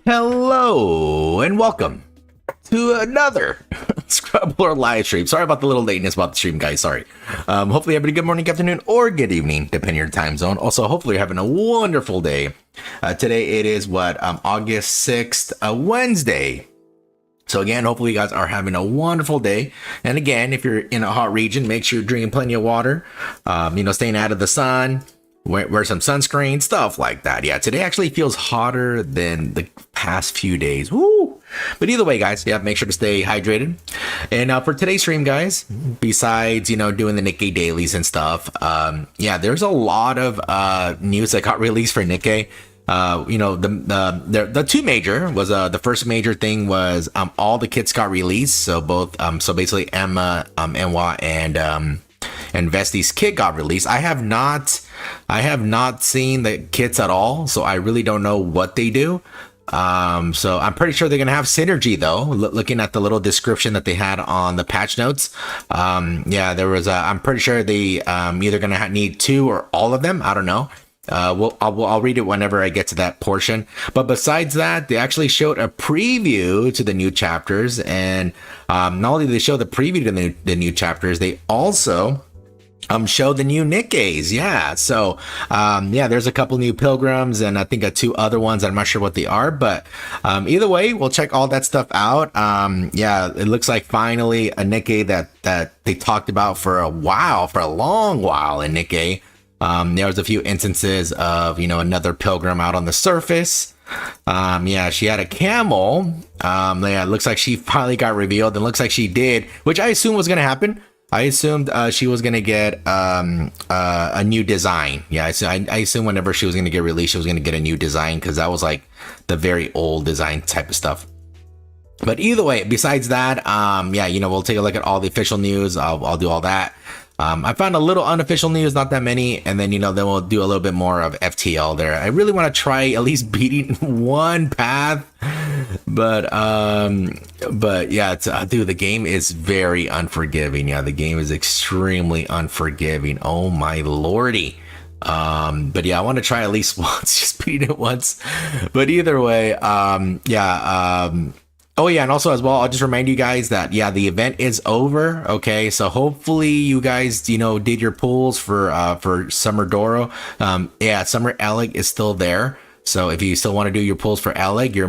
Hello and welcome to another Scrublord live stream. Sorry about the little lateness about the stream, guys. Sorry. Hopefully, everybody, good morning, good afternoon, or good evening, depending on your time zone. Also, hopefully, you're having a wonderful day. Today, it is August 6th, Wednesday. So again, hopefully you guys are having a wonderful day. And again, if you're in a hot region, make sure you're drinking plenty of water. Staying out of the sun. Wear some sunscreen, stuff like that. Yeah, today actually feels hotter than the past few days. Woo! But either way, guys, yeah, make sure to stay hydrated. And for today's stream, guys, besides, doing the Nikkei dailies and stuff, there's a lot of news that got released for Nikkei. The two major was the first major thing was all the kits got released. So both so basically Emma, Enwa, and Vesti's kit got released. I have not seen the kits at all, so I really don't know what they do. So I'm pretty sure they're gonna have synergy though. Looking at the little description that they had on the patch notes, there was I'm pretty sure they either gonna need two or all of them. I don't know. I'll read it whenever I get to that portion. But besides that, they actually showed a preview to the new chapters, and not only did they show the preview to the new chapters, they also show the new Nikkeis. Yeah, so there's a couple new pilgrims and I think two other ones. I'm not sure what they are, but either way, we'll check all that stuff out. It looks like finally a Nikkei that they talked about for a long while in Nikkei. There was a few instances of another pilgrim out on the surface. She had a camel. It looks like she finally got revealed, and looks like she did, which I assumed was gonna happen. I assumed she was gonna get a new design. I assumed whenever she was gonna get released, she was gonna get a new design, because that was like the very old design type of stuff. But either way, besides that, we'll take a look at all the official news. I'll do all that. I found a little unofficial news, not that many, and then then we'll do a little bit more of FTL there. I really want to try at least beating one path, but dude, the game is very unforgiving. Yeah, the game is extremely unforgiving. Oh my lordy. I want to try at least once, just beat it once. But either way, oh yeah, and also as well, I'll just remind you guys that the event is over. Okay, so hopefully you guys did your pulls for Summer Doro. Summer Alec is still there. So if you still want to do your pulls for Alec, you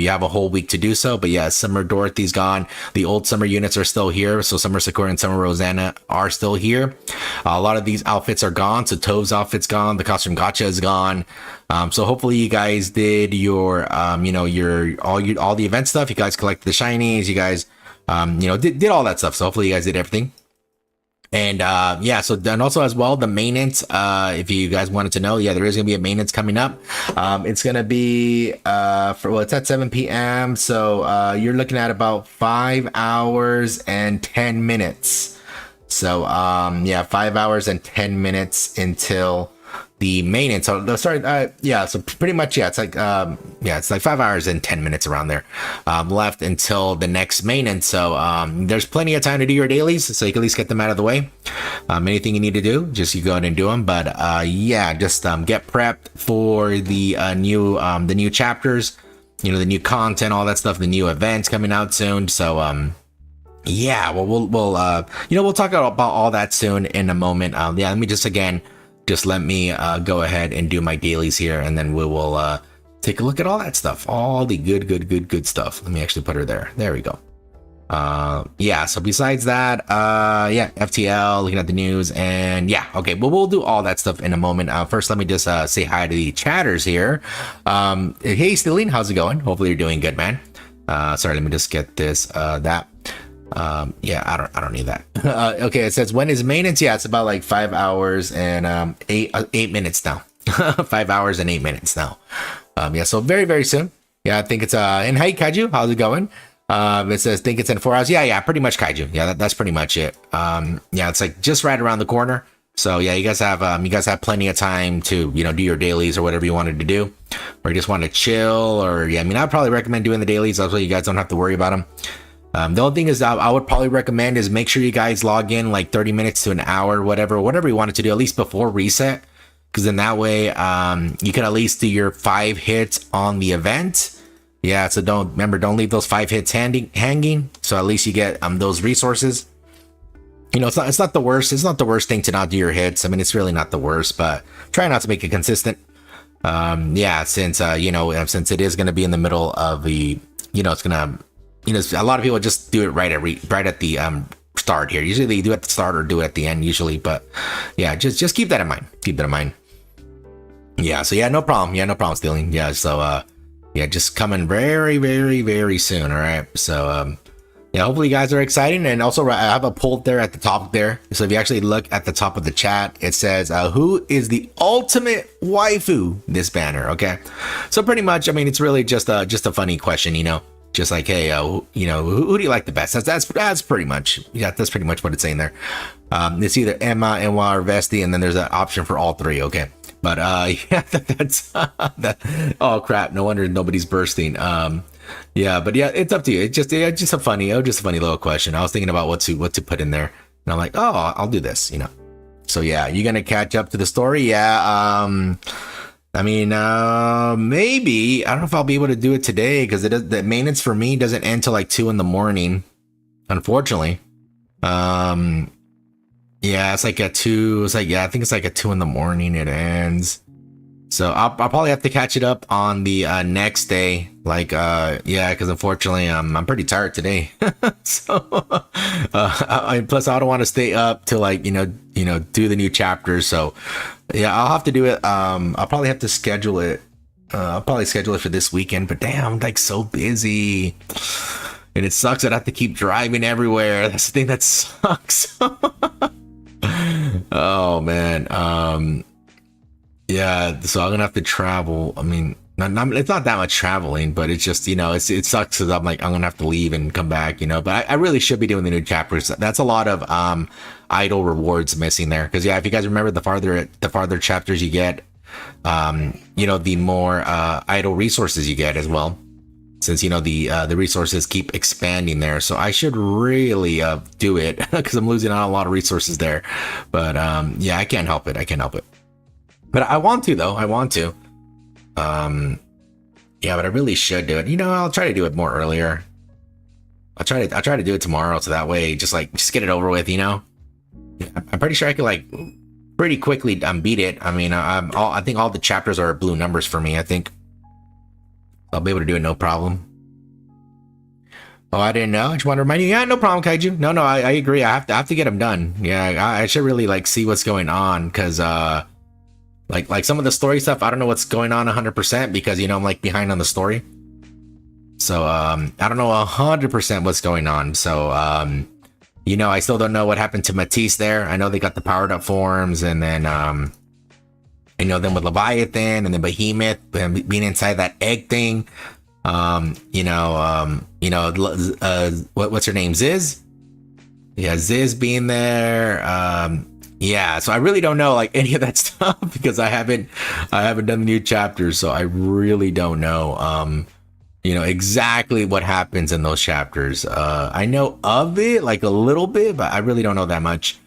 have a whole week to do so. But yeah, Summer Dorothy's gone. The old summer units are still here. So Summer Sakura and Summer Rosanna are still here. A lot of these outfits are gone. So Tove's outfit's gone. The costume Gacha is gone. So hopefully you guys did your all the event stuff. You guys collected the shinies. You guys did all that stuff. So hopefully you guys did everything. And and also as well, the maintenance, if you guys wanted to know, there is gonna be a maintenance coming up. It's gonna be it's at 7 p.m. So you're looking at about 5 hours and 10 minutes. So 5 hours and 10 minutes until the maintenance. So so pretty much it's like it's like 5 hours and 10 minutes around there left until the next maintenance. So there's plenty of time to do your dailies, so you can at least get them out of the way. Anything you need to do, just you go ahead and do them. But just get prepped for the new chapters, the new content, all that stuff, the new events coming out soon. So we'll talk about all that soon in a moment. Let me let me go ahead and do my dailies here, and then we will take a look at all that stuff, all the good stuff. Let me actually put her there. There we go. So besides that, FTL, looking at the news, and we'll do all that stuff in a moment. First, let me just say hi to the chatters here. Hey, Stilling, how's it going? Hopefully you're doing good, man. Sorry, let me just get this, that. I don't need that. Okay, it says when is maintenance? It's about like 5 hours and 8 minutes now. 5 hours and 8 minutes now. So very, very soon. I think it's and hey Kaiju, how's it going? It says think it's in 4 hours. Pretty much Kaiju. That's pretty much it. It's like just right around the corner. So you guys have plenty of time to do your dailies or whatever you wanted to do, or you just want to chill, or I'd probably recommend doing the dailies. That's why you guys don't have to worry about them. The only thing is I would probably recommend is make sure you guys log in like 30 minutes to an hour, whatever you wanted to do, at least before reset. because in that way you can at least do your 5 hits on the event. Yeah, so don't leave those 5 hits hanging, so at least you get those resources. You know, it's not the worst. It's not the worst thing to not do your hits. I mean, it's really not the worst, but try not to make it consistent. Yeah, since you know, since it is going to be in the middle of the, you know, it's gonna, you know, a lot of people just do it right at the start here. Usually they do it at the start or do it at the end usually, but yeah, just keep that in mind. Keep that in mind. Yeah, so yeah, no problem. Yeah, no problem stealing. Yeah, so yeah, just coming very, very, very soon. All right, so yeah, hopefully you guys are excited. And also I have a poll there at the top there, so if you actually look at the top of the chat, it says who is the ultimate waifu, this banner. Okay, so pretty much, I mean, it's really just a funny question, you know, just like, hey, you know, who do you like the best? That's pretty much, yeah, that's pretty much what it's saying there. It's either Emma, Enwa, or Vesti, and then there's an option for all 3. Okay, but yeah, that's that. Oh crap, no wonder nobody's bursting. Yeah, but yeah, it's up to you. It's just a funny little question. I was thinking about what to put in there, and I'm like, oh, I'll do this, you know. So yeah, you gonna catch up to the story? Yeah. I mean, maybe, I don't know if I'll be able to do it today, because the maintenance for me doesn't end till like 2 in the morning, unfortunately. Yeah, it's like at 2. It's like, yeah, I think it's like at 2 in the morning it ends. So I'll probably have to catch it up on the next day. Like, yeah, because unfortunately, I'm pretty tired today. So, plus I don't want to stay up to like, you know, do the new chapters. So, yeah, I'll have to do it. I'll probably have to schedule it. I'll probably schedule it for this weekend. But damn, I'm like so busy, and it sucks that I have to keep driving everywhere. That's the thing that sucks. Oh man. Yeah, so I'm gonna have to travel. I mean, it's not that much traveling, but it's just, you know, it sucks because I'm like, I'm gonna have to leave and come back, you know. But I really should be doing the new chapters. That's a lot of idle rewards missing there, because yeah, if you guys remember, the farther chapters you get, you know, the more idle resources you get as well, since, you know, the resources keep expanding there. So I should really do it, because I'm losing out on a lot of resources there. But yeah, I can't help it. But I want to, though. I want to. Yeah, but I really should do it. You know, I'll try to do it more earlier. I'll try to do it tomorrow, so that way, just get it over with, you know? I'm pretty sure I could, like, pretty quickly beat it. I mean, I think all the chapters are blue numbers for me, I think. I'll be able to do it, no problem. Oh, I didn't know. I just want to remind you. Yeah, no problem, Kaiju. No, I agree. I have to get them done. Yeah, I should really, like, see what's going on, because, like some of the story stuff, I don't know what's going on 100%, because, you know, I'm like behind on the story. So I don't know 100% what's going on. So you know, I still don't know what happened to Matisse there. I know they got the powered up forms, and then you know, then with Leviathan and then Behemoth being inside that egg thing. You know, what's her name, Ziz? Yeah, Ziz being there. Yeah, so I really don't know like any of that stuff, because I haven't done the new chapters, so I really don't know you know, exactly what happens in those chapters. I know of it like a little bit, but I really don't know that much.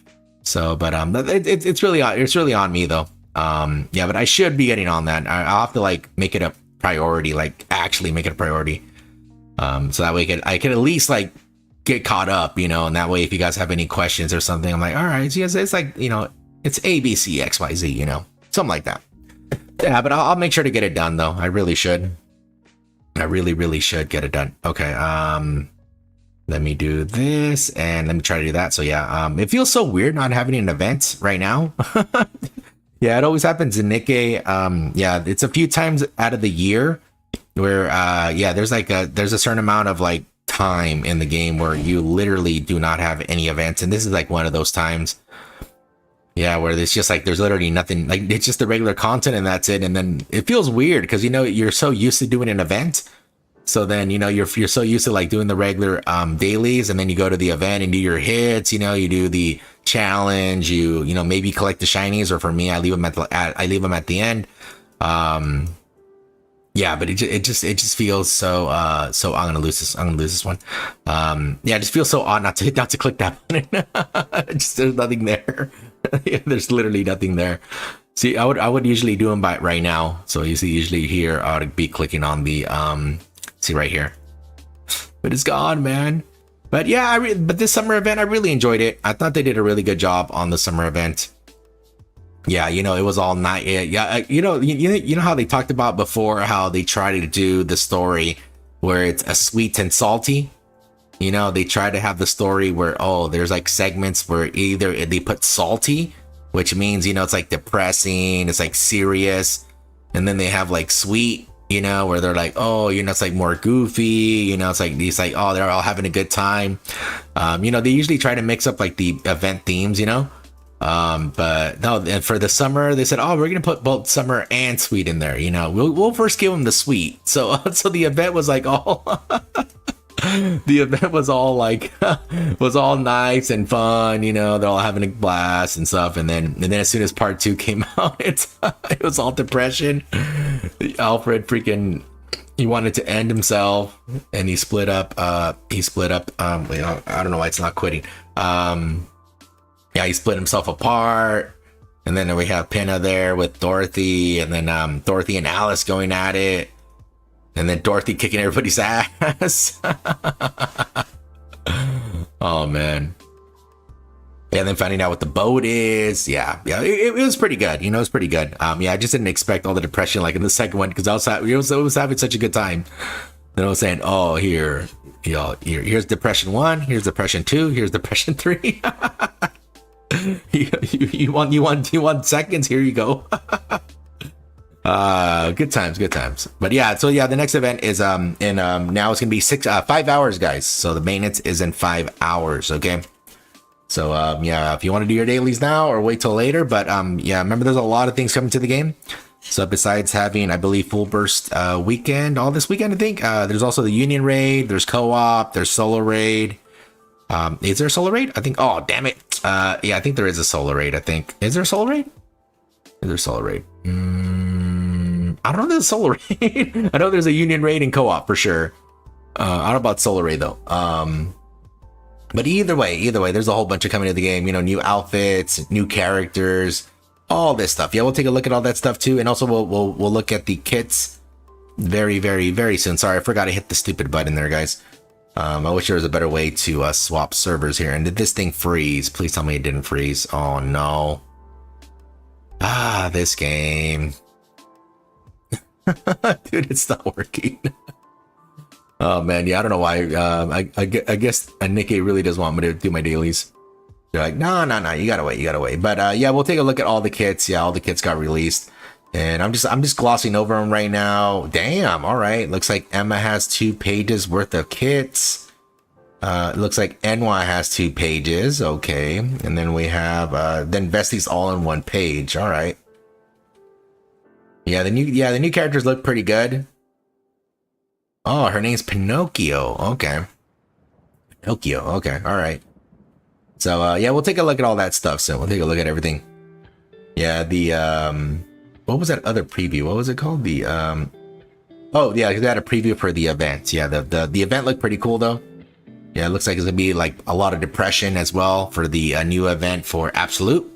So, but it's really on me though. Yeah, but I should be getting on that. I'll have to like make it a priority, like actually make it a priority. So that way I could at least like get caught up, you know, and that way if you guys have any questions or something, I'm like, all right, so yes, it's like, you know, it's A, B, C, X, Y, Z, you know, something like that. Yeah, but I'll make sure to get it done though. I really should. I really should get it done. Okay, let me do this and let me try to do that. So yeah, it feels so weird not having an event right now. Yeah, it always happens in NIKKE. Yeah, it's a few times out of the year where yeah, there's a certain amount of like time in the game where you literally do not have any events, and this is like one of those times. Yeah, where it's just like there's literally nothing, like it's just the regular content and that's it. And then it feels weird because, you know, you're so used to doing an event, so then, you know, you're so used to like doing the regular dailies, and then you go to the event and do your hits, you know, you do the challenge, you know, maybe collect the shinies, or for me, I leave them at the end. Yeah, but it just feels so I'm gonna lose this one. Yeah, it just feels so odd not to click that button. Just there's nothing there. Yeah, there's literally nothing there. See, I would usually do them by right now. So you see, usually here I would be clicking on the see right here, but it's gone, man. But yeah, but this summer event, I really enjoyed it. I thought they did a really good job on the summer event. Yeah, you know, it was all night. Yeah, you know how they talked about before how they try to do the story where it's a sweet and salty. You know, they try to have the story where, oh, there's like segments where either they put salty, which means, you know, it's like depressing, it's like serious. And then they have like sweet, you know, where they're like, oh, you know, it's like more goofy, you know, it's like, oh, they're all having a good time. You know, they usually try to mix up like the event themes, you know. But no, and for the summer, they said, oh, we're going to put both summer and sweet in there. You know, we'll first give them the sweet. So the event was like all, the event was all like, was all nice and fun. You know, they're all having a blast and stuff. And then as soon as part 2 came out, it was all depression. Alfred freaking, he wanted to end himself and he split up. You know, I don't know why it's not quitting. Yeah, he split himself apart. And then we have Pinna there with Dorothy. And then Dorothy and Alice going at it. And then Dorothy kicking everybody's ass. Oh, man. Yeah, and then finding out what the boat is. Yeah, it was pretty good. You know, it was pretty good. Yeah, I just didn't expect all the depression like in the second one because I was having such a good time. You know, saying, oh, here, you know, here's depression 1, here's depression 2, here's depression 3. you want seconds? Here you go. Good times. But yeah, so yeah, the next event is now it's gonna be 5 hours, guys. So the maintenance is in 5 hours. Okay. So yeah, if you want to do your dailies now or wait till later, but yeah, remember there's a lot of things coming to the game. So besides having, I believe, full burst weekend, all this weekend, I think there's also the Union raid, there's co-op, there's solo raid. Is there a solo raid? I think. Oh, damn it. Yeah, I think there is a solo raid. I think. Is there a solo raid? Is there a solo raid? I don't know if there's a solo raid. I know there's a Union raid and co-op for sure. I don't know about solo raid though. But either way, there's a whole bunch of coming to the game. You know, new outfits, new characters, all this stuff. Yeah, we'll take a look at all that stuff too, and also we'll look at the kits very, very, very soon. Sorry, I forgot to hit the stupid button there, guys. I wish there was a better way to swap servers here. And did this thing freeze? Please tell me it didn't freeze. Oh no. This game. Dude, it's not working. Oh man, yeah, I don't know why. I guess NIKKE really does want me to do my dailies. They're like, no, you gotta wait. But yeah, we'll take a look at all the kits. Yeah, all the kits got released. And I'm just glossing over them right now. Damn, all right. Looks like Emma has 2 pages worth of kits. It looks like NY has 2 pages. Okay. And then we have then Vesti's all in 1 page. All right. Yeah, the new characters look pretty good. Oh, her name's Pinocchio. Okay. Pinocchio. Okay. All right. So yeah, we'll take a look at all that stuff soon. We'll take a look at everything. Yeah, the what was that other preview? What was it called? The oh yeah, they had a preview for the event. Yeah, the event looked pretty cool though. Yeah, it looks like it's gonna be like a lot of depression as well for the new event for Absolute.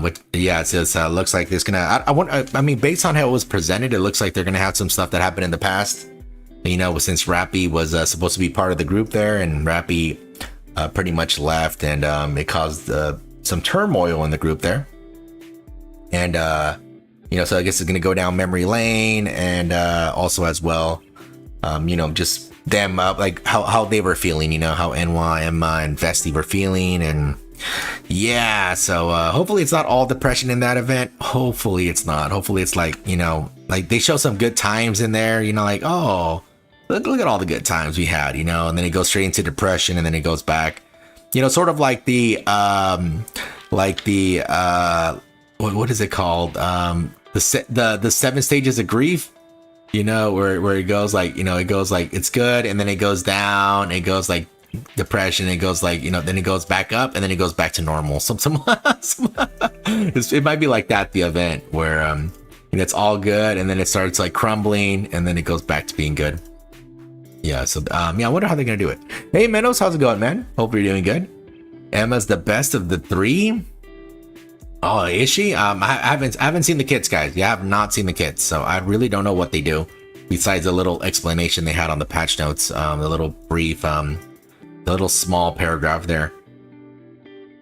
Which yeah, it looks like there's gonna. I mean, based on how it was presented, it looks like they're gonna have some stuff that happened in the past. You know, since Rappy was supposed to be part of the group there, and Rappy pretty much left, and it caused some turmoil in the group there. And you know, so I guess it's gonna go down memory lane, and also as well, you know, just them like how they were feeling, you know, how NY, Emma, and Vesti were feeling, and yeah, so hopefully it's not all depression in that event. Hopefully it's not. Hopefully it's like, you know, like they show some good times in there, you know, like, oh, look at all the good times we had, you know, and then it goes straight into depression, and then it goes back, you know, sort of like the what is it called? The 7 stages of grief, you know, where it goes like, you know, it goes like it's good, and then it goes down, it goes like depression, it goes like, you know, then it goes back up, and then it goes back to normal. It might be like that, the event where you know, it's all good, and then it starts like crumbling, and then it goes back to being good. Yeah, so yeah, I wonder how they're gonna do it. Hey Menos, how's it going, man? Hope you're doing good. Emma's the best of the 3. Oh, is she? I haven't seen the kits, guys. Yeah, I have not seen the kits, so I really don't know what they do. Besides the little explanation they had on the patch notes, the little brief, the little small paragraph there.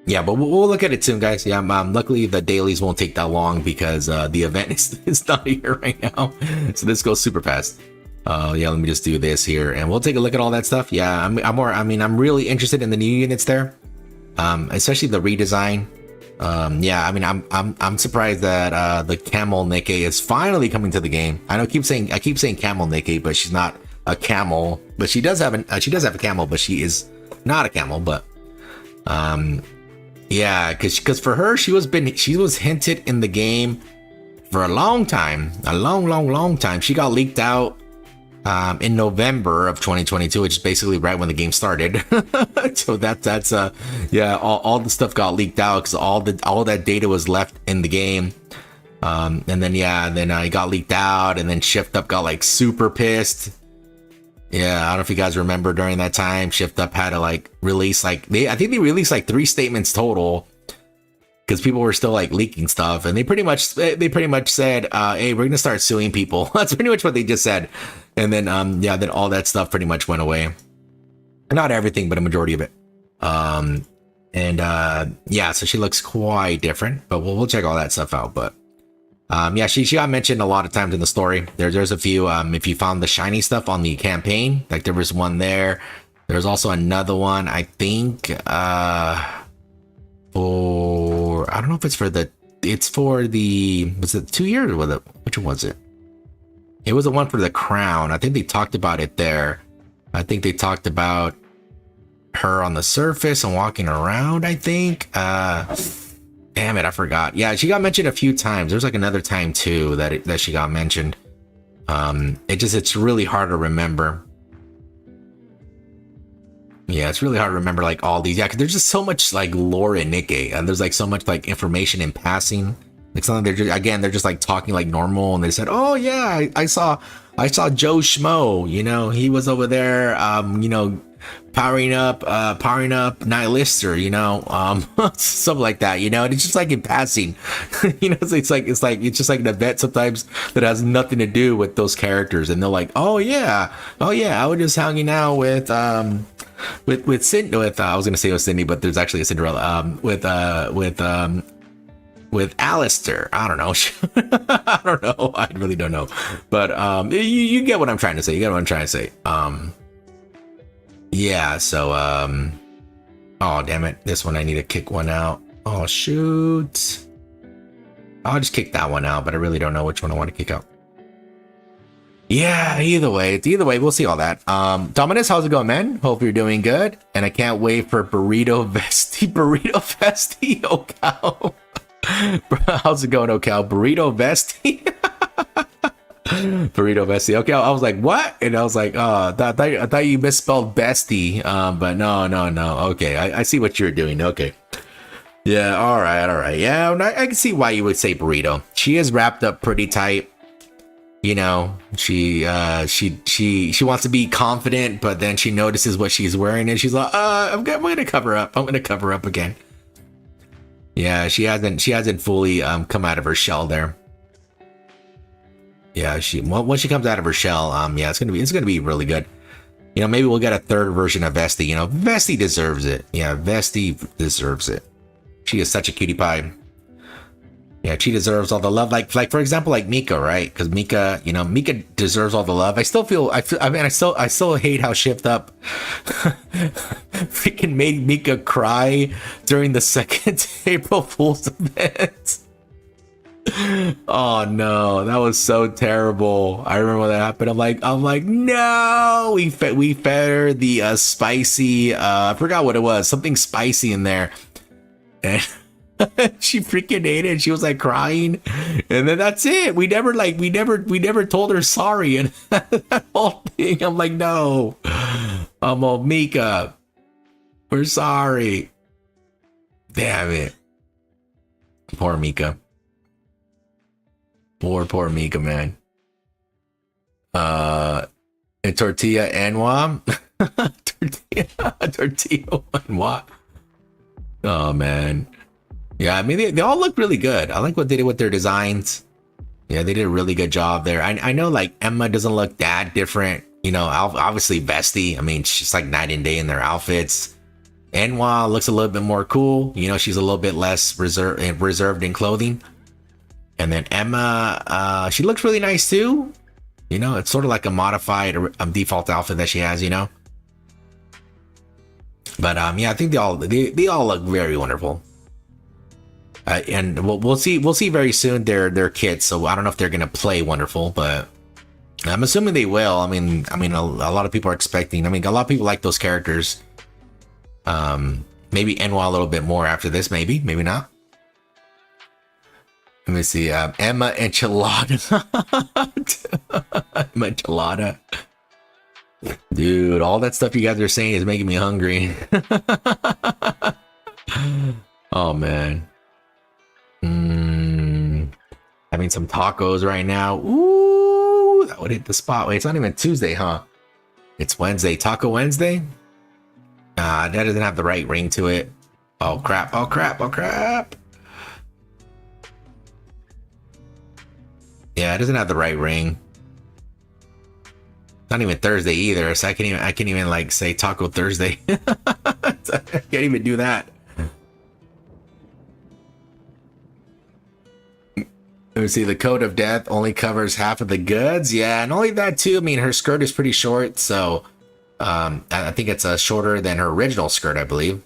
Yeah, but we'll look at it soon, guys. Yeah, luckily the dailies won't take that long because the event is not here right now, so this goes super fast. Yeah, let me just do this here, and we'll take a look at all that stuff. Yeah, I'm really interested in the new units there, especially the redesign. Yeah, I mean, I'm surprised that the camel NIKKE is finally coming to the game. I keep saying camel NIKKE, but she's not a camel. But she does have a camel, but she is not a camel. But yeah, because for her, she was hinted in the game for a long time, a long time. She got leaked out in November of 2022, which is basically right when the game started. So that's yeah, all the stuff got leaked out because all that data was left in the game. And then it got leaked out, and then Shift Up got like super pissed. Yeah, I don't know if you guys remember during that time, Shift Up had to like release I think they released like 3 statements total because people were still like leaking stuff, and they pretty much said, hey, we're gonna start suing people. That's pretty much what they just said. And then then all that stuff pretty much went away. Not everything, but a majority of it. Yeah, so she looks quite different, but we'll check all that stuff out. But yeah, she got mentioned a lot of times in the story. There's a few, if you found the shiny stuff on the campaign, like there was one there. There's also another one, I think, for, I don't know if it's for the, was it 2 years or which one was it? It was the one for the crown. I think they talked about it there. I think they talked about her on the surface and walking around, I think. Damn it, I forgot. Yeah, she got mentioned a few times. There's like another time too that she got mentioned. It's really hard to remember. Yeah, it's really hard to remember like all these. Yeah, because there's just so much like lore in NIKKE, and there's like so much like information in passing. Like something they're just like talking like normal, and they said, oh yeah, I saw Joe Schmo, you know, he was over there, you know, powering up Nihilister, you know, something like that, you know, and it's just like in passing. You know, it's just like an event sometimes that has nothing to do with those characters, and they're like, oh yeah, I was just hanging out with Cindy, I was gonna say with Cindy, but there's actually a Cinderella, with Alistair. I don't know. I don't know. I really don't know. But you get what I'm trying to say. Yeah, so oh damn it. This one I need to kick one out. Oh shoot. I'll just kick that one out, but I really don't know which one I want to kick out. Yeah, either way, we'll see all that. Dominus, how's it going, man? Hope you're doing good. And I can't wait for Burrito Vesti, oh cow. How's it going, Ocal? Burrito Vesti? Burrito Vesti. Okay, I was like, what? And I was like, oh, I thought you misspelled bestie. But no. Okay, I see what you're doing. Okay. Yeah, all right. Yeah, I can see why you would say burrito. She is wrapped up pretty tight. You know, she wants to be confident, but then she notices what she's wearing, and she's like, I'm gonna cover up. I'm gonna cover up again. Yeah, she hasn't fully come out of her shell there. Yeah, once she comes out of her shell, yeah, it's gonna be really good. You know, maybe we'll get a third version of Vesti. You know, Vesti deserves it. Yeah, Vesti deserves it. She is such a cutie pie. Yeah, she deserves all the love. Like for example, like Mika, right? Because Mika, you know, Mika deserves all the love. I still hate how Shift Up freaking made Mika cry during the second April Fool's event. Oh no, that was so terrible. I remember when that happened. I'm like, no, we fed her the spicy. I forgot what it was. Something spicy in there, and she freaking ate it. She was like crying, and then that's it. We never told her sorry, and that whole thing. I'm like, no, Mika, we're sorry. Damn it, poor Mika. Poor Mika, man. And Tortilla Anwa. Tortilla Anwa. Oh man. Yeah, I mean they all look really good. I like what they did with their designs. Yeah, they did a really good job there. I know like Emma doesn't look that different. You know, obviously Vesti. I mean, she's like night and day in their outfits. Enwa looks a little bit more cool. You know, she's a little bit less reserved in clothing. And then Emma, she looks really nice too. You know, it's sort of like a modified default outfit that she has. You know, but yeah, I think they all look very wonderful. And we'll see very soon their kits. So I don't know if they're gonna play wonderful, but I'm assuming they will. I mean, a lot of people are expecting. I mean, a lot of people like those characters. Maybe Enwa a little bit more after this. Maybe not. Let me see. Emma Enchilada. Emma Enchilada. Dude, all that stuff you guys are saying is making me hungry. Oh man. Having some tacos right now. Ooh, that would hit the spot. Wait, it's not even Tuesday, huh? It's Wednesday. Taco Wednesday? That doesn't have the right ring to it. Oh crap, oh crap, oh crap. Yeah, it doesn't have the right ring. Not even Thursday either, so I can't even like say Taco Thursday. I can't even do that. Let me see, the Code of Death only covers half of the goods. Yeah, and only that too. I mean, her skirt is pretty short, so I think it's shorter than her original skirt, I believe.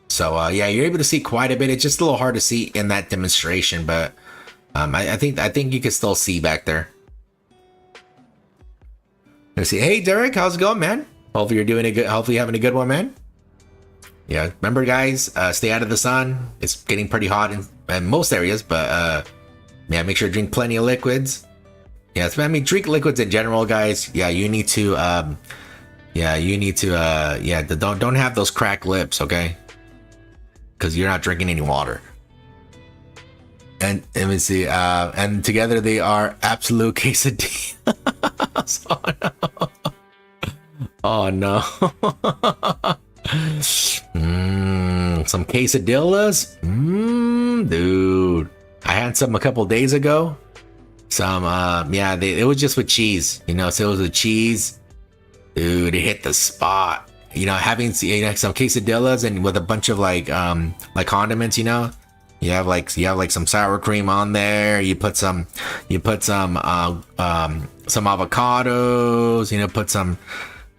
So yeah, you're able to see quite a bit. It's just a little hard to see in that demonstration, but I think you can still see back there. Let's see. Hey Derek, how's it going, man? Hopefully you're doing a good. Hopefully you're having a good one, man. Yeah, remember guys, stay out of the sun. It's getting pretty hot in most areas, but yeah, make sure to drink plenty of liquids. Yeah, so, I mean, drink liquids in general, guys. Yeah, you need to don't have those cracked lips, okay? Because you're not drinking any water. And let me see, and together they are absolute quesadillas. Oh no. Some quesadillas? Dude. I had some a couple days ago. Some, yeah, it was just with cheese, you know, so it was with cheese. Dude, it hit the spot. You know, having some quesadillas and with a bunch of like condiments, you know. You have like some sour cream on there. You put some avocados, you know, put some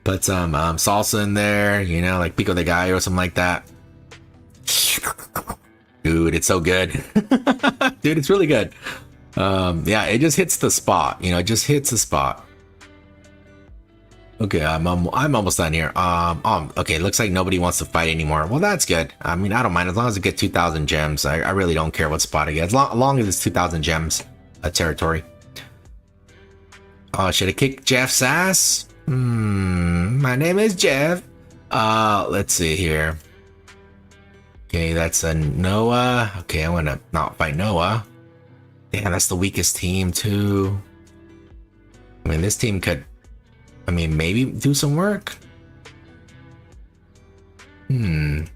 salsa in there, you know, like pico de gallo or something like that. Dude, it's so good. Dude, it's really good. Yeah, it just hits the spot, you know, it just hits the spot. Okay, I'm almost done here. Okay, looks like nobody wants to fight anymore. Well, that's good. I mean, I don't mind as long as I get 2,000 gems. I really don't care what spot I get, as long as it's 2,000 gems territory. Oh, should I kick Jeff's ass? My name is Jeff. Let's see here. Okay, that's a Noah. Okay, I'm gonna not fight Noah. Damn, that's the weakest team too. I mean, this team could, I mean, maybe do some work. Let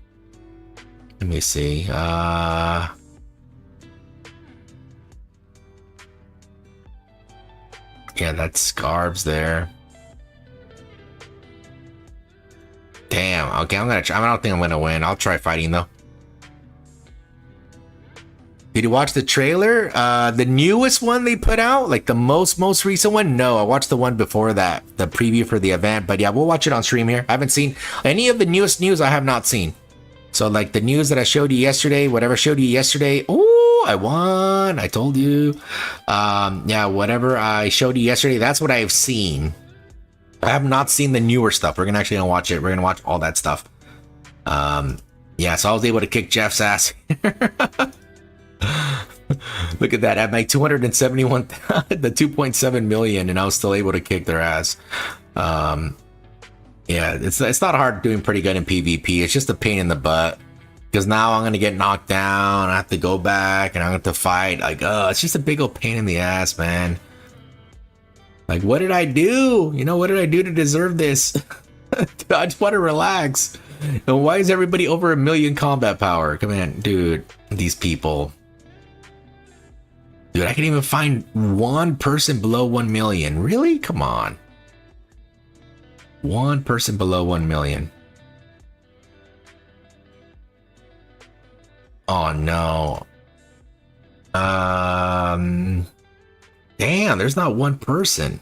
me see. Yeah, that's Scarbs there. Damn. Okay, I don't think I'm gonna win. I'll try fighting though. Did you watch the trailer? The newest one they put out, like the most recent one? No, I watched the one before that, the preview for the event. But yeah, we'll watch it on stream here. I haven't seen any of the newest news. I have not seen. So like the news that I showed you yesterday, whatever I showed you yesterday. Oh, I won. I told you. Yeah, whatever I showed you yesterday, that's what I've seen. I have not seen the newer stuff. We're gonna watch it. We're gonna watch all that stuff. Yeah, so I was able to kick Jeff's ass. Look at that. At my 271, the 2.7 million, and I was still able to kick their ass. Yeah, it's not hard doing pretty good in PvP. It's just a pain in the butt. Because now I'm gonna get knocked down. I have to go back and I have to fight. Like, it's just a big old pain in the ass, man. Like, what did I do? You know, what did I do to deserve this? I just want to relax. And why is everybody over 1 million combat power? Come on, dude. These people. Dude, I can even find one person below 1 million. Really? Come on. One person below 1 million. Oh no. Damn, there's not one person.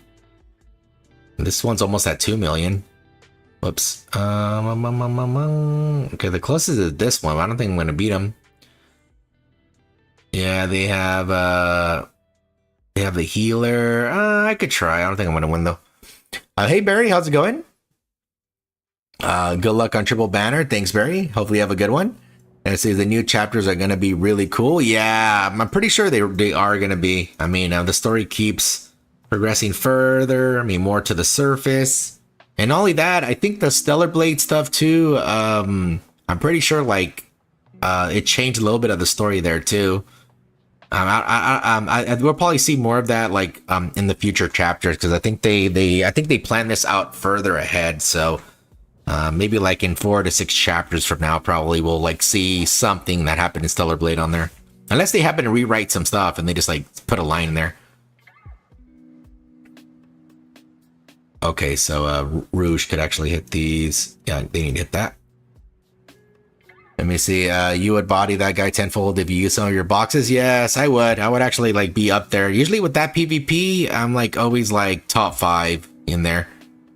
This one's almost at 2 million. Whoops. Okay, the closest is this one. I don't think I'm gonna beat them. Yeah, they have the healer. I could try. I don't think I'm gonna win though. Hey Barry, how's it going? Good luck on triple banner. Thanks, Barry. Hopefully you have a good one. And it says the new chapters are gonna be really cool. Yeah, I'm pretty sure they are gonna be. I mean, the story keeps progressing further. I mean, more to the surface. And not only that, I think the Stellar Blade stuff too. I'm pretty sure like it changed a little bit of the story there too. We'll probably see more of that like in the future chapters because I think they plan this out further ahead. So maybe like in 4 to 6 chapters from now, probably we'll like see something that happened in Stellar Blade on there, unless they happen to rewrite some stuff and they just like put a line in there. Okay, so Rouge could actually hit these. Yeah, they need to hit that. Let me see. You would body that guy tenfold if you use some of your boxes. Yes, I would. I would actually like be up there. Usually with that PvP, I'm like always like top 5 in there.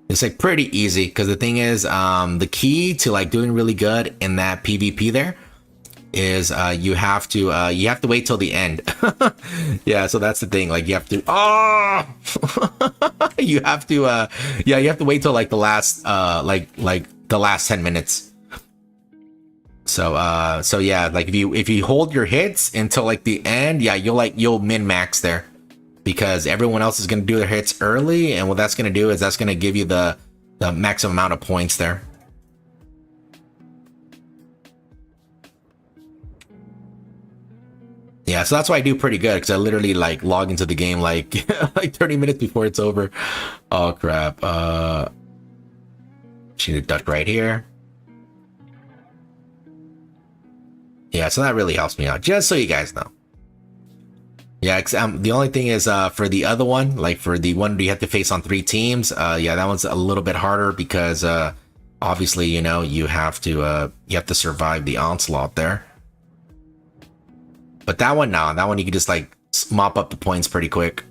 It's like pretty easy because the thing is, the key to like doing really good in that PvP there is you have to wait till the end. Yeah, so that's the thing. Like you have to you have to you have to wait till like the last like the last 10 minutes. So yeah, like if you hold your hits until like the end, yeah, you'll min max there because everyone else is going to do their hits early, and what that's going to do is that's going to give you the maximum amount of points there. Yeah, so that's why I do pretty good because I literally like log into the game like like 30 minutes before it's over. Oh crap. She need to duck right here. Yeah, so that really helps me out, just so you guys know. Yeah, the only thing is for the other one, like for the one you have to face on 3 teams, yeah, that one's a little bit harder because obviously, you know, you have to survive the onslaught there. But that one, no, that one you can just like mop up the points pretty quick.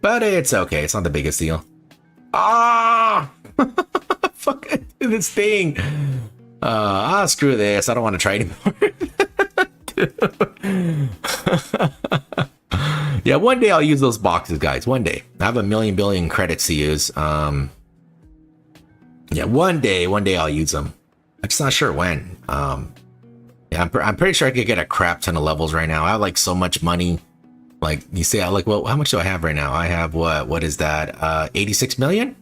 But it's okay, it's not the biggest deal. Ah! Fucking this thing. Screw this. I don't want to try anymore. Yeah, one day I'll use those boxes, guys. One day. I have 1 million billion credits to use. Yeah, one day I'll use them. I'm just not sure when. Yeah, I'm pretty sure I could get a crap ton of levels right now. I have like so much money. Like you say, I like, well, how much do I have right now? I have what is that? 86 million?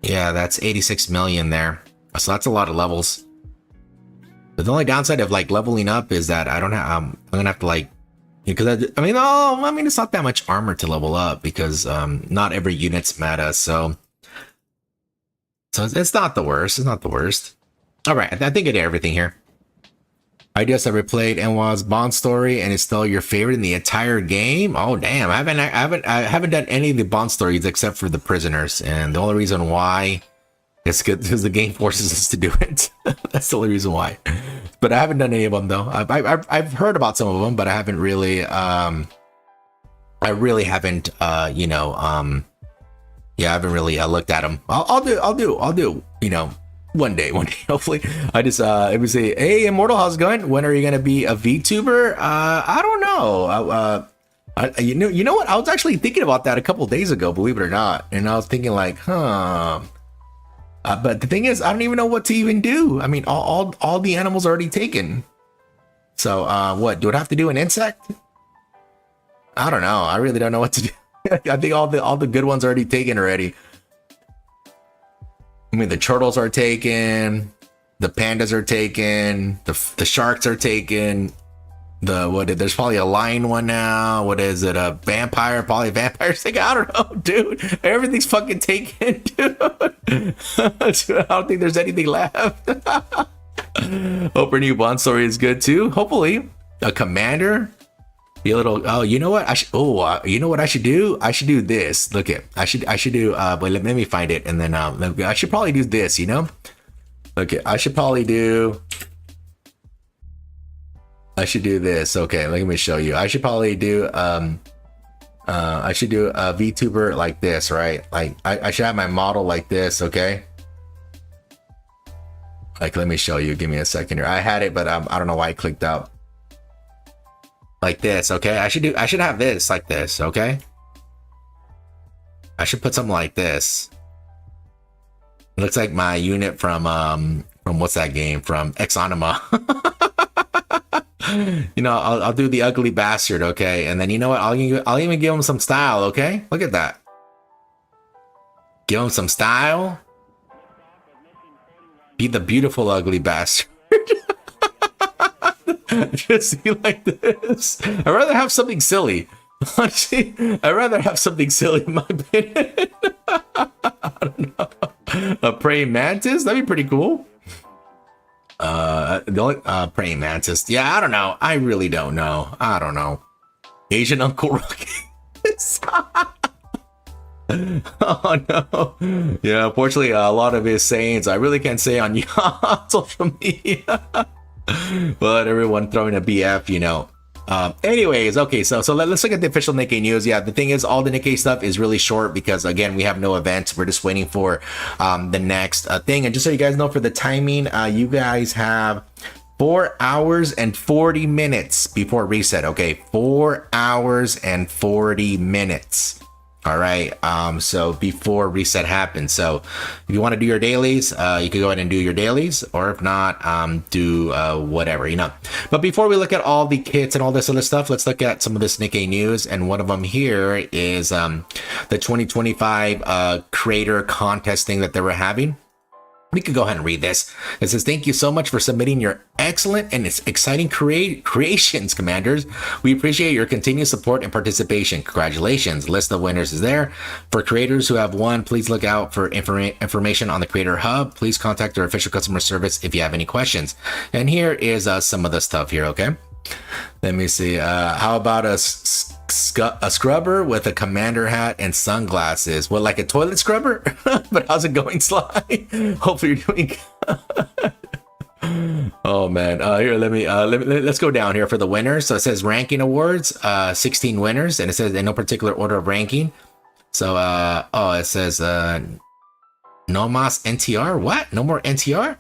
Yeah, that's 86 million there. So that's a lot of levels. But the only downside of like leveling up is that I don't have, I'm gonna have to like, because I mean, it's not that much armor to level up because not every unit's meta. So it's not the worst. It's not the worst. All right, I think I did everything here. I just replayed Enwa's Bond story, and it's still your favorite in the entire game. Oh damn! I haven't done any of the Bond stories except for the prisoners, and the only reason why is because the game forces us to do it. That's the only reason why. But I haven't done any of them though. I've heard about some of them, but I haven't really. I really haven't. You know. Yeah, I haven't really looked at them. I'll do. You know. One day, hopefully. I just it would say, hey Immortal, how's it going? When are you gonna be a VTuber? I don't know. You know what, I was actually thinking about that a couple days ago, believe it or not, and I was thinking like, but the thing is, I don't even know what to even do. I mean, all the animals are already taken, so what do I have to do, an insect? I don't know, I really don't know what to do. I think all the good ones are already taken already. I mean, the turtles are taken, the pandas are taken, the sharks are taken. There's probably a lion one now. What is it? A vampire? Probably a vampire thing. I don't know, dude. Everything's fucking taken, dude. I don't think there's anything left. Hope her new Bond story is good too. Hopefully, a commander. Be a little. Oh, you know what? You know what I should do? I should do this. Look it. I should do. Wait, let me find it, and then I should probably do this. You know. Okay, I should probably do. I should do this. Okay, let me show you. I should probably do I should do a VTuber like this, right? Like I should have my model like this, okay? Like let me show you. Give me a second here. I had it, but I don't know why I clicked out. Like this, okay? I should have this like this, okay? I should put something like this. It looks like my unit from what's that game? From Exonema. You know, I'll do the ugly bastard, okay? And then you know what? I'll even give him some style, okay? Look at that. Give him some style. Be the beautiful ugly bastard. Just be like this. I'd rather have something silly. Honestly, I'd rather have something silly in my opinion. I don't know. A praying mantis? That'd be pretty cool. The only praying mantis. Yeah, I don't know. I really don't know. I don't know. Asian Uncle Ruckus. Oh no. Yeah, unfortunately, a lot of his sayings I really can't say on social media. But everyone throwing a BF, you know. Anyways, okay, so let's look at the official Nikkei news. Yeah, the thing is, all the Nikkei stuff is really short because again, we have no events. We're just waiting for the next thing. And just so you guys know, for the timing, you guys have 4 hours and 40 minutes before reset. Okay, 4 hours and 40 minutes. All right, so before reset happens. So if you want to do your dailies, you can go ahead and do your dailies, or if not, do whatever, you know. But before we look at all the kits and all this other stuff, let's look at some of this Nikkei news. And one of them here is the 2025 creator contest thing that they were having. We could go ahead and read this. It says, thank you so much for submitting your excellent and exciting creations, commanders. We appreciate your continued support and participation. Congratulations. List of winners is there. For creators who have won, please look out for information on the Creator Hub. Please contact our official customer service if you have any questions. And here is some of the stuff here, okay? Let me see. How about a scrubber with a commander hat and sunglasses? Well, like a toilet scrubber? But how's it going, Sly? Hopefully you're doing Oh man. Here, let's go down here for the winners. So it says ranking awards, 16 winners, and it says in no particular order of ranking. So it says no más NTR. What? No more NTR?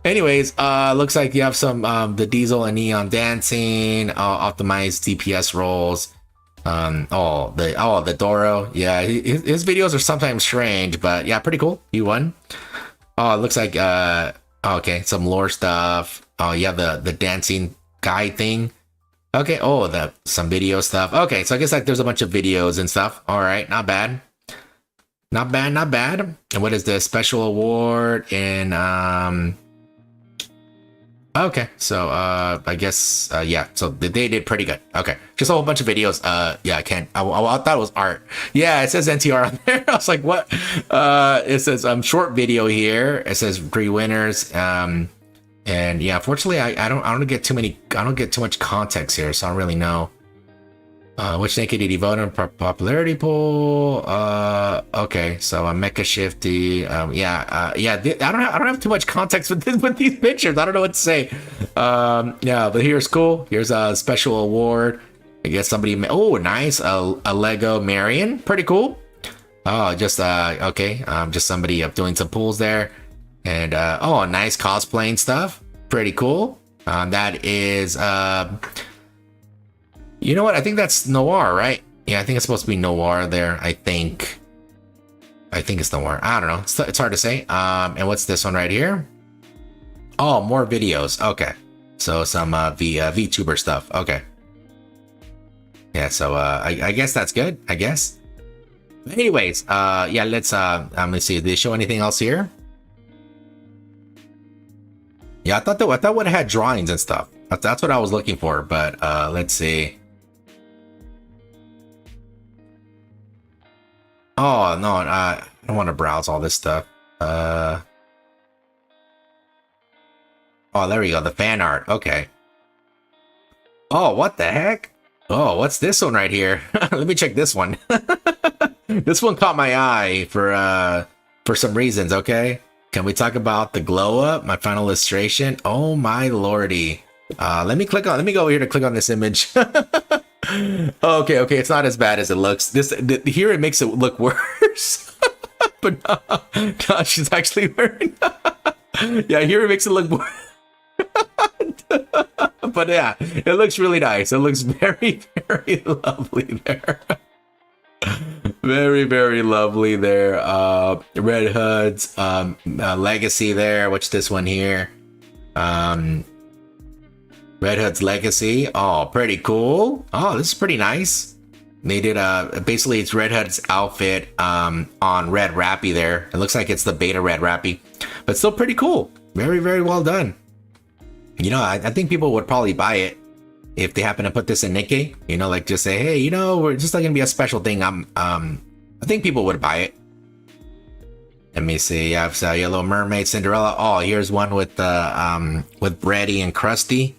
Anyways, looks like you have some the Diesel and Neon dancing, optimized DPS rolls, the Doro. Yeah, his videos are sometimes strange, but yeah, pretty cool. He won. Oh, it looks like okay, some lore stuff. Oh yeah, the dancing guy thing. Okay, some video stuff. Okay, so I guess like there's a bunch of videos and stuff. All right, not bad. Not bad. And what is the special award in okay, so I guess yeah, so they did pretty good. Okay, just a whole bunch of videos. Yeah, I thought it was art. Yeah, it says NTR on there. I was like, what? It says short video here. It says 3 winners. And yeah, unfortunately, I don't get too much context here, so I don't really know. Which Nikkei did he vote on popularity poll? Okay, so Mecha Shifty. I don't have too much context with these pictures. I don't know what to say. Yeah, but here's cool. Here's a special award. I guess somebody. Oh, nice. A Lego Marion. Pretty cool. Oh, just okay. Just somebody doing some pulls there, and nice cosplaying stuff. Pretty cool. That is you know what? I think that's Noir, right? Yeah, I think it's supposed to be Noir there. I think it's Noir. I don't know. It's hard to say. And what's this one right here? Oh, more videos. Okay. So some VTuber stuff. Okay. Yeah, so I guess that's good, I guess. Anyways, yeah, let's see. Did they show anything else here? Yeah, I thought it had drawings and stuff. That's what I was looking for, but let's see. Oh no, I don't want to browse all this stuff. Oh, there we go, the fan art. Okay. Oh, what the heck? Oh, what's this one right here? Let me check this one. This one caught my eye for some reasons, okay? Can we talk about the glow up, my final illustration? Oh my lordy. Let me go over here to click on this image. Okay, it's not as bad as it looks. Here it makes it look worse. But no, she's actually wearing. Yeah, here it makes it look worse. But yeah, it looks really nice. It looks very, very lovely there. Very, very lovely there. Red Hood's legacy there. What's this one here? Red Hood's legacy. Oh, pretty cool. Oh, this is pretty nice. They did basically it's Red Hood's outfit on Red Rappy there. It looks like it's the beta Red Rappy, but still pretty cool. Very, very well done. You know, I think people would probably buy it if they happen to put this in NIKKE. You know, like just say, hey, you know, we're just like gonna be a special thing. I think people would buy it. Let me see. You have Yellow Mermaid, Cinderella. Oh, here's one with Brady and Krusty.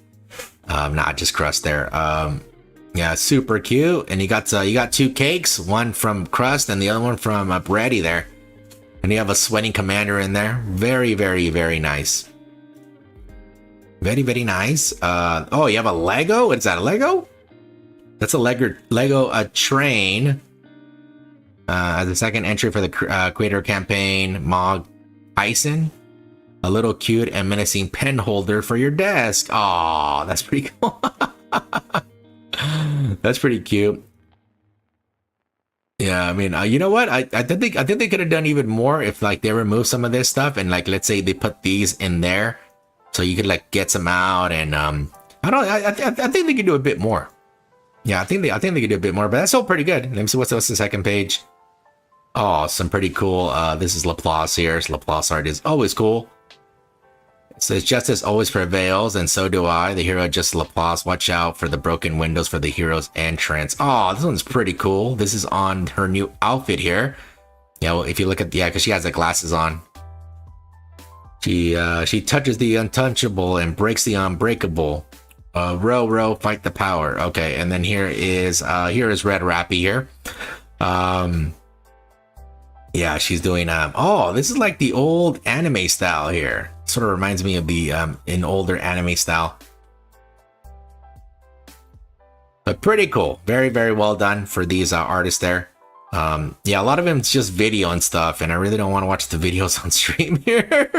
Not just Crust there. Yeah, super cute. And you got two cakes, one from Crust and the other one from Brady there. And you have a sweating commander in there. Very, very, very nice. Very, very nice. Oh, you have a Lego? Is that a Lego? That's a Lego train. As a second entry for the creator campaign, Mog Tyson. A little cute and menacing pen holder for your desk. Aw, that's pretty cool. That's pretty cute. Yeah, I mean, you know what? I think they could have done even more if like they removed some of this stuff and like let's say they put these in there. So you could like get some out, and I think they could do a bit more. Yeah, I think they could do a bit more, but that's still pretty good. Let me see what's the second page. Oh, some pretty cool. This is Laplace here. Laplace art is always cool. It says justice always prevails, and so do I. The hero just Laplace. Watch out for the broken windows for the hero's entrance. Oh, this one's pretty cool. This is on her new outfit here. Yeah, well, if you look at because she has the glasses on. She touches the untouchable and breaks the unbreakable. Row, row, fight the power. Okay, and then here is Red Rappy here. Yeah, she's doing oh, this is like the old anime style here. Sort of reminds me of the an older anime style. But pretty cool. Very, very well done for these artists there. Yeah, a lot of them it's just video and stuff, and I really don't want to watch the videos on stream here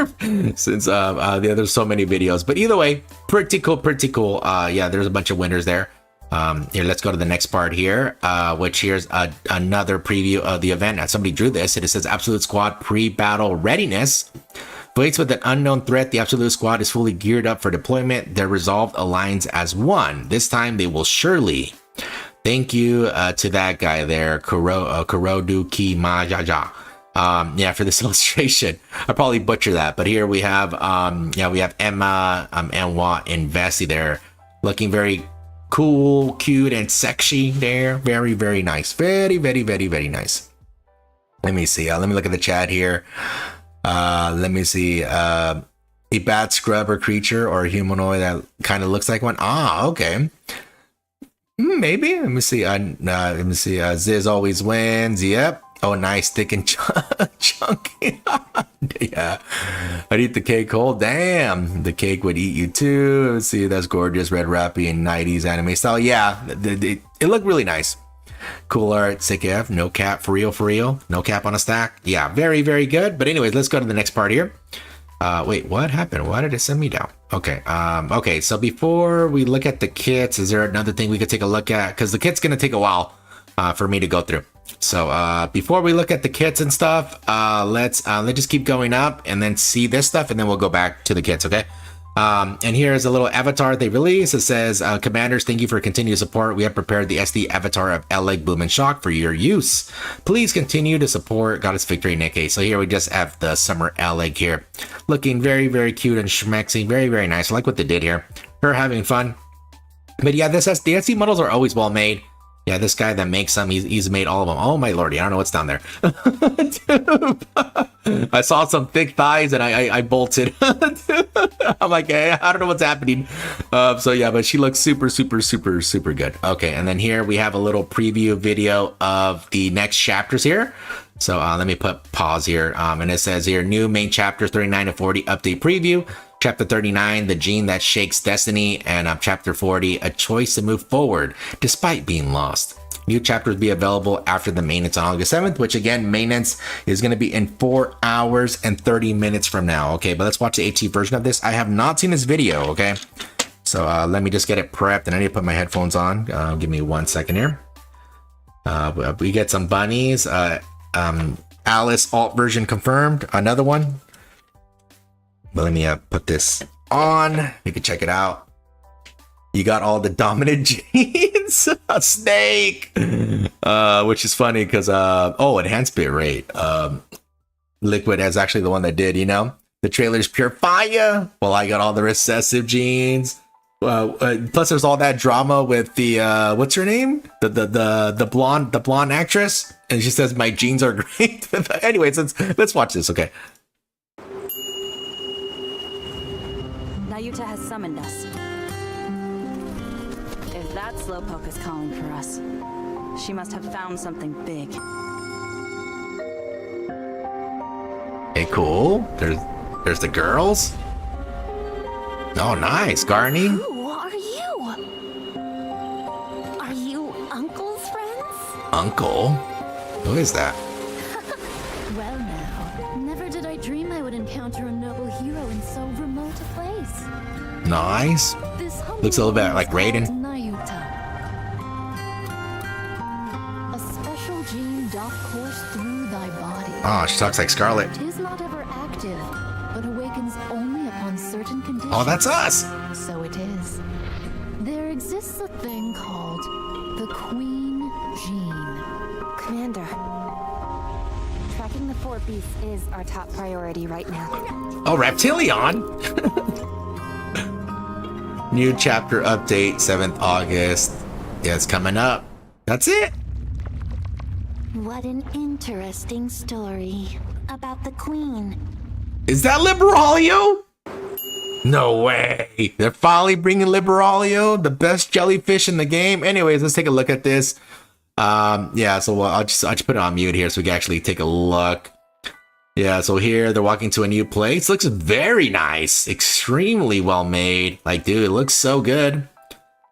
since there's so many videos. But either way, pretty cool, pretty cool. Yeah, there's a bunch of winners there. Here, let's go to the next part here, which here's another preview of the event. Somebody drew this. It says Absolute Squad pre-battle readiness. Faced with an unknown threat, the Absolute Squad is fully geared up for deployment. Their resolve aligns as one. This time they will surely. Thank you to that guy there, Kuroduki Majaja. Yeah, for this illustration. I probably butcher that, but here we have we have Emma, Enwa, and Vessi there, looking very cool, cute, and sexy there. Very, very nice. Very, very, very, very nice. Let me see. Let me look at the chat here. Let me see. A bat scrub or creature or a humanoid that kind of looks like one. Ah, okay. Maybe. Let me see. Let me see. Ziz always wins. Yep. Oh, nice, thick and chunky. Yeah. I'd eat the cake whole. Damn, the cake would eat you too. Let's see. That's gorgeous. Red Rappy and 90s anime style. Yeah, it looked really nice. Cool art. Sick F. No cap. For real. For real. No cap on a stack. Yeah, very, very good. But anyways, let's go to the next part here. Wait, what happened? Why did it send me down? Okay. Okay. So before we look at the kits, is there another thing we could take a look at? Because the kit's gonna take a while for me to go through. So before we look at the kits and stuff, let's just keep going up and then see this stuff, and then we'll go back to the kits. Okay. And here's a little avatar they released. It says, Commanders, thank you for continued support. We have prepared the SD avatar of L-Leg Boom and Shock for your use. Please continue to support Goddess Victory NIKKE. So here we just have the Summer L-Leg here. Looking very, very cute and schmexy. Very, very nice. I like what they did here. her having fun. But yeah, the SC models are always well made. Yeah, this guy that makes them, he's made all of them. Oh my lordy, I don't know what's down there. I saw some thick thighs and I bolted. I'm like, hey, I don't know what's happening. So yeah, but she looks super good. Okay, and then here we have a little preview video of the next chapters here. So let me put pause here. And it says here, new main chapters 39 to 40 update preview. Chapter 39, the gene that shakes destiny, and chapter 40, a choice to move forward despite being lost. New chapters will be available after the maintenance on August 7th, which again, maintenance is going to be in 4 hours and 30 minutes from now. Okay, but let's watch the HT version of this. I have not seen this video, okay? So let me just get it prepped, and I need to put my headphones on. Give me 1 second here. We get some bunnies. Alice alt version confirmed. Another one. But let me put this on. You can check it out. You got all the dominant genes. A snake. Which is funny because enhanced bit rate. Liquid is actually the one that did, you know. The trailer's pure fire. Well, I got all the recessive genes. Plus there's all that drama with the what's her name? The blonde actress. And she says my genes are great. Anyways, let's watch this, okay. Yuta has summoned us. If that slowpoke is calling for us, she must have found something big. Hey, cool. There's the girls. Oh, nice, Garney. Who are you? Are you Uncle's friends? Uncle? Who is that? Well now, never did I dream I would encounter a noble hero in so remote a place. Nice. Looks a little bit like Raiden. Nayuta. A special gene doth course through thy body. Oh, she talks like Scarlet. It is not ever active, but awakens only upon certain conditions. Oh, that's us. So it is. There exists a thing called the Queen Gene. Commander, tracking the 4 beasts is our top priority right now. Oh, Reptilion. New chapter update, 7th August. Yeah, it's coming up. That's it. What an interesting story about the Queen. Is that Liberaglio? No way. They're finally bringing Liberaglio, the best jellyfish in the game. Anyways, let's take a look at this. Yeah, so I'll just put it on mute here so we can actually take a look. Yeah, so here they're walking to a new place. Looks very nice, extremely well made. Like, dude, it looks so good.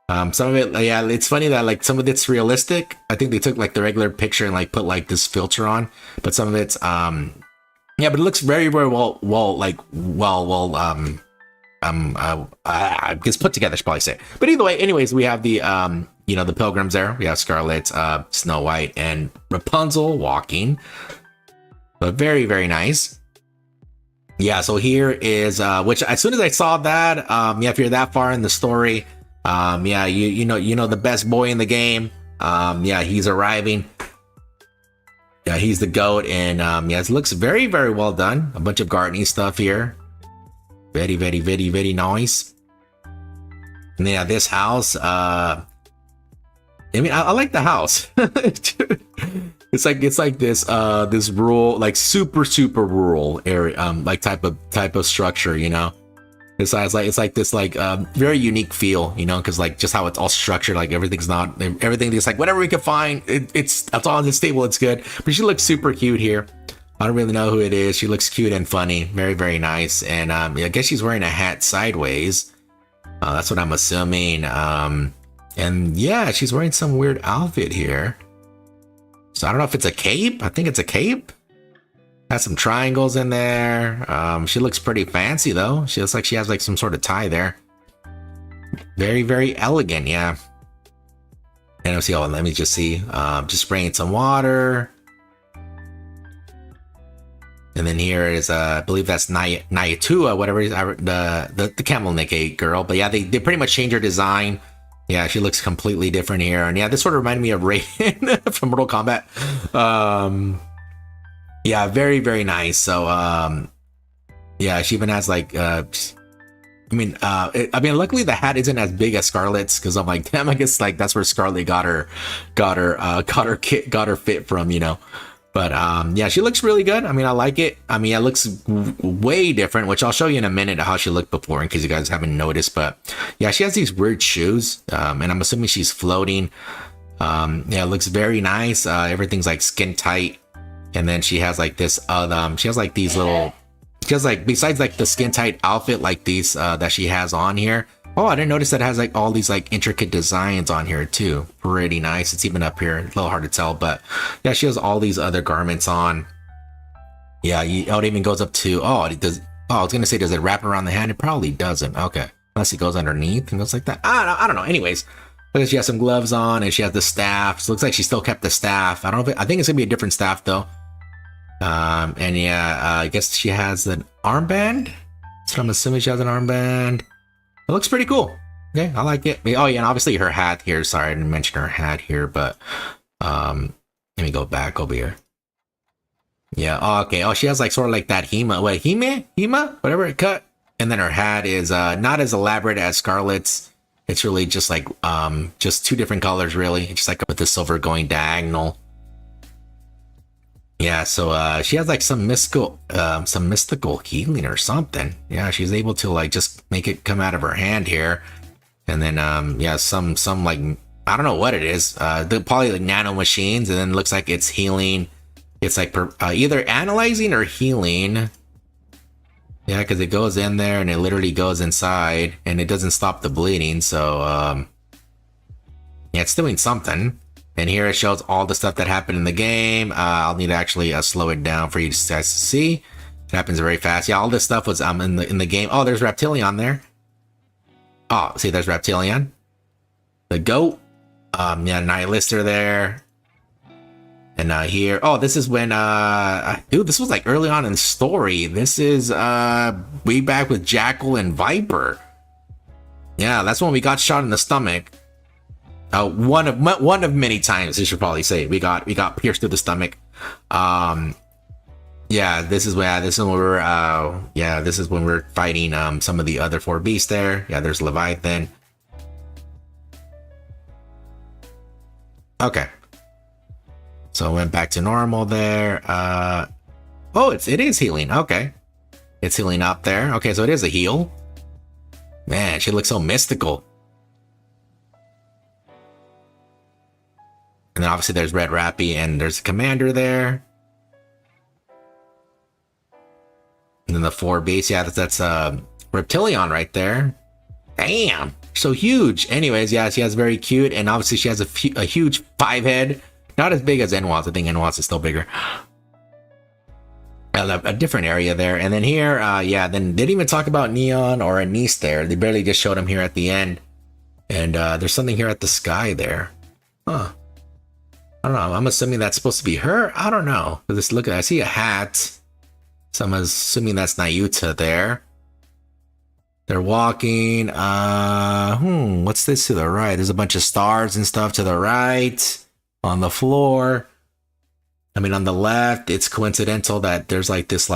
Some of it, yeah, it's funny that like some of it's realistic. I think they took like the regular picture and like put like this filter on, but some of it's yeah, but it looks very well I guess put together, I should probably say. But either way, anyways, we have the you know, the pilgrims there. We have Scarlet, Snow White, and Rapunzel walking. But very nice. Yeah, so here is which as soon as I saw that, yeah, if you're that far in the story, yeah, you know the best boy in the game. Yeah, he's arriving. Yeah, he's the goat, and yeah, it looks very well done. A bunch of gardening stuff here. Very nice. And yeah, this house, I mean, I like the house. It's like this this rural, like super rural area, like type of structure, you know. It's like this like very unique feel, you know, because like just how it's all structured, like everything is like whatever we can find, it's all on this table, it's good. But she looks super cute here. I don't really know who it is. She looks cute and funny, very nice. And I guess she's wearing a hat sideways. That's what I'm assuming. And yeah, she's wearing some weird outfit here. So I don't know if it's a cape. I think it's a cape. Has some triangles in there. She looks pretty fancy though. She looks like she has like some sort of tie there. Very elegant, yeah. And let's see. Oh, let me just see. Just spraying some water. And then here is I believe that's Nayatua, whatever it is, the camel Nikke girl. But yeah, they pretty much changed her design. Yeah, she looks completely different here. And yeah, this sort of reminded me of Raiden from Mortal Kombat. Yeah, very nice. So yeah, she even has like I mean, luckily the hat isn't as big as Scarlett's, because I'm like, damn, I guess like that's where Scarlett got her fit from, you know. But yeah, she looks really good. I mean, I like it. I mean, it looks way different, which I'll show you in a minute how she looked before, in case you guys haven't noticed. But yeah, she has these weird shoes, and I'm assuming she's floating. Yeah, it looks very nice. Everything's like skin tight, and then she has like this. She has like these little. She has like, besides like the skin tight outfit like these that she has on here. Oh, I didn't notice that it has like all these like intricate designs on here too. Pretty nice. It's even up here. A little hard to tell, but yeah, she has all these other garments on. Yeah, oh, it even goes up to, oh, it does. Oh, I was gonna say, does it wrap around the hand? It probably doesn't. Okay, unless it goes underneath and goes like that. I don't know. Anyways, look at, she has some gloves on, and she has the staff. So it looks like she still kept the staff. I don't know if I think it's gonna be a different staff though. And yeah, I guess she has an armband. So I'm assuming she has an armband. It looks pretty cool. Okay, I like it. Oh yeah, and obviously her hat here. Sorry, I didn't mention her hat here, but let me go back over here. Yeah, oh, okay. Oh, she has like sort of like that Hema, whatever it cut. And then her hat is not as elaborate as Scarlett's. It's really just like just two different colors, really. It's just like with the silver going diagonal. Yeah, so she has like some mystical healing or something. Yeah, she's able to like just make it come out of her hand here, and then yeah, some like, I don't know what it is. They're probably like nano machines, and then it looks like it's healing. It's like either analyzing or healing. Yeah, because it goes in there and it literally goes inside, and it doesn't stop the bleeding. So yeah, it's doing something. And here it shows all the stuff that happened in the game. I'll need to actually slow it down for you guys to see. It happens very fast. Yeah, all this stuff was in the game. Oh, there's Reptilion there. Oh, see, there's Reptilion. The goat. Yeah, Nihilister there. And here, oh, this is when dude, this was like early on in the story. This is way back with Jackal and Viper. Yeah, that's when we got shot in the stomach. One of many times, I should probably say, we got pierced through the stomach. Yeah, this is when we're fighting some of the other four beasts there. Yeah, there's Leviathan. Okay, so I went back to normal there. Oh, it is healing. Okay, it's healing up there. Okay, so it is a heal. Man, she looks so mystical. And then obviously there's Red Rappy, and there's a commander there. And then the four beasts, yeah, that's Reptilion right there. Damn, so huge. Anyways, yeah, she has very cute, and obviously she has a huge 5-head. Not as big as Enwas. I think Enwas is still bigger. A different area there. And then here, yeah, then they didn't even talk about Neon or Anise there. They barely just showed him here at the end. And there's something here at the sky there. Huh. I don't know. I'm assuming that's supposed to be her. I don't know. Just look at, I see a hat. So I'm assuming that's Nayuta there. They're walking. What's this to the right? There's a bunch of stars and stuff to the right on the floor. I mean, on the left, it's coincidental that there's like this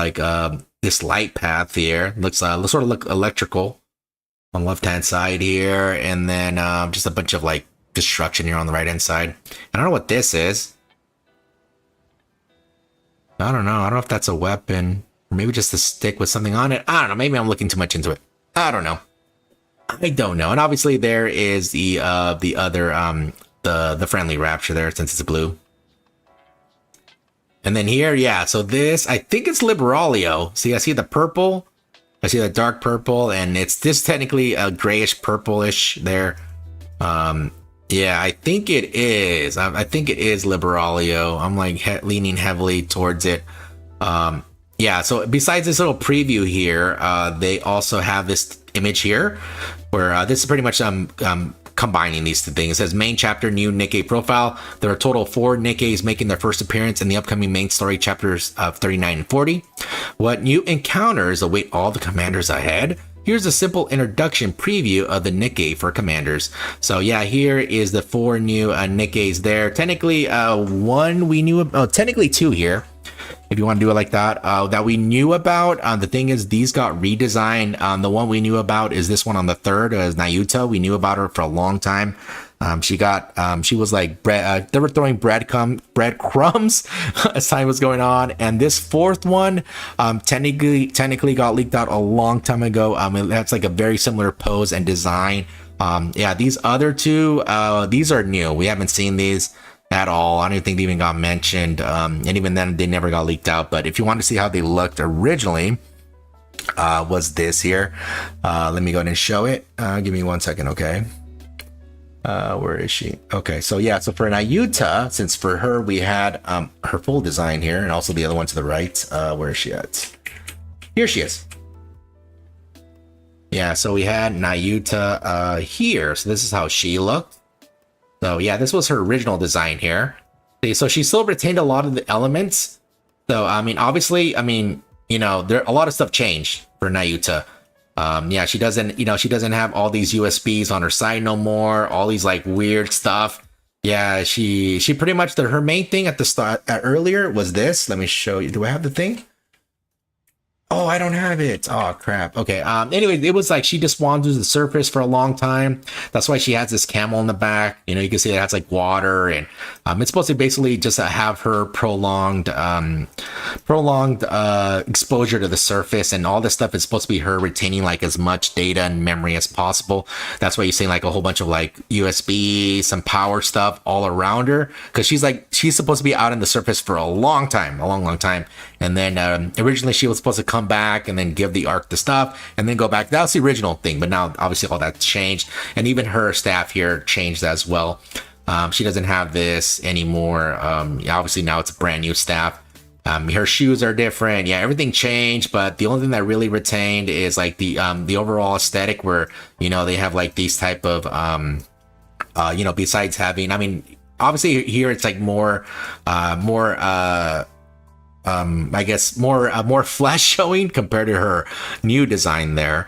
this light path here. Looks sort of look electrical on the left-hand side here, and then just a bunch of like destruction here on the right-hand side. I don't know what this is. I don't know. I don't know if that's a weapon, or maybe just a stick with something on it. I don't know. Maybe I'm looking too much into it. I don't know. I don't know. And obviously there is the other the friendly rapture there, since it's blue. And then here, yeah, so this, I think it's Liberalio. See, I see the purple. I see the dark purple, and it's this technically a grayish purplish there. Yeah, I think it is. I think it is Liberalio. I'm like leaning heavily towards it. Yeah, so besides this little preview here, they also have this image here where this is pretty much combining these two things. It says main chapter, new Nikke profile. There are a total of 4 Nikkes making their first appearance in the upcoming main story chapters of 39 and 40. What new encounters await all the commanders ahead? Here's a simple introduction preview of the Nikke for commanders. So yeah, here is the 4 new Nikkes there. Technically, one we knew, technically 2 here. if you want to do it like that, that we knew about. The thing is, these got redesigned. The one we knew about is this one on the third, is Nayuta. We knew about her for a long time. She was like they were throwing breadcrumbs as time was going on. And this fourth one, technically got leaked out a long time ago. That's like a very similar pose and design. Yeah, these other two, these are new. We haven't seen these at all. I don't think they even got mentioned. And even then, they never got leaked out. But if you want to see how they looked originally, was this here. Let me go ahead and show it. Give me 1 second, okay? Where is she? Okay, so yeah, so for Nayuta, since for her we had her full design here, and also the other one to the right. Where is she at? Here she is. Yeah, so we had Nayuta here. So this is how she looked. So yeah, this was her original design here. See, so she still retained a lot of the elements. So I mean, obviously, I mean, you know, there a lot of stuff changed for Nayuta. Yeah, she doesn't have all these USBs on her side no more, all these like weird stuff. Yeah, she pretty much her main thing at the start earlier was this. Let me show you. Do I have the thing? Oh, I don't have it. Oh, crap. Okay. Anyway, it was like she just wanders the surface for a long time. That's why she has this camel in the back. You know, you can see it has like water, and it's supposed to basically just have her prolonged exposure to the surface, and all this stuff is supposed to be her retaining like as much data and memory as possible. That's why you're seeing like a whole bunch of like USB, some power stuff all around her, because she's supposed to be out in the surface for a long time. And then originally she was supposed to come back and then give the arc the stuff and then go back. That was the original thing, but now obviously all that's changed, and even her staff here changed as well. She doesn't have this anymore. Obviously now it's a brand new staff. Her shoes are different. Yeah, everything changed, but the only thing that really retained is like the overall aesthetic, where you know they have like these type of you know, besides having, I mean, obviously here it's like more I guess more flesh showing compared to her new design there.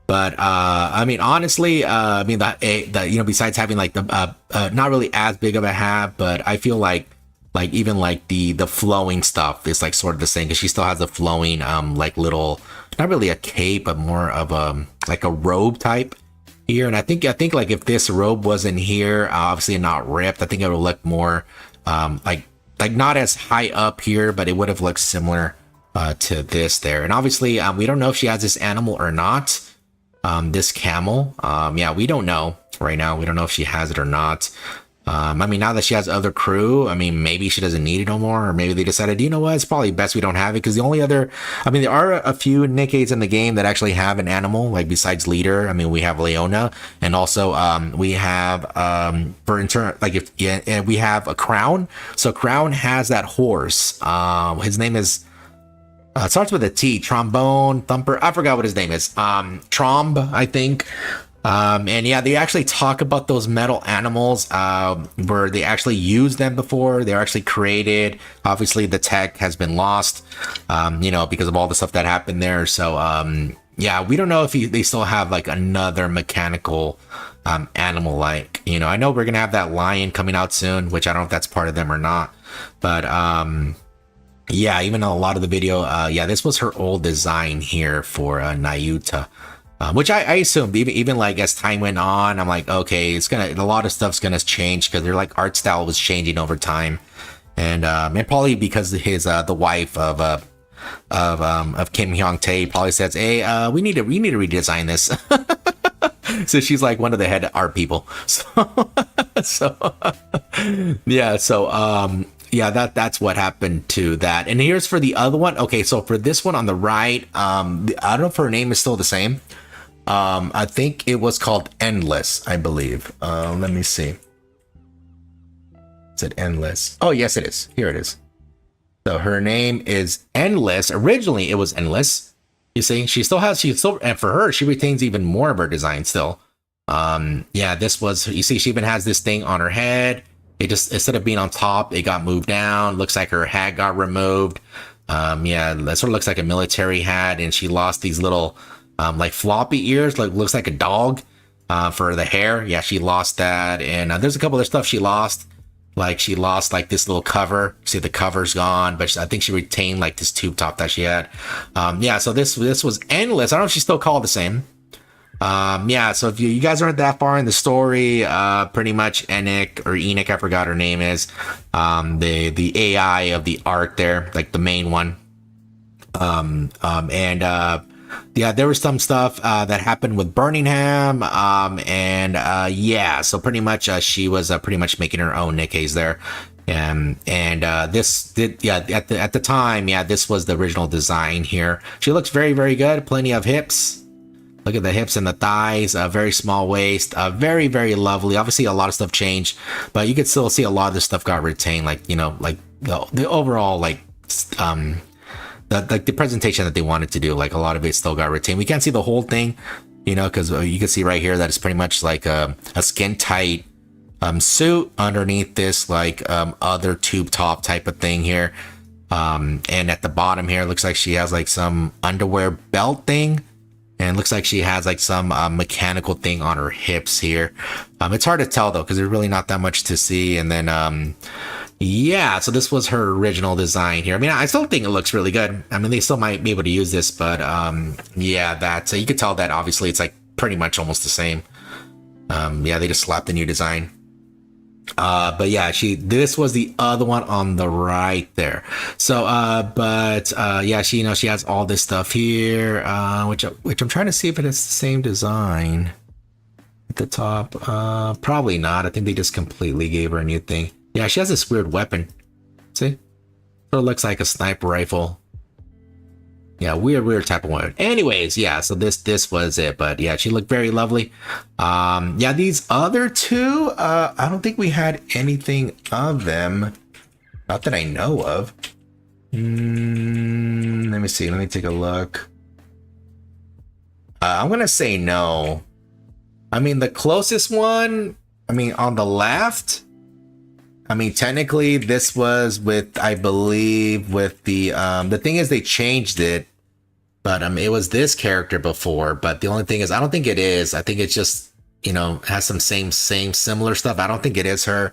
But I mean, honestly, I mean that you know, besides having like the not really as big of a hat, but I feel like even like the flowing stuff is like sort of the same, because she still has a flowing like little, not really a cape, but more of a like a robe type here. And I think like if this robe wasn't here, obviously not ripped, I think it would look more like not as high up here, but it would have looked similar to this there. And obviously we don't know if she has this animal or not, this camel. Yeah, we don't know right now. We don't know if she has it or not. I mean, now that she has other crew, I mean, maybe she doesn't need it no more, or maybe they decided, you know what, it's probably best we don't have it, because the only other, I mean, there are a few NIKKEs in the game that actually have an animal, like besides Leader. I mean, we have Leona, and also we have we have a Crown. So Crown has that horse. His name is it starts with a T, Trombone Thumper. I forgot what his name is. Tromb, I think. And yeah, they actually talk about those metal animals, where they actually used them before. They're actually created. Obviously the tech has been lost, you know, because of all the stuff that happened there. So, yeah, we don't know if they still have like another mechanical, animal, like, you know, I know we're going to have that lion coming out soon, which I don't know if that's part of them or not, but, yeah, even a lot of the video, yeah, this was her old design here for, Nayuta. Which I assumed, even like as time went on, I'm like, okay, a lot of stuff's gonna change, because their like art style was changing over time, and probably because his the wife of Kim Hyung Tae probably says, hey, we need to redesign this. So she's like one of the head art people. Yeah, that's what happened to that. And here's for the other one. Okay, so for this one on the right, I don't know if her name is still the same. I think it was called Endless, I believe. Let me see. Is it Endless? Oh, yes, it is. Here it is. So her name is Endless. Originally, it was Endless. You see, and for her, she retains even more of her design still. Yeah, this was, you see, she even has this thing on her head. It just, instead of being on top, it got moved down. Looks like her hat got removed. Yeah, that sort of looks like a military hat, and she lost these little, like floppy ears, like looks like a dog, for the hair. Yeah, she lost that, and there's a couple other stuff she lost. like she lost like this little cover. See, the cover's gone, but I think she retained like this tube top that she had. Yeah, so this was Endless. I don't know if she's still called the same. Yeah, so if you guys aren't that far in the story, pretty much Enoch, I forgot her name is, the AI of the art there, like the main one. Yeah, there was some stuff that happened with Birmingham, yeah, so pretty much she was pretty much making her own Nikke's there. This did, yeah, at the time, yeah, this was the original design here. She looks very, very good. Plenty of hips. Look at the hips and the thighs, very small waist, very, very lovely. Obviously, a lot of stuff changed, but you could still see a lot of this stuff got retained. Like, you know, like the overall, like, the presentation that they wanted to do, like a lot of it still got retained. We can't see the whole thing, you know, because you can see right here that it's pretty much like a skin tight suit underneath this like other tube top type of thing here. And at the bottom here, it looks like she has like some underwear belt thing. And it looks like she has like some mechanical thing on her hips here. It's hard to tell though, because there's really not that much to see. And then, yeah, so this was her original design here. I mean, I still think it looks really good. I mean, they still might be able to use this, but yeah, so you could tell that obviously it's like pretty much almost the same. Yeah, they just slapped the new design. But yeah, this was the other one on the right there. So yeah, she, you know, she has all this stuff here, which I'm trying to see if it is the same design at the top. Probably not. I think they just completely gave her a new thing. Yeah, she has this weird weapon. See? So it looks like a sniper rifle. Yeah, weird type of weapon. Anyways, yeah, so this was it. But yeah, she looked very lovely. Yeah, these other two, I don't think we had anything of them. Not that I know of. Let me see. Let me take a look. I'm gonna say no. I mean, the closest one, I mean, on the left, I mean, technically this was with, I believe, with the thing is they changed it, but it was this character before, but the only thing is I don't think it is. I think it's just, you know, has some similar stuff. I don't think it is her.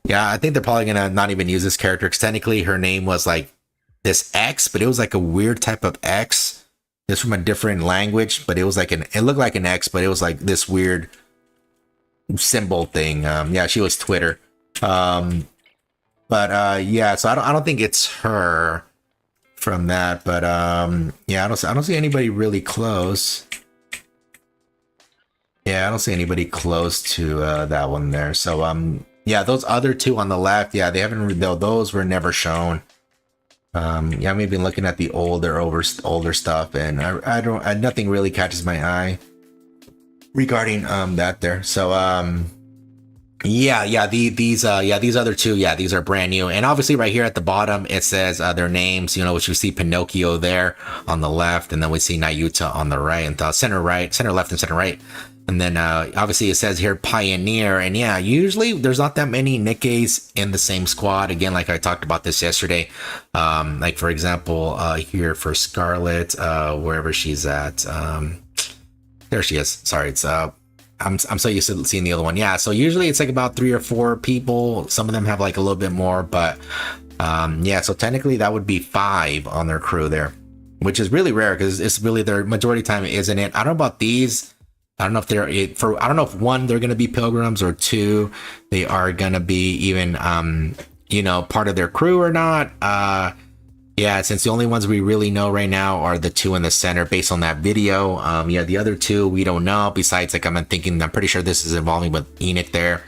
Yeah, I think they're probably gonna not even use this character, because technically her name was like this X, but it was like a weird type of X. It's from a different language, but it was like it looked like an X, but it was like this weird symbol thing. Yeah, she was Twitter. Yeah, so I don't think it's her from that, but yeah, I don't see anybody really close. Yeah, I don't see anybody close to that one there. So yeah, those other two on the left, yeah, they haven't, those were never shown. Yeah, maybe looking at the older stuff, and nothing really catches my eye regarding that there. So yeah, these other two, yeah, these are brand new. And obviously right here at the bottom it says their names, you know, which we see Pinocchio there on the left, and then we see Nayuta on the right, and the center left and center right. And then obviously it says here Pioneer, and yeah, usually there's not that many Nikkes in the same squad. Again, like I talked about this yesterday. Like for example, here for Scarlet, wherever she's at, there she is. Sorry, it's I'm so used to seeing the other one. Yeah, so usually it's like about 3 or 4 people. Some of them have like a little bit more, but yeah, so technically that would be 5 on their crew there, which is really rare because it's really their majority time, isn't it? I don't know about these. I don't know if I don't know if 1, they're going to be pilgrims, or 2, they are going to be even, you know, part of their crew or not. Yeah, since the only ones we really know right now are the 2 in the center based on that video. Yeah, the other 2 we don't know. Besides, like I'm pretty sure this is involving with Enoch there.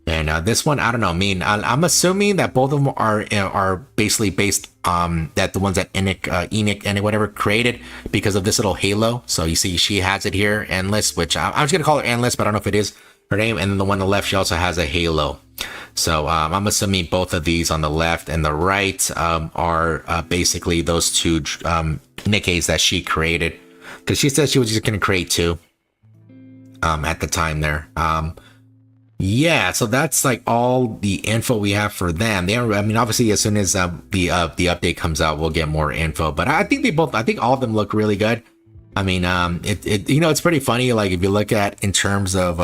And this one, I don't know. I mean, I'm assuming that both of them are basically based that the ones that Enoch and whatever created because of this little halo. So you see, she has it here, Endless, which I'm just gonna call her Endless, but I don't know if it is her name. And then the one on the left, she also has a halo. So I'm assuming both of these on the left and the right are basically those 2 Nikkes that she created, because she said she was just gonna create 2 at the time there. Yeah, so that's like all the info we have for them. I mean, obviously, as soon as the update comes out, we'll get more info. But I think all of them look really good. I mean, you know, it's pretty funny. Like if you look at in terms of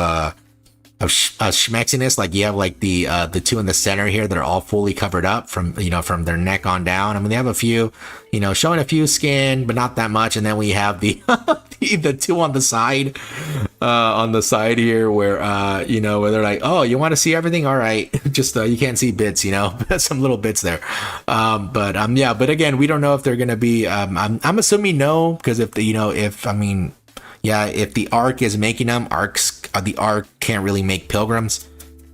schmexiness. Like you have like the two in the center here that are all fully covered up from from their neck on down. I mean, they have a few, showing a few skin, but not that much. And then we have the the two on the side here where where they're like, oh, you want to see everything? All right, just you can't see bits, some little bits there. But again, we don't know if they're gonna be. I'm assuming no, because if if the ARC is making them, the ARC can't really make pilgrims.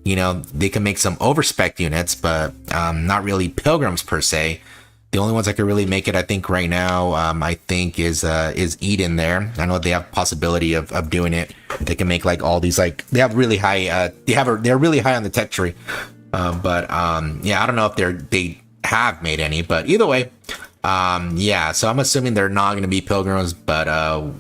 They can make some overspec units, but not really pilgrims per se. The only ones that could really make it, I think, right now, I think is Eden there. I know they have possibility of doing it. They can make like all these, like they have really high. They're really high on the tech tree. I don't know if they have made any, but either way. So I'm assuming they're not going to be pilgrims, but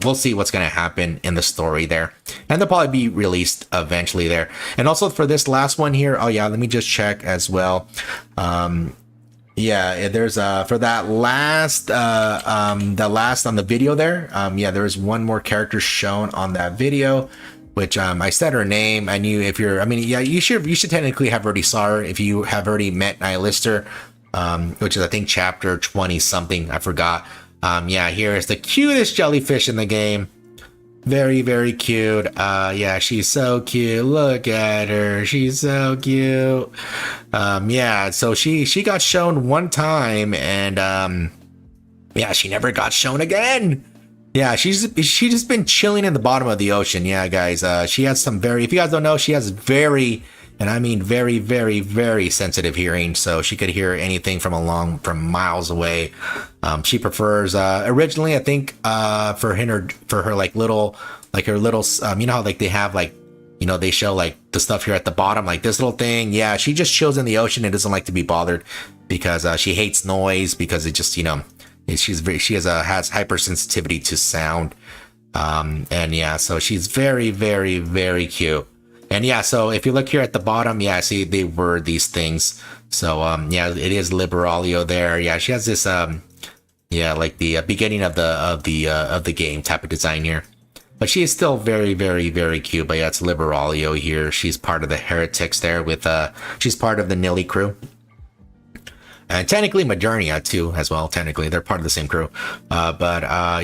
we'll see what's going to happen in the story there, and they'll probably be released eventually there. And also for this last one here, let me just check as well. There's for that last the last on the video there, there's one more character shown on that video, which I said her name. I knew you should technically have already saw her if you have already met Nihilister. Which is I think chapter 20 something, I forgot. Here is the cutest jellyfish in the game. Very, very cute. She's so cute. Look at her, she's so cute. So she got shown one time, and she never got shown again. She's just been chilling in the bottom of the ocean. Guys, she has some if you guys don't know, she has very, and I mean very, very, very sensitive hearing, so she could hear anything from miles away. She prefers originally, I think, for her like little, like her little, how like they have like, they show like the stuff here at the bottom, like this little thing. She just chills in the ocean and doesn't like to be bothered because she hates noise, because it just she has hypersensitivity to sound. So she's very, very, very cute. And so if you look here at the bottom, see, they were these things. So it is Liberalio there. She has this like the beginning of the game type of design here. But she is still very, very, very cute. But it's Liberalio here. She's part of the heretics there with she's part of the Nilly crew. And technically Modernia too, as well. Technically, they're part of the same crew. So I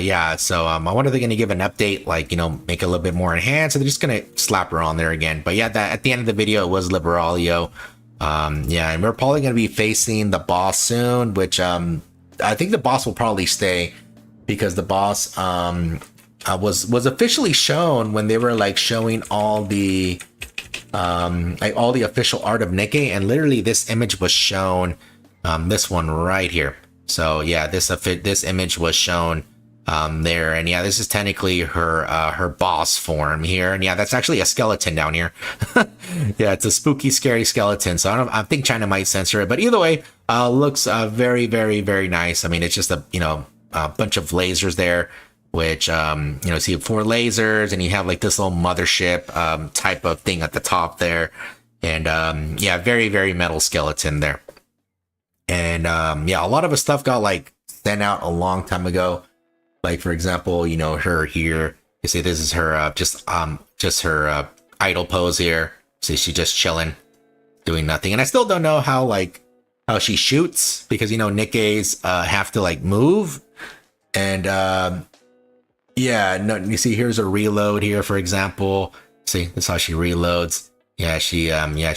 wonder if they're going to give an update, like, make it a little bit more enhanced. So they're just going to slap her on there again. But that at the end of the video, it was Liberalio. And we're probably going to be facing the boss soon, which I think the boss will probably stay, because the boss was officially shown when they were like showing all the official art of NIKKE, and literally this image was shown. This one right here. So this image was shown there, and this is technically her boss form here, and that's actually a skeleton down here. It's a spooky, scary skeleton. So I think China might censor it, but either way, looks very, very, very nice. I mean, it's just a bunch of lasers there, which see 4 lasers, and you have like this little mothership type of thing at the top there, and very, very metal skeleton there. And a lot of the stuff got like sent out a long time ago. Like, for example, her here. You see, this is her just her idle pose here. See, she's just chilling, doing nothing. And I still don't know how she shoots, because NIKKE's have to like move. And you see, here's a reload here, for example. See, that's how she reloads. She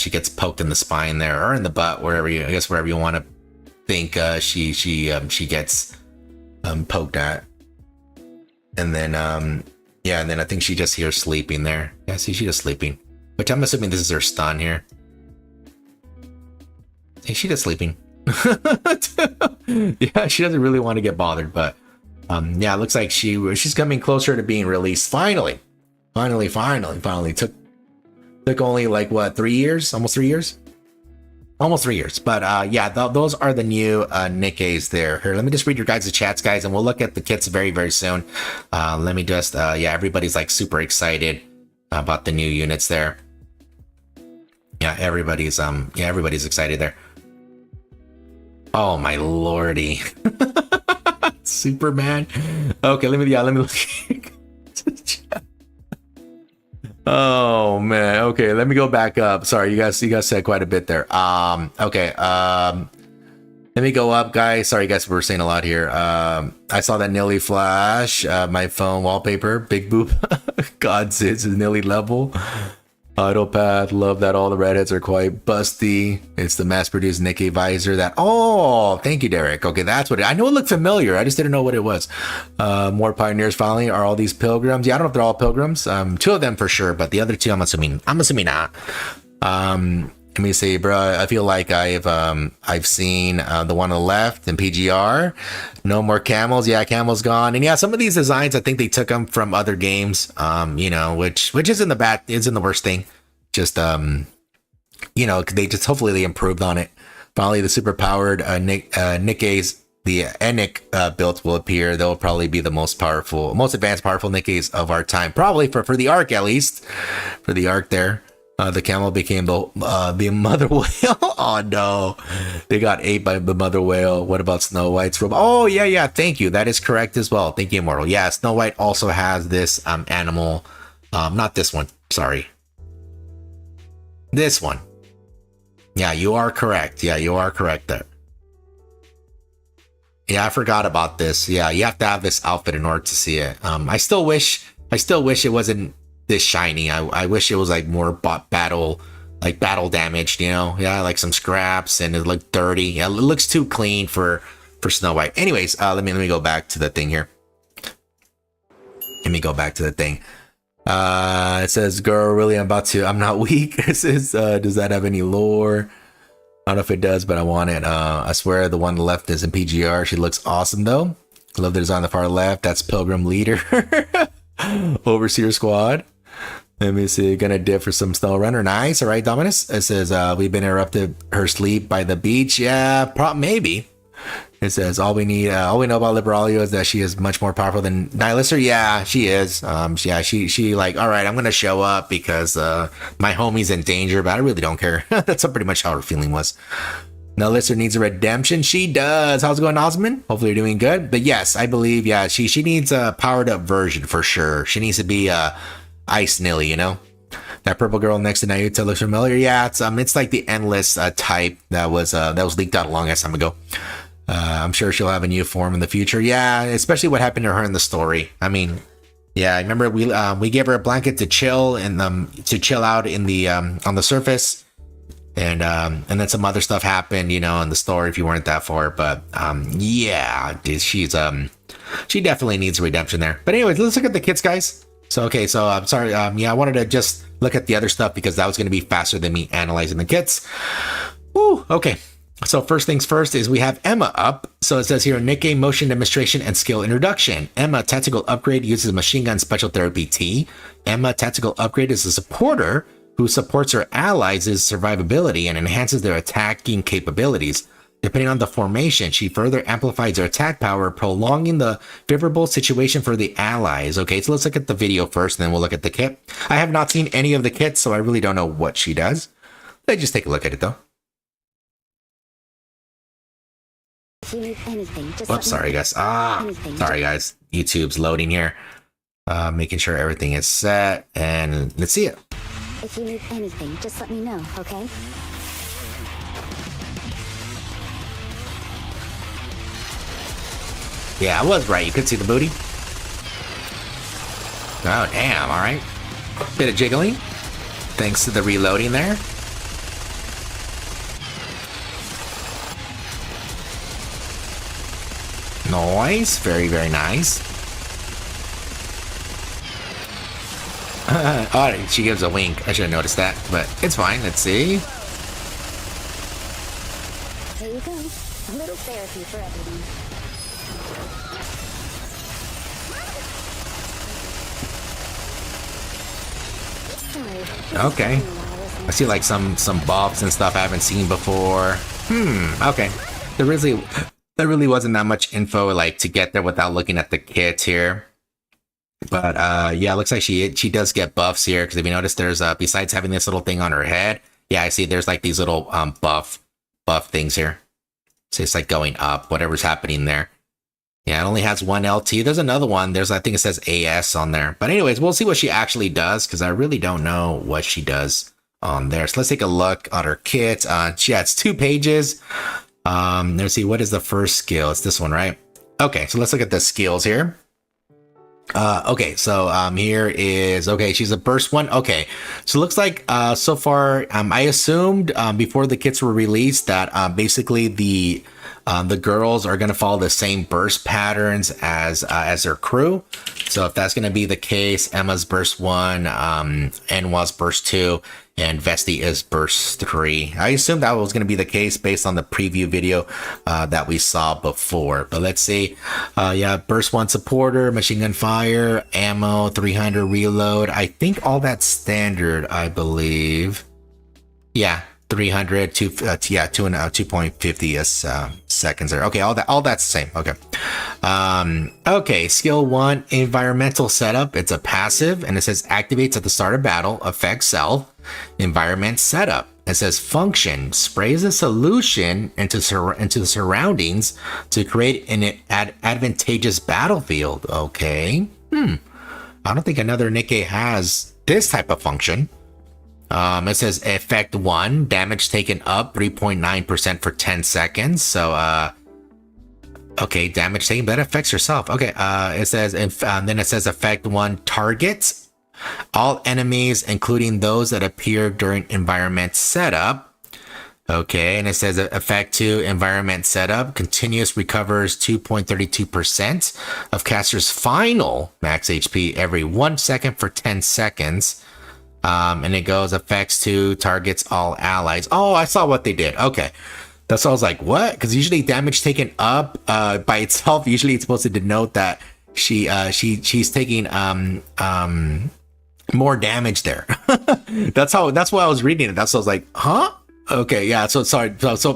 gets poked in the spine there, or in the butt, wherever you want to think she gets poked at. And then and then I think she just here sleeping there. See, she's just sleeping, which I'm assuming this is her stun here. Hey, she's just sleeping. She doesn't really want to get bothered, but it looks like she's coming closer to being released finally. Took only like 3 years, almost 3 years. But those are the new NIKKEs there. Here, let me just read your guys' chats, guys, and we'll look at the kits very, very soon. Let me just everybody's like super excited about the new units there. Everybody's excited there. Oh my lordy. Superman. Okay, let me look. Oh man. Okay, let me go back up. Sorry, you guys said quite a bit there. Okay. Let me go up, guys. Sorry, guys, we're saying a lot here. I saw that Nilly flash. My phone wallpaper, big boop. God, it's Nilly level. Autopath, love that all the redheads are quite busty. It's the mass-produced Nikkei visor that. Oh, thank you, Derek. Okay, that's what I know. It looked familiar. I just didn't know what it was. More pioneers finally. Are all these pilgrims? Yeah, I don't know if they're all pilgrims. Two of them for sure, but the other two, I'm assuming not. Let me see, bro. I feel like I've seen the one on the left in PGR. No more camels. Yeah, camels gone. And yeah, some of these designs, I think they took them from other games. Which isn't the worst thing. Just they just hopefully they improved on it. Finally, the super powered Nikkei's the ENIK builds will appear. They'll probably be the most advanced, powerful Nikkeis of our time. Probably for the arc at least, for the arc there. The camel became the mother whale. Oh no, they got ate by the mother whale. What about Snow White's robot? Oh yeah. Thank you. That is correct as well. Thank you, Immortal. Yeah, Snow White also has this animal. Not this one. Sorry. This one. Yeah, you are correct. Yeah, you are correct there. Yeah, I forgot about this. Yeah, you have to have this outfit in order to see it. I still wish it wasn't this shiny. I wish it was like more battle damaged, yeah, like some scraps, and it looked dirty. Yeah, it looks too clean for Snow White. Anyways, let me go back to the thing here. Let me go back to the thing. It says, girl, really, I'm not weak. It says, does that have any lore? I don't know if it does, but I want it. I swear the one on the left is in PGR. She looks awesome though. Love the design on the far left. That's Pilgrim Leader. Overseer Squad. Let me see. Gonna dip for some Snow Runner. Nice. All right, Dominus. It says we've been interrupted her sleep by the beach. Yeah, maybe. It says all we know about Liberalia is that she is much more powerful than Nihilistor. Yeah, she is. She like, all right, I'm gonna show up because my homie's in danger, but I really don't care. That's pretty much how her feeling was. Nihilistor needs a redemption. She does. How's it going, Osmond? Hopefully you're doing good. But yes, I believe, yeah, she needs a powered up version for sure. She needs to be Ice Nilly, That purple girl next to Nayuta looks familiar. Yeah, it's like the endless type that was leaked out a long ass time ago. I'm sure she'll have a new form in the future. Yeah, especially what happened to her in the story. I mean, yeah, I remember we gave her a blanket to chill and to chill out in the on the surface, and then some other stuff happened, in the story if you weren't that far. But yeah, she definitely needs a redemption there. But anyways, let's look at the kits, guys. So I'm sorry. I wanted to just look at the other stuff because that was going to be faster than me analyzing the kits. Woo, okay. So first things first is we have Emma up. So it says here, Nikkei motion demonstration and skill introduction. Emma tactical upgrade uses machine gun special therapy T. Emma tactical upgrade is a supporter who supports her allies' survivability and enhances their attacking capabilities. Depending on the formation, she further amplifies her attack power, prolonging the favorable situation for the allies. Okay, so let's look at the video first, and then we'll look at the kit. I have not seen any of the kits, so I really don't know what she does. Let's just take a look at it, though. If you need anything, just Oops, sorry, guys. Sorry, guys. YouTube's loading here. Making sure everything is set, and let's see it. If you need anything, just let me know, okay? Yeah, I was right. You could see the booty. Oh, damn. All right. Bit of jiggling. Thanks to the reloading there. Nice. Very, very nice. Oh, she gives a wink. I should have noticed that, but it's fine. Let's see. Here you go. A little therapy for everyone. Okay. I see like some buffs and stuff I haven't seen before. Okay. There really wasn't that much info like to get there without looking at the kit here. But yeah, it looks like she does get buffs here, because if you notice, there's besides having this little thing on her head, yeah, I see there's like these little buff things here. So it's like going up, whatever's happening there. Yeah, it only has one LT. There's another one. I think it says AS on there. But anyways, we'll see what she actually does because I really don't know what she does on there. So let's take a look at her kit. Yeah, it's 2 pages. Let's see, what is the first skill? It's this one, right? Okay, so let's look at the skills here. Okay, so here is, okay, she's a burst one. Okay, so it looks like so far I assumed before the kits were released that basically the girls are going to follow the same burst patterns as their crew. So if that's going to be the case, Emma's burst 1, Enwa's burst 2, and Vesti is burst 3. I assumed that was going to be the case based on the preview video that we saw before. But let's see. Yeah, burst 1 supporter, machine gun fire, ammo, 300 reload. I think all that's standard, I believe. Yeah. 300 to 2.50 seconds there. Okay, all that's the same. Okay. Okay, skill 1, environmental setup. It's a passive and it says activates at the start of battle, affects self, environment setup. It says function, sprays a solution into the surroundings to create an advantageous battlefield. Okay. I don't think another NIKKE has this type of function. It says effect 1, damage taken up 3.9% for 10 seconds. So, okay, damage taken, that affects yourself. Okay, it says, then it says effect 1, targets all enemies, including those that appear during environment setup. Okay, and it says effect 2, environment setup, continuous recovers 2.32% of caster's final max HP every 1 second for 10 seconds. And it goes effects 2, targets all allies. Oh, I saw what they did. Okay. That's why I was like, what? Because usually damage taken up by itself, usually it's supposed to denote that she's taking more damage there. That's why I was reading it. That's why I was like, huh? Okay, yeah, so sorry. So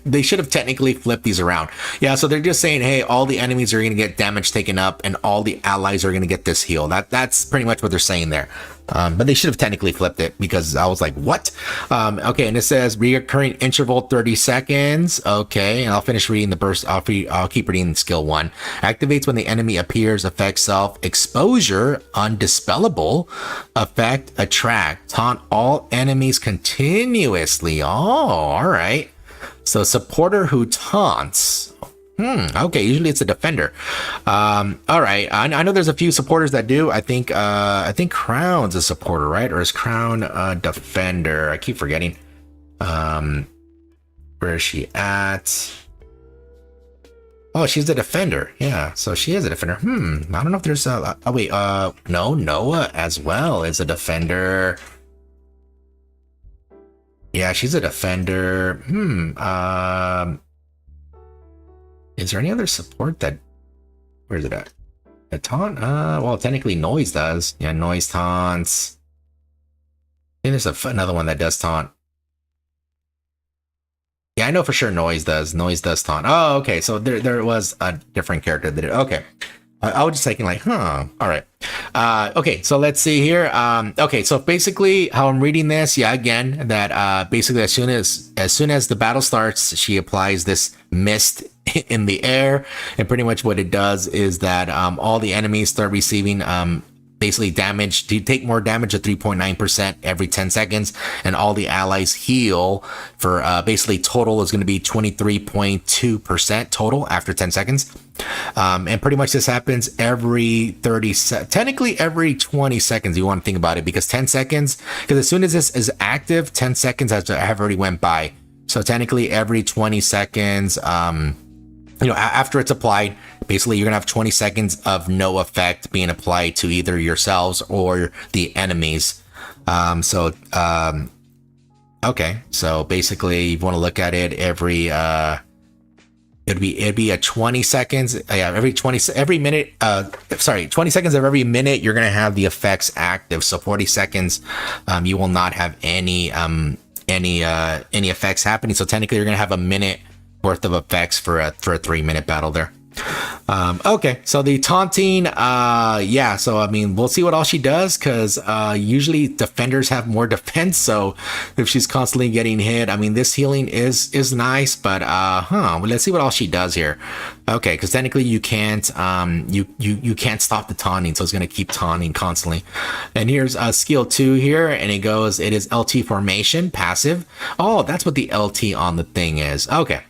they should have technically flipped these around. Yeah, so they're just saying, hey, all the enemies are going to get damage taken up and all the allies are going to get this heal. That's pretty much what they're saying there. But they should have technically flipped it because I was like, what? Okay, and it says reoccurring interval 30 seconds. Okay, and I'll finish reading the burst. I'll keep reading skill 1. Activates when the enemy appears, affects self, exposure, undispellable, effect, attract, taunt all enemies continuously. Oh, all right. So supporter who taunts. Okay, usually it's a defender. All right. I know there's a few supporters that do. I think Crown's a supporter, right? Or is Crown a defender? I keep forgetting. Where is she at? Oh, she's a defender. Yeah, so she is a defender. I don't know if there's a... Oh, wait. No, Noah as well is a defender. Yeah, she's a defender. Is there any other support that... Where is it at? A taunt? Well, technically Noise does. Yeah, Noise taunts. I think there's another one that does taunt. Yeah, I know for sure Noise does. Noise does taunt. Oh, okay. So there was a different character that did. Okay. I was just thinking like, all right. Okay, so let's see here. Okay, so basically how I'm reading this, yeah, again, that basically as soon as the battle starts, she applies this mist in the air, and pretty much what it does is that all the enemies start receiving basically damage. You take more damage at 3.9% every 10 seconds, and all the allies heal for basically total is going to be 23.2% total after 10 seconds. And pretty much this happens every technically every 20 seconds. You want to think about it, because 10 seconds, because as soon as this is active, 10 seconds have already went by. So technically every 20 seconds, after it's applied, basically you're gonna have 20 seconds of no effect being applied to either yourselves or the enemies. Okay, so basically you want to look at it every it'd be a 20 seconds. Yeah, every 20 seconds of every minute you're gonna have the effects active. So 40 seconds, you will not have any effects happening. So technically you're gonna have a minute worth of effects for a 3-minute battle there. Okay, so the taunting, yeah, so I mean, we'll see what all she does, because usually defenders have more defense, so if she's constantly getting hit, I mean, this healing is nice, but well, let's see what all she does here. Okay, because technically you can't you can't stop the taunting, so it's gonna keep taunting constantly. And here's skill 2 here, and it is LT formation, passive. Oh, that's what the LT on the thing is. Okay.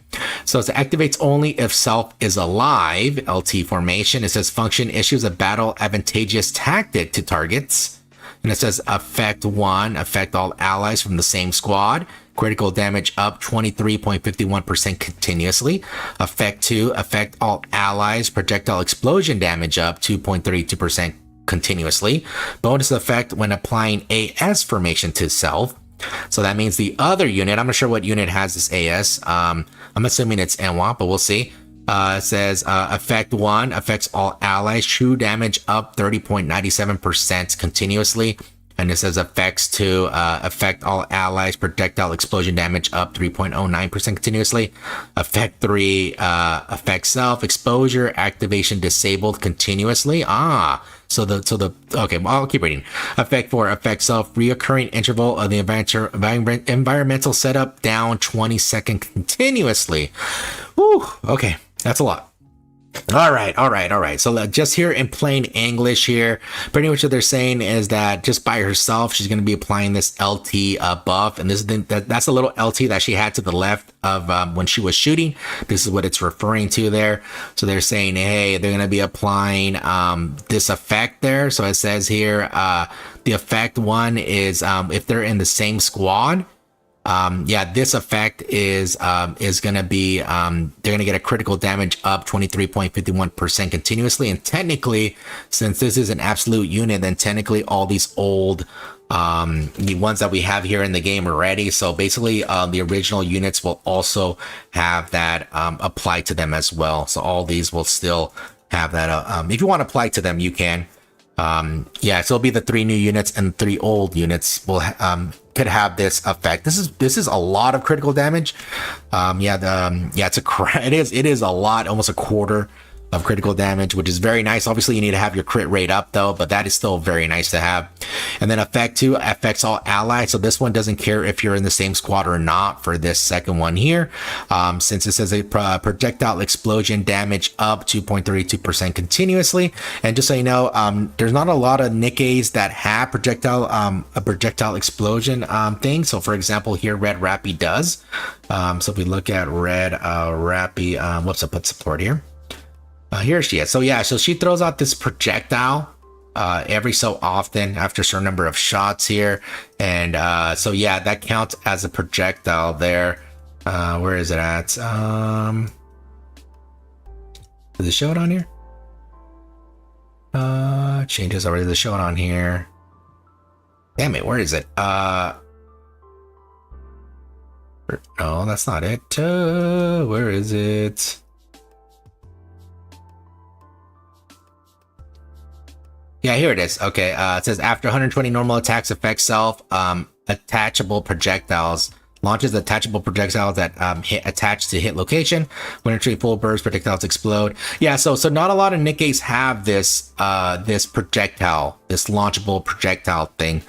So it activates only if self is alive. LT formation. It says function issues a battle advantageous tactic to targets. And it says effect 1, affect all allies from the same squad. Critical damage up 23.51% continuously. Effect 2, affect all allies. Projectile explosion damage up 2.32% continuously. Bonus effect when applying AS formation to self. So that means the other unit, I'm not sure what unit has this AS. I'm assuming it's NWA, but we'll see. It says effect 1 affects all allies, true damage up 30.97% continuously. And it says effects 2 affect all allies, projectile explosion damage up 3.09% continuously. Effect 3 affects self, exposure, activation disabled continuously. Okay, well, I'll keep reading. Effect 4 affects self, reoccurring interval of the environmental setup down 20 seconds continuously. Whew, okay, that's a lot. All right. So just here in plain English here, pretty much what they're saying is that just by herself, she's going to be applying this LT buff. And that's a little LT that she had to the left of when she was shooting. This is what it's referring to there. So they're saying, hey, they're going to be applying this effect there. So it says here, the effect 1 is if they're in the same squad. This effect is gonna be they're gonna get a critical damage up 23.51% continuously, and technically, since this is an absolute unit, then technically all these old the ones that we have here in the game already, so basically the original units will also have that applied to them as well. So all these will still have that. If you want to apply to them, you can. So it'll be the 3 new units and 3 old units will could have this effect. This is a lot of critical damage. It is a lot, almost a quarter of critical damage, which is very nice. Obviously you need to have your crit rate up though, but that is still very nice to have. And then effect 2 affects all allies, so this one doesn't care if you're in the same squad or not for this second one here. Since it says a projectile explosion damage up 2.32% continuously. And just so you know, there's not a lot of NIKKEs that have a projectile explosion thing. So for example here, Red Rappy does. So if we look at Red Rappy, whoops, I'll put support here. Here she is. So she throws out this projectile every so often after a certain number of shots here, and that counts as a projectile there. Where is it at? Does it show it on here? Changes already. Does it show it on here? Damn it, where is it? No, that's not it. Where is it? Yeah, here it is. Okay, it says after 120 normal attacks affect self, attachable projectiles launches attachable projectiles that hit attached to hit location. When entering full burst, projectiles explode. Yeah, so not a lot of NIKKEs have this this projectile, this launchable projectile thing.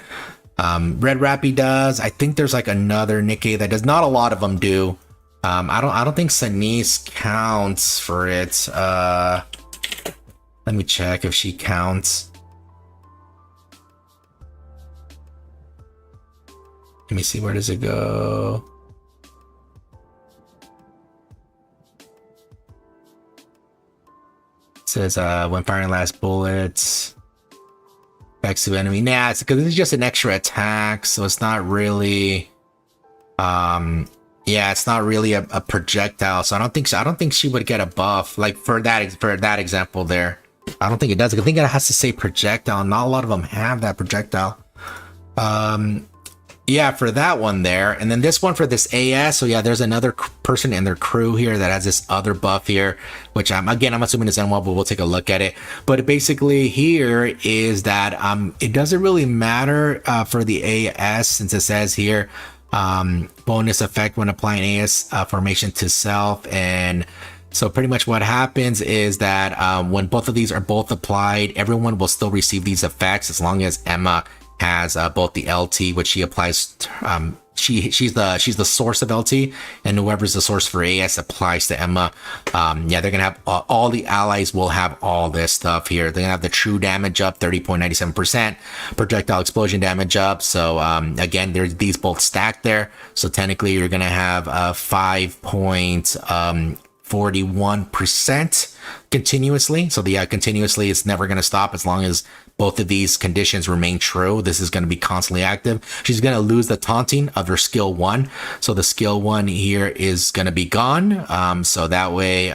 Red Rappy does. I think there's like another NIKKE that does. Not a lot of them do. I don't think Sanise counts for it. Let me check if she counts. Let me see, where does it go? It says when firing last bullets, back to enemy. Nah, it's because this is just an extra attack, so it's not really it's not really a projectile. So I don't think she would get a buff like for that example there. I don't think it does. I think it has to say projectile. Not a lot of them have that projectile. Yeah, for that one there. And then this one for this AS. So yeah, there's another person in their crew here that has this other buff here, which I'm assuming is N1, but we'll take a look at it. But basically here is that it doesn't really matter for the AS, since it says here bonus effect when applying AS formation to self, and So pretty much what happens is that when both of these are both applied, everyone will still receive these effects as long as Emma has both the LT, which she applies. She's the source of LT, and whoever's the source for AS applies to Emma. Yeah, they're gonna have all the allies will have all this stuff here. They're gonna have the true damage up 30.97%, projectile explosion damage up. So again, there's these both stacked there. So technically, you're gonna have 5.41% continuously. So the continuously is never going to stop as long as both of these conditions remain true. This is going to be constantly active. She's going to lose the taunting of her skill 1. So the skill 1 here is going to be gone. So that way,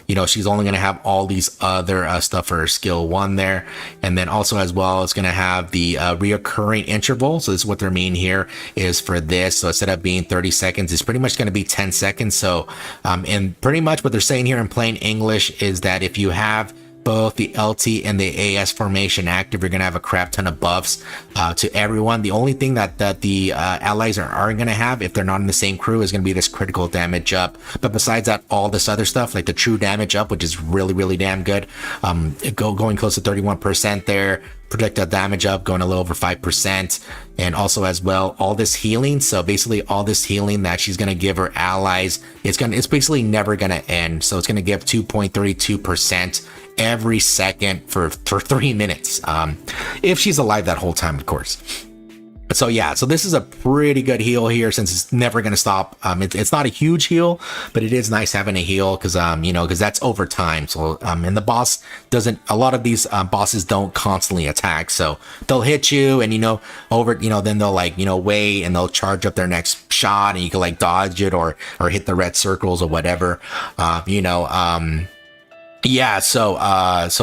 you know, she's only going to have all these other stuff for her skill 1 there. And then also as well, it's going to have the reoccurring interval. So this is what they're meaning here is for this. So instead of being 30 seconds, it's pretty much going to be 10 seconds. So, and pretty much what they're saying here in plain English is that if you have both the LT and the AS formation active, you're going to have a crap ton of buffs to everyone. The only thing that the allies aren't going to have if they're not in the same crew is going to be this critical damage up. But besides that, all this other stuff like the true damage up, which is really, really damn good, going close to 31% there. Projectile damage up, going a little over 5%, and also as well all this healing. So basically all this healing that she's going to give her allies, it's basically never going to end. So it's going to give 2.32% every second for 3 minutes, if she's alive that whole time, of course. So yeah, so this is a pretty good heal here since it's never going to stop. It's not a huge heal, but it is nice having a heal because you know, because that's over time. So and the boss doesn't, a lot of these bosses don't constantly attack, so they'll hit you and, you know, then they'll like, you know, wait and they'll charge up their next shot and you can like dodge it or hit the red circles or whatever. Yeah, so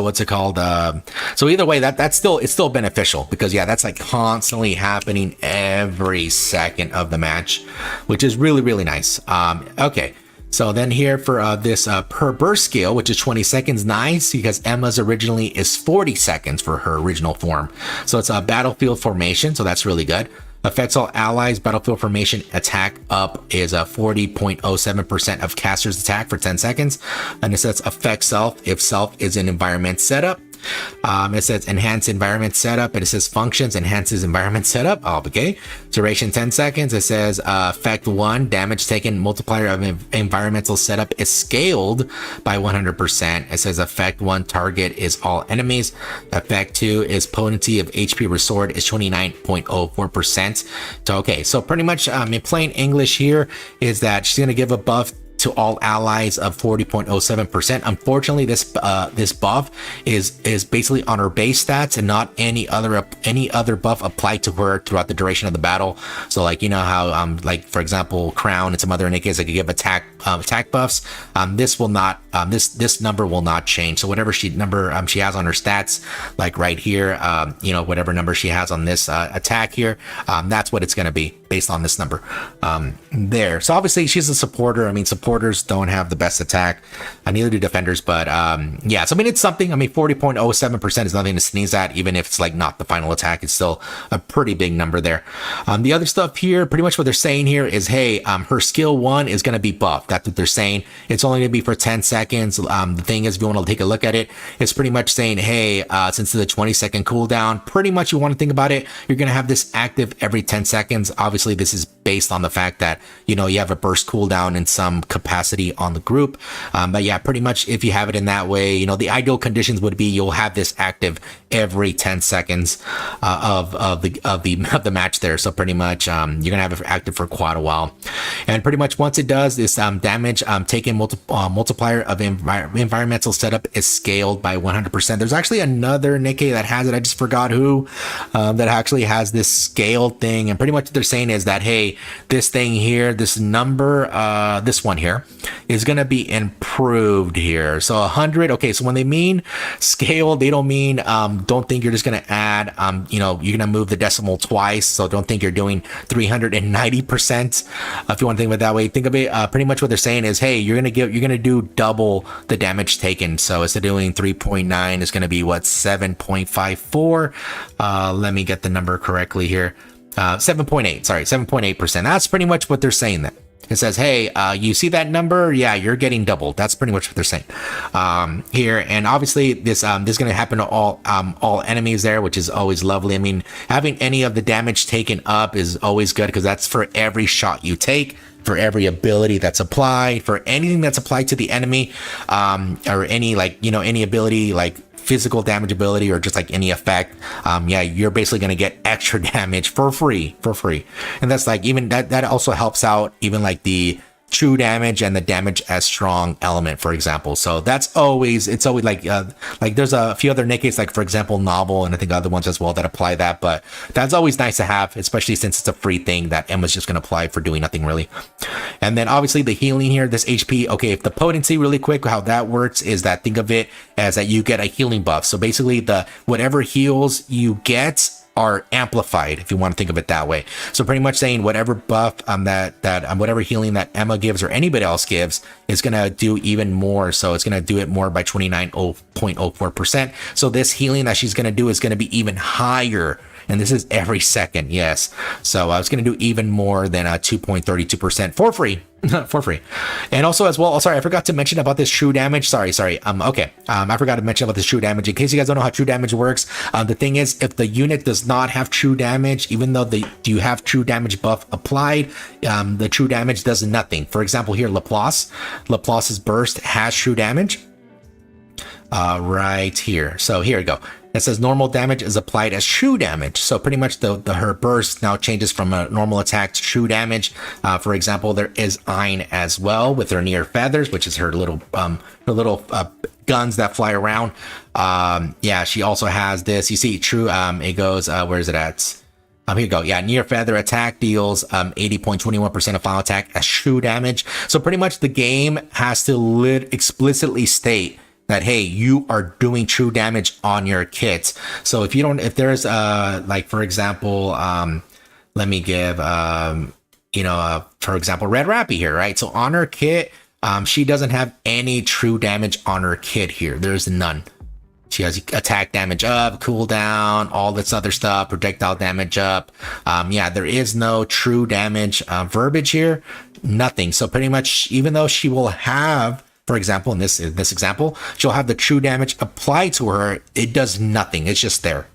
what's it called? So either way, it's still beneficial because yeah, that's like constantly happening every second of the match, which is really, really nice. Okay. So then here for this per burst scale, which is 20 seconds, nice because Emma's originally is 40 seconds for her original form. So it's a battlefield formation, so that's really good. Affects all allies. Battlefield formation attack up is a 40.07% of caster's attack for 10 seconds. And it says affect self if self is in environment setup. It says enhance environment setup, and it says functions enhances environment setup. Oh, okay. Duration 10 seconds. It says effect 1 damage taken multiplier of environmental setup is scaled by 100%. It says effect 1 target is all enemies. Effect 2 is potency of HP restored is 29.04%. So okay, so pretty much in plain English here is that she's gonna give a buff to all allies of 40.07%. Unfortunately, this buff is basically on her base stats and not any other buff applied to her throughout the duration of the battle. So like, you know how like for example Crown and some other Nikke's that could give attack buffs. This will not this number will not change. So whatever she has on her stats, like right here, you know, whatever number she has on this attack here, that's what it's going to be based on this number there. So obviously she's a supporter. I mean, supporters don't have the best attack, neither do defenders, but yeah, so I mean it's something. I mean 40.07% is nothing to sneeze at, even if it's like not the final attack. It's still a pretty big number there. The other stuff here, pretty much what they're saying here is, hey, her skill 1 is going to be buffed. That's what they're saying. It's only going to be for 10 seconds. The thing is, if you want to take a look at it, it's pretty much saying, hey, since it's a 20-second cooldown, pretty much you want to think about it, you're going to have this active every 10 seconds. Obviously this is based on the fact that, you know, you have a burst cooldown in some capacity on the group, but yeah, pretty much if you have it in that way, you know, the ideal conditions would be you'll have this active every 10 seconds of the match there. So pretty much you're gonna have it active for quite a while, and pretty much once it does this damage taken multiplier of environmental setup is scaled by 100%. There's actually another Nikke that has it, I just forgot who, that actually has this scaled thing, and pretty much what they're saying is that, hey, this thing here, this number, this one here is going to be improved here. So 100. Okay, so when they mean scale, they don't mean don't think you're just going to add you know, you're going to move the decimal twice. So don't think you're doing 390%. If you want to think of it that way, think of it pretty much what they're saying is, hey, you're going to do double the damage taken. So instead of doing 3.9, it's going to be what, 7.54. Let me get the number correctly here. 7.8, sorry, 7.8%. That's pretty much what they're saying then. it says, hey, you see that number? Yeah, you're getting doubled. That's pretty much what they're saying here. And obviously this is going to happen to all enemies there, which is always lovely. I mean, having any of the damage taken up is always good because that's for every shot you take, for every ability that's applied, for anything that's applied to the enemy, or any any ability like physical damage ability or just like any effect. Yeah, you're basically going to get extra damage for free. And that's like, even that also helps out even like the true damage and the damage as strong element, for example. So it's always like there's a few other Nikke's, like for example Novel, and I think other ones as well that apply that, but that's always nice to have, especially since it's a free thing that Emma's just going to apply for doing nothing really. And then obviously the healing here, this HP, okay, if the potency really quick, how that works is that, think of it as that you get a healing buff. So basically the whatever heals you get are amplified, if you want to think of it that way. So pretty much saying whatever buff that whatever healing that Emma gives or anybody else gives is gonna do even more. So it's gonna do it more by 29.04%. So this healing that she's gonna do is gonna be even higher. And this is every second, yes. So I was going to do even more than 2.32% for free, for free. And also as well, oh, sorry, I forgot to mention about this true damage. Sorry. Okay. I forgot to mention about this true damage. In case you guys don't know how true damage works, the thing is, if the unit does not have true damage, even though you have true damage buff applied, the true damage does nothing. For example, here, Laplace's burst has true damage. Right here. So here we go. It says normal damage is applied as true damage. So pretty much her burst now changes from a normal attack to true damage. For example, there is Ein as well with her near feathers, which is her little guns that fly around. Yeah, she also has this. You see, true. It goes. Where is it at? Here you go. Yeah, near feather attack deals 80.21% of final attack as true damage. So pretty much the game has to explicitly state that, hey, you are doing true damage on your kits. So if there's like for example, let me give for example Red Rappy here, right? So on her kit, she doesn't have any true damage on her kit here. There's none. She has attack damage up, cooldown, all this other stuff, projectile damage up. Yeah, there is no true damage verbiage here, nothing. So pretty much, even though she will have, for example, in this example, she'll have the true damage applied to her, it does nothing. It's just there.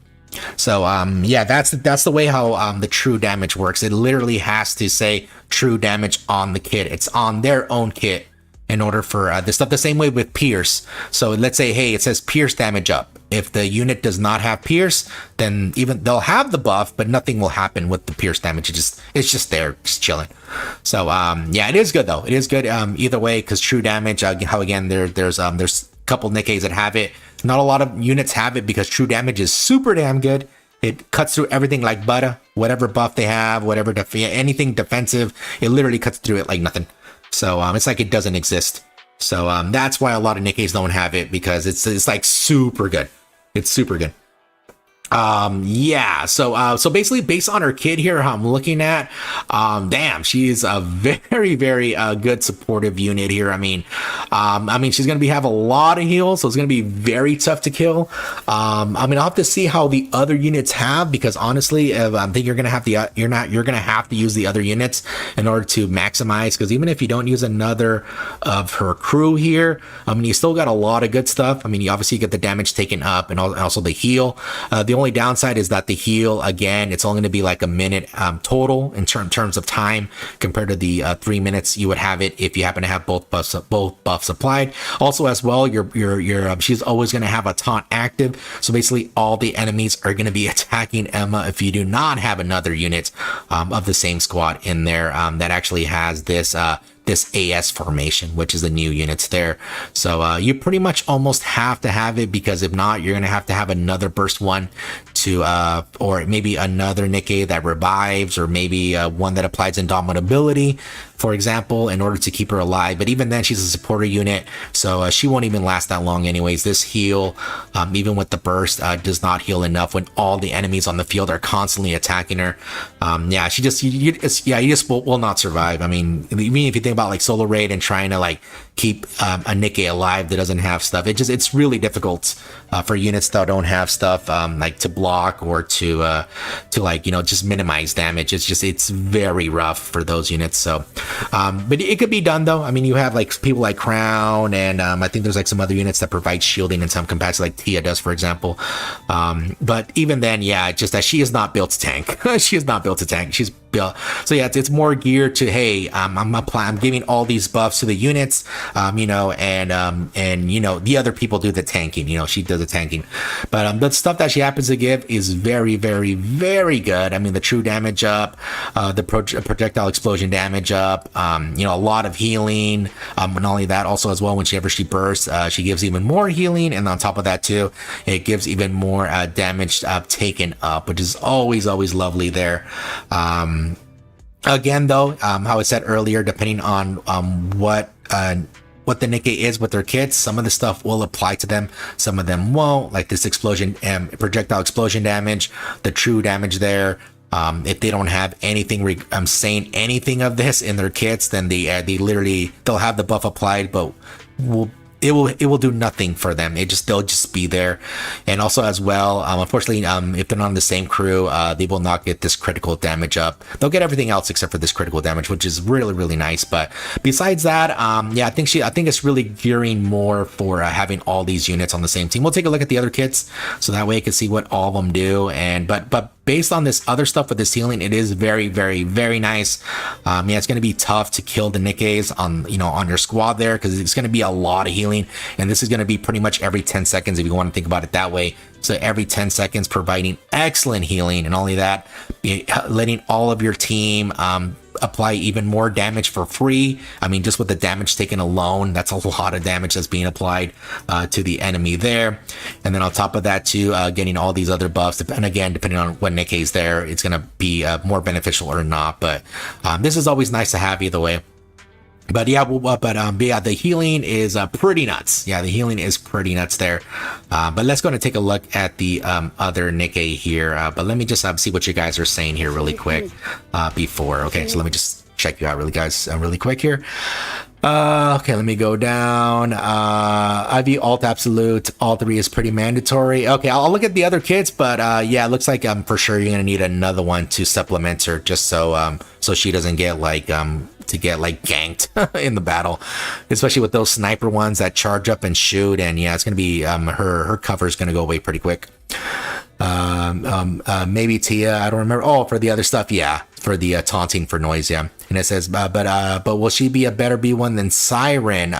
So yeah, that's the way how the true damage works. It literally has to say true damage on the kit. It's on their own kit in order for this stuff. The same way with Pierce. So let's say, hey, it says Pierce damage up. If the unit does not have Pierce, then even they'll have the buff, but nothing will happen with the Pierce damage. It's just there, just chilling. So yeah, it is good though. It is good either way, because true damage. How again there's a couple Nikkes that have it. Not a lot of units have it because true damage is super damn good. It cuts through everything like butter. Whatever buff they have, whatever anything defensive, it literally cuts through it like nothing. So it's like it doesn't exist. So that's why a lot of Nikkes don't have it, because it's like super good. It's super good. Yeah, so basically based on her kid here, how I'm looking at, damn, she's a very, very good supportive unit here. I mean, she's gonna have a lot of heals, so it's gonna be very tough to kill. I mean, I'll have to see how the other units have, because honestly, I think you're gonna have to use the other units in order to maximize, because even if you don't use another of her crew here, I mean, you still got a lot of good stuff. I mean, you obviously get the damage taken up and also the heal. The only downside is that the heal, again, it's only going to be like a minute total in terms of time, compared to the 3 minutes you would have it if you happen to have both buffs applied. Also, as well, she's always going to have a taunt active, so basically all the enemies are going to be attacking Emma if you do not have another unit of the same squad in there that actually has this AS formation, which is the new units there. So you pretty much almost have to have it, because if not, you're going to have another burst one to or maybe another Nikke that revives, or maybe one that applies indomitability, for example, in order to keep her alive. But even then, she's a supporter unit, so she won't even last that long anyways. This heal, even with the burst, does not heal enough when all the enemies on the field are constantly attacking her. Yeah, you just will not survive. I mean, even if you think about like solo raid and trying to like keep a Nikke alive that doesn't have stuff. It's really difficult for units that don't have stuff like to block or to like, you know, just minimize damage. It's very rough for those units. So but it could be done though. I mean, you have like people like Crown, and I think there's like some other units that provide shielding in some capacity, like Tia does, for example. But even then, yeah, just that she is not built to tank. She is not built to tank. She's built, so yeah, it's more geared to, hey, I'm giving all these buffs to the units, you know, and you know, the other people do the tanking. You know, she does the tanking, but the stuff that she happens to give is very, very, very good. I mean, the true damage up, the projectile explosion damage up, you know, a lot of healing. Not only that, also as well, whenever she bursts, she gives even more healing, and on top of that too, it gives even more damage taken up, which is always lovely there. Again though, how I said earlier, depending on what the Nikke is with their kits, some of the stuff will apply to them, some of them won't, like this explosion, projectile explosion damage, the true damage there. If they don't have anything saying anything of this in their kits, then they'll have the buff applied, but it will do nothing for them. They'll just be there. And also as well, unfortunately, if they're not on the same crew, they will not get this critical damage up. They'll get everything else except for this critical damage, which is really nice. But besides that, yeah, I think it's really gearing more for having all these units on the same team. We'll take a look at the other kits, so that way you can see what all of them do. And but based on this other stuff with this healing, it is very nice. Yeah, it's going to be tough to kill the Nikkes on your squad there, because it's going to be a lot of healing, and this is going to be pretty much every 10 seconds if you want to think about it that way. So every 10 seconds providing excellent healing, and only that, letting all of your team apply even more damage for free. I mean, just with the damage taken alone, that's a lot of damage that's being applied to the enemy there. And then on top of that too, getting all these other buffs, and again, depending on what Nikke is there, it's going to be more beneficial or not. But this is always nice to have either way. But yeah, yeah, the healing is pretty nuts. Yeah, the healing is pretty nuts there. But let's go and take a look at the other Nikke here. But let me just see what you guys are saying here really quick before. Okay, so let me just check you out really quick here. Okay, let me go down. IV Alt Absolute, all 3 is pretty mandatory. Okay, I'll look at the other kits, but yeah, it looks like for sure you're gonna need another one to supplement her, just so she doesn't get like ganked in the battle, especially with those sniper ones that charge up and shoot. And yeah, it's gonna be her cover is gonna go away pretty quick. Maybe Tia, I don't remember. Oh, for the other stuff, yeah, for the taunting for noise, yeah. And it says, but will she be a better B1 than Siren?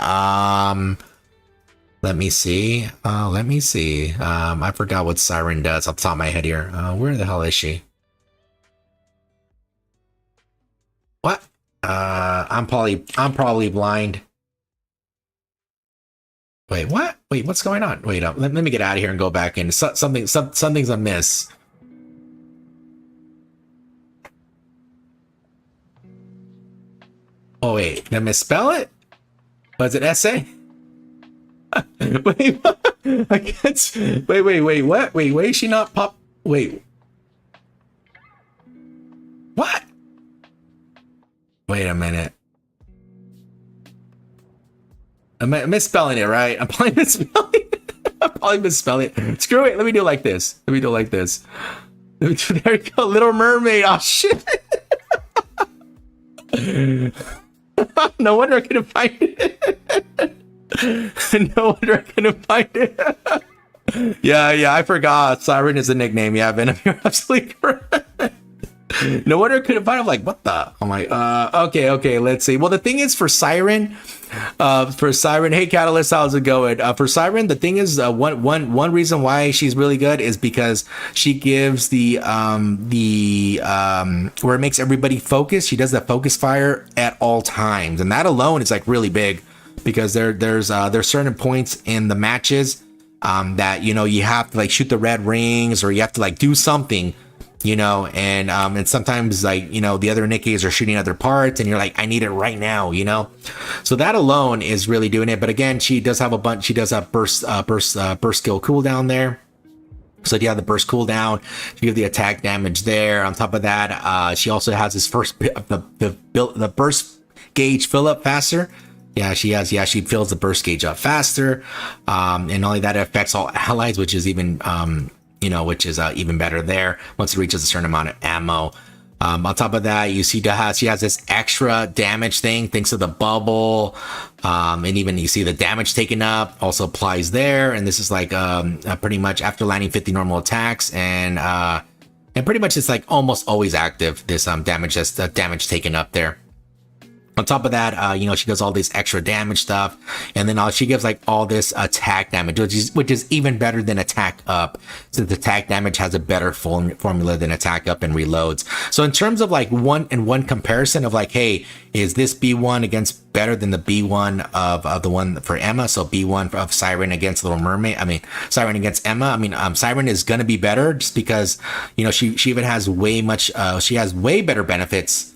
Let me see. I forgot what Siren does off the top of my head here. Where the hell is she? What? I'm probably blind. Wait, what? Wait, what's going on? Wait up. Let me get out of here and go back in. Something's amiss. Oh wait, did I misspell it? Was it essay? Wait, what? I can't. Wait, what? Wait, she not pop? Wait. What? Wait a minute. I'm misspelling it, right? I'm probably misspelling it. Screw it. Let me do it like this. There we go. Little Mermaid. Oh, shit. No wonder I couldn't find it. Yeah, I forgot. Siren is a nickname. Yeah, Venom, you're absolutely correct. No wonder I couldn't find it. I'm like, what the? I'm like, okay, let's see. Well, the thing is for Siren, hey Catalyst, how's it going? For Siren, the thing is, one reason why she's really good is because she gives the where it makes everybody focus. She does the focus fire at all times, and that alone is like really big, because there's certain points in the matches that you have to like shoot the red rings, or you have to like do something. And sometimes like, the other Nikkes are shooting other parts and you're like, I need it right now, so that alone is really doing it. But again, she does have she does have burst skill cooldown there. So yeah, the burst cooldown, she gives the attack damage there. On top of that, she also has this first the burst gauge fill up faster. Yeah, she has. Yeah, she fills the burst gauge up faster, and not only that, it affects all allies, which is even, which is even better there once it reaches a certain amount of ammo. On top of that, you see she has this extra damage thing, thanks to the bubble, and even you see the damage taken up also applies there. And this is like pretty much after landing 50 normal attacks, and pretty much it's like almost always active. This damage taken up there. On top of that, she does all this extra damage stuff, and then she gives like all this attack damage, which is even better than attack up, since attack damage has a better formula than attack up and reloads. So in terms of like one comparison of like, hey, is this B1 against better than the B1 of the one for Emma? So B1 of Siren against Little Mermaid. I mean, Siren against Emma. Siren is gonna be better just because she even has she has way better benefits,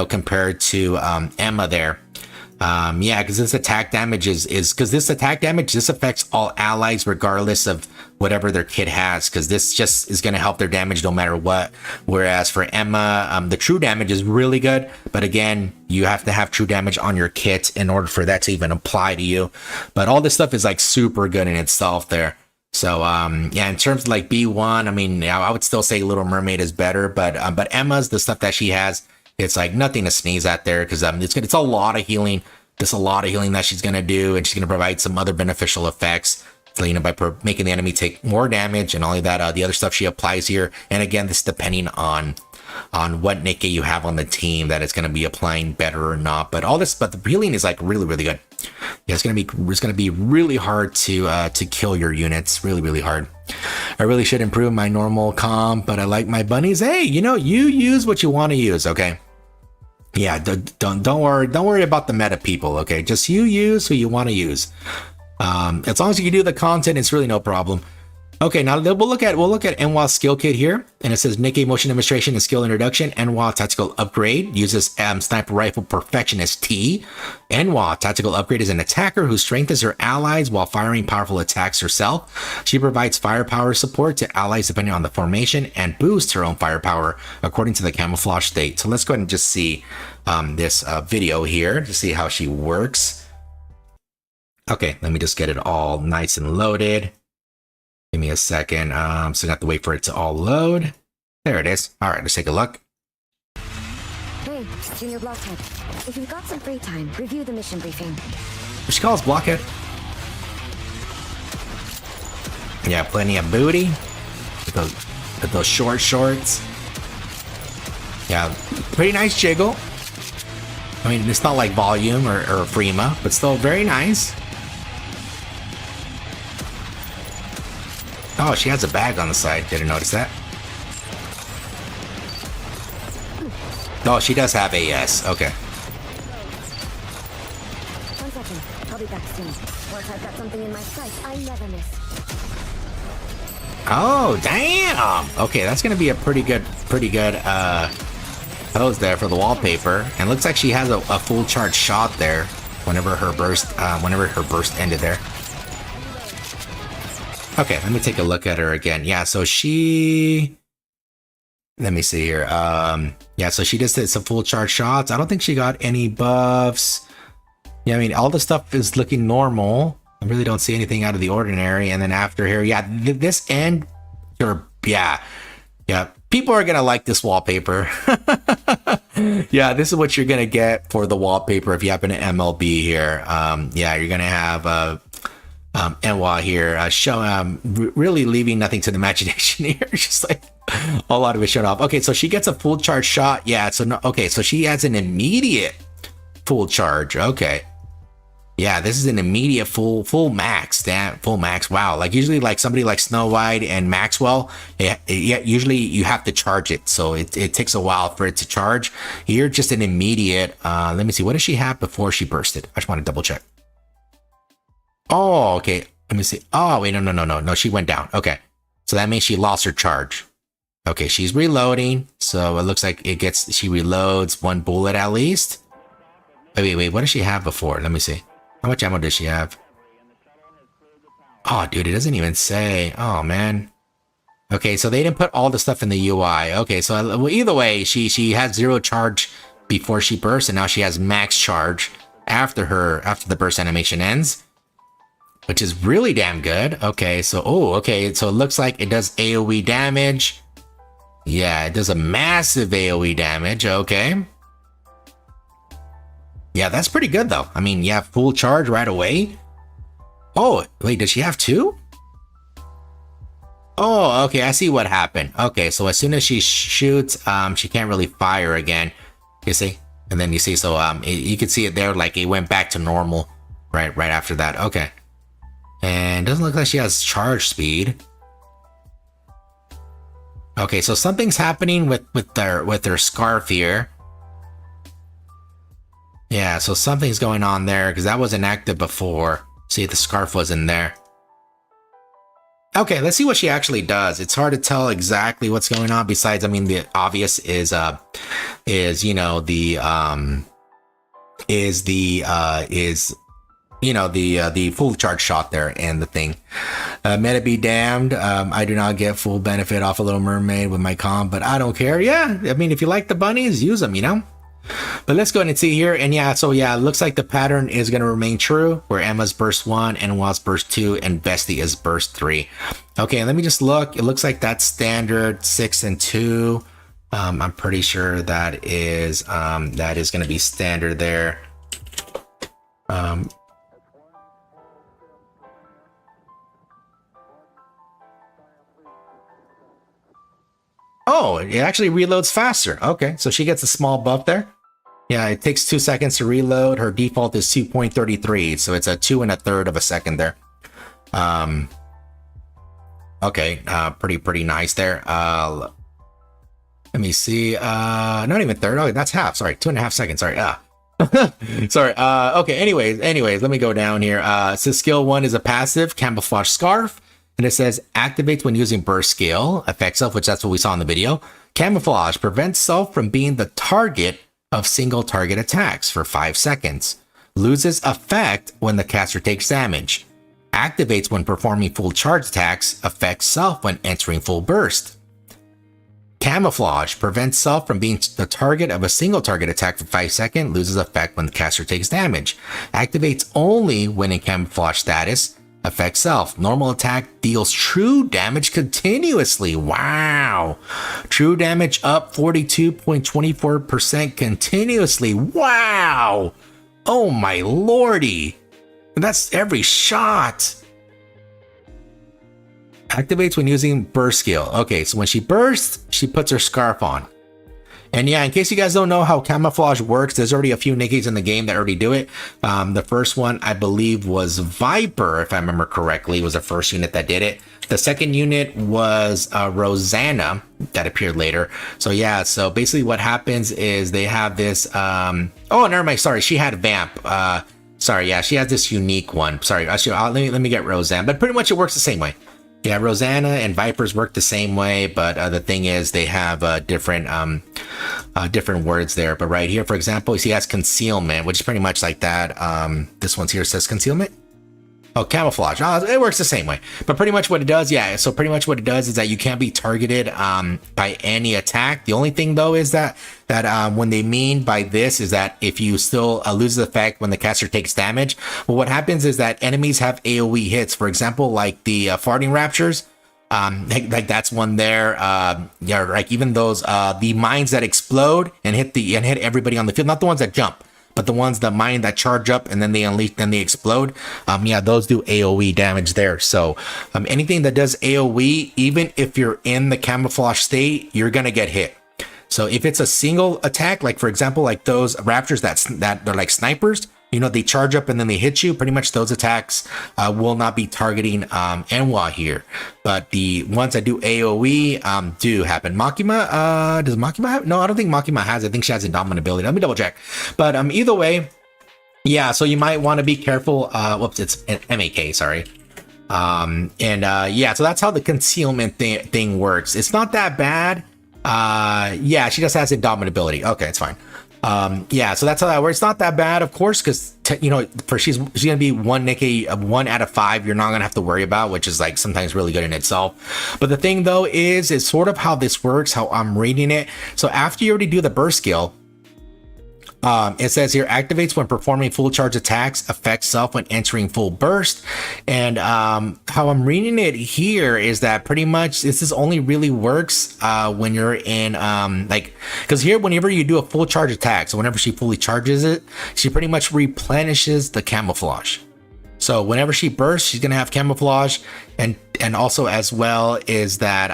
compared to Emma there. Because this attack damage this affects all allies regardless of whatever their kit has, because this just is going to help their damage no matter what. Whereas for Emma, the true damage is really good, but again, you have to have true damage on your kit in order for that to even apply to you. But all this stuff is like super good in itself there. So in terms of like B1, I would still say Little Mermaid is better, but Emma's, the stuff that she has, it's like nothing to sneeze at there, because it's a lot of healing. There's a lot of healing that she's gonna do, and she's gonna provide some other beneficial effects, by making the enemy take more damage and all of that. The other stuff she applies here, and again, this depending on what NIKKE you have on the team, that it's gonna be applying better or not. But the healing is like really, really good. Yeah, it's gonna be really hard to kill your units. Really, really hard. I really should improve my normal comp, but I like my bunnies. Hey, you use what you want to use, okay? Yeah, don't worry about the meta people, okay? Just you use who you want to use. As long as you can do the content, it's really no problem. Okay, now we'll look at NWA skill kit here, and it says NIKKE motion demonstration and skill introduction. NWA tactical upgrade uses sniper rifle perfectionist T. NWA tactical upgrade is an attacker who strengthens her allies while firing powerful attacks herself. She provides firepower support to allies depending on the formation and boosts her own firepower according to the camouflage state. So let's go ahead and just see this video here to see how she works. Okay, let me just get it all nice and loaded. Give me a second. So I have to wait for it to all load. There it is. All right, let's take a look. Hey, Junior Blockhead. If you've got some free time, review the mission briefing. She calls Blockhead. Yeah, plenty of booty. With those short shorts. Yeah, pretty nice jiggle. It's not like Volume or Prima, but still very nice. Oh, she has a bag on the side. Didn't notice that. Oh, she does have AS. Okay. 1 second. I'll be back soon. Once I've got something in my sights, I never miss. Oh, damn. Okay, that's going to be a pretty good pose there for the wallpaper. And looks like she has a full charge shot there whenever her burst ended there. Okay, let me take a look at her again. Yeah, so let me see here. Yeah, so she just did some full charge shots. I don't think she got any buffs. Yeah, all the stuff is looking normal. I really don't see anything out of the ordinary. And then after here, yeah, this end, yeah, people are gonna like this wallpaper. Yeah, this is what you're gonna get for the wallpaper if you happen to MLB here. Yeah, you're gonna have NWA here, really leaving nothing to the imagination here. Just like a lot of it shut off. Okay, so she gets a full charge shot. Yeah, so she has an immediate full charge. Okay. Yeah, this is an immediate full max. Damn, full max. Wow. Like usually like somebody like Snow White and Maxwell, usually you have to charge it. So it takes a while for it to charge. Here, just an immediate, let me see. What does she have before she bursted? I just want to double check. Oh, okay. Let me see. Oh, wait, no. She went down. Okay. So that means she lost her charge. Okay, she's reloading. So it looks like she reloads one bullet at least. Wait, what does she have before? Let me see. How much ammo does she have? Oh, dude, it doesn't even say. Oh, man. Okay, so they didn't put all the stuff in the UI. Okay, so either way, she had 0 charge before she burst, and now she has max charge after the burst animation ends, which is really damn good. Okay, so okay, so it looks like it does AoE damage. Yeah, it does a massive AoE damage. Okay. Yeah, that's pretty good though. I mean, you have full charge right away. Oh, wait, does she have two? Oh, okay, I see what happened. Okay, so as soon as she shoots, she can't really fire again. You see? And then you see, so you can see it there, like it went back to normal right after that. Okay. And doesn't look like she has charge speed. Okay, so something's happening with their scarf here. Yeah, so something's going on there because that wasn't active before. See, the scarf wasn't there. Okay, let's see what she actually does. It's hard to tell exactly what's going on. Besides, I mean, the obvious is you know the full charge shot there and the thing. Meta be damned. I do not get full benefit off a Little Mermaid with my comp, but I don't care. Yeah, I mean, if you like the bunnies, use them, you know. But let's go ahead and see here. And yeah, so yeah, it looks like the pattern is going to remain true, where Emma's burst 1, Anwa's burst 2, and Vesti is burst 3. Okay, let me just look. It looks like that's standard 6 and 2. I'm pretty sure that is going to be standard there. Oh, it actually reloads faster. Okay, so she gets a small buff there. Yeah, it takes 2 seconds to reload. Her default is 2.33, so it's a 2 1/3 of a second there. Okay, pretty nice there. Let me see. Not even third. Oh, that's half. Sorry, 2.5 seconds. Sorry. Sorry. Okay. Anyways, let me go down here. So skill 1 is a passive camouflage scarf. And it says activates when using burst skill, affects self, which that's what we saw in the video. Camouflage prevents self from being the target of single target attacks for 5 seconds. Loses effect when the caster takes damage. Activates when performing full charge attacks, affects self when entering full burst. Camouflage prevents self from being the target of a single target attack for 5 seconds, loses effect when the caster takes damage. Activates only when in camouflage status, affects self. Normal attack deals true damage continuously. Wow. True damage up 42.24% continuously. Wow. Oh my lordy. That's every shot. Activates when using burst skill. Okay, so when she bursts, she puts her scarf on. And yeah, in case you guys don't know how camouflage works, there's already a few Nikkies in the game that already do it. The first one, I believe, was Viper, if I remember correctly, was the first unit that did it. The second unit was Rosanna that appeared later. So yeah, so basically what happens is they have this... oh, never mind. Sorry, she had Vamp. Sorry, yeah, she has this unique one. Sorry, let me get Rosanna. But pretty much it works the same way. Yeah, Rosanna and Vipers work the same way, but the thing is they have different words there. But right here, for example, you see it has concealment, which is pretty much like that. This one's here says concealment. Oh, camouflage. Oh, it works the same way. But pretty much what it does, yeah. So pretty much what it does is that you can't be targeted by any attack. The only thing though is that when they mean by this is that if you still lose the effect when the caster takes damage, well, what happens is that enemies have AoE hits. For example, like the farting raptures. Like that's one there. Yeah, like even those the mines that explode and hit everybody on the field, not the ones that jump. But the ones that mine that charge up and then they unleash, then they explode. Yeah, those do AoE damage there. So anything that does AoE, even if you're in the camouflage state, you're gonna get hit. So if it's a single attack, like for example, like those raptors that they're like snipers, you know, they charge up and then they hit you. Pretty much those attacks will not be targeting Enwa here. But the ones that do AoE do happen. Makima, does Makima have? No, I don't think Makima has. I think she has indomitability. Let me double check. But either way, yeah, so you might want to be careful. Whoops, it's an MAK, sorry. Yeah, so that's how the concealment thing works. It's not that bad. Yeah, she just has indomitability. Okay, it's fine. Yeah, so that's how that works. It's not that bad, of course, because you know, she's gonna be one Nikke, 1 out of 5. You're not gonna have to worry about, which is like sometimes really good in itself. But the thing though is sort of how this works, how I'm reading it. So after you already do the burst skill, It says here, activates when performing full charge attacks, affects self when entering full burst. And how I'm reading it here is that pretty much this is only really works when you're in like, because here whenever you do a full charge attack, so whenever she fully charges it, she pretty much replenishes the camouflage. So whenever she bursts, she's gonna have camouflage, and also as well is that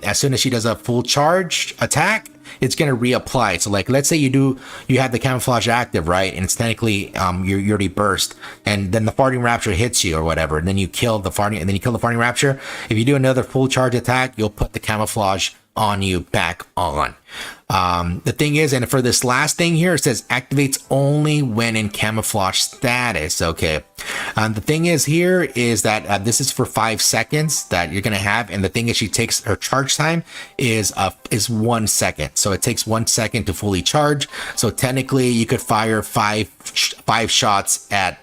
as soon as she does a full charge attack, it's gonna reapply. So like, let's say you have the camouflage active, right? And it's technically you already burst, and then the farting rapture hits you or whatever, and then you kill the farting rapture. If you do another full charge attack, you'll put the camouflage on you back on. The thing is, and for this last thing here, it says activates only when in camouflage status. Okay. The thing is here is that this is for 5 seconds that you're gonna have, and the thing is, she takes her charge time is 1 second, so it takes 1 second to fully charge. So technically, you could fire five shots at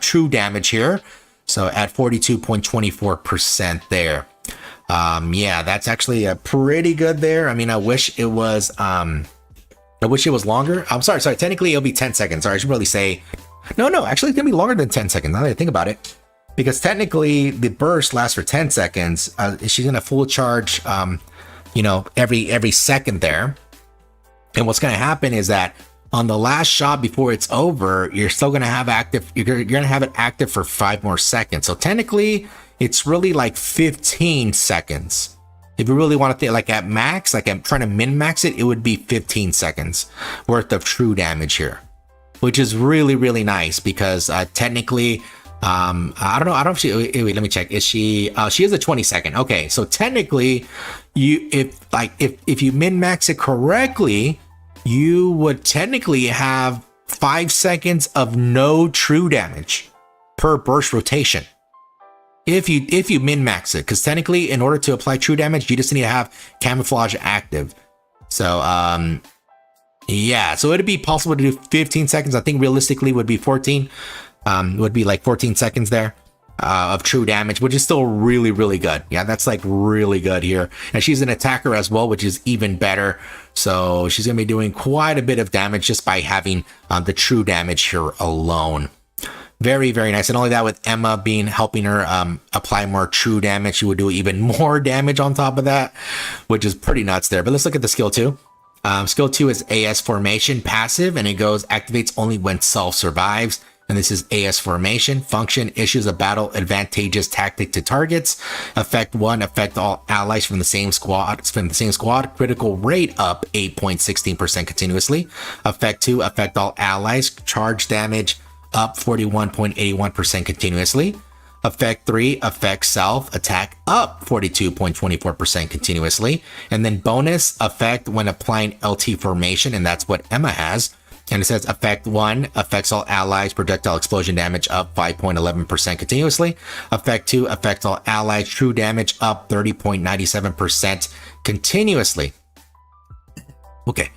true damage here. So at 42.24% there. Yeah, that's actually pretty good there. I mean, I wish it was longer. I'm sorry. Technically, it'll be 10 seconds. Sorry, I should probably say, no, actually, it's gonna be longer than 10 seconds. Now that I think about it, because technically the burst lasts for 10 seconds. She's gonna full charge, every second there. And what's gonna happen is that on the last shot before it's over, you're still gonna have active. You're gonna have it active for 5 more seconds. So technically, it's really like 15 seconds. If you really want to think like at max, like I'm trying to min max it, it would be 15 seconds worth of true damage here, which is really, really nice because technically, I don't know if she, wait, let me check. Is she is a 20 second. Okay. So technically if you min max it correctly, you would technically have 5 seconds of no true damage per burst rotation. If you min-max it, because technically in order to apply true damage, you just need to have camouflage active. So yeah, so it'd be possible to do 15 seconds. I think realistically would be 14, would be like 14 seconds there of true damage, which is still really, really good. Yeah, that's like really good here. And she's an attacker as well, which is even better. So she's gonna be doing quite a bit of damage just by having the true damage here alone. Very, very nice. And only that, with Emma helping her apply more true damage, she would do even more damage on top of that, which is pretty nuts there. But let's look at the skill 2. Skill 2 is AS Formation passive, and it goes activates only when self survives. And this is AS Formation. Function issues a battle advantageous tactic to targets. Effect 1, affect all allies from the same squad. Critical rate up 8.16% continuously. Effect 2, affect all allies. Charge damage up 41.81% continuously. Effect 3, affect self, attack up 42.24% continuously. And then bonus effect when applying LT formation, and that's what Emma has. And it says effect 1, affects all allies, projectile explosion damage up 5.11% continuously. Effect 2, affects all allies, true damage up 30.97% continuously. Okay.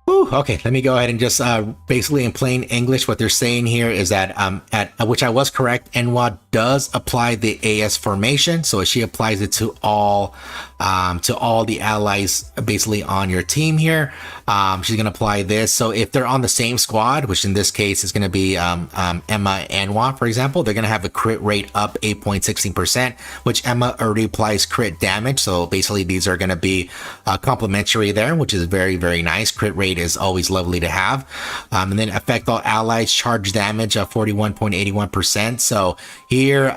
Whew, okay, let me go ahead and just basically in plain English, what they're saying here is that at which I was correct, Enwa does apply the AS formation, so she applies it to all the allies basically on your team here. She's gonna apply this. So if they're on the same squad, which in this case is gonna be Emma and Enwa, for example, they're gonna have a crit rate up 8.16%, which Emma already applies crit damage. So basically these are gonna be complementary there, which is very, very nice. Crit rate is always lovely to have. And then affect all allies, charge damage of 41.81%. So here,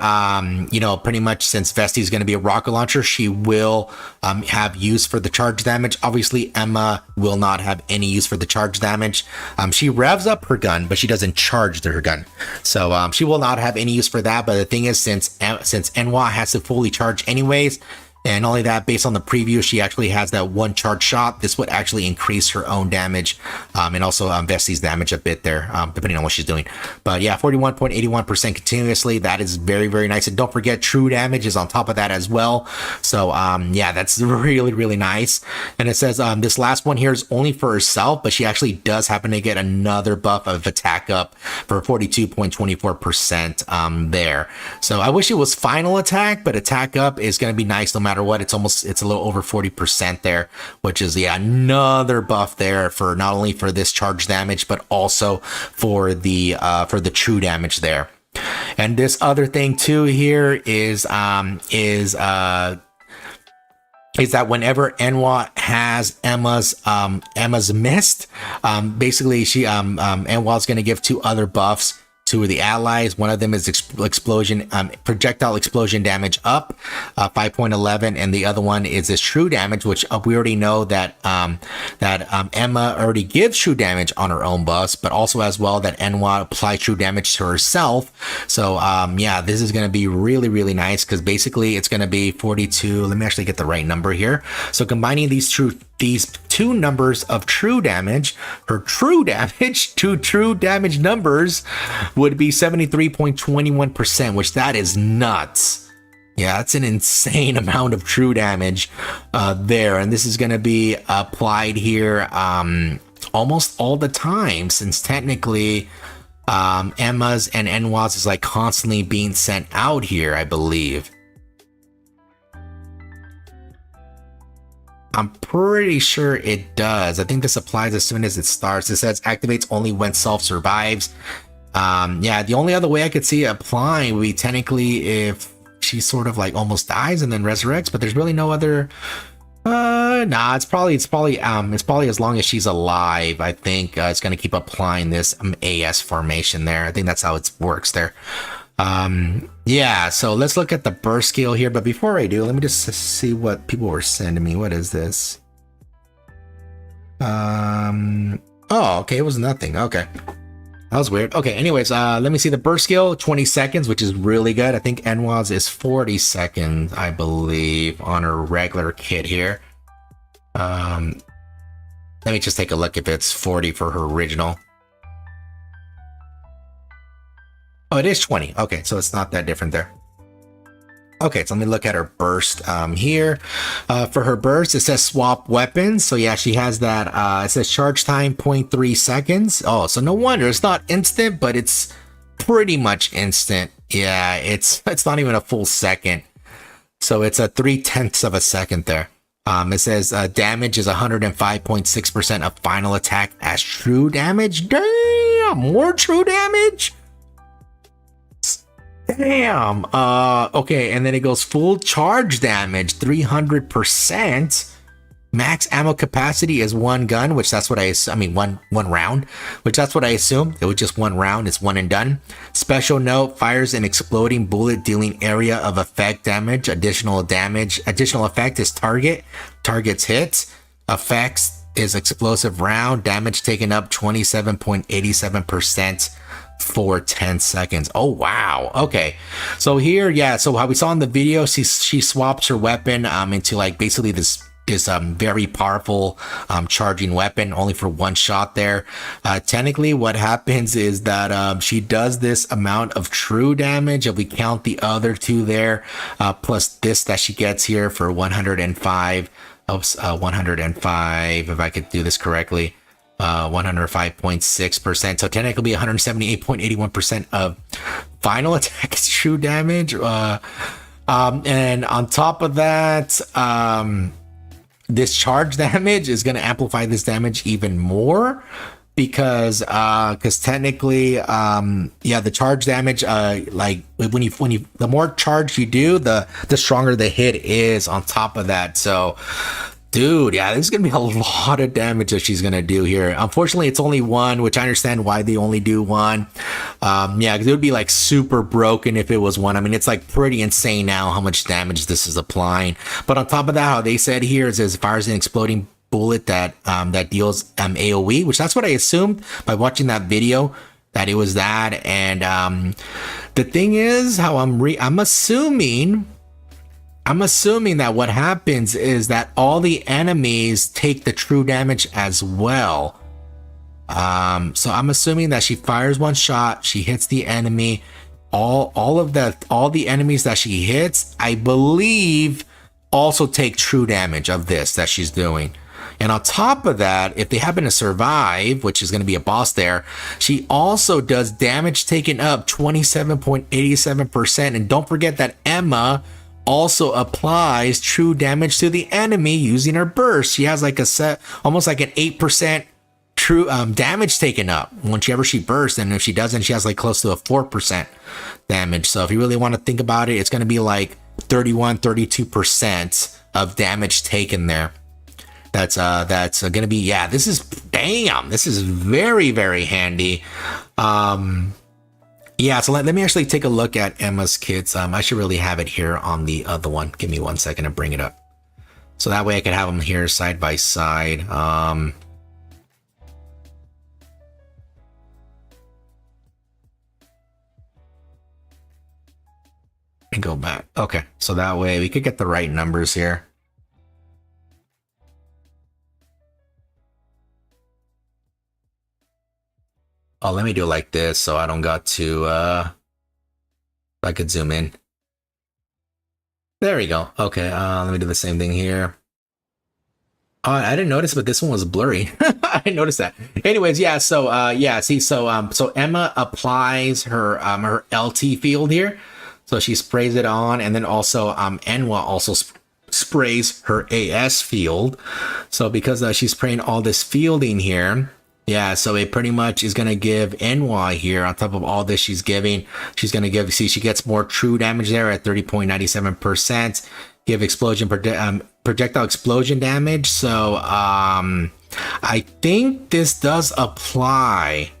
pretty much since Vesti is going to be a rocket launcher, she will have use for the charge damage. Obviously, Emma will not have any use for the charge damage. She revs up her gun, but she doesn't charge her gun. So she will not have any use for that. But the thing is, since Enwa has to fully charge anyways, and only that, based on the preview, she actually has that 1 charge shot. This would actually increase her own damage, and also Vesti's damage a bit there, depending on what she's doing. But yeah, 41.81% continuously. That is very, very nice. And don't forget, true damage is on top of that as well. So yeah, that's really, really nice. And it says this last one here is only for herself, but she actually does happen to get another buff of attack up for 42.24% there. So I wish it was final attack, but attack up is going to be nice no matter matter what. It's a little over 40% there, which is another buff there for not only for this charge damage, but also for the true damage there. And this other thing too here is that whenever Enwa has Emma's mist, basically Enwa's going to give 2 other buffs to the allies. One of them is projectile explosion damage up 5.11, and the other one is this true damage, which we already know that Emma already gives true damage on her own buffs, but also as well that Enwa applies true damage to herself. So this is going to be really, really nice, because basically it's going to be 42. Let me actually get the right number here. So combining these 2 numbers of true damage, her true damage, 2 true damage numbers would be 73.21%, which that is nuts. Yeah, that's an insane amount of true damage there. And this is going to be applied here almost all the time, since technically Emma's and Enwa's is like constantly being sent out here, I believe. I'm pretty sure it does. I think this applies as soon as it starts. It says activates only when self survives. The only other way I could see it applying would be technically if she sort of like almost dies and then resurrects, but there's really no other. It's probably as long as she's alive. I think it's gonna keep applying this AS formation there. I think that's how it works there. So let's look at the burst skill here, but before I do, let me just see what people were sending me. What is this? Okay, it was nothing. Okay, that was weird. Okay, anyways, let me see the burst skill, 20 seconds, which is really good. I think Enwa's is 40 seconds, I believe, on her regular kit here. Let me just take a look if it's 40 for her original. Oh, it is 20. Okay, so it's not that different there. Okay, so let me look at her burst here. For her burst, it says swap weapons. So yeah, she has that. It says charge time 0.3 seconds. Oh, so no wonder it's not instant, but it's pretty much instant. Yeah, it's not even a full second. So it's a 0.3 of a second there. It says damage is 105.6% of final attack as true damage. Damn, more true damage. Damn. Okay, and then it goes full charge damage, 300%. Max ammo capacity is 1 gun, which that's what one round, which that's what I assume. It was just 1 round. It's 1 and done. Special note: fires an exploding bullet, dealing area of effect damage. Additional effect is targets hits. Effects is explosive round. Damage taken up 27.87%. for 10 seconds. Oh wow. Okay, so here, so how we saw in the video, she swaps her weapon into like basically this very powerful charging weapon, only for 1 shot there. Technically what happens is that she does this amount of true damage, if we count the other 2 there, plus this that she gets here for 105, if I could do this correctly, 105.6%. So technically 178.81% of final attack is true damage. And on top of that, this charge damage is going to amplify this damage even more, because technically the charge damage, like when you the more charge you do, the stronger the hit is on top of that. So dude, this is gonna be a lot of damage that she's gonna do here. Unfortunately, it's only 1, which I understand why they only do 1. Because it would be like super broken if it was 1. I mean, it's like pretty insane now how much damage this is applying. But on top of that, how they said here is it fires an exploding bullet that deals AOE, which that's what I assumed by watching that video, that it was that. And the thing is, how I'm assuming that what happens is that all the enemies take the true damage as well. So I'm assuming that she fires 1 shot, she hits the enemy, all the enemies that she hits, I believe, also take true damage of this that she's doing. And on top of that, if they happen to survive, which is going to be a boss there, she also does damage taken up 27.87%. And don't forget that Emma also applies true damage to the enemy using her burst. She has like a set, almost like an 8% true damage taken up whenever she bursts, and if she doesn't, she has like close to a 4% damage. So if you really want to think about it, it's going to be like 32% of damage taken there. That's going to be, yeah, this is very, very handy. Yeah, so let me actually take a look at Emma's kits. I should really have it here on the other one. Give me 1 second to bring it up. So that way I can have them here side by side. And go back. Okay, so that way we could get the right numbers here. Oh, let me do it like this so I don't got to, I could zoom in. There we go. Okay, let me do the same thing here. Oh, I didn't notice, but this one was blurry. I didn't notice that. Anyways, yeah, so, so Emma applies her, her LT field here. So she sprays it on, and then also, Enwa also sprays her AS field. So because she's spraying all this fielding here, yeah, so it pretty much is going to give NY here, on top of all this she's giving, she's going to give, see, she gets more true damage there at 30.97%, give projectile explosion damage. So, I think this does apply.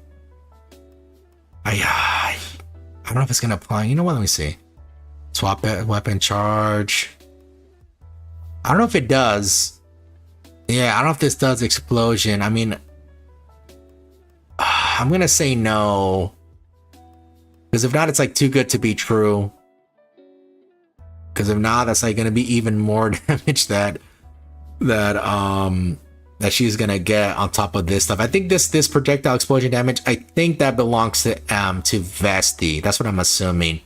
I don't know if it's going to apply. You know what? Let me see. Swap weapon charge. I don't know if it does. Yeah, I don't know if this does explosion. I mean, I'm going to say no. Because if not, it's like too good to be true. Because if not, that's like going to be even more damage that she's going to get on top of this stuff. I think this projectile explosion damage, I think that belongs to Vesti. That's what I'm assuming.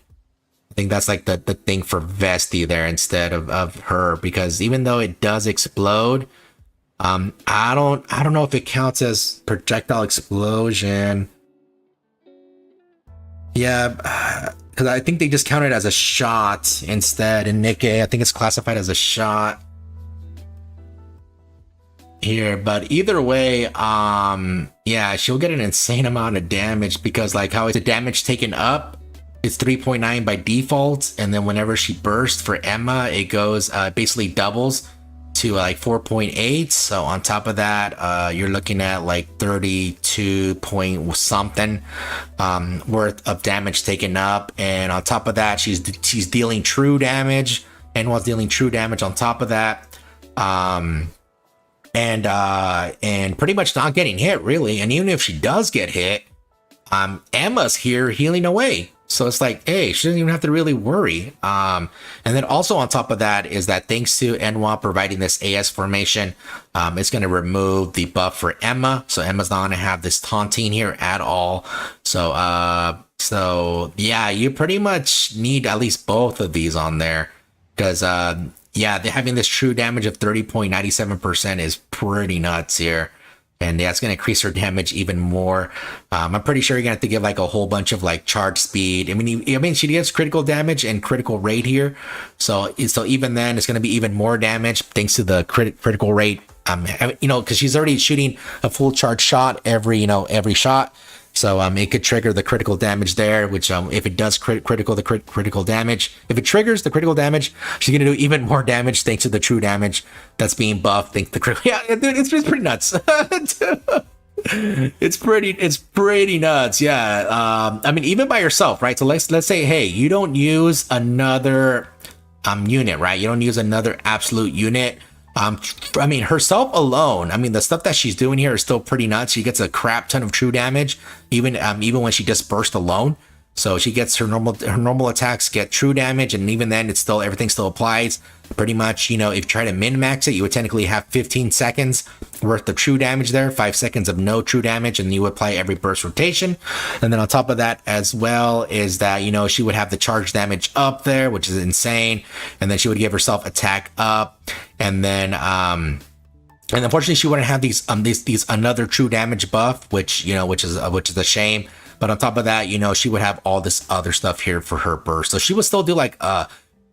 I think that's like the thing for Vesti there instead of her, because even though it does explode, I don't know if it counts as projectile explosion. Yeah, because I think they just count it as a shot instead. In NIKKE, I think it's classified as a shot here. But either way, yeah, she'll get an insane amount of damage, because like how it's the damage taken up, it's 3.9 by default, and then whenever she bursts for Emma, it goes basically doubles to like 4.8. So on top of that, you're looking at like 32 point something worth of damage taken up, and on top of that, she's dealing true damage, and was dealing true damage on top of that, and pretty much not getting hit really. And even if she does get hit, Emma's here healing away. So it's like, hey, she doesn't even have to really worry. And then also on top of that is that thanks to Enwa providing this AS formation, it's going to remove the buff for Emma. So Emma's not going to have this taunting here at all. So, so yeah, you pretty much need at least both of these on there, because, yeah, having this true damage of 30.97% is pretty nuts here. And yeah, it's going to increase her damage even more. I'm pretty sure you're going to have to give like a whole bunch of like charge speed. I mean, she gives critical damage and critical rate here. So even then, it's going to be even more damage thanks to the critical rate. You know, because she's already shooting a full charge shot every shot. So it could trigger the critical damage there, which if it does critical damage, if it triggers the critical damage, she's gonna do even more damage thanks to the true damage that's being buffed. Thanks to the critical. Yeah, dude, it's pretty nuts. It's pretty nuts. Yeah. I mean, even by yourself, right? So let's say, hey, you don't use another unit, right? You don't use another absolute unit. I mean, herself alone, I mean, the stuff that she's doing here is still pretty nuts. She gets a crap ton of true damage, even when she just burst alone. So she gets her normal attacks get true damage, and even then, everything still applies. Pretty much, you know, if you try to min-max it, you would technically have 15 seconds worth of true damage there, 5 seconds of no true damage, and you would apply every burst rotation. And then on top of that as well is that, you know, she would have the charge damage up there, which is insane. And then she would give herself attack up, and then and unfortunately she wouldn't have these another true damage buff, which is a shame. But on top of that, you know, she would have all this other stuff here for her burst. So she would still do like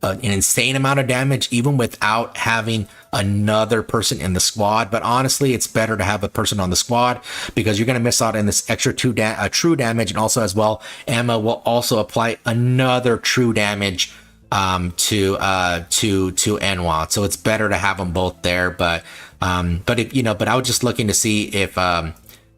an insane amount of damage even without having another person in the squad. But honestly, it's better to have a person on the squad because you're going to miss out on this extra true damage. And also as well, Emma will also apply another true damage to Enwa. So it's better to have them both there. But if but I was just looking to see if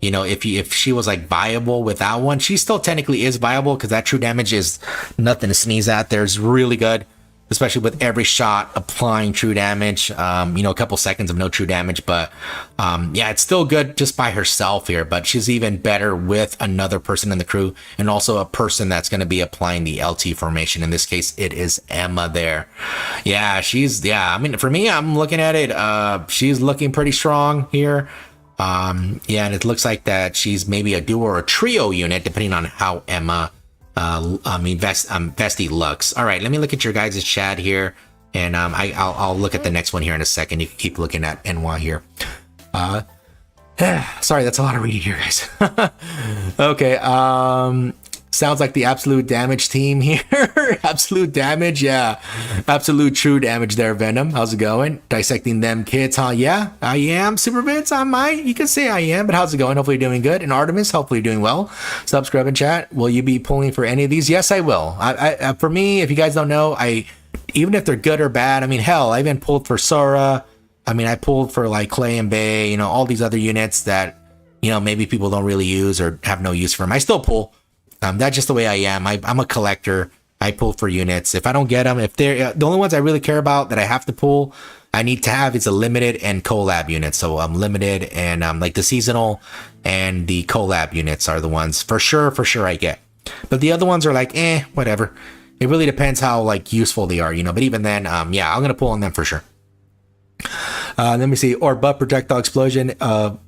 if she was like viable without one. She still technically is viable because that true damage is nothing to sneeze at. There's really good, especially with every shot applying true damage. A couple seconds of no true damage, but yeah, it's still good just by herself here. But she's even better with another person in the crew and also a person that's going to be applying the LT formation. In this case, it is Emma there. Yeah, I mean, for me, I'm looking at it. She's looking pretty strong here. And it looks like that she's maybe a duo or a trio unit, depending on how Emma, Vesti looks. All right, let me look at your guys' chat here, and I'll look at the next one here in a second. You can keep looking at NY here. Sorry, that's a lot of reading here, guys. Okay, sounds like the absolute damage team here. Absolute damage, yeah. Absolute true damage there, Venom. How's it going? Dissecting them kids, huh? Yeah, I am. Super Vince, I might. You can say I am, but how's it going? Hopefully you're doing good. And Artemis, hopefully you're doing well. Subscribe and chat. Will you be pulling for any of these? Yes, I will. I for me, if you guys don't know, even if they're good or bad, I mean, hell, I even pulled for Sora. I mean, I pulled for like Clay and Bay, all these other units that, maybe people don't really use or have no use for them. I still pull. That's just the way I am. I'm a collector. I pull for units. If I don't get them, if they're the only ones I really care about that I have to pull, I need to have is a limited and collab unit. So limited and like the seasonal and the collab units are the ones for sure I get. But the other ones are like, whatever. It really depends how like useful they are, But even then, yeah, I'm gonna pull on them for sure. Let me see. Or butt projectile explosion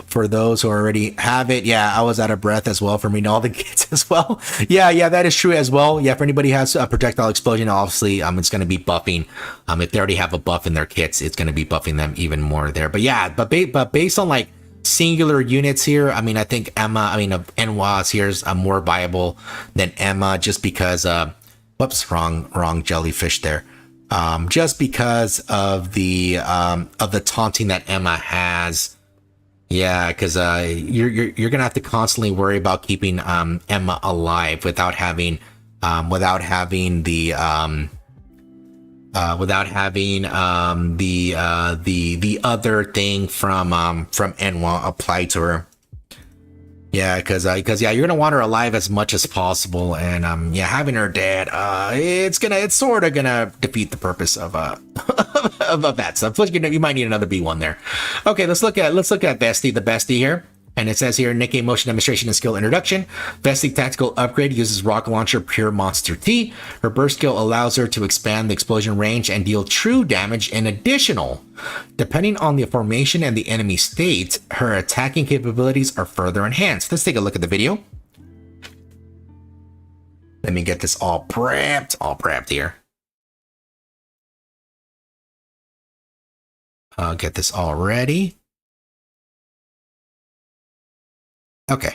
for those who already have it. Yeah, I was out of breath as well for reading all the kits as well. Yeah, that is true as well. Yeah, for anybody who has a projectile explosion, obviously, it's going to be buffing. If they already have a buff in their kits, it's going to be buffing them even more there. But yeah, but based on like singular units here, I mean, I think Enwa's here is more viable than Emma just because, wrong jellyfish there. Just because of the taunting that Emma has. Yeah, because you're gonna have to constantly worry about keeping Emma alive without having the other thing from Enwa applied to her. Yeah, because you're gonna want her alive as much as possible, and having her dead, it's sort of gonna defeat the purpose of of that stuff. Plus, you might need another B1 there. Okay, let's look at Vesti, the bestie here. And it says here, NIKKE motion demonstration and skill introduction. Vesti tactical upgrade uses rocket launcher pure monster T. Her burst skill allows her to expand the explosion range and deal true damage and additional. Depending on the formation and the enemy state, her attacking capabilities are further enhanced. Let's take a look at the video. Let me get this all prepped here. I'll get this all ready. Okay.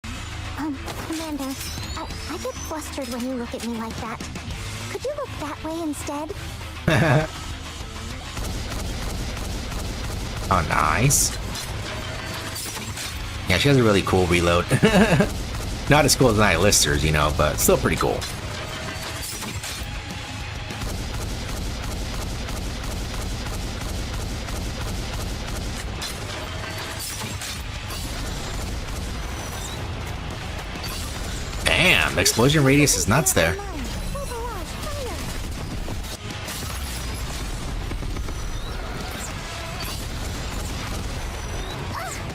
Amanda, I get flustered when you look at me like that. Could you look that way instead? Oh, nice. Yeah, she has a really cool reload. Not as cool as Nihilisters, but still pretty cool. Damn, the explosion radius is nuts there.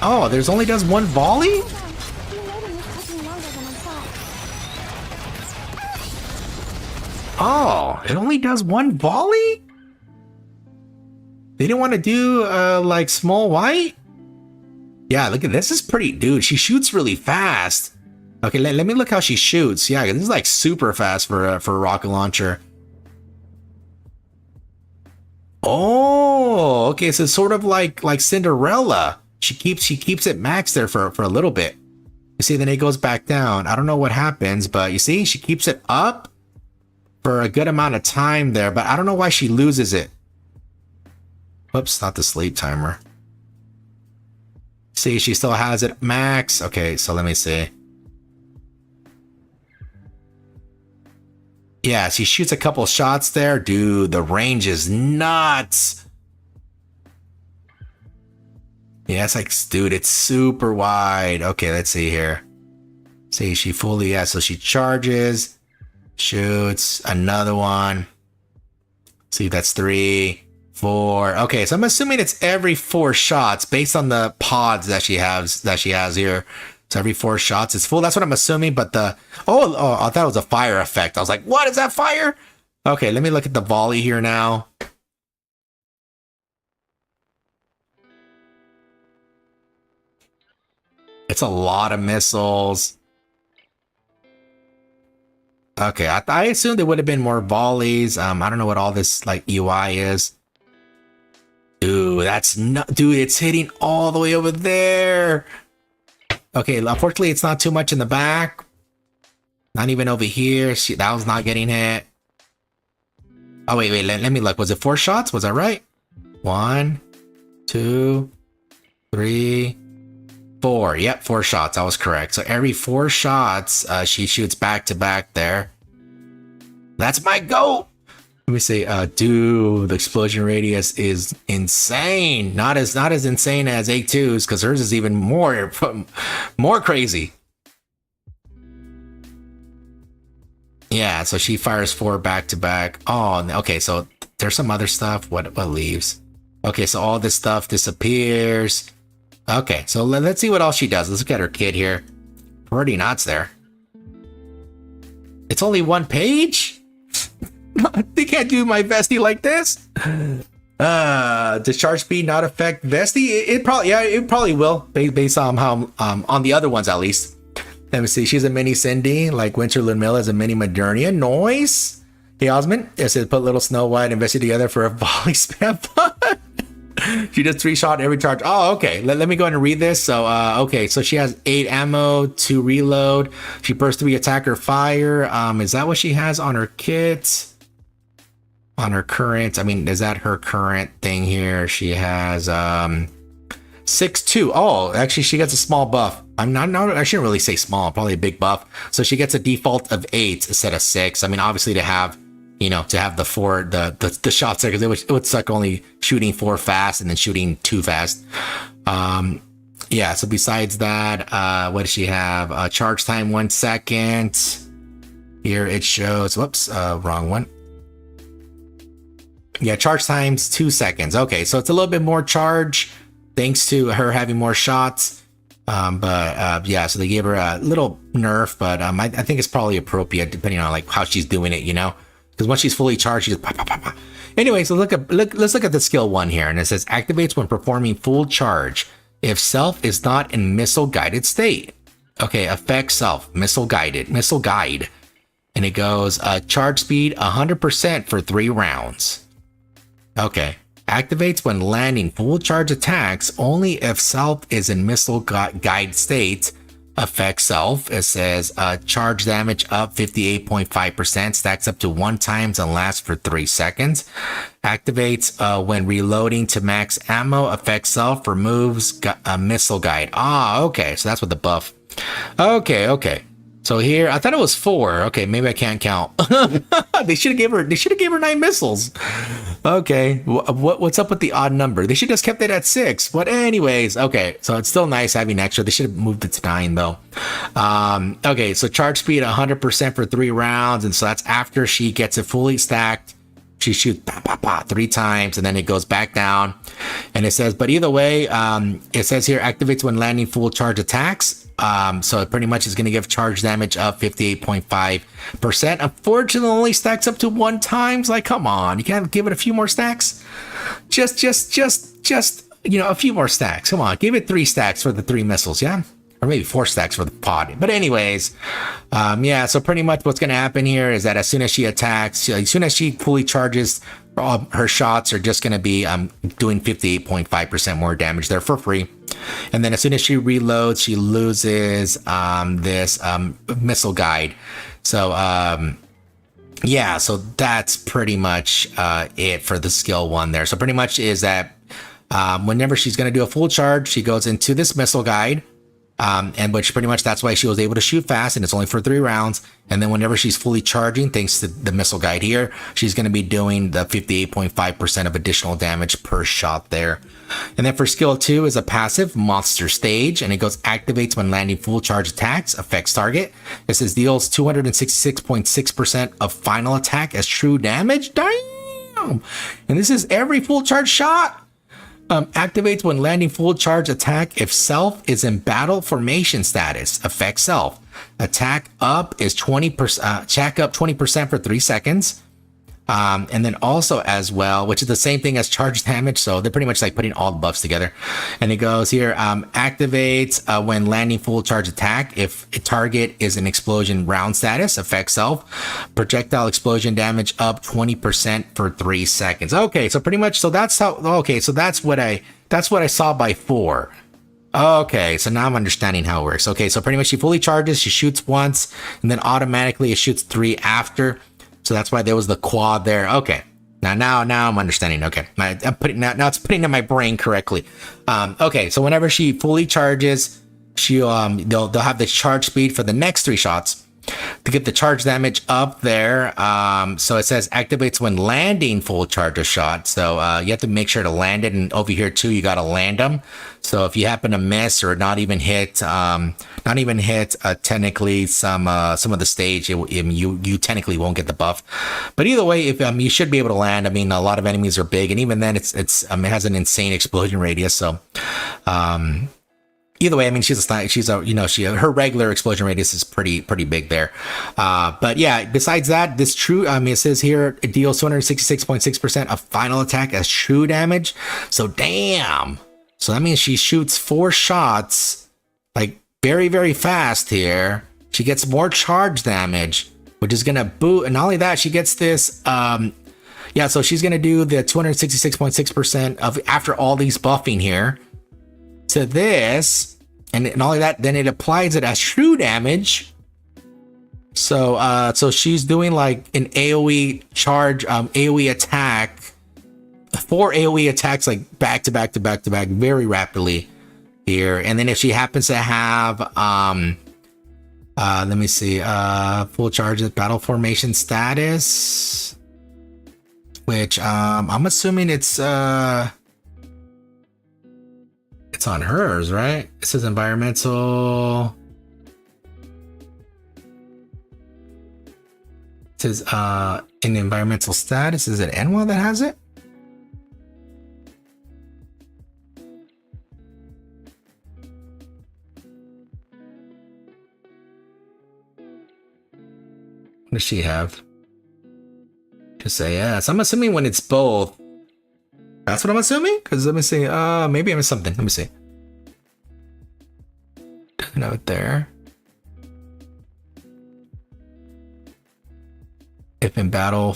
Oh, there's only does one volley? Oh, it only does one volley? They didn't want to do like small white? Yeah, look at this. Is pretty, dude. She shoots really fast. Okay, let me look how she shoots. Yeah, this is like super fast for a rocket launcher. Oh, okay, so it's sort of like Cinderella. She keeps it max there for a little bit. You see, then it goes back down. I don't know what happens, but you see, she keeps it up for a good amount of time there, but I don't know why she loses it. Whoops, not the sleep timer. See, she still has it max. Okay, so let me see. Yeah, she shoots a couple shots there. Dude, the range is nuts. Yeah, it's like, dude, it's super wide. Okay, let's see here. See, she fully, yeah, so she charges, shoots, another one. See, that's 3, 4. Okay, so I'm assuming it's every 4 shots based on the pods that she has here. So every 4 shots is full. That's what I'm assuming. But the oh, I thought it was a fire effect. I was like, what is that fire? Okay, let me look at the volley here now. It's a lot of missiles. Okay, I assumed there would have been more volleys. I don't know what all this like UI is. Dude, that's not, dude, it's hitting all the way over there. Okay, unfortunately, it's not too much in the back. Not even over here. That was not getting hit. Oh, wait, let me look. Was it 4 shots? Was I right? 1, 2, 3, 4. Yep, 4 shots. I was correct. So every 4 shots, she shoots back to back there. That's my goal. Let me see. Dude, the explosion radius is insane. Not as insane as A2's, because hers is even more crazy. Yeah, so she fires 4 back to back. Oh, okay. So there's some other stuff. What leaves? Okay, so all this stuff disappears. Okay, so let's see what else she does. Let's look at her kit here. 40 knots there. It's only 1 page? They can't do my vestie like this. Discharge speed not affect vestie? It probably will, based on how on the other ones at least. Let me see. She's a mini Cindy, like Winter Ludmilla is a mini Modernia. Noise. Hey Osmond, it says put little Snow White and Vestie together for a volley spam. She does 3 shot every charge. Oh, okay. Let me go ahead and read this. So, okay. So she has 8 ammo to reload. She bursts 3 attacker fire. Is that what she has on her kit? On her current, I mean, is that her current thing here? She has 6-2. Oh, actually, she gets a small buff. I shouldn't really say small, probably a big buff. So she gets a default of 8 instead of 6. I mean, obviously to have, to have the 4, the shots there, because it would suck only shooting 4 fast and then shooting 2 fast. Yeah, so besides that, what does she have? Charge time 1 second. Here it shows, whoops, wrong one. Yeah, charge time's 2 seconds. Okay, so it's a little bit more charge thanks to her having more shots. Yeah, so they gave her a little nerf, but I think it's probably appropriate depending on like how she's doing it, because once she's fully charged, she just pop, pop, pop, pop. Anyway, so let's look at the skill 1 here, and it says activates when performing full charge if self is not in missile guided state. Okay, affect self, missile guide, and it goes charge speed 100% for 3 rounds. Okay. Activates when landing full charge attacks only if self is in missile guide state. Affect self. It says charge damage up 58.5%, stacks up to 1 times and lasts for 3 seconds. Activates when reloading to max ammo. Affect self, removes missile guide. Ah, okay. So that's what the buff. Okay. So here, I thought it was 4. Okay, maybe I can't count. They should have gave her 9 missiles. Okay, what's up with the odd number? They should have just kept it at 6. But anyways, okay, so it's still nice having extra. They should have moved it to 9 though. Okay, so charge speed 100% for 3 rounds, and so that's after she gets it fully stacked. She shoots 3 times, and then it goes back down. And it says, but either way, it says here activates when landing full charge attacks. So it pretty much is going to give charge damage up 58.5%. Unfortunately, only stacks up to 1 times. Like, come on, you can't give it a few more stacks. Just a few more stacks. Come on, give it 3 stacks for the 3 missiles, yeah, or maybe 4 stacks for the pod. But anyways, yeah. So pretty much what's going to happen here is that as soon as she attacks, as soon as she fully charges, her shots are just going to be doing 58.5% more damage there for free. And then as soon as she reloads, she loses this missile guide. So yeah, so that's pretty much it for the skill 1 there. So pretty much is that whenever she's going to do a full charge, she goes into this missile guide. And which pretty much that's why she was able to shoot fast, and it's only for 3 rounds. And then whenever she's fully charging, thanks to the missile guide here, she's going to be doing the 58.5% of additional damage per shot there. And then for skill 2 is a passive monster stage, and it goes activates when landing full charge attacks, affects target. It says deals 266.6% of final attack as true damage. Damn! And this is every full charge shot. Activates when landing full charge attack if self is in battle formation status. Affects self. Attack up is 20%. Attack up 20% for 3 seconds. And then also as well, which is the same thing as charge damage. So they're pretty much like putting all the buffs together. And it goes here, activates when landing full charge attack if a target is in explosion round status. Affects self. Projectile explosion damage up 20% for 3 seconds. Okay, so pretty much, so that's how, okay, so that's what I saw by 4. Okay, so now I'm understanding how it works. Okay, so pretty much she fully charges, she shoots once, and then automatically it shoots 3 after. So that's why there was the quad there. Okay. Now I'm understanding. Okay. I'm putting now it's putting in my brain correctly. Okay. So whenever she fully charges, they'll have the charge speed for the next 3 shots to get the charge damage up there. So it says activates when landing full charge a shot. So you have to make sure to land it. And over here too, you got to land them. So if you happen to miss or not even hit technically some of the stage, you technically won't get the buff. But either way, if you should be able to land. I mean, a lot of enemies are big, and even then, it has an insane explosion radius. So, either way, I mean, her regular explosion radius is pretty big there. But yeah, besides that, this true, it says here it deals 266.6% of final attack as true damage. So damn. So that means she shoots 4 shots like very, very fast here. She gets more charge damage, which is gonna boot. And not only that, she gets this, so she's gonna do the 266.6% of after all these buffing here to this, and not only that, then it applies it as true damage. So she's doing like an AoE charge, AoE attack, 4 AoE attacks like back to back very rapidly here. And then if she happens to have let me see, full charge at battle formation status, which I'm assuming it's on hers, right? It says environmental. It says in environmental status, is it Enwa that has it? What does she have? Just say yes. I'm assuming when it's both. That's what I'm assuming? Because let me see. Maybe I missed something. Let me see. Doesn't have it there. If in battle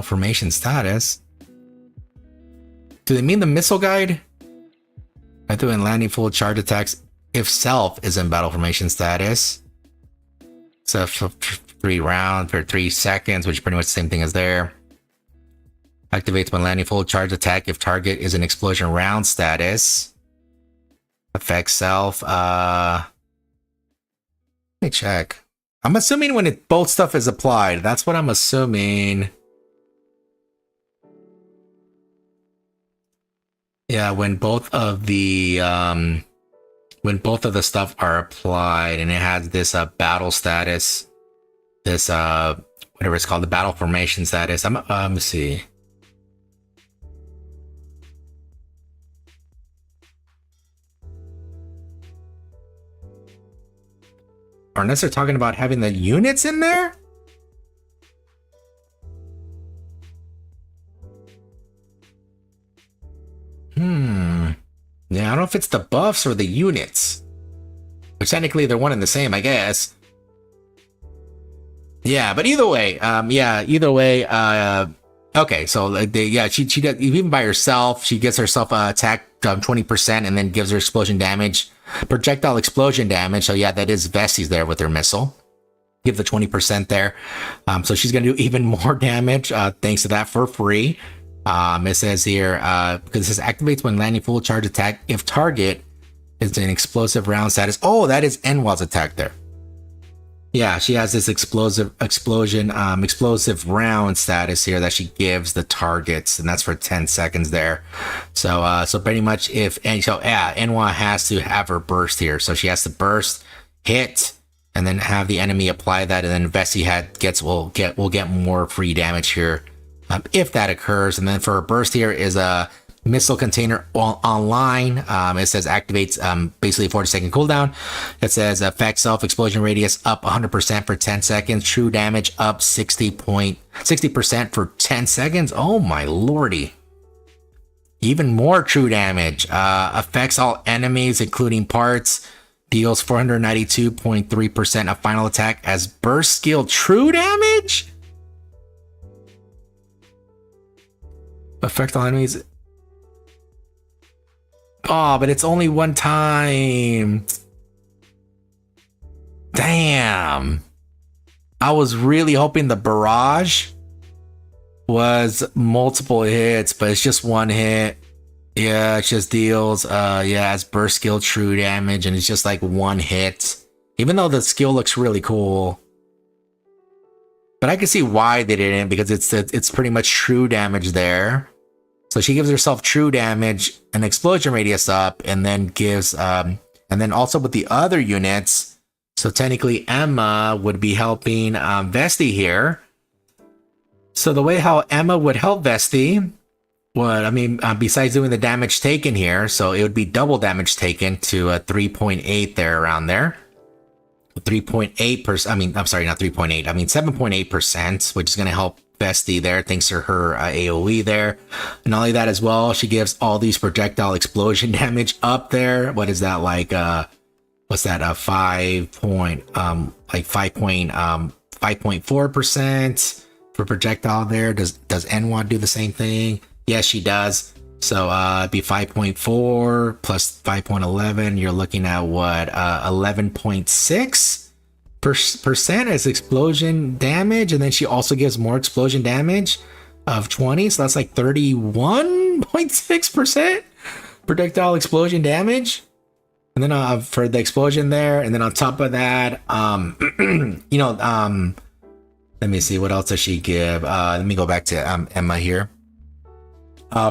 formation status. Do they mean the missile guide? I threw in landing full charge attacks if self is in battle formation status. So for 3 rounds for 3 seconds, which is pretty much the same thing as there. Activates when landing full charge attack if target is in explosion round status. Affects self. Let me check. I'm assuming when both stuff is applied. That's what I'm assuming. Yeah, when both of the stuff are applied, and it has this battle status, this whatever it's called, the battle formation status. Let me see. Or unless they're talking about having the units in there? Yeah, I don't know if it's the buffs or the units. Which technically they're one and the same, I guess. Yeah, but either way, okay, so she does, even by herself, she gets herself attacked 20% and then gives her explosion damage. Projectile explosion damage, so yeah, that is Vesti's there with her missile. give the 20% there. So she's going to do even more damage thanks to that for free. It says here, because it says activates when landing full charge attack if target is an explosive round status. Oh, that is Enwa's attack there. Yeah, she has this explosive round status here that she gives the targets, and that's for 10 seconds there. So pretty much Enwa has to have her burst here. So she has to burst, hit, and then have the enemy apply that, and then Vessi will get more free damage here if that occurs. And then for her burst here is a missile container online. It says activates basically a 40-second cooldown. It says effect self explosion radius up 100% for 10 seconds. True damage up 60% for 10 seconds. Oh my lordy. Even more true damage. Affects all enemies, including parts. Deals 492.3% of final attack as burst skill. True damage? Affect all enemies. Oh, but it's only one time. Damn. I was really hoping the barrage was multiple hits, but it's just one hit. Yeah, it just deals as burst skill true damage, and it's just like one hit. Even though the skill looks really cool. But I can see why they didn't, because it's pretty much true damage there. So she gives herself true damage, an explosion radius up, and then gives and then also with the other units. So technically Emma would be helping Vesti here. So the way how Emma would help Vesti besides doing the damage taken here, so it would be double damage taken to a 3.8 there, around there. 3.8%. I'm sorry, not 3.8. 7.8%, which is going to help Vesti there, thanks to her AoE there. And not only that as well, she gives all these projectile explosion damage up there. What is that like? What's that? 5.4% for projectile there. Does Enwa do the same thing? Yes, she does. So it'd be 5.4 plus 5.11. You're looking at what? 11.6% as explosion damage, and then she also gives more explosion damage of 20. So that's like 31.6% projectile explosion damage. And then for the explosion there, and then on top of that, let me see, what else does she give? Let me go back to Emma here.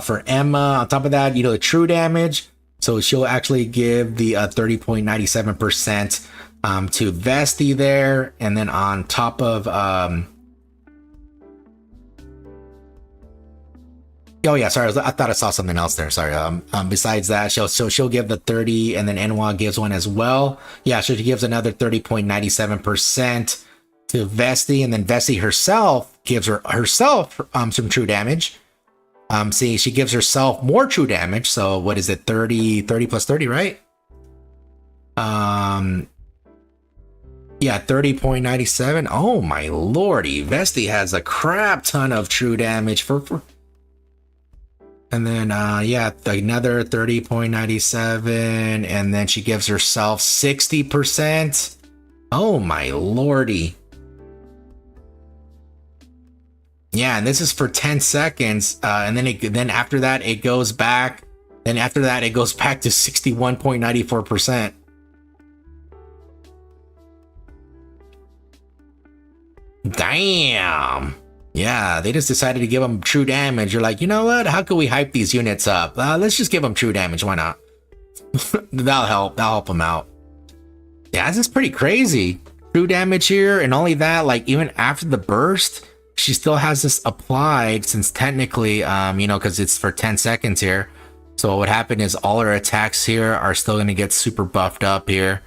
For Emma, on top of that, the true damage. So she'll actually give the 30.97% to Vesti there. And then on top of... I thought I saw something else there. Sorry. Besides that, she'll give the 30, and then Enwa gives one as well. Yeah, so she gives another 30.97% to Vesti, and then Vesti herself gives herself some true damage. See, she gives herself more true damage. So what is it? 30 plus 30, right? Yeah, 30.97. Oh my lordy. Vesti has a crap ton of true damage for and then another 30.97, and then she gives herself 60%. Oh my lordy. Yeah, and this is for 10 seconds, and then after that it goes back. Then after that it goes back to 61.94%. Damn. Yeah, they just decided to give them true damage. You're like, you know what? How can we hype these units up? Let's just give them true damage. Why not? That'll help them out. Yeah, this is pretty crazy. True damage here, and only that, like even after the burst, she still has this applied, since technically, because it's for 10 seconds here. So what would happen is all her attacks here are still going to get super buffed up here.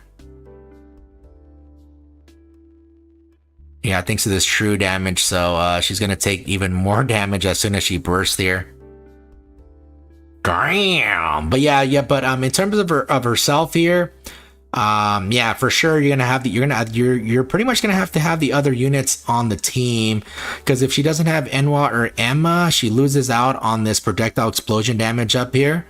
Yeah, thanks to this true damage. So she's going to take even more damage as soon as she bursts here. Damn. But in terms of herself here, for sure you're pretty much gonna have to have the other units on the team, because if she doesn't have Enwa or Emma, she loses out on this projectile explosion damage up here.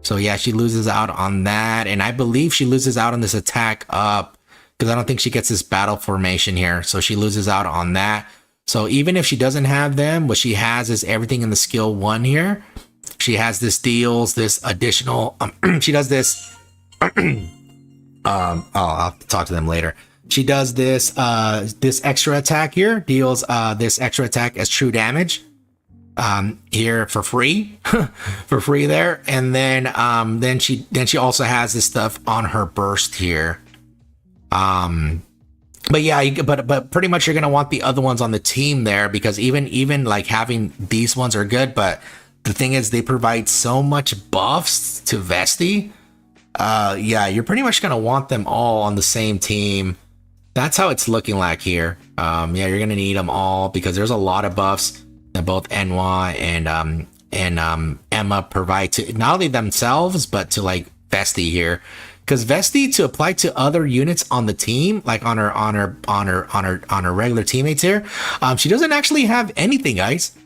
So yeah, she loses out on that, and I believe she loses out on this attack up because I don't think she gets this battle formation here. So she loses out on that. So even if she doesn't have them, what she has is everything in the skill 1 here. She has this deals this additional, she does this, I'll have to talk to them later. She does this, this extra attack here, deals this extra attack as true damage. Here for free, for free there. And then she also has this stuff on her burst here. But yeah, but pretty much you're gonna want the other ones on the team there, because even like having these ones are good, but the thing is they provide so much buffs to Vesti. Yeah, you're pretty much gonna want them all on the same team. That's how it's looking like here. Yeah, you're gonna need them all because there's a lot of buffs that both Enwa and Emma provide to not only themselves but to like Vesti here. Because Vesti, to apply to other units on the team, like on her regular teammates here, she doesn't actually have anything, guys.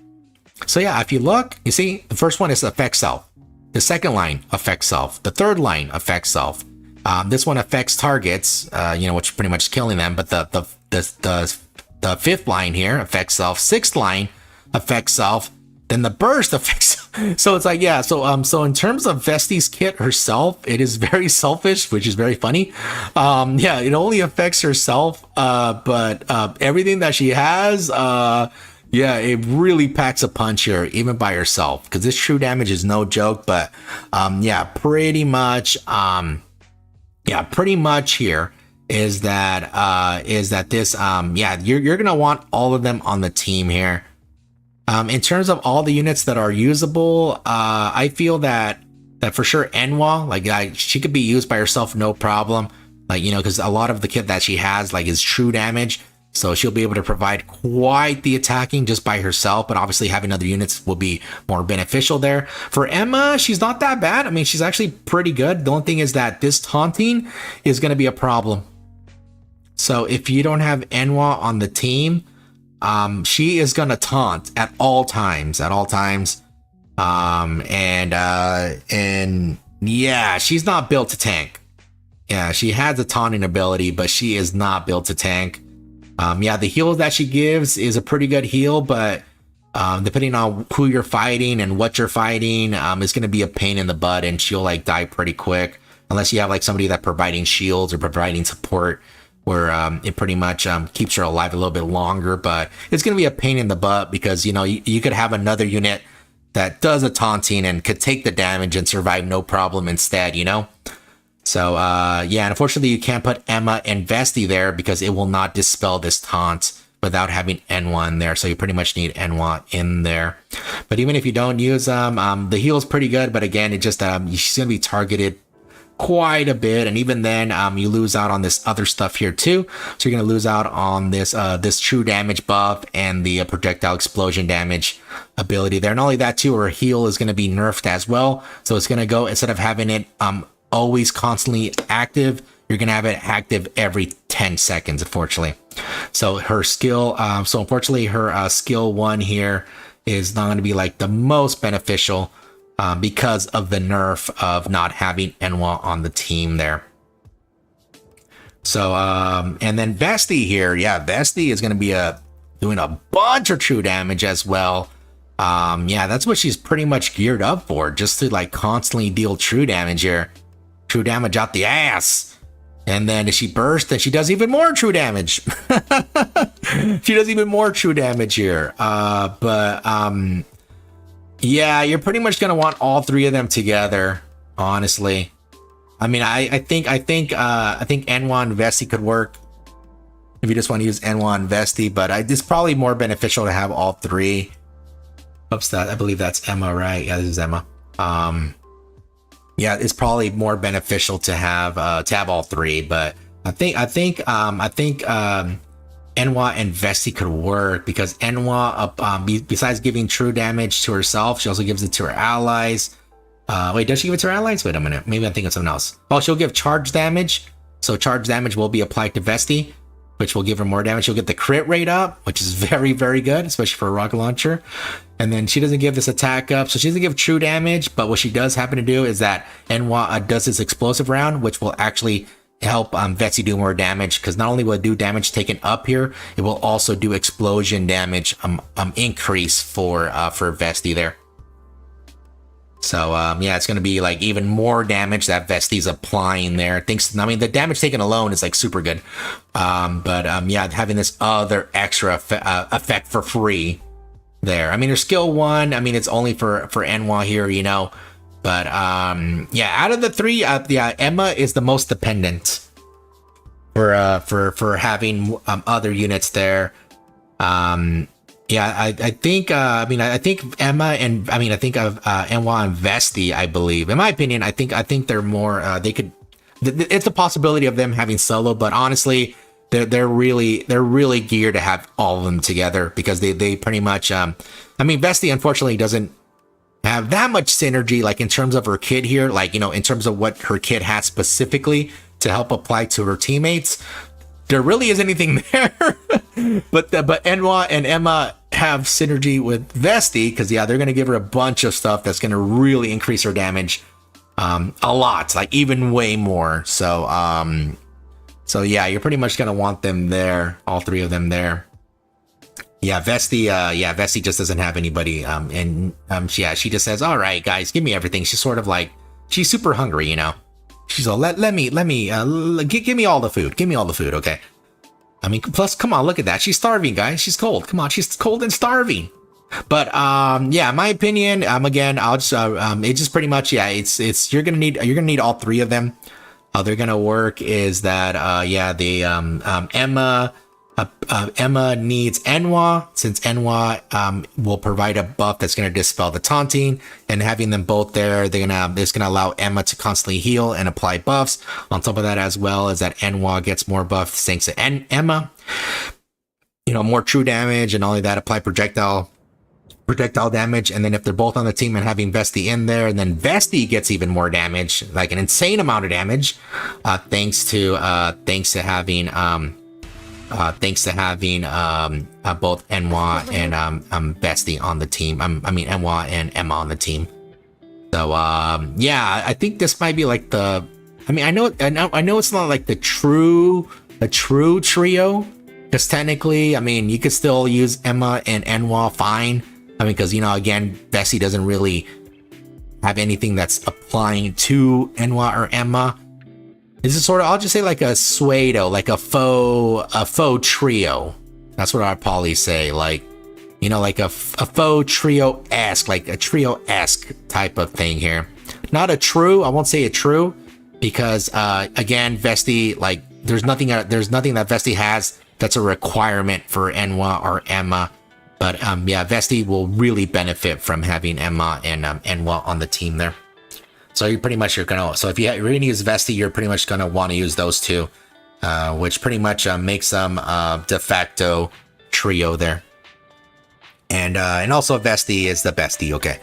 So yeah, if you look, you see the first one is affect self. The second line affects self. The third line affects self. This one affects targets, you know, which is pretty much killing them. But the fifth line here affects self. Sixth line affects self. Then the burst affects. So it's like, yeah. So in terms of Vesti's kit herself, it is very selfish, which is very funny. Yeah, it only affects herself. But everything that she has, yeah, it really packs a punch here, even by herself, because this true damage is no joke. But yeah, pretty much. Yeah, pretty much here is that this yeah, you're gonna want all of them on the team here. In terms of all the units that are usable, I feel that for sure Enwa, like she could be used by herself, no problem. Like, you know, because a lot of the kit that she has like is true damage, so she'll be able to provide quite the attacking just by herself. But obviously having other units will be more beneficial there. For Emma, she's not that bad. I mean, she's actually pretty good. The only thing is that this taunting is going to be a problem. So if you don't have Enwa on the team, she is gonna taunt at all times, and yeah, she's not built to tank. Yeah, she has a taunting ability, but she is not built to tank. Yeah, the heal that she gives is a pretty good heal, but depending on who you're fighting and what you're fighting, it's gonna be a pain in the butt, and she'll like die pretty quick unless you have like somebody that providing shields or providing support, where it pretty much keeps her alive a little bit longer. But it's going to be a pain in the butt because, you know, you could have another unit that does a taunting and could take the damage and survive no problem instead, you know? So, yeah, unfortunately, you can't put Emma and Vesti there because it will not dispel this taunt without having Enwa in there. So you pretty much need Enwa in there. But even if you don't use the heal is pretty good. But again, it just she's going to be targeted quite a bit, and even then you lose out on this other stuff here too. So you're going to lose out on this this true damage buff and the projectile explosion damage ability there. Not only that too, her heal is going to be nerfed as well, so it's going to go, instead of having it always constantly active, you're going to have it active every 10 seconds, unfortunately. So her skill, so unfortunately her skill 1 here is not going to be like the most beneficial, because of the nerf of not having Enwa on the team there. So, and then Vesti here, yeah, Vesti is going to be doing a bunch of true damage as well. Yeah, that's what she's pretty much geared up for, just to like constantly deal true damage here. True damage out the ass. And then if she bursts, then she does even more true damage. She does even more true damage here. Yeah, you're pretty much gonna want all three of them together, honestly. I mean, I think Enwa and Vesti could work if you just want to use Enwa and Vesti, but it's probably more beneficial to have all three. Oops, I believe that's Emma, right? Yeah, this is Emma. Yeah, it's probably more beneficial to have all three, but I think Enwa and Vesti could work, because Enwa, besides giving true damage to herself, she also gives it to her allies. Wait, does she give it to her allies? Wait a minute, maybe I'm thinking of something else. Oh, she'll give charge damage. So charge damage will be applied to Vesti, which will give her more damage. She'll get the crit rate up, which is very, very good, especially for a rocket launcher. And then she doesn't give this attack up, so she doesn't give true damage, but what she does happen to do is that Enwa does this explosive round, which will actually help Vetsy do more damage, because not only will it do damage taken up here, it will also do explosion damage increase for Vesti there. So yeah, it's gonna be like even more damage that Vesti's applying there. I mean, the damage taken alone is like super good, but yeah, having this other extra effect for free there. I mean, there's skill 1. I mean, it's only for Enwa here, you know. But yeah, out of the 3, yeah, Emma is the most dependent for having other units there. Yeah, I think I mean, I think Emma and I think of Enwa and Vesti, I believe. In my opinion, I think they're more they could. It's a possibility of them having solo, but honestly, they're really geared to have all of them together, because they pretty much I mean, Vesti unfortunately doesn't have that much synergy, like in terms of her kit here, like, you know, in terms of what her kit has specifically to help apply to her teammates. There really isn't anything there. but Enwa and Emma have synergy with Vesti, because yeah, they're gonna give her a bunch of stuff that's gonna really increase her damage a lot, like even way more. So so yeah, you're pretty much gonna want them there, all 3 of them there. Yeah, Vesti Vesti just doesn't have anybody, and yeah, she just says, all right guys, give me everything. She's sort of like, she's super hungry, you know. She's all, let me give me all the food. Give me all the food, okay? I mean, plus, come on, look at that. She's starving, guys. She's cold. Come on, she's cold and starving. But yeah, in my opinion, again, I'll just it's just pretty much, yeah, it's you're gonna need all 3 of them. How they're gonna work is that yeah, the Emma needs Enwa, since Enwa will provide a buff that's going to dispel the taunting, and having them both there, it's going to allow Emma to constantly heal and apply buffs. On top of that, as well, as that Enwa gets more buffs thanks to Emma, you know, more true damage, and only that, apply projectile damage. And then if they're both on the team and having Vesti in there, and then Vesti gets even more damage, like an insane amount of damage, thanks to having both Enwa and Vesti on the team. I mean, Enwa and Emma on the team. So yeah, I think this might be like the. I mean, I know it's not like a true trio, because technically, I mean, you could still use Emma and Enwa fine. I mean, because, you know, again, Vesti doesn't really have anything that's applying to Enwa or Emma. This is sort of, I'll just say like a pseudo, like a faux trio. That's what our Poli say, like, you know, like a faux trio-esque, like a trio-esque type of thing here. Not a true, I won't say a true, because again, Vesti, like, there's nothing that Vesti has that's a requirement for Enwa or Emma. But yeah, Vesti will really benefit from having Emma and Enwa on the team there. So you're pretty much, so if you're going to use Vesti, you're pretty much going to want to use those 2, which pretty much makes them de facto trio there. And also Vesti is the bestie, okay.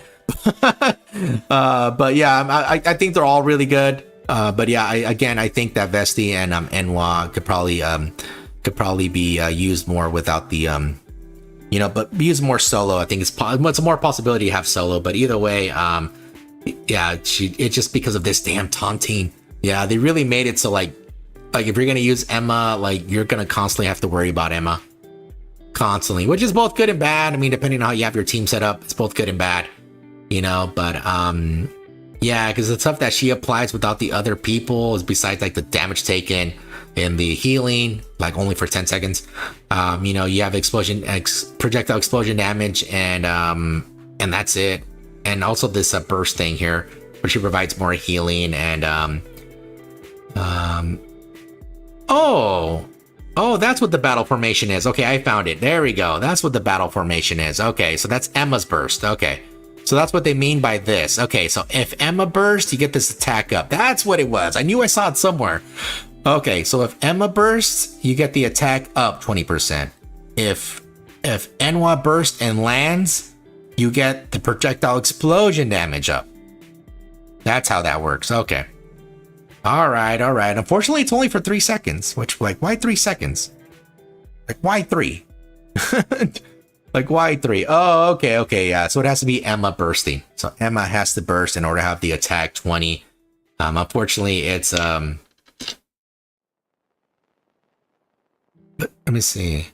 But yeah, I think they're all really good. But yeah, I think that Vesti and Enwa could probably be used more without the you know, but use more solo. I think it's a more possibility to have solo. But either way, yeah, it's just because of this damn taunting. Yeah, they really made it so like if you're gonna use Emma, like, you're gonna constantly have to worry about Emma, constantly, which is both good and bad. I mean, depending on how you have your team set up, it's both good and bad, you know. But yeah, because the stuff that she applies without the other people is, besides like the damage taken and the healing, like only for 10 seconds, you know, you have projectile explosion damage, and that's it. And also this burst thing here, where she provides more healing, and oh, that's what the battle formation is. Okay, I found it. There we go. That's what the battle formation is. Okay, so that's Emma's burst. Okay, so that's what they mean by this. Okay, so if Emma bursts, you get this attack up. That's what it was. I knew I saw it somewhere. Okay, so if Emma bursts, you get the attack up 20%. If Enwa bursts and lands, you get the projectile explosion damage up. That's how that works. Okay. All right. Unfortunately, it's only for 3 seconds, which, like, why 3 seconds? Like, why 3? Like, why 3? Oh, okay, yeah. So it has to be Emma bursting. So Emma has to burst in order to have the attack 20. Unfortunately, it's Let me see.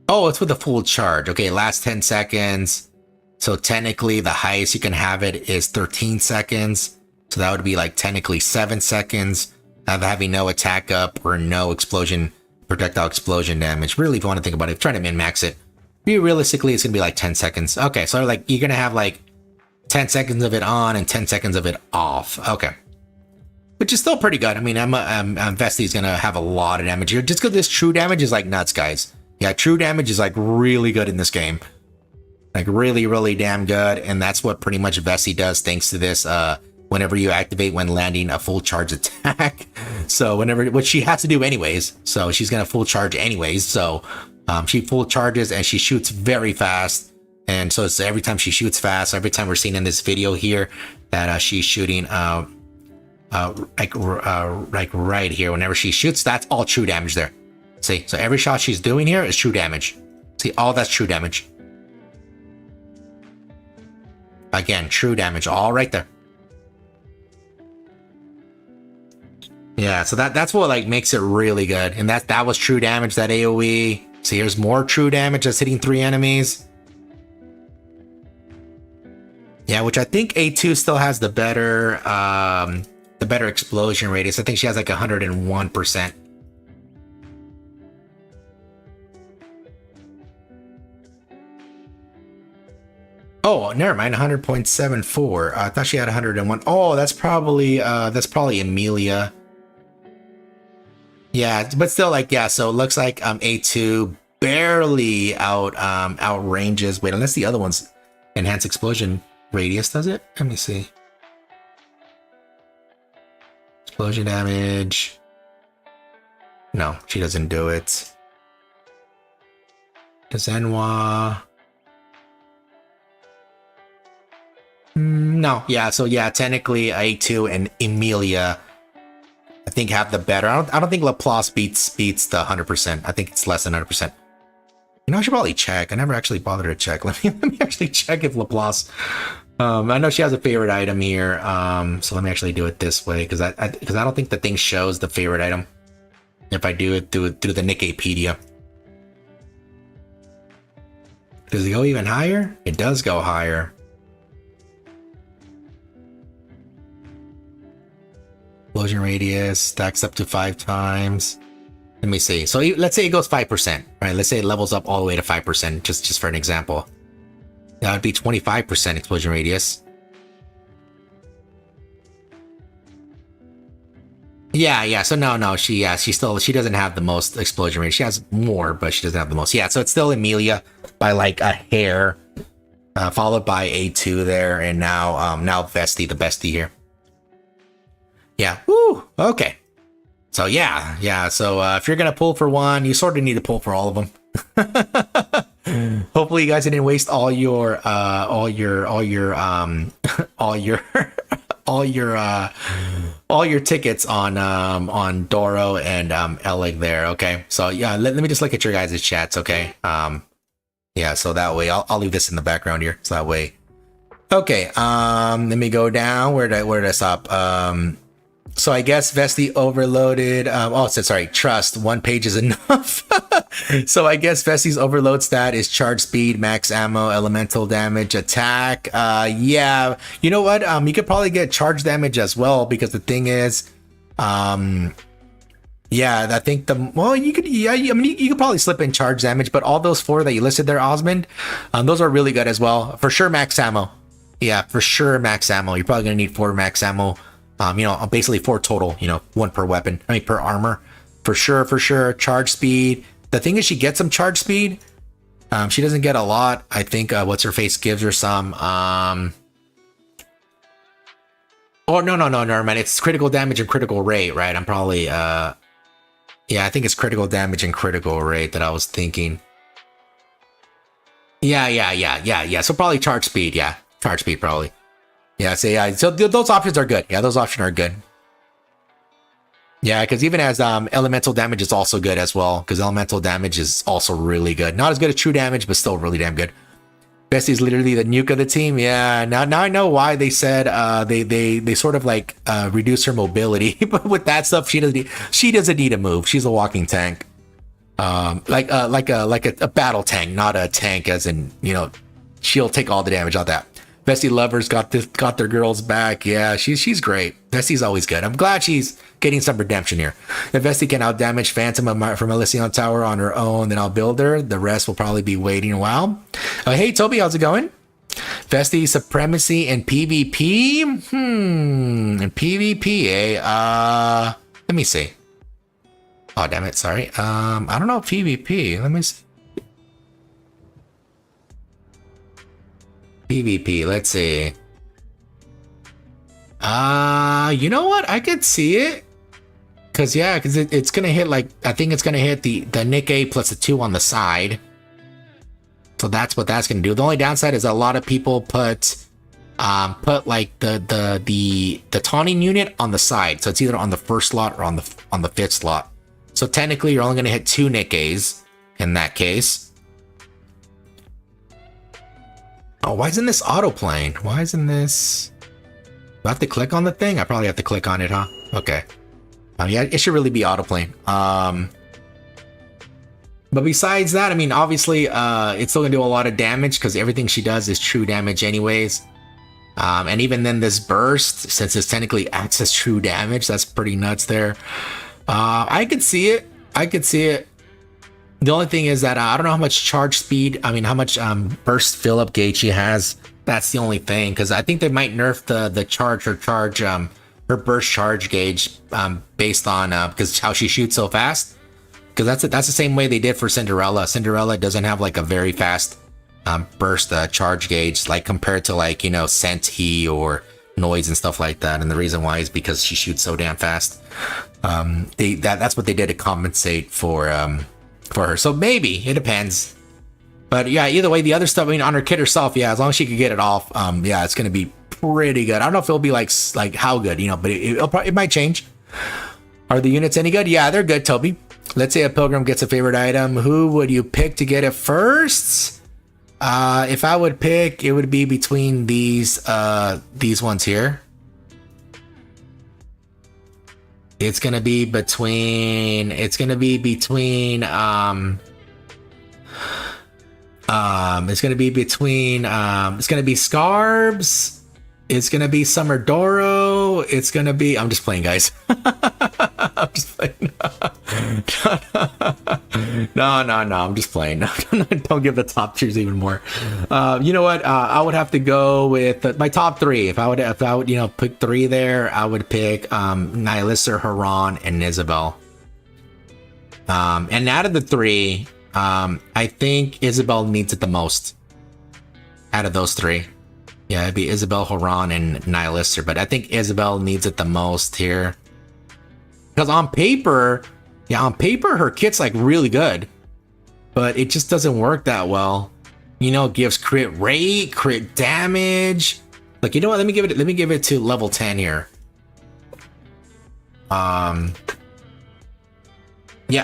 Oh, it's with a full charge. Okay, last 10 seconds. So technically the highest you can have it is 13 seconds. So that would be like technically 7 seconds of having no attack up or no explosion, projectile explosion damage. Really, if you want to think about it, try to min-max it. Realistically, it's going to be like 10 seconds. Okay, so like you're going to have like 10 seconds of it on and 10 seconds of it off. Okay. Which is still pretty good. I mean, Vesti's going to have a lot of damage here. Just because this true damage is like nuts, guys. Yeah, true damage is like really good in this game. Like really, really damn good. And that's what pretty much Vesti does thanks to this. Whenever you activate when landing a full charge attack. So which she has to do anyways. So she's going to full charge anyways. So she full charges and she shoots very fast. And so it's every time she shoots fast, every time we're seeing in this video here that she's shooting like right here. Whenever she shoots, that's all true damage there. See, so every shot she's doing here is true damage. See, all that's true damage. Again, true damage, all right there. Yeah, so that's what like makes it really good. And that was true damage, that AoE. See, here's more true damage that's hitting 3 enemies. Yeah, which I think A2 still has the better explosion radius. I think she has like 101%. Oh, never mind, 100.74. I thought she had 101. Oh, that's probably Emilia. Yeah, but still, like, yeah. So it looks like A2 barely outranges. Wait, unless the other one's enhanced explosion radius, does it? Let me see. Explosion damage. No, she doesn't do it. Does Enwa? No, yeah. So yeah, technically A2 and Emilia, I think, have the better. I don't think Laplace beats the 100%. I think it's less than 100%. You know, I should probably check. I never actually bothered to check. Let me actually check if Laplace. I know she has a favorite item here. So let me actually do it this way because I don't think the thing shows the favorite item. If I do it through the Nikkepedia. Does it go even higher? It does go higher. Explosion radius stacks up to 5 times. Let me see. So let's say it goes 5%, right? Let's say it levels up all the way to 5%, just for an example. That would be 25% explosion radius. Yeah. So no, she doesn't have the most explosion radius. She has more, but she doesn't have the most. Yeah, so it's still Emilia by like a hair, followed by A2 there, and now Vesti, the bestie here. Yeah. Woo. Okay. So yeah. So if you're gonna pull for one, you sort of need to pull for all of them. Hopefully, you guys didn't waste all your tickets on Doro and Elig there. Okay. So yeah, let me just look at your guys' chats. Okay. Yeah. So that way, I'll leave this in the background here. So that way. Okay. Let me go down. Where did I stop? So I guess Vesti overloaded. Trust. 1 page is enough. So I guess Vesti's overload stat is charge speed, max ammo, elemental damage, attack. Yeah. You know what? You could probably get charge damage as well because the thing is, yeah, I think you could. Yeah, I mean, you could probably slip in charge damage, but all those 4 that you listed there, Osmond, those are really good as well. For sure, max ammo. Yeah, for sure, max ammo. You're probably gonna need 4 max ammo. Basically 4 total, 1 per weapon. I mean, per armor. For sure. Charge speed. The thing is, she gets some charge speed. She doesn't get a lot. I think what's her face gives her some. Oh no, man. It's critical damage and critical rate, right? I'm probably yeah, I think it's critical damage and critical rate that I was thinking. Yeah. So probably charge speed. Yeah, charge speed probably. Yeah, so those options are good. Yeah, those options are good. Yeah, because even as elemental damage is also good as well, because elemental damage is also really good. Not as good as true damage, but still really damn good. Bessie's literally the nuke of the team. Yeah, now I know why they said they sort of like reduce her mobility. But with that stuff, she doesn't need to move. She's a walking tank. Like a battle tank, not a tank as in, you know, she'll take all the damage on that. Bestie lovers got their girls back. Yeah, she's great. Bestie's always good. I'm glad she's getting some redemption here. If Bestie can outdamage Phantom from Elysian Tower on her own, then I'll build her. The rest will probably be waiting a while. Hey Toby, how's it going? Bestie supremacy in PvP? In PvP, eh? Let me see. Oh damn it, sorry. I don't know PvP. Let me see. PvP, let's see. You know what? I could see it. Cause it's gonna hit like, I think it's gonna hit the NIKKE plus a 2 on the side. So that's what that's gonna do. The only downside is a lot of people put like the taunting unit on the side. So it's either on the first slot or on the fifth slot. So technically you're only gonna hit 2 NIKKEs in that case. Oh, why isn't this auto-playing? Why isn't this... Do I have to click on the thing? I probably have to click on it, huh? Okay. Yeah, it should really be auto-playing. But besides that, I mean, obviously, it's still gonna do a lot of damage because everything she does is true damage anyways. And even then this burst, since it's technically acts as true damage, that's pretty nuts there. I could see it. I could see it. The only thing is that I don't know how much charge speed, I mean, how much burst fill up gauge she has. That's the only thing, because I think they might nerf her burst charge gauge based on because how she shoots so fast. Because that's the same way they did for Cinderella. Cinderella doesn't have like a very fast burst charge gauge, like compared to like, you know, Senti or Noise and stuff like that. And the reason why is because she shoots so damn fast. That's what they did to compensate for her. So maybe it depends, but yeah, either way, the other stuff, I mean, on her kit herself, yeah, as long as she can get it off, yeah, it's gonna be pretty good. I don't know if it'll be like how good, you know, but it might change. Are the units any good? Yeah, they're good, Toby. Let's say a pilgrim gets a favorite item. Who would you pick to get it first? If I would pick, it would be between these ones here. It's gonna be between Scarbs, it's gonna be Summer Doro, it's gonna be, I'm just playing, guys. I'm just playing. No, I'm just playing. Don't give the top tiers even more. You know what? I would have to go with my top 3. If I would, you know, pick 3 there, I would pick Nihilista, Haran, and Isabel. And out of the 3, I think Isabel needs it the most. Out of those 3. Yeah, it'd be Isabel, Haran, and Nihilista, but I think Isabel needs it the most here. Because on paper, her kit's like really good, but it just doesn't work that well. You know, it gives crit rate, crit damage. Like, you know what? Let me give it to level 10 here. Yeah,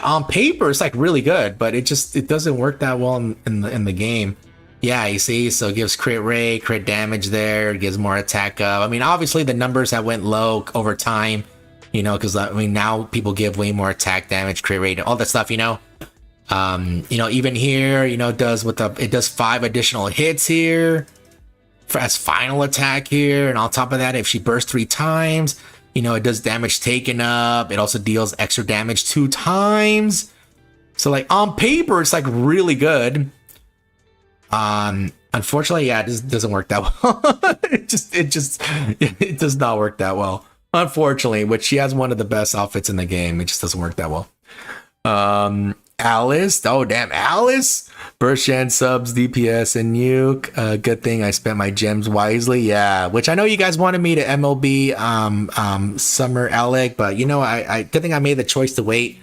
on paper it's like really good, but it doesn't work that well in the game. Yeah, you see, so it gives crit rate, crit damage there. It gives more attack up. I mean, obviously the numbers have went low over time. You know, because I mean, now people give way more attack damage, crit rate, all that stuff. You know, even here, you know, it does 5 additional hits here as final attack here, and on top of that, if she bursts 3 times, you know, it does damage taken up. It also deals extra damage 2 times. So like on paper, it's like really good. Unfortunately, yeah, it just doesn't work that well. it does not work that well. Unfortunately, which she has one of the best outfits in the game. It just doesn't work that well. Alice. Oh, damn. Alice. Bershan subs, DPS, and nuke. Good thing I spent my gems wisely. Yeah, which I know you guys wanted me to MLB Summer Alec, but you know, I good thing I made the choice to wait,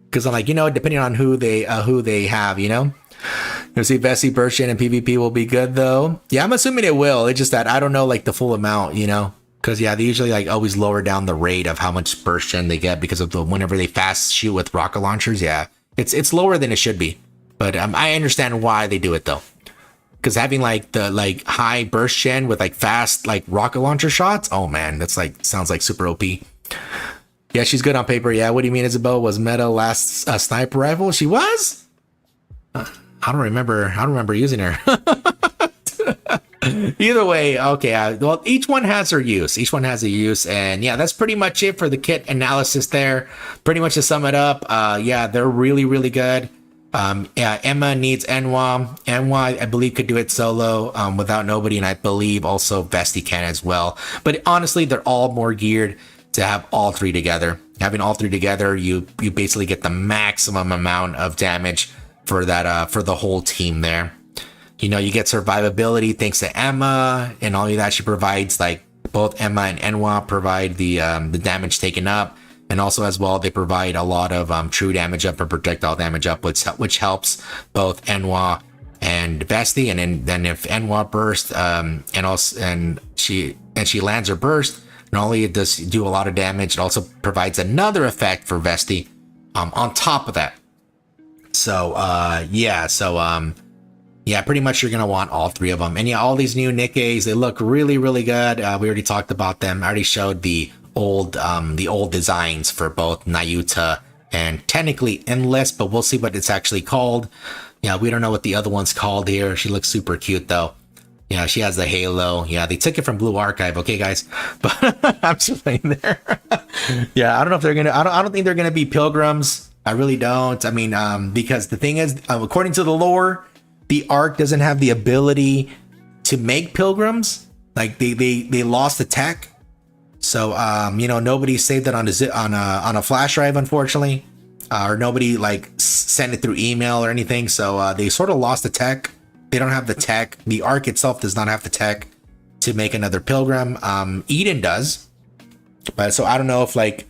because I'm like, you know, depending on who they have, you know. You'll see Vessi, Bershan, and PvP will be good though. Yeah, I'm assuming it will. It's just that I don't know like the full amount, you know. Because yeah, they usually like always lower down the rate of how much burst gen they get because of whenever they fast shoot with rocket launchers. Yeah, it's lower than it should be, but I understand why they do it though. because having like the like high burst gen with like fast like rocket launcher shots, oh man, that's like sounds like super OP. Yeah, she's good on paper. Yeah, what do you mean Isabel was meta last sniper rifle? She was? I don't remember using her. Either way, okay. Well, each one has her use. Each one has a use, and yeah, that's pretty much it for the kit analysis there. Pretty much to sum it up, yeah, they're really, really good. Yeah, Emma needs Enwa. Enwa, I believe, could do it solo without nobody, and I believe also Vesti can as well. But honestly, they're all more geared to have all three together. Having all three together, you basically get the maximum amount of damage for that for the whole team there. You know, you get survivability thanks to Emma and all of that. She provides, like, both Emma and Enwa provide the damage taken up, and also as well they provide a lot of true damage up and projectile damage up, which helps both Enwa and Vesti. And then if Enwa burst and she lands her burst, not only it does do a lot of damage, it also provides another effect for Vesti on top of that. So yeah, pretty much you're gonna want all three of them. And yeah, all these new NIKKEs, they look really, really good. We already talked about them. I already showed the old designs for both Nayuta and technically Endless, but we'll see what it's actually called. Yeah, we don't know what the other one's called here. She looks super cute though. Yeah, she has the halo. Yeah, they took it from Blue Archive. Okay, guys, but I'm just playing there. Yeah, I don't know if they're gonna. I don't think they're gonna be pilgrims. I really don't. I mean, because the thing is, according to the lore, the Ark doesn't have the ability to make pilgrims. Like they lost the tech, so you know, nobody saved it on a flash drive, unfortunately, or nobody like sent it through email or anything. So they sort of lost the tech. They don't have the tech. The Ark itself does not have the tech to make another pilgrim. Eden does, but so I don't know if like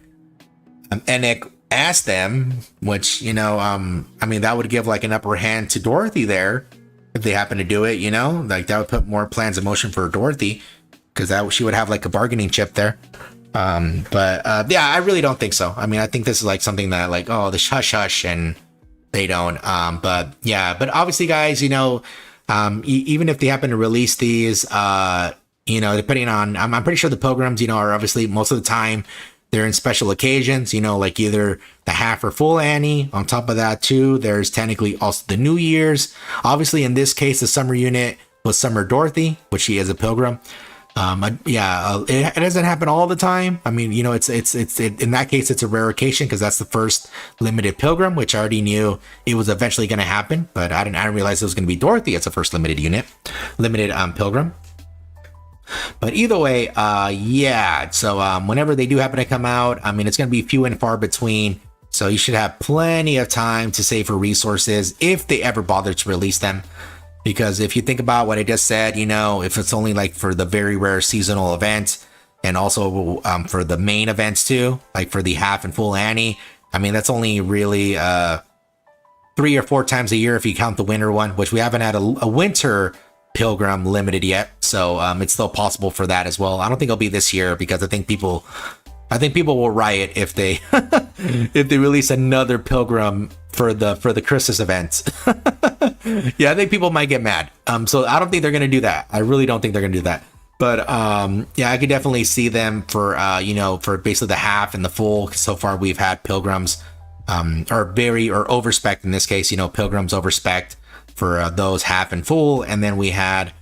Enoch asked them, which, you know, I mean, that would give like an upper hand to Dorothy there if they happen to do it, you know, like that would put more plans in motion for Dorothy, because that she would have like a bargaining chip there. But yeah, I really don't think so. I mean, I think this is like something that like, oh, the hush hush, and they don't. But yeah, but obviously, guys, you know, even if they happen to release these, you know, depending on, I'm pretty sure the pilgrims, you know, are obviously most of the time they're in special occasions, you know, like either the half or full Annie. On top of that, too, there's technically also the New Year's. Obviously, in this case, the summer unit was Summer Dorothy, which she is a pilgrim. Yeah, it doesn't happen all the time. I mean, you know, it's in that case, it's a rare occasion because that's the first limited pilgrim, which I already knew it was eventually going to happen, but I didn't realize it was going to be Dorothy as the first limited pilgrim. But either way, yeah, so whenever they do happen to come out, I mean, it's going to be few and far between, so you should have plenty of time to save for resources if they ever bother to release them. Because if you think about what I just said, you know, if it's only like for the very rare seasonal event, and also for the main events too, like for the half and full Annie, I mean, that's only really 3 or 4 times a year if you count the winter one, which we haven't had a winter pilgrim limited yet, so it's still possible for that as well. I don't think it'll be this year because I think people will riot if they if they release another pilgrim for the Christmas event. Yeah, I think people might get mad. So I don't think they're gonna do that. I really don't think they're gonna do that. But yeah, I could definitely see them for you know, for basically the half and the full. So far we've had pilgrims or overspec in this case, you know, pilgrims overspec for those half and full. And then we had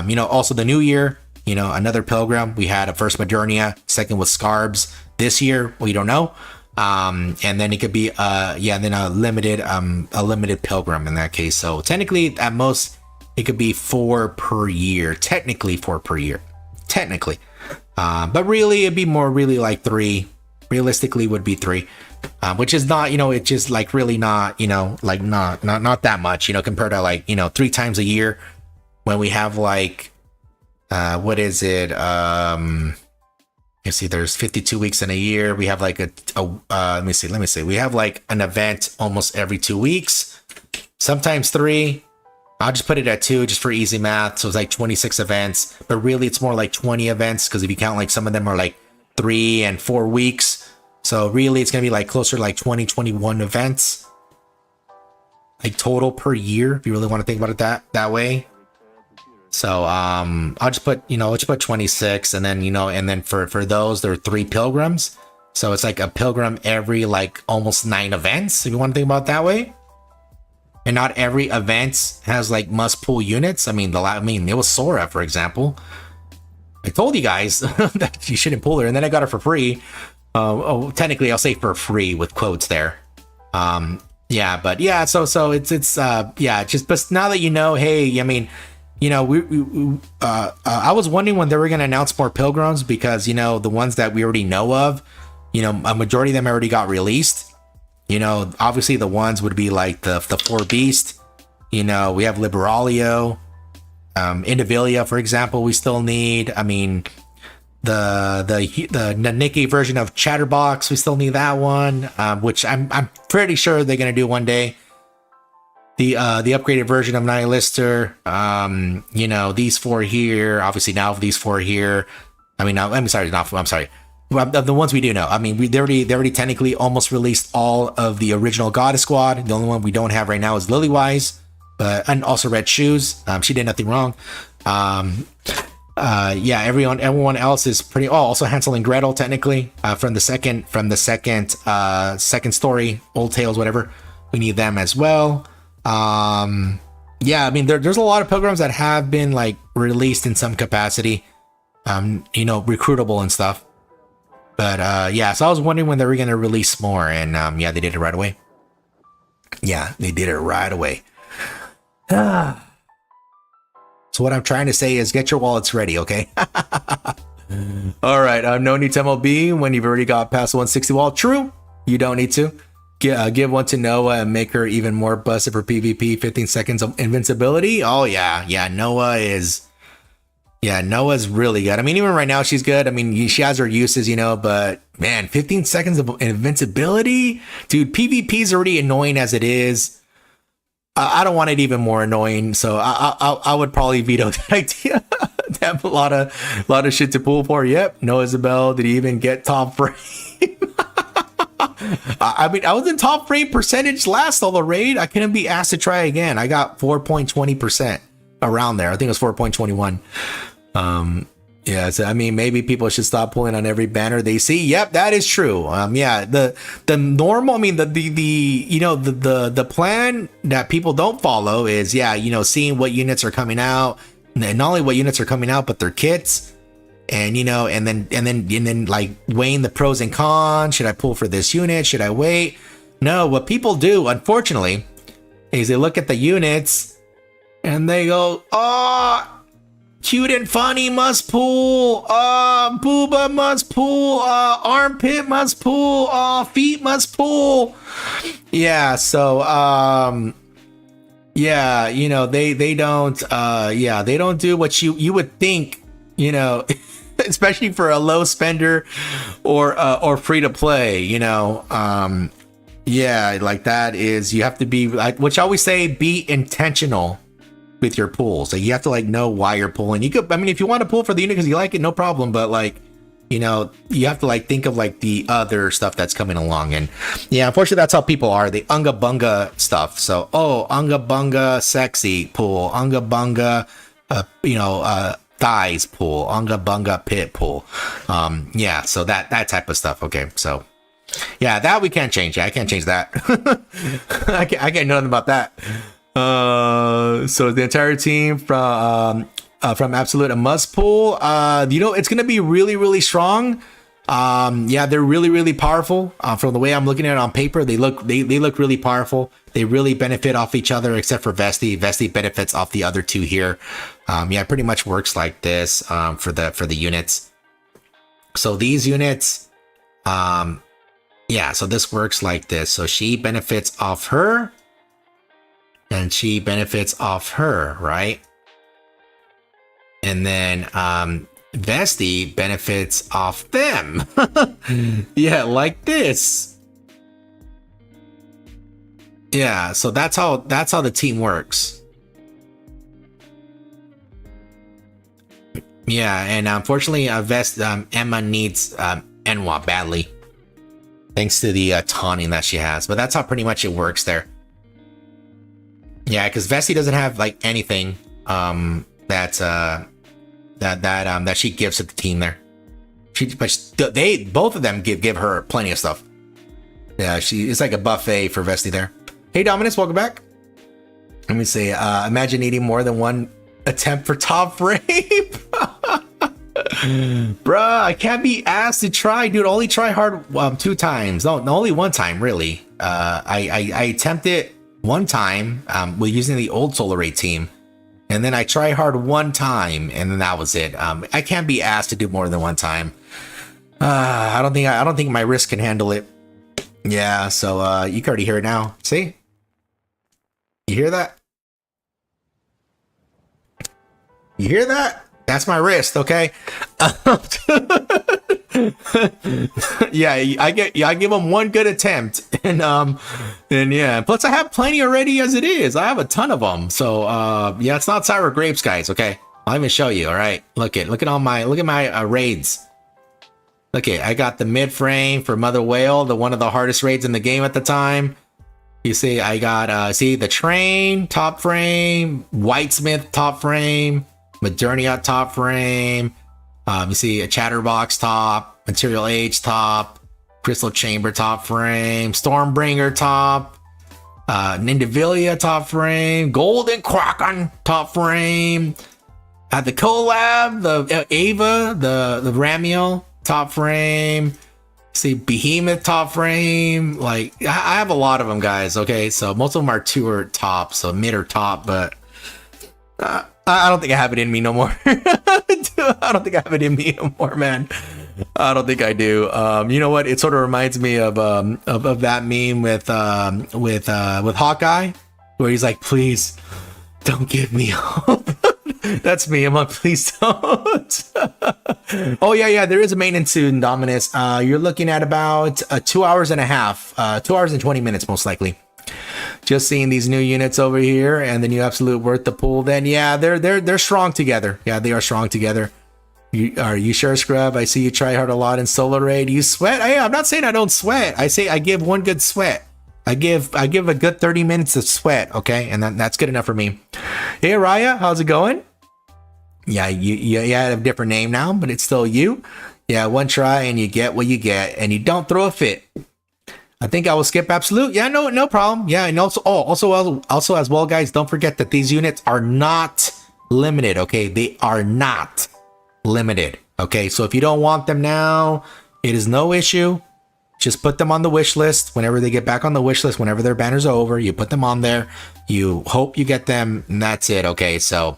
you know, also the New Year, you know, another pilgrim. We had a first Modernia, second with Scarbs. This year we don't know. And then it could be then a limited pilgrim in that case. So technically at most it could be 4 per year, technically 4 per year, but really it'd be more really like 3, realistically would be 3, which is not, you know, it's just like really not, you know, like not that much, you know, compared to like, you know, 3 times a year when we have like what is it, you see, there's 52 weeks in a year. We have like let me see. We have like an event almost every 2 weeks, sometimes 3. I'll just put it at 2 just for easy math. So it's like 26 events, but really it's more like 20 events because if you count like some of them are like 3 and 4 weeks. So really it's going to be like closer to like 21 events, like total per year. If you really want to think about it that way. So I'll just put, let's put 26, and then, and then for those, there are 3 pilgrims. So it's like a pilgrim every like almost 9 events, if you want to think about it that way. And not every event has like must pull units. I mean, it was Sora, for example. I told you guys that you shouldn't pull her, and then I got her for free. Technically I'll say for free with quotes there. Yeah, but yeah, so it's just, but now that hey, I mean, I was wondering when they were going to announce more pilgrims, because the ones that we already know of, a majority of them already got released. Obviously the ones would be like the 4 beast. We have Liberalia, Indivilia, for example, we still need. I mean, the NIKKE version of Chatterbox, we still need that one, which I'm pretty sure they're gonna do one day. The upgraded version of Nihilister, these 4 here, obviously now these 4 here. I mean, I'm sorry. The ones we do know. I mean, they already technically almost released all of the original Goddess Squad. The only one we don't have right now is Lilywise, and also Red Shoes. She did nothing wrong. Yeah, everyone else is pretty. Oh, also Hansel and Gretel, technically, from the second story, Old Tales, whatever. We need them as well. Yeah, I mean, there's a lot of pilgrims that have been like released in some capacity, recruitable and stuff. But yeah, so I was wondering when they were gonna release more, and yeah, they did it right away. Yeah, they did it right away. So what I'm trying to say is get your wallets ready, okay? All right, no need to MLB when you've already got past the 160 wall. True, you don't need to. Give one to Noah and make her even more busted for PvP. 15 seconds of invincibility. Oh yeah, Noah's really good. I mean, even right now she's good. I mean, she has her uses, but man, 15 seconds of invincibility, dude. PvP is already annoying as it is. I don't want it even more annoying, so I would probably veto that idea. To have a lot of shit to pull for. Yep, no Isabel. Did he even get top frame? I mean, I was in top frame percentage last all the raid. I couldn't be asked to try again. I got 4.20% around there. I think it was 4.21. Yeah, so I mean, maybe people should stop pulling on every banner they see. Yep, that is true. Yeah, the normal, I mean, the plan that people don't follow is, seeing what units are coming out, and not only what units are coming out, but their kits, and and then like weighing the pros and cons. Should I pull for this unit? Should I wait? No, what people do, unfortunately, is they look at the units and they go, cute and funny must pull, booba must pull, armpit must pull, feet must pull. Yeah, so yeah, they don't they don't do what you would think, especially for a low spender or free to play, yeah, like that is, you have to be like, which I always say, be intentional with your pulls. So you have to like know why you're pulling. You could, I mean, if you want to pull for the unit because you like it, no problem, but like, you have to like think of like the other stuff that's coming along. And yeah, unfortunately that's how people are, the unga bunga stuff. So unga bunga sexy pull, unga bunga thighs pull, unga bunga pit pull. Yeah, so that type of stuff. Okay, so yeah, that we can't change. Yeah, I can't change that. I can't know nothing about that. So the entire team from Absolute and must pull. It's gonna be really, really strong. Yeah, they're really, really powerful. From the way I'm looking at it on paper, they look really powerful. They really benefit off each other, except for Vesti. Vesti benefits off the other two here. Yeah, it pretty much works like this for the units. So these units, yeah, so this works like this. So she benefits off her, and she benefits off her, right? And then Vesti benefits off them. Yeah, like this. Yeah, so that's how the team works. Yeah, and unfortunately, Emma needs Enwa badly, thanks to the taunting that she has. But that's how pretty much it works there. Yeah, because Vesti doesn't have like anything. that she gives to the team there. Both of them give her plenty of stuff. Yeah, it's like a buffet for Vesti there. Hey Dominus, welcome back. Let me see. Imagine needing more than one attempt for top frame. Bruh, I can't be asked to try, dude. Only try hard 2 times. No, only 1 time, really. I attempted 1 time with using the old Solar Ray team, and then I tried hard 1 time, and then that was it. I can't be asked to do more than 1 time. I don't think my wrist can handle it. Yeah, so you can already hear it now. See? You hear that? You hear that? That's my wrist, okay? Yeah, I give them 1 good attempt, and yeah. Plus, I have plenty already as it is. I have a ton of them, so yeah, it's not sour grapes, guys. Okay, I'll even show you. All right, look at all my raids. Okay, I got the mid frame for Mother Whale, one of the hardest raids in the game at the time. You see, I got see the train top frame, Whitesmith top frame, Modernia top frame. You see a Chatterbox top, Material Age top, Crystal Chamber top frame, Stormbringer top, Nindavilia top frame, Golden Kraken top frame. At the collab, the Ava, the Ramiel top frame. See Behemoth top frame. Like I have a lot of them, guys. Okay, so most of them are 2 or top, so mid or top, but I don't think I have it in me no more. I don't think I have it in me no more, man. I don't think I do. You know what? It sort of reminds me of that meme with Hawkeye, where he's like, "Please, don't give me hope." That's me. I'm like, please don't. Oh yeah. There is a maintenance soon, Dominus. You're looking at about 2 hours and a half, 2 hours and 20 minutes, most likely. Just seeing these new units over here and the new absolute worth the pool. Then yeah, they're strong together. Yeah, they are strong together. Are you sure, Scrub? I see you try hard a lot in Solar Raid. You sweat? Hey, I'm not saying I don't sweat. I say I give 1 good sweat. I give a good 30 minutes of sweat. Okay, and that's good enough for me. Hey, Araya, how's it going? Yeah, you had a different name now, but it's still you. Yeah, 1 try and you get what you get, and you don't throw a fit. I think I will skip absolute. Yeah, no problem. Yeah, and also as well, guys, don't forget that these units are not limited. Okay, they are not limited. Okay, so if you don't want them now, it is no issue. Just put them on the wish list. Whenever they get back on the wish list, whenever their banners are over, you put them on there. You hope you get them, and that's it. Okay, so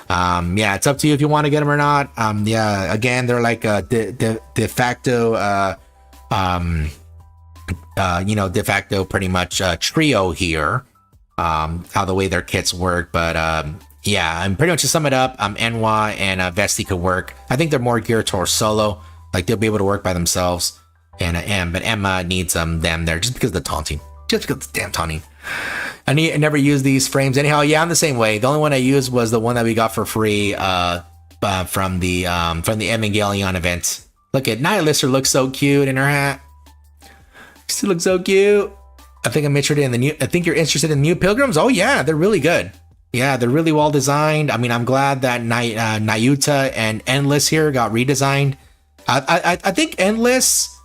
yeah, it's up to you if you want to get them or not. Yeah, again, they're like a de facto de facto pretty much trio here, how the way their kits work. But yeah, I'm pretty much to sum it up, NY and Vesti could work. I think they're more geared towards solo, like they'll be able to work by themselves. But Emma needs them there just because of the taunting, just because of the damn taunting. I never use these frames anyhow. Yeah, I'm the same way. The only one I used was the one that we got for free from the Evangelion event. Look at Nihilister, looks so cute in her hat. She looks so cute. I think I'm interested in I think you're interested in New Pilgrims. Oh yeah, they're really good. Yeah, they're really well designed. I mean, I'm glad that Nayuta and Endless here got redesigned. I think Endless,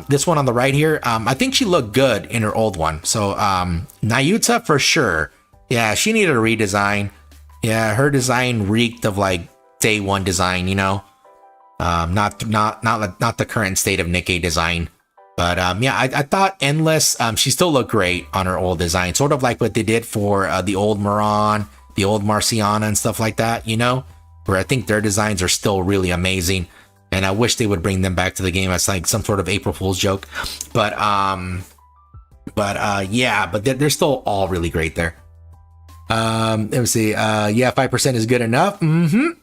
this one on the right here, I think she looked good in her old one. So Nayuta for sure. Yeah, she needed a redesign. Yeah, her design reeked of like day 1 design, you know. Not the current state of NIKKE design. But yeah, I thought Endless, she still looked great on her old design. Sort of like what they did for the old Moran, the old Marciana and stuff like that, you know? Where I think their designs are still really amazing. And I wish they would bring them back to the game as like some sort of April Fool's joke. But yeah, but they're still all really great there. Let me see. Yeah, 5% is good enough. Mm-hmm.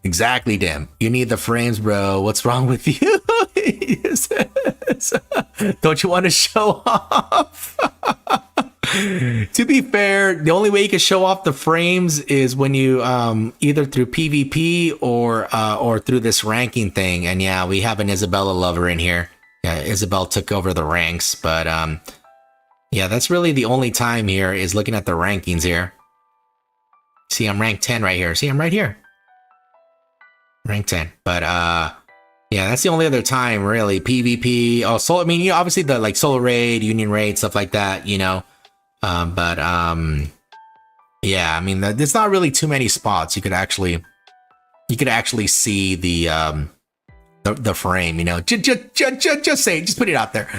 Exactly, Dim. You need the frames, bro. What's wrong with you? Don't you want to show off? To be fair, the only way you can show off the frames is when you either through PvP or through this ranking thing. And yeah, we have an Isabella lover in here. Yeah, Isabel took over the ranks, but yeah, that's really the only time here is looking at the rankings here. See, I'm rank 10 right here. See, I'm right here. Rank 10. But yeah, that's the only other time really. PvP. Oh, so I mean, you know, obviously the like solo raid, union raid, stuff like that, you know. But yeah, I mean, there's not really too many spots you could actually see the frame, you know. Just say it, just put it out there.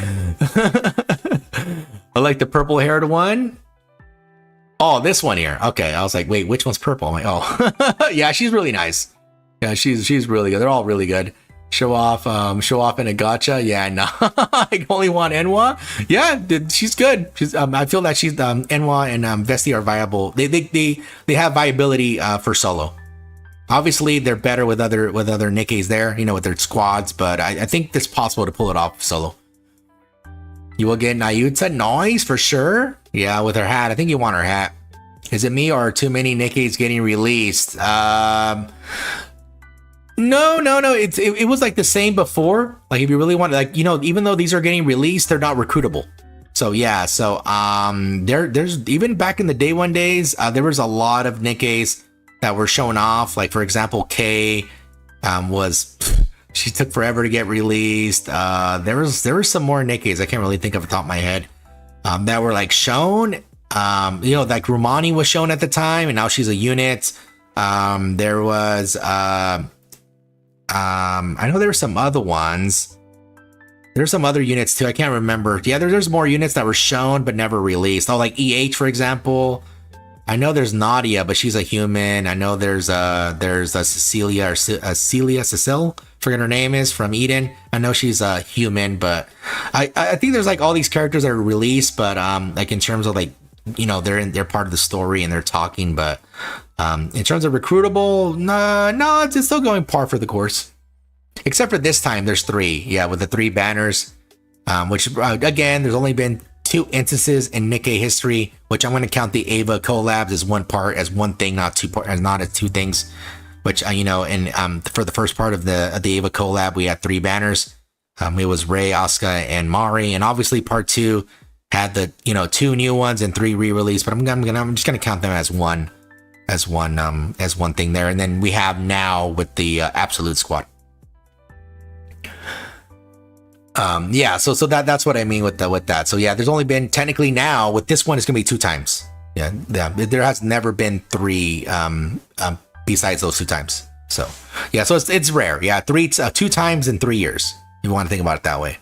I like the purple haired one. Oh, this one here. Okay, I was like, wait, which one's purple? I'm like, oh, yeah, she's really nice. Yeah, she's really good. They're all really good. Show off in a gacha. Yeah, no, I only want Enwa. Yeah, she's good. She's I feel that she's Enwa and Vesti are viable. They have viability for solo. Obviously, they're better with other Nikkes there, you know, with their squads. But I think it's possible to pull it off solo. You will get Nayuta noise for sure. Yeah, with her hat. I think you want her hat. Is it me or are too many Nikkes getting released? No. It was like the same before. Like if you really want, like, you know, even though these are getting released, they're not recruitable. So yeah, so there's even back in the day one days, there was a lot of Nikkes that were shown off. Like for example, Kay she took forever to get released. There were some more Nikkes I can't really think of off the top of my head that were like shown. You know, like Rumani was shown at the time, and now she's a unit. There was I know there were some other ones. There's some other units too. I can't remember. Yeah, there's more units that were shown but never released. Oh, like EH for example. I know there's Nadia, but she's a human. I know there's a Cecilia or Cecile, forget her name is, from Eden. I know she's a human, but I think there's like all these characters that are released, but like in terms of like, you know, they're part of the story and they're talking, but in terms of recruitable, no, it's still going par for the course. Except for this time, there's 3. Yeah, with the 3 banners, which again, there's only been 2 instances in Nikke history, which I'm going to count the Ava collabs as one part, as one thing, not as 2 things. Which you know, and for the first part of the Ava collab, we had 3 banners. It was Rei, Asuka, and Mari, and obviously part 2 had the 2 new ones and 3 re-released. But I'm just gonna count them as one thing there. And then we have now with the Absolute Squad. Yeah, so that's what I mean with that. So yeah, there's only been technically now with this one, it's gonna be 2 times. Yeah, there has never been 3 besides those 2 times. So yeah, so it's rare. Yeah, 2 times in 3 years. You want to think about it that way.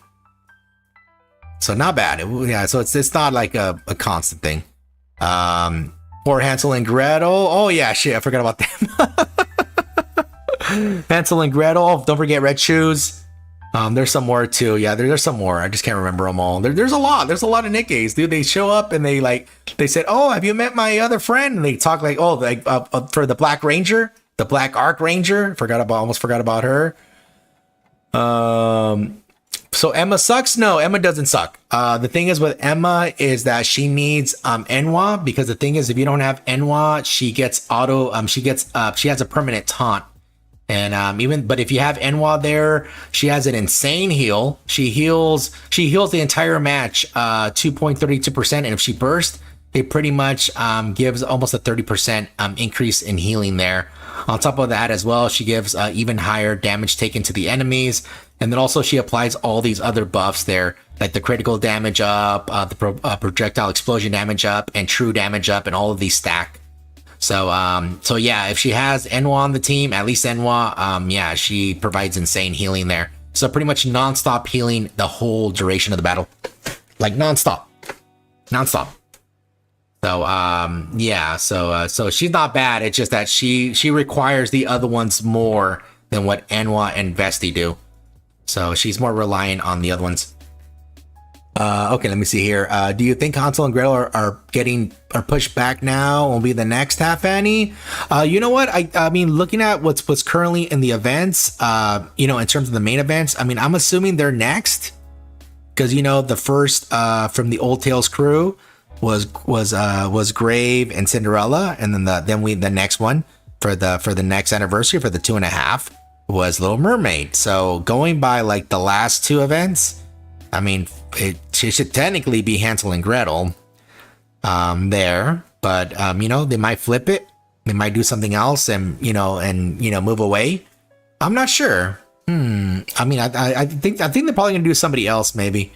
So not bad. Yeah, so it's not like a constant thing. Poor Hansel and Gretel. Oh yeah, shit, I forgot about them. Hansel and Gretel. Oh, don't forget Red Shoes. There's some more too. Yeah, there's some more. I just can't remember them all. There's a lot. There's a lot of Nikkes, dude. They show up and they said, "Oh, have you met my other friend?" And they talk like, "Oh, like for the Black Ranger, the Black Arc Ranger." Almost forgot about her. So Emma sucks? No, Emma doesn't suck. The thing is with Emma is that she needs Enwa, because the thing is if you don't have Enwa, she gets she has a permanent taunt. And but if you have Enwa there, she has an insane heal. She heals the entire match 2.32%, and if she bursts, it pretty much gives almost a 30% increase in healing there. On top of that as well, she gives even higher damage taken to the enemies. And then also she applies all these other buffs there, like the critical damage up, the projectile explosion damage up, and true damage up, and all of these stack. So yeah, if she has Enwa on the team, at least Enwa, yeah, she provides insane healing there. So pretty much non-stop healing the whole duration of the battle. Like non-stop. So yeah, so she's not bad. It's just that she requires the other ones more than what Enwa and Vesti do. So she's more reliant on the other ones. Okay, let me see here. Do you think Hansel and Gretel are pushed back now? Will be the next half, Annie? You know what? I mean, looking at what's currently in the events, in terms of the main events, I mean, I'm assuming they're next, because the first from the Old Tales crew was Grave and Cinderella, and then the next one for the next anniversary for the 2.5 was Little Mermaid. So going by like the last 2 events, I mean, it should technically be Hansel and Gretel there, but they might flip it. They might do something else and move away. I'm not sure. I mean, I think they're probably gonna do somebody else maybe,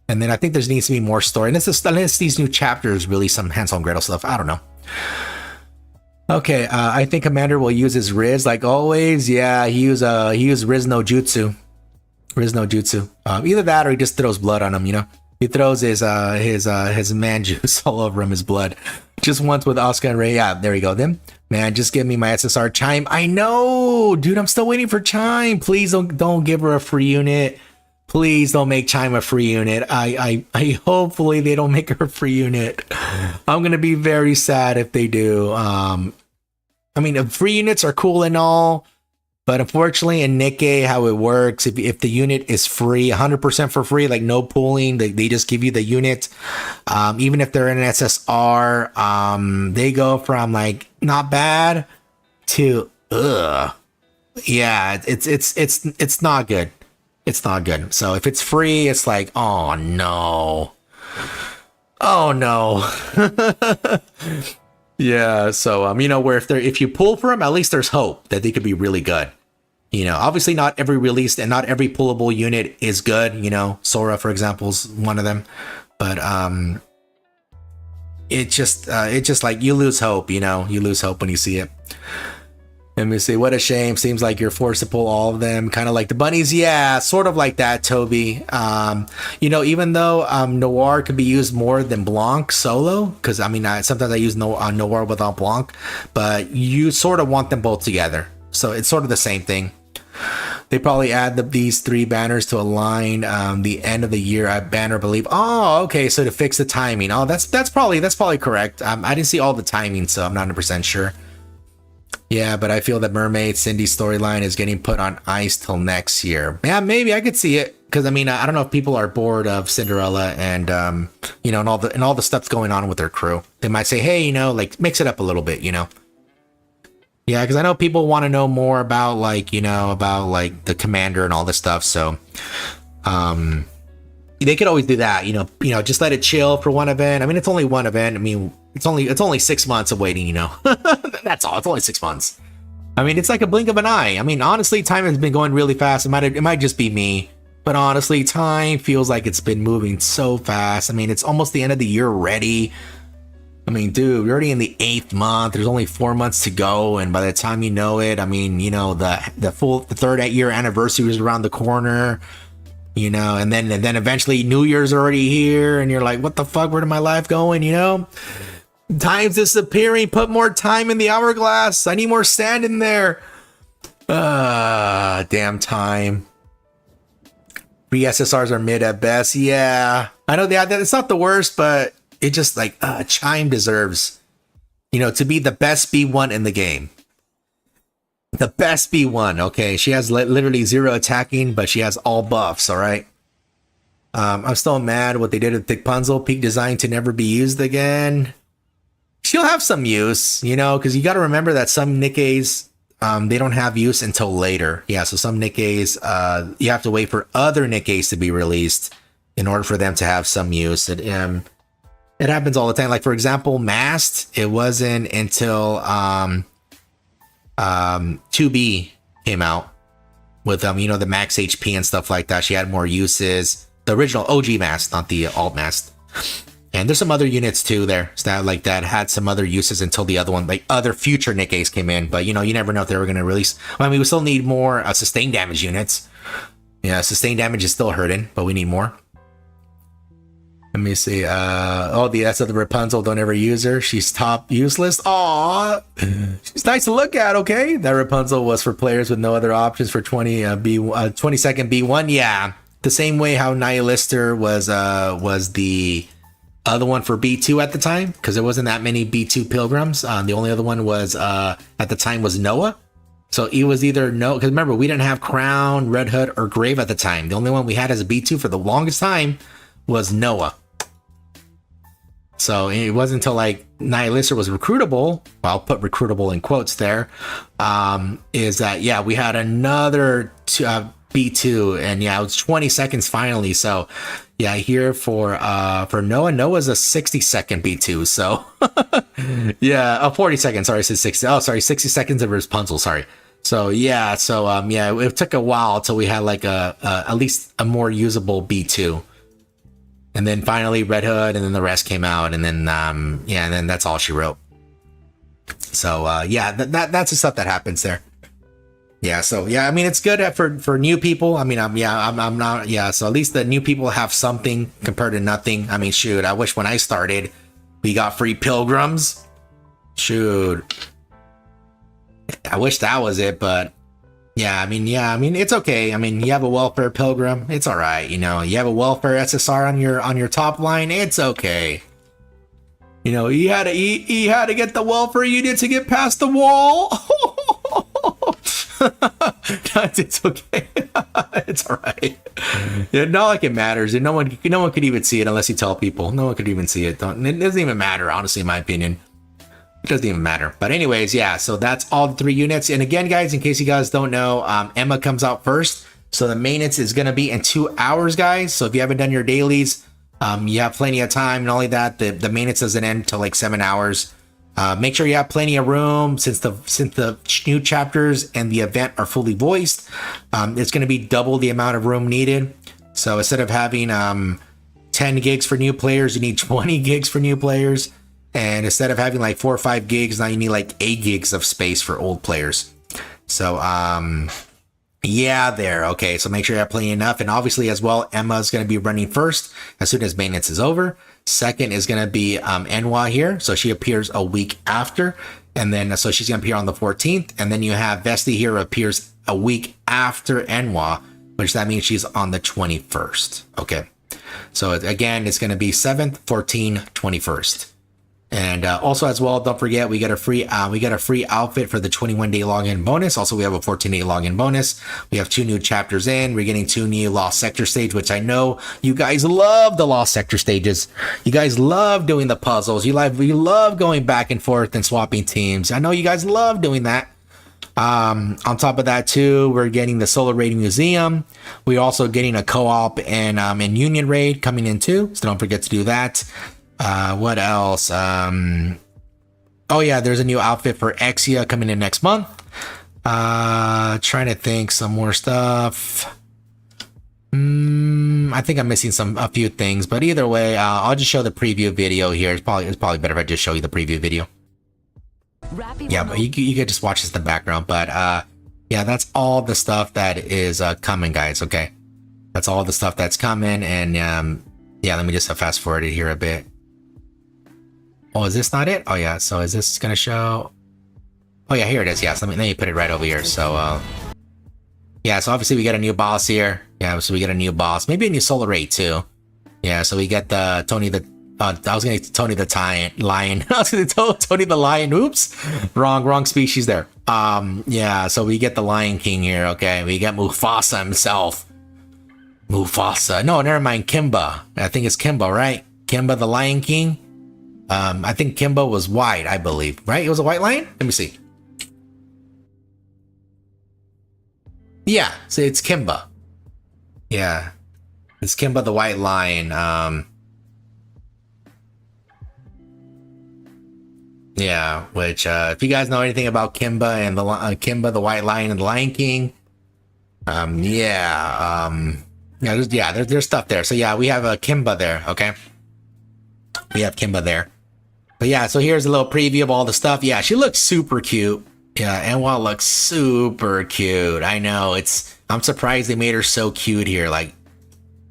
and then I think there needs to be more story. And unless these new chapters release some Hansel and Gretel stuff, I don't know. Okay, I think Commander will use his Riz like always. Yeah, he used Riz no Jutsu. Either that or he just throws blood on him. He throws his man juice all over him, his blood. Just once with Oscar and Ray. Yeah, there you go. Then, man, just give me my SSR Chime. I know, dude. I'm still waiting for Chime. Please don't give her a free unit. Please don't make Chime a free unit. I hopefully they don't make her a free unit. I'm gonna be very sad if they do. I mean, free units are cool and all, but unfortunately in NIKKE, how it works, if the unit is free, 100% for free, like no pooling, they just give you the unit. Even if they're in an SSR, they go from like not bad to yeah, it's not good. It's not good. So if it's free, it's like, oh no. Yeah, so where if you pull for them, at least there's hope that they could be really good. Obviously not every released and not every pullable unit is good. Sora, for example, is one of them. But it just like you lose hope. You lose hope when you see it. Let me see. What a shame. Seems like you're forced to pull all of them. Kind of like the bunnies. Yeah, sort of like that, Toby. Even though Noir could be used more than Blanc solo, because sometimes I use Noir without Blanc, but you sort of want them both together. So it's sort of the same thing. They probably add these 3 banners to align the end of the year banner, I believe. Oh, okay. So to fix the timing. Oh, that's probably correct. I didn't see all the timing, so I'm not 100% sure. Yeah, but I feel that Mermaid Cindy's storyline is getting put on ice till next year. Yeah, maybe I could see it, because I don't know if people are bored of Cinderella and and all the stuff's going on with their crew. They might say, hey, like mix it up a little bit, Yeah, because I know people want to know more about the commander and all this stuff. So, they could always do that. Just let it chill for one event. It's only one event. It's only 6 months of waiting. That's all. It's only 6 months. It's like a blink of an eye. Honestly, time has been going really fast. It might just be me, but honestly, time feels like it's been moving so fast. It's almost the end of the year already. Dude, we're already in the 8th month. There's only 4 months to go, and by the time you know it, the 3rd year anniversary is around the corner. And then eventually New Year's already here, and you're like, what the fuck? Where did my life going? Time's disappearing. Put more time in the hourglass. I need more sand in there. Damn time. Free SSRs are mid at best. Yeah, I know that it's not the worst, but it just like Chime deserves, to be the best B1 in the game. The best B1. Okay, she has literally 0 attacking, but she has all buffs. All right. I'm still mad what they did with Thickpunzel. Peak design to never be used again. She'll have some use, because you got to remember that some NIKKEs, they don't have use until later. Yeah, so some NIKKEs, you have to wait for other NIKKEs to be released in order for them to have some use. It happens all the time. Like, for example, Mast, it wasn't until 2B came out with the max HP and stuff like that. She had more uses. The original OG Mast, not the alt Mast. And there's some other units too there that had some other uses until the other one, like other future NIKKEs came in. But you never know if they were going to release. We still need more sustained damage units. Yeah, sustained damage is still hurting, but we need more. Let me see. That's of the Rapunzel. Don't ever use her. She's top useless. Aww. She's nice to look at, okay? That Rapunzel was for players with no other options for 22nd B1. Yeah. The same way how Nihilister was the other one for B2 at the time, because there wasn't that many B2 pilgrims. The only other one was at the time was Noah. So it was either no, because remember, we didn't have Crown, Red Hood, or Grave at the time. The only one we had as a B2 for the longest time was Noah. So it wasn't until like Nihilister was recruitable, well, I'll put recruitable in quotes there, is that, yeah, we had another B2, and yeah, it was 20 seconds finally. So yeah, here for Noah. Noah's a 60-second B2, so Yeah, 40 seconds. Sorry, I said 60. Oh, sorry, 60 seconds of Rapunzel. Sorry. So yeah, yeah, it took a while until we had like a at least a more usable B2. And then finally Red Hood, and then the rest came out, and then yeah, and then that's all she wrote. So yeah, that's the stuff that happens there. Yeah, so yeah, I mean it's good for new people. I mean, I'm not, yeah. So at least the new people have something compared to nothing. I mean, shoot, I wish when I started we got free pilgrims. Shoot, I wish that was it, but yeah, I mean it's okay. I mean, you have a welfare pilgrim, it's all right. You know, you have a welfare SSR on your top line, it's okay. You know, he had to get the welfare unit to get past the wall. It's okay. It's all right. Yeah, not like it matters. And no one could even see it unless you tell people. No one could even see it. It doesn't even matter, honestly, in my opinion. It doesn't even matter. But anyways, yeah, so that's all the 3 units. And again, guys, in case you guys don't know, Emma comes out first. So the maintenance is going to be in 2 hours, guys. So if you haven't done your dailies, you have plenty of time. Not only that, the maintenance doesn't end until like 7 hours. Make sure you have plenty of room since the new chapters and the event are fully voiced. It's going to be double the amount of room needed. So instead of having 10 gigs for new players, you need 20 gigs for new players. And instead of having like 4 or 5 gigs, now you need like 8 gigs of space for old players. So yeah, there. Okay, so make sure you have plenty enough. And obviously as well, Emma's going to be running first as soon as maintenance is over. Second is going to be Enwa here. So she appears a week after. And then, so she's going to appear on the 14th. And then you have Vesti here, appears a week after Enwa, which that means she's on the 21st. Okay. So again, it's going to be 7th, 14th, 21st. And also as well, don't forget we got a free outfit for the 21-day login bonus. Also, we have a 14-day login bonus. We have 2 new chapters in. We're getting 2 new Lost Sector stage, which I know you guys love the Lost Sector stages. You guys love doing the puzzles. You love going back and forth and swapping teams. I know you guys love doing that. On top of that too, we're getting the Solar Raid Museum. We're also getting a co-op and Union Raid coming in too. So don't forget to do that. What else? Oh yeah, there's a new outfit for Exia coming in next month. Trying to think some more stuff. I think I'm missing a few things, but either way, I'll just show the preview video here. It's probably better if I just show you the preview video. Yeah, but you could just watch this in the background. But yeah, that's all the stuff that is coming, guys. Okay, that's all the stuff that's coming, and yeah, let me just fast forward it here a bit. Oh, is this not it? Oh yeah, so is this gonna show? Oh yeah, here it is. Yeah, so let me put it right over here. So yeah, so obviously we got a new boss here. Yeah, so we get a new boss, maybe a new Solar Raid too. Yeah, so we get the Tony the I was gonna Tony the Lion. I was gonna Tony the Lion. Oops, wrong species there. Yeah, so we get the Lion King here. Okay, we get Mufasa himself. Mufasa. No, never mind. Kimba. I think it's Kimba, right? Kimba the Lion King. I think Kimba was white, I believe, right? It was a white lion? Let me see. Yeah, so it's Kimba. Yeah. It's Kimba the white lion. Yeah, which if you guys know anything about Kimba and Kimba the white lion and the Lion King, there's stuff there. So yeah, we have a Kimba there, okay? We have Kimba there. But yeah, so here's a little preview of all the stuff. Yeah, she looks super cute. Yeah, Enwa looks super cute. I know, I'm surprised they made her so cute here. Like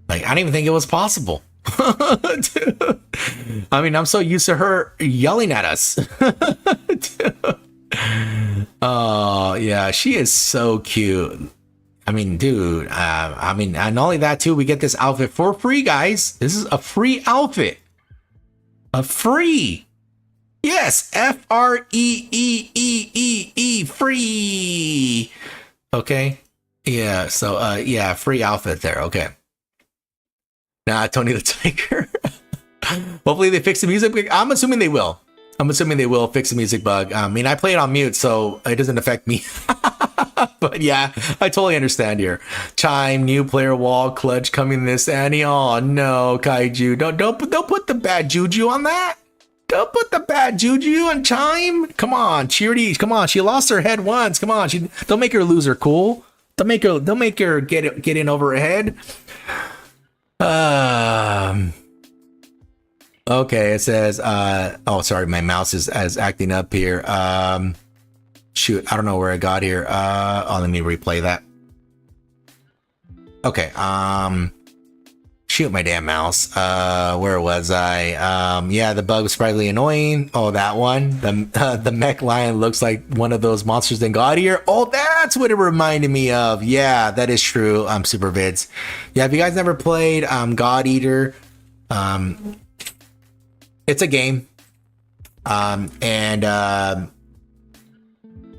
I didn't even think it was possible. Dude. I mean, I'm so used to her yelling at us. Oh, yeah, she is so cute. I mean, dude, and not only that too, we get this outfit for free, guys. This is a free outfit. A free. Yes, F-R-E-E-E-E-E, free. Okay. Yeah, so yeah, free outfit there. Okay. Nah, Tony the Tiger. Hopefully they fix the music. I'm assuming they will. I'm assuming they will fix the music bug. I mean, I play it on mute, so it doesn't affect me. But yeah, I totally understand here. Chime, new player wall, clutch coming this Annie. Oh no, Kaiju. Don't put the bad juju on that. Don't put the bad juju on Chime. Come on, Cheerdy. Come on, she lost her head once. Come on, don't make her lose her cool. Don't make her get in over her head. Okay, it says oh sorry, my mouse is acting up here. Shoot, I don't know where I got here. Oh, let me replay that. Okay, shoot, my damn mouse. Where was I? Yeah, the bug was surprisingly annoying. Oh, that one. The mech lion looks like one of those monsters in God Eater. Oh, that's what it reminded me of. Yeah, that is true. Super Vids. Yeah, if you guys never played God Eater, it's a game.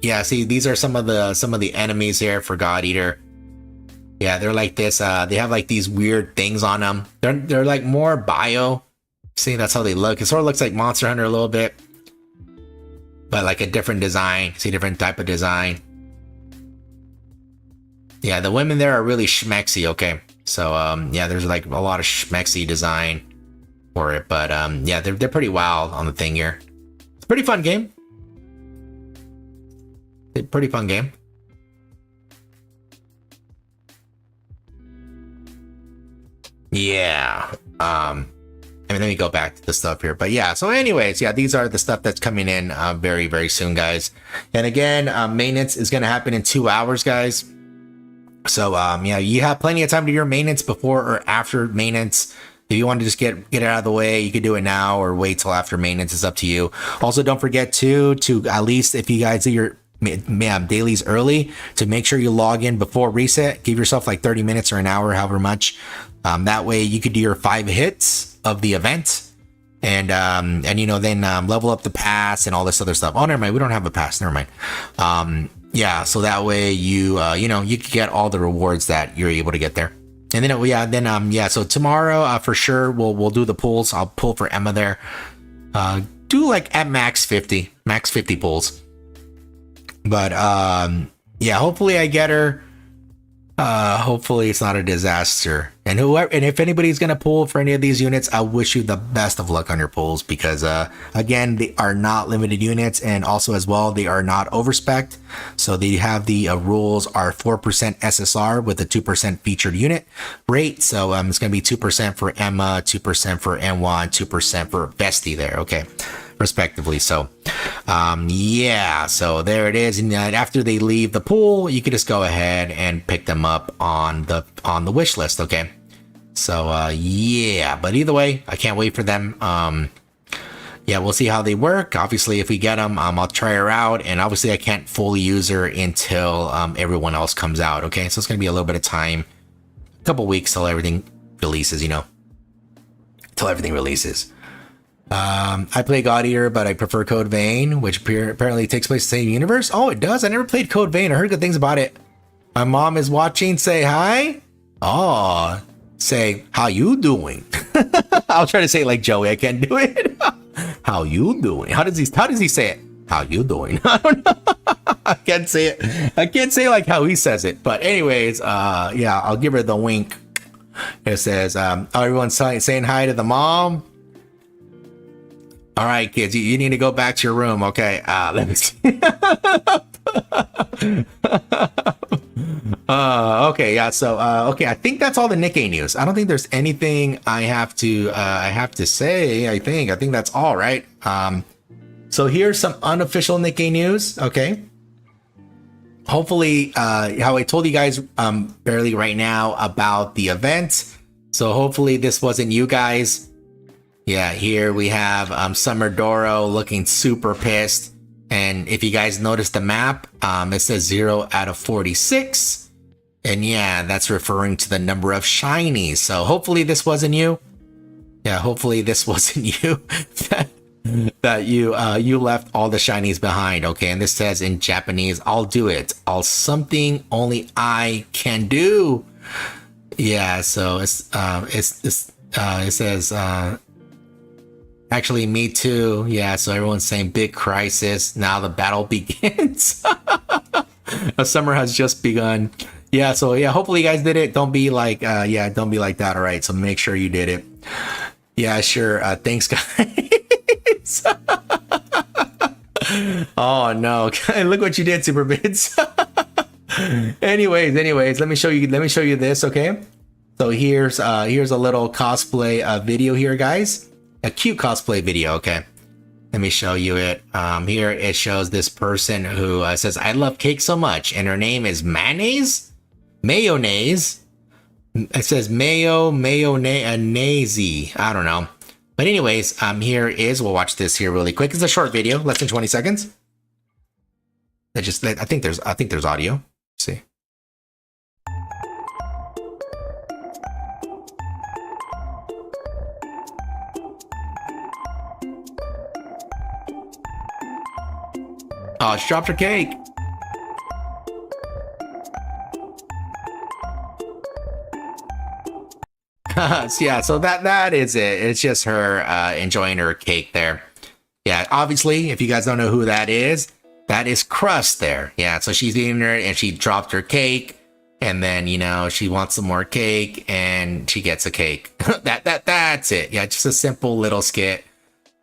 Yeah, see, these are some of the enemies here for God Eater. Yeah, they're like this. They have like these weird things on them. They're like more bio. See, that's how they look. It sort of looks like Monster Hunter a little bit, but like a different design. See, different type of design. Yeah, the women there are really schmexy. Okay, so yeah, there's like a lot of schmexy design for it, but yeah, they're pretty wild on the thing here. It's a pretty fun game. Pretty fun game. Yeah. I mean, let me go back to the stuff here. But yeah, so anyways, yeah, these are the stuff that's coming in very, very soon, guys. And again, maintenance is going to happen in 2 hours, guys. So yeah, you have plenty of time to do your maintenance before or after maintenance. If you want to just get it out of the way, you could do it now or wait till after maintenance. It's up to you. Also, don't forget to at least, if you guys do your dailies early, to make sure you log in before reset. Give yourself like 30 minutes or an hour, however much. That way you could do your 5 hits of the event and you know, then level up the pass and all this other stuff. Oh, never mind, we don't have a pass. Never mind. Yeah, so that way you you know, you can get all the rewards that you're able to get there. And then yeah, so tomorrow for sure we'll do the pulls. I'll pull for Emma there. Do like at max 50 pulls. But yeah, hopefully I get her. Hopefully it's not a disaster. And if anybody's gonna pull for any of these units, I wish you the best of luck on your pulls, because again, they are not limited units, and also as well, they are not overspec'd. So they have the rules are 4% SSR with a 2% featured unit rate. So it's gonna be 2% for Emma, 2% for NY, 2% for Vesty there. Okay, respectively. So yeah, so there it is. And after they leave the pool, you can just go ahead and pick them up on the wish list. Okay, so yeah, but either way, I can't wait for them. Yeah, we'll see how they work. Obviously, if we get them, I'll try her out, and obviously I can't fully use her until everyone else comes out. Okay, so it's gonna be a little bit of time, a couple weeks till everything releases, you know, till everything releases. I play God Eater, but I prefer Code Vein, which apparently takes place in the same universe. Oh, it does. I never played Code Vein. I heard good things about it. My mom is watching. Say hi. Oh, say how you doing? I'll try to say it like Joey. I can't do it. How you doing? How does he say it? How you doing? I don't know. I can't say it. I can't say like how he says it. But anyways, yeah, I'll give her the wink. It says, oh, everyone's saying hi to the mom. All right, kids, you need to go back to your room. Okay, let me see. Okay, yeah. So, okay, I think that's all the NIKKE news. I don't think there's anything I have to say. I think that's all, right? So here's some unofficial NIKKE news. Okay. Hopefully, how I told you guys barely right now about the event. So hopefully this wasn't you guys. Yeah, here we have Summer Doro looking super pissed. And if you guys notice the map, it says 0 out of 46. And yeah, that's referring to the number of shinies. So hopefully this wasn't you. Yeah, hopefully this wasn't you. that you left all the shinies behind. Okay, and this says in Japanese, I'll do it. All something only I can do. Yeah, so it says actually, me too. Yeah, so everyone's saying big crisis. Now the battle begins. Summer has just begun. Yeah, so yeah, hopefully you guys did it. Don't be like, yeah, don't be like that. All right, so make sure you did it. Yeah, sure. Thanks, guys. Bits. Oh no! Look what you did, Super Bits. anyways, let me show you this, okay? So here's a little cosplay video here, guys. A cute cosplay video, okay? Let me show you it. Here it shows this person who says, "I love cake so much," and her name is Mayonnaise. It says mayonnaise. I don't know. But anyways, here is, we'll watch this here really quick. It's a short video, less than 20 seconds. I think there's audio. Let's see. Oh, she dropped her cake. Yeah, so that is it. It's just her enjoying her cake there. Yeah, obviously, if you guys don't know who that is Crust there. Yeah, so she's eating her and she dropped her cake, and then, you know, she wants some more cake and she gets a cake. That's it. Yeah, just a simple little skit.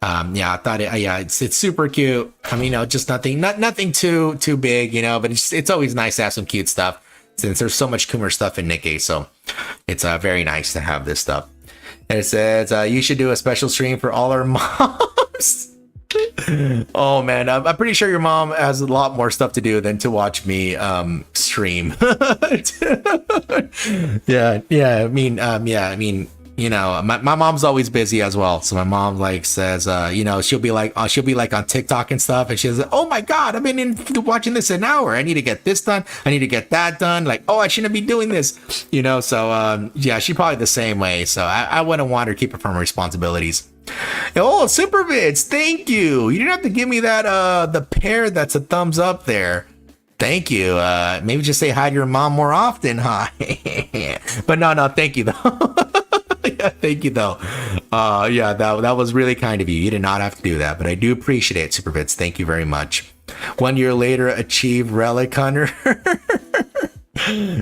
Yeah, I thought it's super cute. I mean, you know, just nothing too big, you know, but it's always nice to have some cute stuff since there's so much Coomer stuff in Nikke, so it's very nice to have this stuff. And it says you should do a special stream for all our moms. Oh man, I'm pretty sure your mom has a lot more stuff to do than to watch me stream. yeah. I mean, you know, my mom's always busy as well. So my mom says, you know, she'll be like on TikTok and stuff, and she says, "Oh my God, I've been watching this an hour. I need to get this done. I need to get that done. Like, oh, I shouldn't be doing this, you know." So yeah, she's probably the same way. So I wouldn't want her to keep her from her responsibilities. Oh, Super Vids, thank you. You didn't have to give me that the pair that's a thumbs up there. Thank you. Maybe just say hi to your mom more often, huh? But no, thank you though. Yeah, thank you though. Yeah, that was really kind of you. You did not have to do that, but I do appreciate it, Super Vids. Thank you very much. 1 year later, achieve Relic Hunter.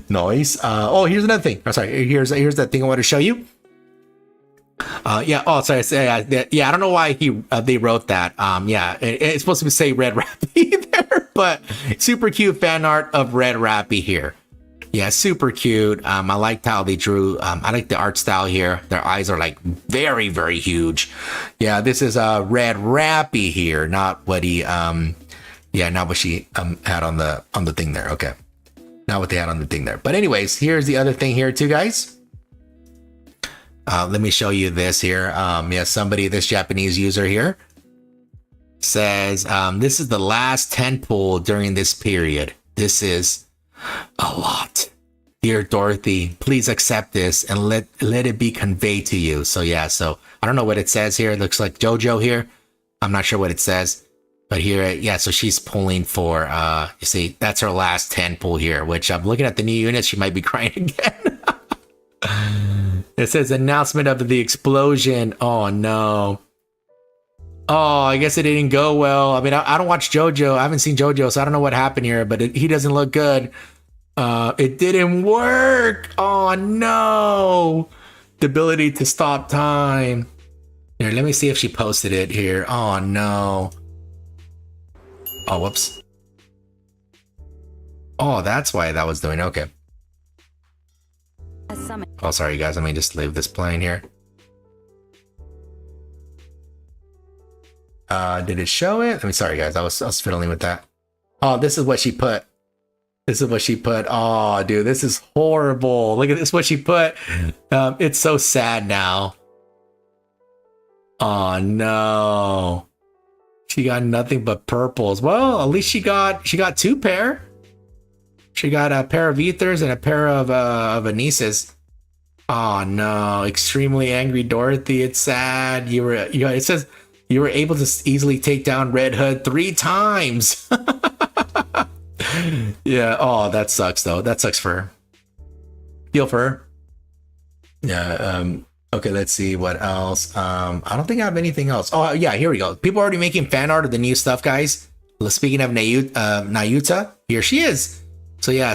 Nice. Oh, here's another thing. Oh, sorry. Here's that thing I want to show you. Yeah. Oh, sorry. Yeah. I don't know why they wrote that. Yeah. It's supposed to say Red Rappy there, but super cute fan art of Red Rappy here. Yeah, super cute. I liked how they drew. I like the art style here. Their eyes are like very, very huge. Yeah, this is Red Rappy here, not what he. Yeah, not what she had on the thing there. Okay, not what they had on the thing there. But anyways, here's the other thing here too, guys. Let me show you this here. Yeah, this Japanese user here says, this is the last 10 pull during this period. This is a lot. Dear Dorothy, please accept this and let it be conveyed to you. So yeah, so I don't know what it says here. It looks like JoJo here. I'm not sure what it says. But here, yeah, so she's pulling for, you see, that's her last 10 pull here, which I'm looking at the new units. She might be crying again. It says announcement of the explosion. Oh no. Oh, I guess it didn't go well. I mean, I don't watch JoJo. I haven't seen JoJo, so I don't know what happened here, but he doesn't look good. It didn't work. Oh no. The ability to stop time. Here, let me see if she posted it here. Oh no. Oh, whoops. Oh, that's why that was doing. Okay. Oh, sorry, guys. Let me just leave this playing here. Did it show it? I mean, sorry, guys. I was fiddling with that. Oh, this is what she put. This is what she put. Oh, dude, this is horrible. Look at this. What she put. It's so sad now. Oh no. She got nothing but purples. Well, at least she got 2 pair. She got a pair of ethers and a pair of Anises. Oh no, extremely angry Dorothy. It's sad. It says you were able to easily take down Red Hood 3 times. Yeah. Oh, that sucks though. That sucks for her. Feel for her. Yeah. Okay, let's see what else. I don't think I have anything else. Oh yeah, here we go. People are already making fan art of the new stuff, guys. Speaking of Nayuta, here she is. So yeah,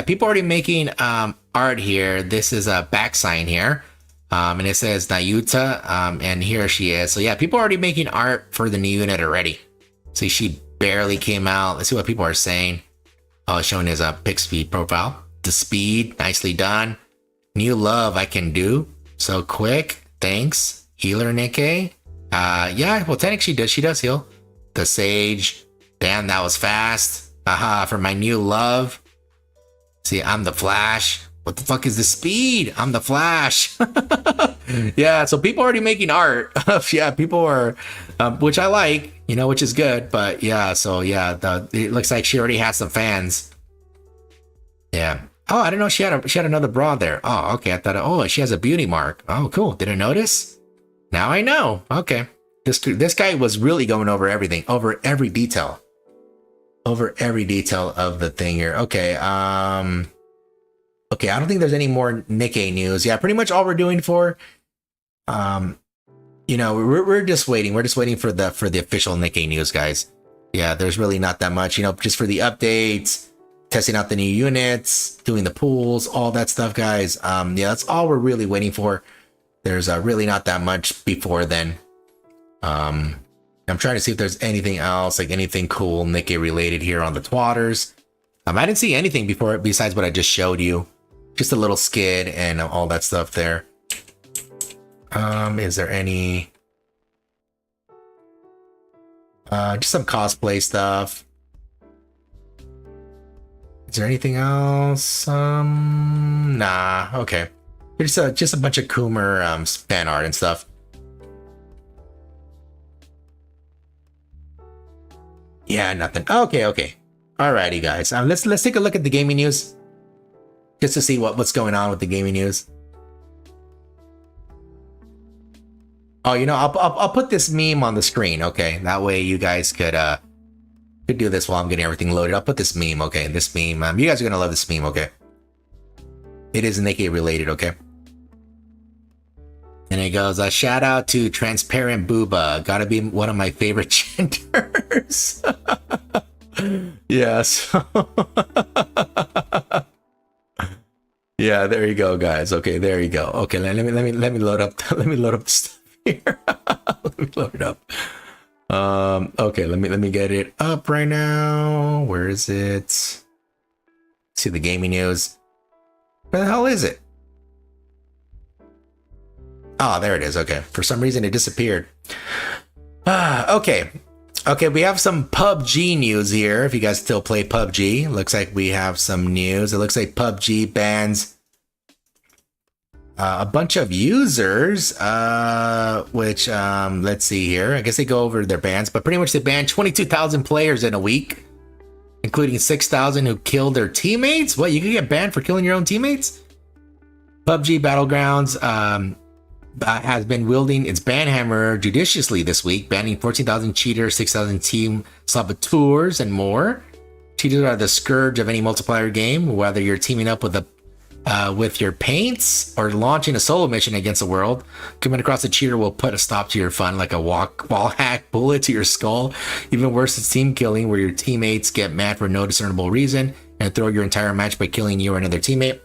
people are already making art here. This is a back sign here. And it says Nayuta, and here she is. So yeah, people are already making art for the new unit already. See, she barely came out. Let's see what people are saying. Oh, showing his pick speed profile. The speed, nicely done. New love I can do. So quick, thanks. Healer Nikke. Yeah, well technically she does heal. The Sage. Damn, that was fast. Haha, for my new love. See, I'm the Flash. What the fuck is the speed? I'm the Flash. Yeah, so people are already making art. Yeah, people are, which I like, you know, which is good. But yeah, so yeah, it looks like she already has some fans. Yeah. Oh, I didn't know she had another bra there. Oh, okay. I thought, oh, she has a beauty mark. Oh, cool. Didn't notice. Now I know. Okay. This guy was really going over everything, over every detail of the thing here. Okay. Okay, I don't think there's any more Nikke news. Yeah, pretty much all we're doing for, you know, we're just waiting. We're just waiting for the official Nikke news, guys. Yeah, there's really not that much, you know, just for the updates, testing out the new units, doing the pools, all that stuff, guys. Yeah, that's all we're really waiting for. There's really not that much before then. I'm trying to see if there's anything else, like anything cool Nikke related here on the Twatters. I didn't see anything before besides what I just showed you. Just a little skid and all that stuff there. Is there any... just some cosplay stuff. Is there anything else? Nah, okay. Just a bunch of Coomer fan art and stuff. Yeah, nothing. Okay. Alrighty, guys. Let's take a look at the gaming news, just to see what's going on with the gaming news. Oh, you know, I'll put this meme on the screen. Okay, that way you guys could do this while I'm getting everything loaded. I'll put this meme. Okay, this meme. You guys are gonna love this meme. Okay, it is Nikke related. Okay. And it goes, a shout out to Transparent Booba. Gotta be one of my favorite genders. Yes. Yeah, there you go, guys. Okay, there you go. Okay, let me load up the stuff here. Let me load it up. Okay, let me get it up right now. Where is it? See the gaming news. Where the hell is it? Oh, there it is. Okay. For some reason it disappeared. Okay. Okay, we have some PUBG news here. If you guys still play PUBG, looks like we have some news. It looks like PUBG bans a bunch of users, which, let's see here. I guess they go over their bans, but pretty much they banned 22,000 players in a week, including 6,000 who killed their teammates. What, you can get banned for killing your own teammates? PUBG Battlegrounds, has been wielding its ban hammer judiciously this week, banning 14,000 cheaters, 6,000 team saboteurs, and more. Cheaters are the scourge of any multiplayer game, whether you're teaming up with your paints or launching a solo mission against the world. Coming across a cheater will put a stop to your fun, like a wall hack bullet to your skull. Even worse is team killing, where your teammates get mad for no discernible reason and throw your entire match by killing you or another teammate.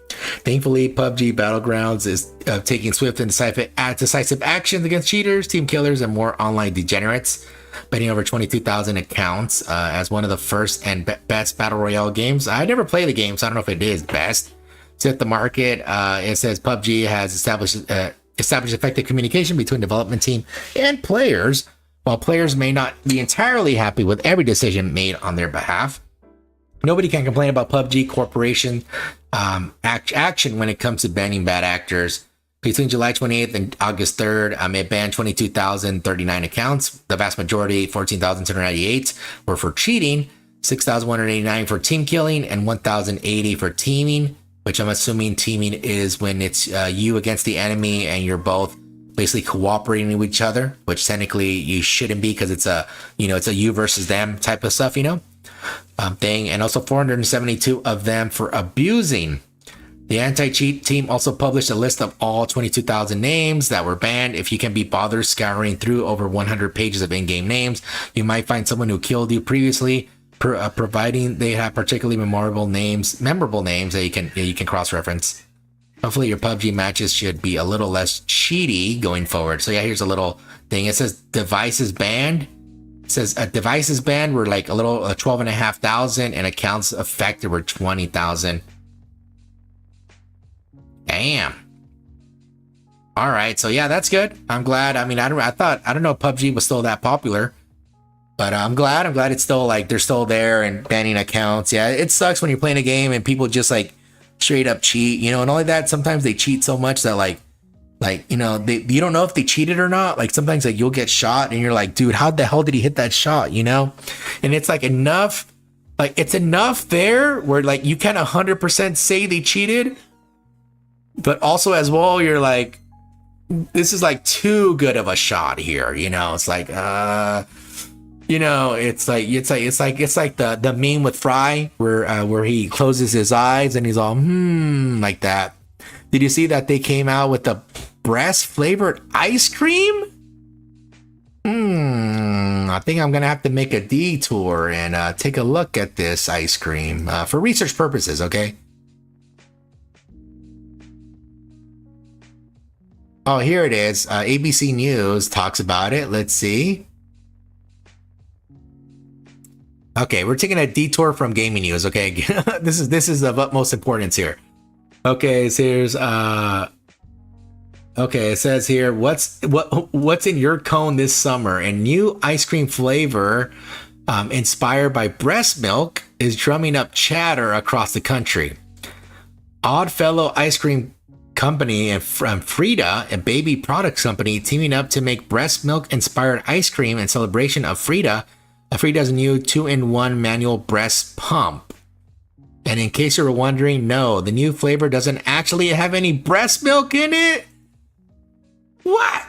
Thankfully, PUBG Battlegrounds is taking swift and decisive actions against cheaters, team killers, and more online degenerates, banning over 22,000 accounts as one of the first and best Battle Royale games. I never played the game, so I don't know if it is best. To hit the market, it says PUBG has established effective communication between development team and players. While players may not be entirely happy with every decision made on their behalf, nobody can complain about PUBG Corporation action when it comes to banning bad actors. Between July 28th and August 3rd, it banned 22,039 accounts. The vast majority, 14,298, were for cheating, 6,189 for team killing, and 1,080 for teaming, which I'm assuming teaming is when it's you against the enemy and you're both basically cooperating with each other, which technically you shouldn't be because it's a you versus them type of stuff, thing. And also 472 of them for abusing. The anti-cheat team also published a list of all 22,000 names that were banned. If you can be bothered scouring through over 100 pages of in-game names, you might find someone who killed you previously, providing they have particularly memorable names that you can cross-reference. Hopefully your PUBG matches should be a little less cheaty going forward. So yeah, here's a little thing. It says devices banned. It says devices banned were like a little 12,500 and accounts affected were 20,000. Damn. All right, so yeah, that's good. I'm glad. I mean, I don't know if PUBG was still that popular, but I'm glad it's still like they're still there and banning accounts. Yeah, it sucks when you're playing a game and people just like straight up cheat, you know, and only that sometimes they cheat so much that like you know, you don't know if they cheated or not. Like sometimes like you'll get shot and you're like, dude, how the hell did he hit that shot, you know? And it's like enough, like it's enough there where like you can't 100% say they cheated, but also as well you're like, this is like too good of a shot here, you know? It's like you know, it's like the meme with Fry where he closes his eyes and he's all like that. Did you see that they came out with the breast flavored ice cream? I think I'm gonna have to make a detour and take a look at this ice cream for research purposes, okay? Oh, here it is. ABC News talks about it. Let's see. Okay, we're taking a detour from gaming news, okay? This is of utmost importance here. Okay, so here's okay, it says here what's in your cone this summer, and new ice cream flavor inspired by breast milk is drumming up chatter across the country. Oddfellow Ice Cream Company and Frida, a baby products company, teaming up to make breast milk inspired ice cream in celebration of Frida. Frida's new 2-in-1 manual breast pump. And in case you were wondering, no, the new flavor doesn't actually have any breast milk in it. What?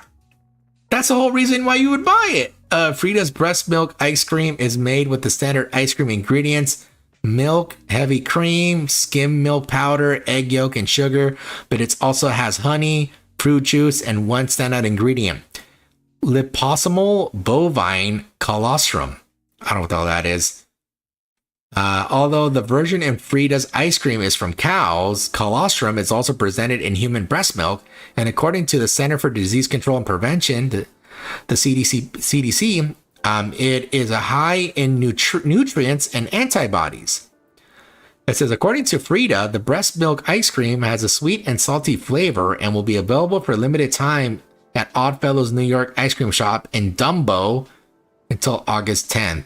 That's the whole reason why you would buy it. Frida's breast milk ice cream is made with the standard ice cream ingredients: milk, heavy cream, skim milk powder, egg yolk, and sugar. But it also has honey, fruit juice, and one standout ingredient: liposomal bovine colostrum. I don't know what the hell that is. Although the version in Frida's ice cream is from cows, colostrum is also presented in human breast milk. And according to the Center for Disease Control and Prevention, the CDC, it is a high in nutrients and antibodies. It says, according to Frida, the breast milk ice cream has a sweet and salty flavor and will be available for a limited time at Oddfellows New York ice cream shop in Dumbo until August 10th.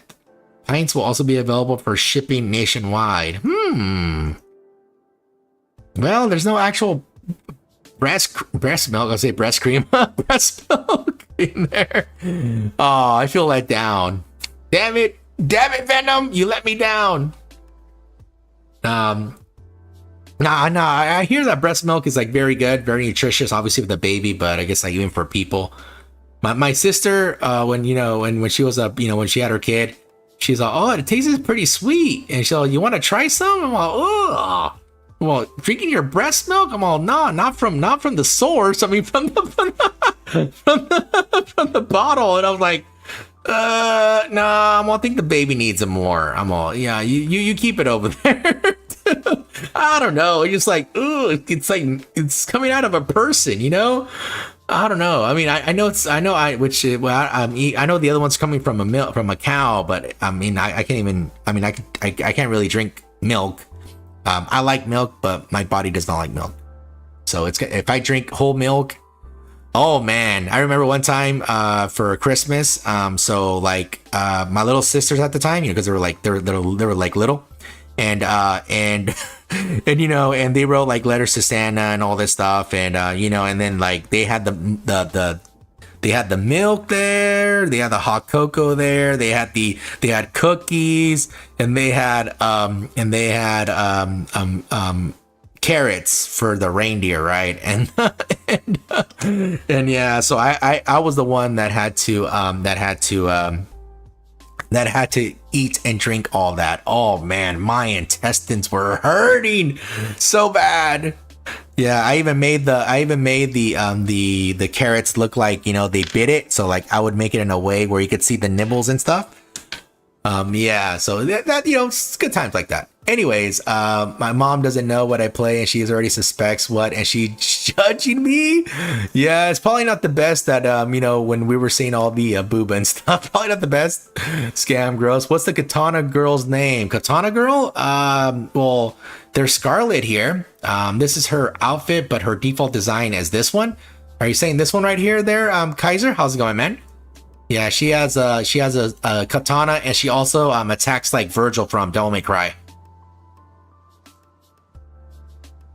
Pints will also be available for shipping nationwide. Well, there's no actual breast milk. I'll say breast cream. Breast milk in there. Oh, I feel let down. Damn it, Venom, you let me down. Nah, I hear that breast milk is like very good, very nutritious, obviously with the baby, but I guess like even for people. My sister, when she was when she had her kid, she's like, oh, it tastes pretty sweet. And she's like, you want to try some? I'm like, oh, well, drinking your breast milk? I'm all, no, not from the source. I mean, from the bottle. And I was like, no, I think the baby needs it more. I'm all, yeah, you keep it over there. I don't know. It's just like, ooh, it's like it's coming out of a person, you know? I don't know. I mean, I know the other one's coming from a cow, but I mean, I can't really drink milk. I like milk, but my body does not like milk. So if I drink whole milk, oh man, I remember one time for Christmas. So like my little sisters at the time, because they were like little. And and they wrote like letters to Santa and all this stuff, and and then like they had the milk there, they had the hot cocoa there, they had cookies, and they had carrots for the reindeer, right? And yeah, so I was the one that had to eat and drink all that. Oh man, my intestines were hurting so bad. Yeah, I even made the carrots look like, they bit it. So like I would make it in a way where you could see the nibbles and stuff. Yeah, so that you know, it's good times like that. Anyways, my mom doesn't know what I play, and she already suspects what, and she's judging me. Yeah, it's probably not the best that you know, when we were seeing all the booba and stuff. Probably not the best. Scam girls. What's the Katana girl's name? Katana girl? Well, there's Scarlet here. This is her outfit, but her default design is this one. Are you saying this one right here? There, Kaiser. How's it going, man? Yeah, she has a katana, and she also attacks like Virgil from Devil May Cry.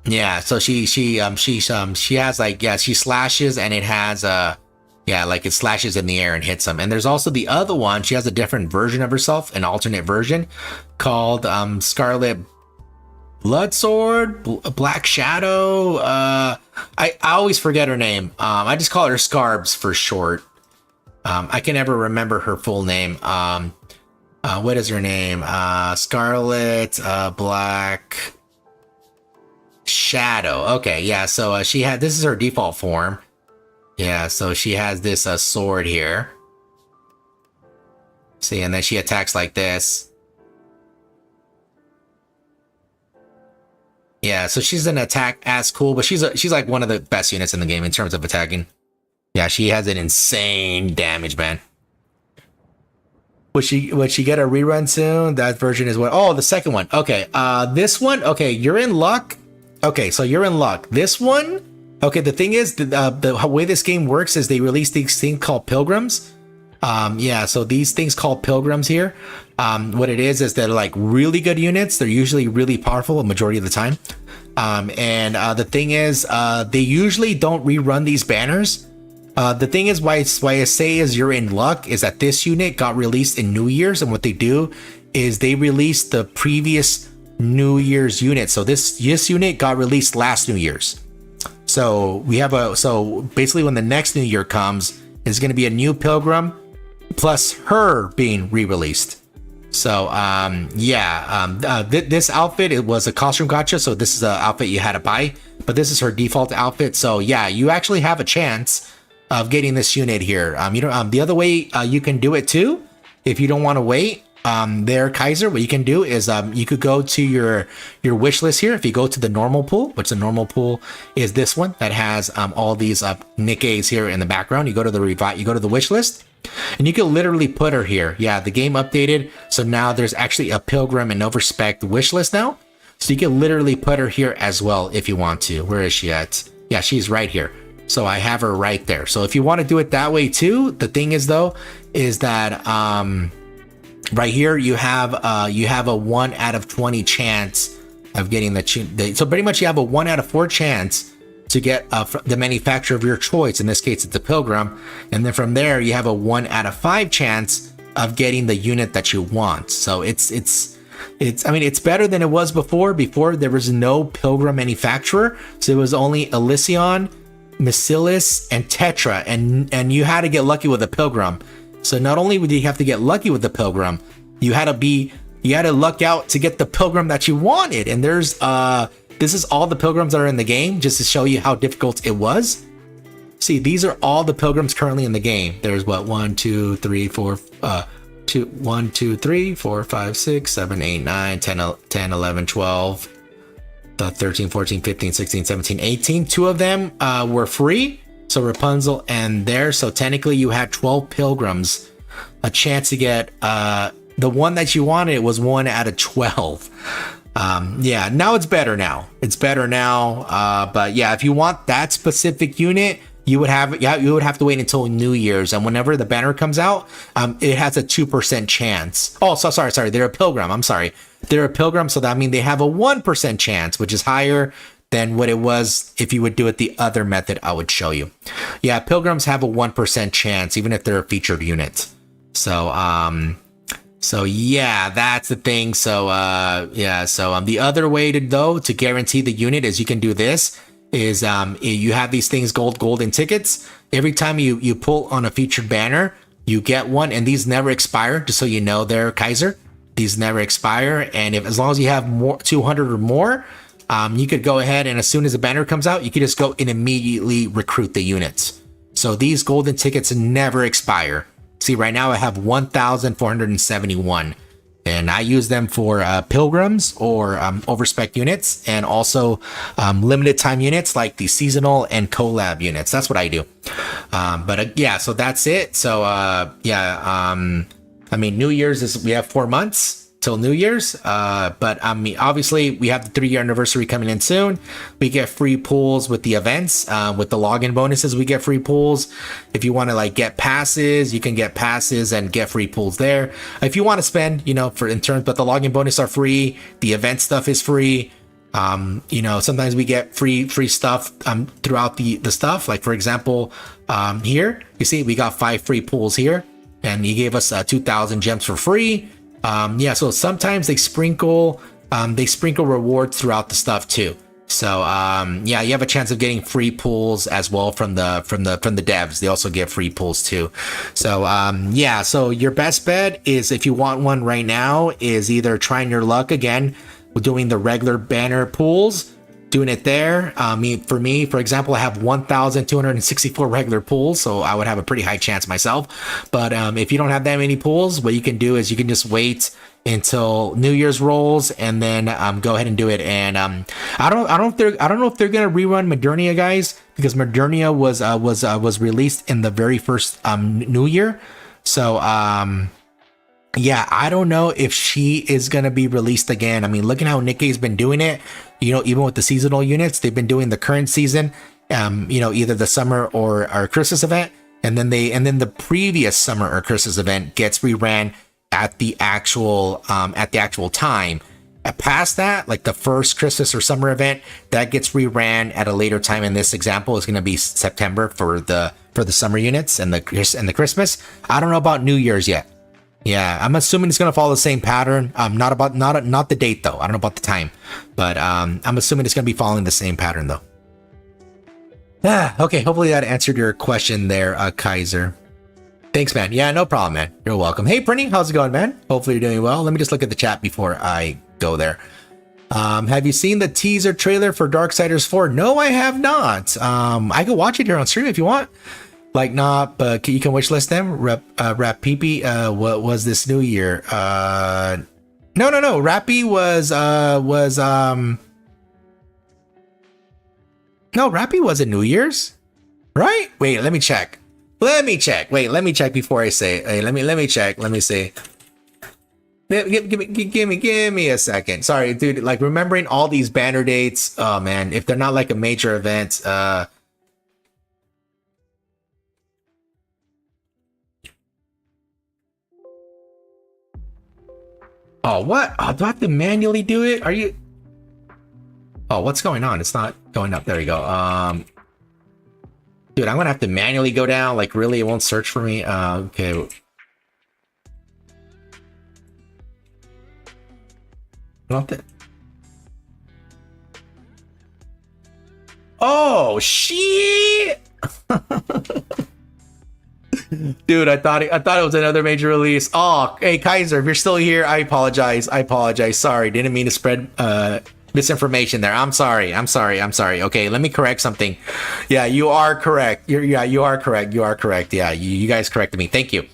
Yeah, so she has like, yeah, she slashes, and it has yeah, like it slashes in the air and hits them. And there's also the other one. She has a different version of herself, an alternate version called Scarlet Bloodsword, Black Shadow. I always forget her name. I just call her Scarbs for short. I can never remember her full name. What is her name? Scarlet Black Shadow. Okay, yeah. So she had, this is her default form. Yeah, so she has this sword here. See, and then she attacks like this. Yeah, so she's an attack as cool, but she's like one of the best units in the game in terms of attacking. Yeah, she has an insane damage, man. Would she get a rerun soon? That version is what? Oh, the second one. Okay, this one. Okay, you're in luck. Okay, so you're in luck. This one. Okay, the thing is, the way this game works is they release these things called pilgrims. Yeah, so these things called pilgrims here. What it is they're like really good units. They're usually really powerful a majority of the time. And the thing is, they usually don't rerun these banners. The thing is, why I say is you're in luck is that this unit got released in New Year's, and what they do is they release the previous New Year's unit. So this unit got released last New Year's. So we have so basically when the next New Year comes, it's going to be a new pilgrim plus her being re-released. So this outfit, it was a costume gacha, so this is an outfit you had to buy, but this is her default outfit. So yeah, you actually have a chance of getting this unit here. You know, the other way you can do it too, if you don't want to wait, there, Kaiser, what you can do is you could go to your wish list here. If you go to the normal pool, which the normal pool is this one that has all these NIKKEs here in the background. You go to the wish list, and you can literally put her here. Yeah, the game updated, so now there's actually a Pilgrim and Overspec wish list now. So you can literally put her here as well if you want to. Where is she at? Yeah, she's right here. So I have her right there. So if you want to do it that way too, the thing is though, is that right here you have a 1 out of 20 chance of getting so pretty much you have a 1 out of 4 chance to get the manufacturer of your choice. In this case, it's a Pilgrim, and then from there you have a 1 out of 5 chance of getting the unit that you want. So it's I mean, it's better than it was before. Before there was no Pilgrim manufacturer, so it was only Elysion, Macilis, and Tetra, and you had to get lucky with a Pilgrim. So not only would you have to get lucky with the Pilgrim, you had to luck out to get the Pilgrim that you wanted. And there's this is all the Pilgrims that are in the game, just to show you how difficult it was. See, these are all the Pilgrims currently in the game. There's what, 1 2 3 4 1 2 3 4 5 6 7 8 9 10 11 12 13 14 15 16 17 18. 2 of them were free, so Rapunzel and there. So technically you had 12 Pilgrims, a chance to get the one that you wanted. It was 1 out of 12. Yeah, now it's better now. But yeah, if you want that specific unit, you would have to wait until New Year's, and whenever the banner comes out, it has a 2% chance. Oh, so sorry, they're a Pilgrim. I'm sorry, they're a Pilgrim, so that means they have a 1% chance, which is higher than what it was if you would do it the other method I would show you. Yeah, Pilgrims have a 1% chance, even if they're a featured unit. So yeah, that's the thing. So the other way to guarantee the unit is you can do this. Is you have these things golden tickets. Every time you pull on a featured banner, you get one, and these never expire, just so you know there, Kaiser. These never expire, and as long as you have more 200 or more, you could go ahead, and as soon as the banner comes out, you could just go and immediately recruit the units. So these golden tickets never expire. See, right now I have 1,471. And I use them for pilgrims or overspec units, and also limited time units like the seasonal and collab units. That's what I do. Yeah, so that's it. So I mean, New Year's is, we have 4 months till New Year's. But I mean, obviously we have the 3-year anniversary coming in soon. We get free pools with the events, with the login bonuses. We get free pools. If you want to like get passes, you can get passes and get free pools there. If you want to spend, you know, for in terms, but the login bonus are free. The event stuff is free. You know, sometimes we get free stuff throughout the stuff. Like for example, here you see we got 5 free pools here, and he gave us 2,000 gems for free. Yeah, so sometimes they sprinkle rewards throughout the stuff too. So yeah, you have a chance of getting free pools as well from the devs. They also get free pools too. So yeah, so your best bet is, if you want one right now, is either trying your luck again with doing the regular banner pools, doing it there. For me, for example, I have 1,264 regular pools, so I would have a pretty high chance myself. But if you don't have that many pools, what you can do is you can just wait until New Year's rolls and then go ahead and do it. And I don't know if they're gonna rerun Modernia, guys, because Modernia was released in the very first New Year. So yeah, I don't know if she is gonna be released again. I mean, look at how NIKKE's been doing it. You know, even with the seasonal units, they've been doing the current season, you know, either the summer or Christmas event, and then the previous summer or Christmas event gets reran at the actual time. Past that, like the first Christmas or summer event, that gets reran at a later time. In this example, is going to be September for the summer units and the Christmas. I don't know about New Year's yet. Yeah, I'm assuming it's gonna follow the same pattern. Not the date though. I don't know about the time, but I'm assuming it's gonna be following the same pattern though. Okay. Hopefully that answered your question there, Kaiser. Thanks, man. Yeah, no problem, man. You're welcome. Hey, Prinny, how's it going, man? Hopefully you're doing well. Let me just look at the chat before I go there. Have you seen the teaser trailer for Darksiders 4? No, I have not. I can watch it here on stream if you want. Like not, but you can wishlist them. Rap PP. What was this New Year? No. Rappy was no, Rappy wasn't New Year's, right? Wait, let me check. Wait, let me check before I say. Hey, let me check. Let me see. Give me a second. Sorry, dude. Like remembering all these banner dates. Oh man, if they're not like a major event, oh, what? Oh, do I have to manually do it? Are you... Oh, what's going on? It's not going up. There you go. Dude, I'm gonna have to manually go down. Like, really? It won't search for me? Okay. Not that... Oh, shit! Dude, I thought it was another major release. Oh, hey Kaiser, if you're still here, I apologize. Sorry, didn't mean to spread misinformation there. I'm sorry. Okay, let me correct something. Yeah, you are correct. You are correct. Yeah, you guys corrected me. Thank you.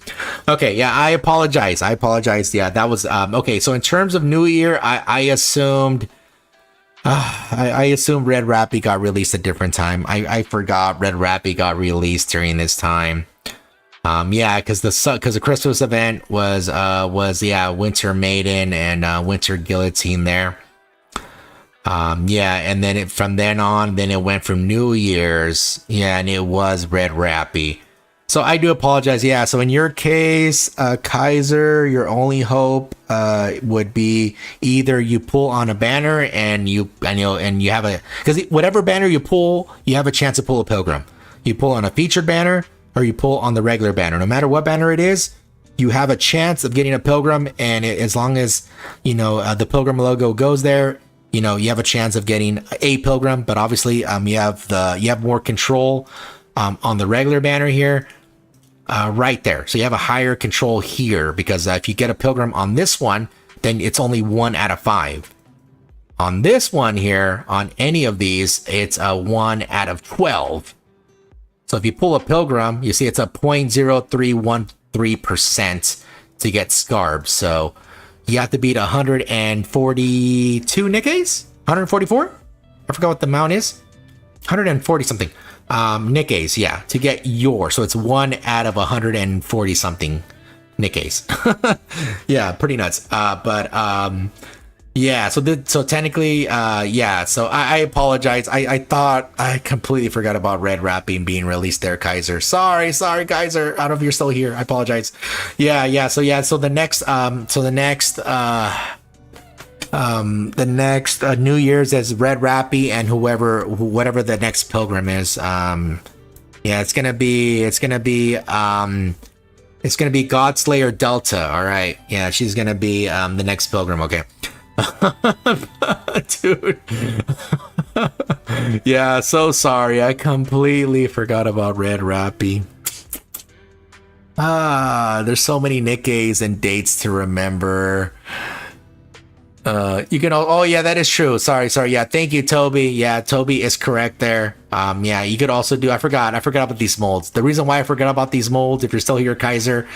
Okay, yeah, I apologize. Yeah, that was okay. So in terms of New Year, I assumed. I assume Red Rappy got released a different time. I forgot Red Rappy got released during this time. Yeah, because the Christmas event was Winter Maiden and Winter Guillotine there. Yeah, and then from then on, it went from New Year's. Yeah, and it was Red Rappy. So I do apologize. Yeah, so in your case, Kaiser, your only hope would be either you pull on a banner and you have a, because whatever banner you pull, you have a chance to pull a pilgrim. You pull on a featured banner or you pull on the regular banner. No matter what banner it is, you have a chance of getting a pilgrim, and as long as the pilgrim logo goes there, you have a chance of getting a pilgrim. But obviously, you have more control on the regular banner here, right there. So you have a higher control here, because if you get a pilgrim on this one, then it's only 1 out of 5. On this one here, on any of these, it's a 1 out of 12. So if you pull a pilgrim, you see it's a 0.031 3% to get Scarb. So you have to beat 142 Nikke's? 144? I forgot what the amount is. 140 something. Nikke's, yeah, to get your. So it's 1 out of 140 something Nikke's. Yeah, pretty nuts. Yeah, so technically, yeah, so I apologize. I thought I completely forgot about Red Wrapping being released there, Kaiser. Sorry, Kaiser. I don't know if you're still here. I apologize. Yeah, so the next New Year's is Red Rappy and whatever the next pilgrim is. Yeah, it's gonna be Godslayer Delta. All right, yeah, she's gonna be the next pilgrim. Okay. Dude. Yeah, so sorry. I completely forgot about Red Rappy. There's so many Nikke's and dates to remember. You can oh yeah, that is true. Sorry. Yeah, thank you, Toby. Yeah, Toby is correct there. Yeah, you could also do I forgot about these molds. The reason why I forgot about these molds, if you're still here, Kaiser,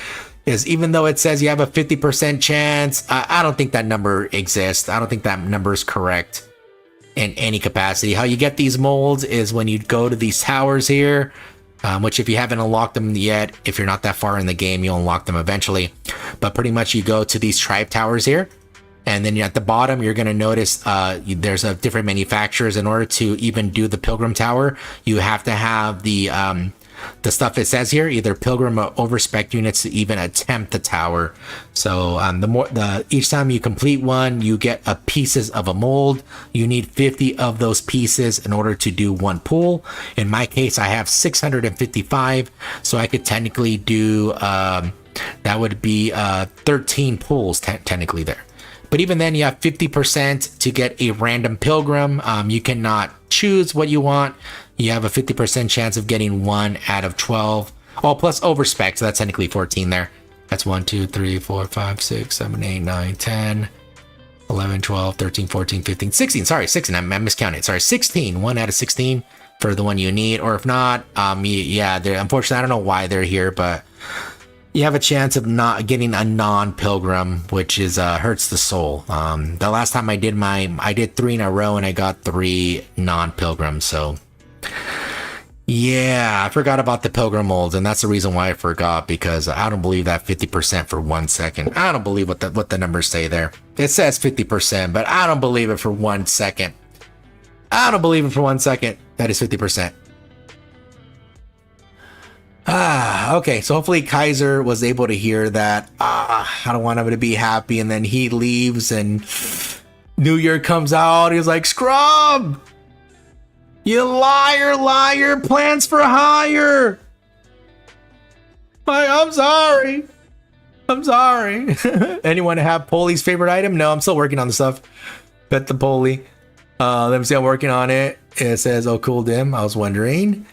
is even though it says you have a 50% chance, I don't think that number exists. I don't think that number is correct in any capacity. How you get these molds is when you go to these towers here, which if you haven't unlocked them yet, if you're not that far in the game, you'll unlock them eventually. But pretty much you go to these tribe towers here, and then at the bottom, you're going to notice there's a different manufacturers. In order to even do the Pilgrim Tower, you have to have the stuff it says here, either Pilgrim or Overspec units to even attempt the tower. So each time you complete one, you get pieces of a mold. You need 50 of those pieces in order to do one pull. In my case, I have 655, so I could technically do that would be 13 pulls technically there. But even then, you have 50% to get a random pilgrim. You cannot choose what you want. You have a 50% chance of getting 1 out of 12. Oh, plus overspec, so that's technically 14 there. That's 1, 2, 3, 4, 5, 6, 7, 8, 9, 10, 11, 12, 13, 14, 15, 16. Sorry, 16. I miscounted. Sorry, 16. 1 out of 16 for the one you need. Or if not, yeah, unfortunately, I don't know why they're here, but you have a chance of not getting a non-pilgrim, which is hurts the soul. The last time I did 3 in a row and I got 3 non-pilgrims. So yeah, I forgot about the pilgrim molds, and that's the reason why I forgot, because I don't believe that 50% for 1 second. I don't believe what the numbers say there. It says 50%, but I don't believe it for 1 second. I don't believe it for 1 second. That is 50%. Okay, so hopefully Kaiser was able to hear that. I don't want him to be happy, and then he leaves and New Year comes out. He's like, Scrub! You liar, plans for hire! I'm sorry. Anyone have Poli's favorite item? No, I'm still working on the stuff. Bet the Poli. Let me see, I'm working on it. It says, oh, cool, dim. I was wondering.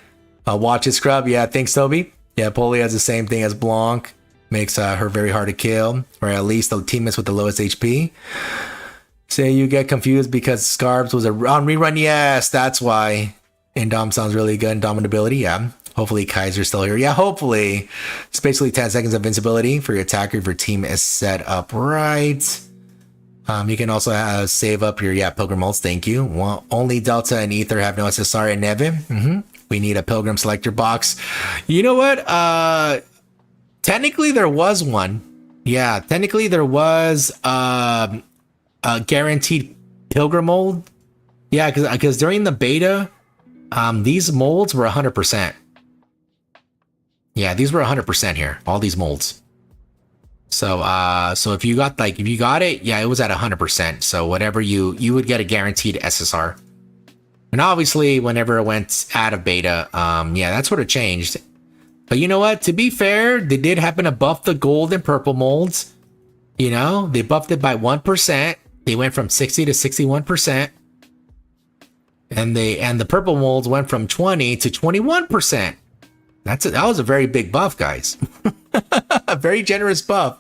Watch it, Scrub. Yeah, thanks, Toby. Yeah, Poli has the same thing as Blanc. Makes her very hard to kill, or at least the teammates with the lowest HP. Say you get confused because Scarbs was on rerun. Yes, that's why. Indom sounds really good. Indomitability, yeah. Hopefully Kaiser's still here. Yeah, hopefully. It's basically 10 seconds of invincibility for your attacker if your team is set up right. You can also save up your Pilgrim molds. Thank you. Well, only Delta and Ether have no SSR and Nevin. We need a Pilgrim selector box. You know what? Technically there was one. Yeah, technically there was a guaranteed Pilgrim mold. Yeah, because during the beta, these molds were 100%. Yeah, these were 100% here. All these molds. So if you got it, yeah, it was at 100%. So whatever you would get a guaranteed SSR. And obviously, whenever it went out of beta, yeah, that's what it changed. But you know what? To be fair, they did happen to buff the gold and purple molds. You know, they buffed it by 1%. They went from 60 to 61%. And the purple molds went from 20 to 21%. That was a very big buff, guys. A very generous buff.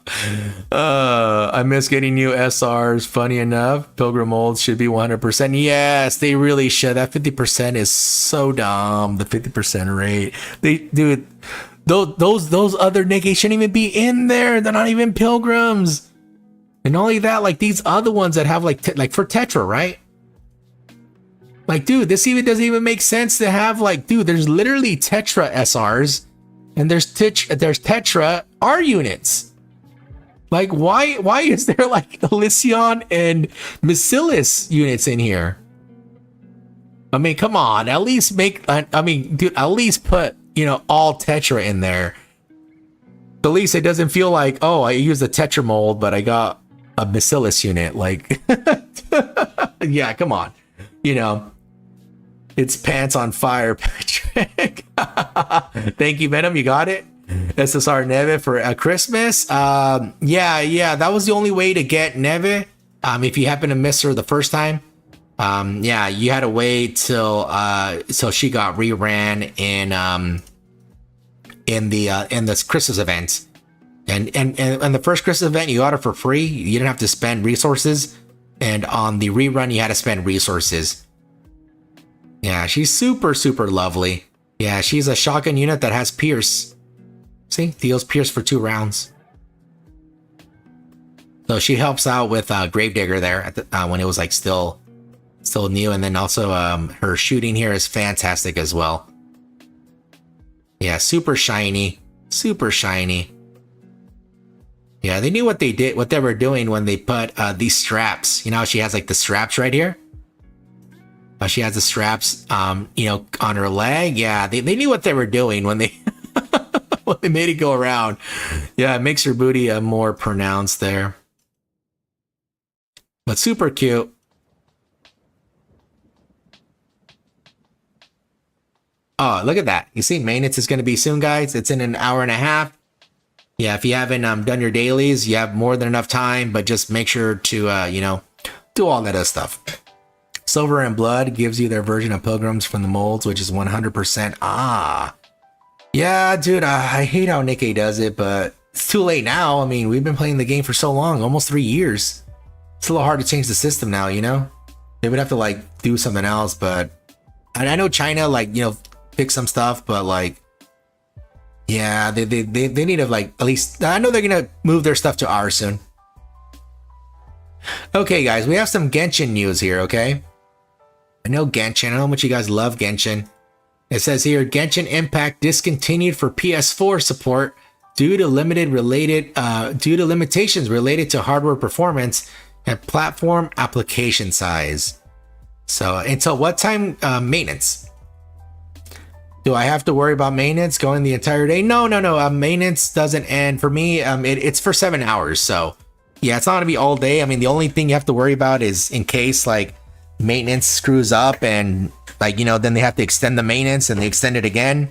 I miss getting new SRs. Funny enough, Pilgrim molds should be 100%. Yes, they really should. That 50% is so dumb. The 50% rate. those other Nikke shouldn't even be in there. They're not even pilgrims. And not only that, like these other ones that have like for Tetra, right? Like, dude, this even doesn't even make sense to have like, dude, there's literally Tetra SRs and there's Tetra R units. Like, why is there like Elysion and Bacillus units in here? I mean, come on, at least make, I mean, dude, at least put, you know, all Tetra in there. At least it doesn't feel like, oh, I used a Tetra mold, but I got a Bacillus unit. Like, yeah, come on. You know, it's pants on fire, Patrick. Thank you, Venom. You got it. SSR Neve for Christmas. Yeah, that was the only way to get Neve. If you happen to miss her the first time, yeah, you had to wait till she got reran in this Christmas event. And the first Christmas event, you got her for free. You didn't have to spend resources. And on the rerun, you had to spend resources. Yeah, she's super, super lovely. Yeah, she's a shotgun unit that has Pierce. See, deals Pierce for 2 rounds. So she helps out with Gravedigger there at the, when it was like still new, and then also her shooting here is fantastic as well. Yeah, super shiny, super shiny. Yeah, they knew what they were doing when they put these straps. You know, she has like the straps right here. She has the straps, you know, on her leg. Yeah, they knew what they were doing when they when they made it go around. Yeah, it makes her booty more pronounced there. But super cute. Oh, look at that. You see, maintenance is going to be soon, guys. It's in an hour and a half. Yeah, if you haven't done your dailies, you have more than enough time, but just make sure to, you know, do all that other stuff. Silver and Blood gives you their version of Pilgrims from the molds, which is 100%. Ah. Yeah, dude, I hate how Nikke does it, but it's too late now. I mean, we've been playing the game for so long, almost 3 years. It's a little hard to change the system now, you know? They would have to, like, do something else, but I know China, like, you know, fix some stuff, but, like, yeah, they need to, like, at least, I know they're gonna move their stuff to ours soon. Okay, guys, we have some Genshin news here, okay? I know Genshin, I know how much you guys love Genshin. It says here, Genshin Impact discontinued for PS4 support due to limitations related to hardware performance and platform application size. So until what time? Maintenance. Do I have to worry about maintenance going the entire day? No. Maintenance doesn't end for me. It's for 7 hours. So yeah, it's not gonna be all day. I mean, the only thing you have to worry about is in case like maintenance screws up and like, you know, then they have to extend the maintenance and they extend it again.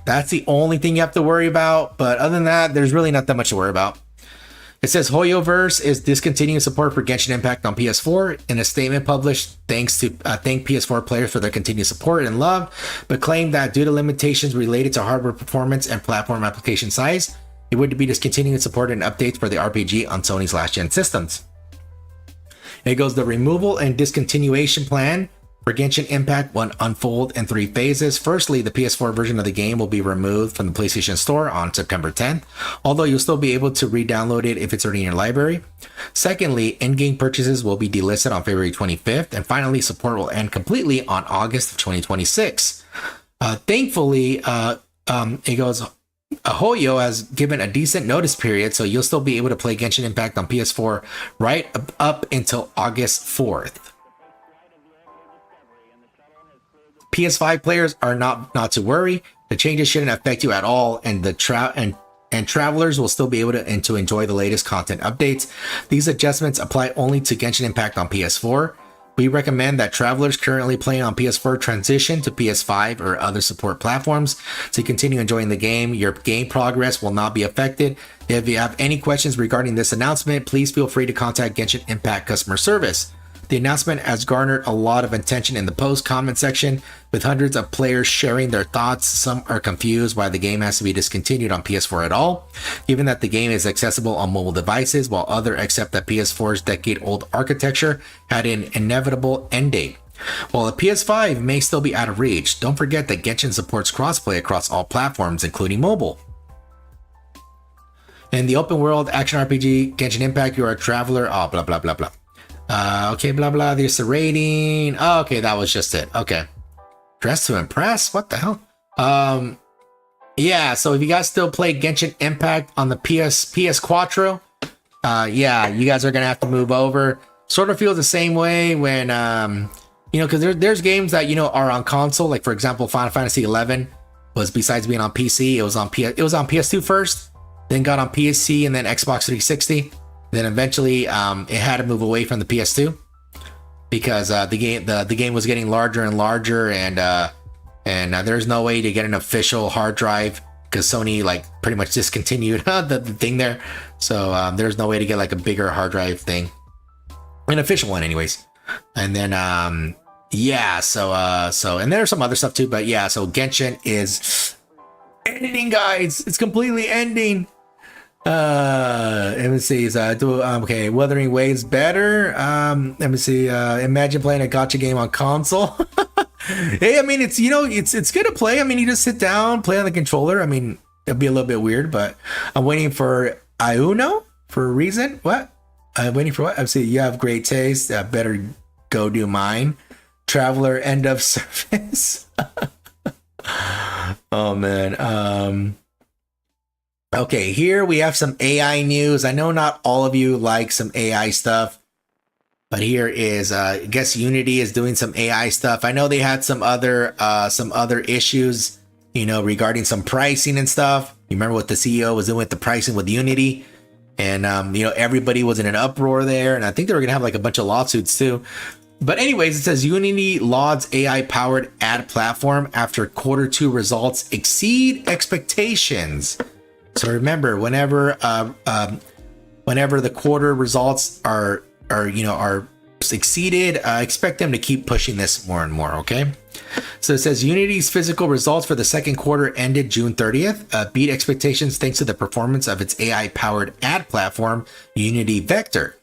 That's the only thing you have to worry about. But other than that, there's really not that much to worry about. It says Hoyoverse is discontinuing support for Genshin Impact on PS4. In a statement published, thank PS4 players for their continued support and love, but claimed that due to limitations related to hardware performance and platform application size, it would be discontinuing support and updates for the RPG on Sony's last-gen systems. It goes, the removal and discontinuation plan for Genshin Impact will unfold in 3 phases. Firstly, the PS4 version of the game will be removed from the PlayStation Store on September 10th, although you'll still be able to re-download it if it's already in your library. Secondly, in-game purchases will be delisted on February 25th, and finally, support will end completely on August of 2026. Thankfully, it goes, Hoyo has given a decent notice period, so you'll still be able to play Genshin Impact on PS4 right up until August 4th. PS5 players are not to worry. The changes shouldn't affect you at all, and the travelers will still be able to enjoy the latest content updates. These adjustments apply only to Genshin Impact on PS4. We recommend that travelers currently playing on PS4 transition to PS5 or other support platforms to continue enjoying the game. Your game progress will not be affected. If you have any questions regarding this announcement, please feel free to contact Genshin Impact customer service. The announcement has garnered a lot of attention in the post comment section, with hundreds of players sharing their thoughts. Some are confused why the game has to be discontinued on PS4 at all, given that the game is accessible on mobile devices, while others accept that PS4's decade-old architecture had an inevitable end date. While the PS5 may still be out of reach, don't forget that Genshin supports crossplay across all platforms, including mobile. In the open world action RPG Genshin Impact, you are a traveler. Oh, blah, blah, blah, blah. Okay, blah, blah. There's the rating. Oh, okay, that was just it. Okay. Dress to impress? What the hell? Yeah, so if you guys still play Genshin Impact on the PS Quattro, yeah, you guys are going to have to move over. Sort of feels the same way when, you know, because there's games that, you know, are on console. Like, for example, Final Fantasy 11 was, besides being on PC, it was on PS2 first, then got on PC and then Xbox 360. Then eventually it had to move away from the PS2 because the game was getting larger and larger, and there's no way to get an official hard drive because Sony like pretty much discontinued the thing there. So there's no way to get like a bigger hard drive thing, an official one anyways. And then yeah, so and there's some other stuff too, but yeah, so Genshin is ending, guys. It's completely ending. Let me see. Okay, Wuthering Waves better. Let me see. Imagine playing a gacha game on console. Hey, I mean, it's, you know, it's good to play. I mean, you just sit down, play on the controller. I mean, it'd be a little bit weird, but I'm waiting for Auno for a reason. What? I'm waiting for what? I see. You have great taste. Better go do mine. Traveler, end of service. Oh man. Okay, here we have some AI news. I know not all of you like some AI stuff, but here is, I guess Unity is doing some AI stuff. I know they had some other issues, you know, regarding some pricing and stuff. You remember what the CEO was doing with the pricing with Unity? And, you know, everybody was in an uproar there. And I think they were going to have like a bunch of lawsuits too. But anyways, it says Unity lauds AI-powered ad platform after Q2 results exceed expectations. So remember, whenever the quarter results are exceeded, expect them to keep pushing this more and more. Okay. So it says Unity's physical results for the second quarter ended June 30th, beat expectations thanks to the performance of its AI-powered ad platform, Unity Vector.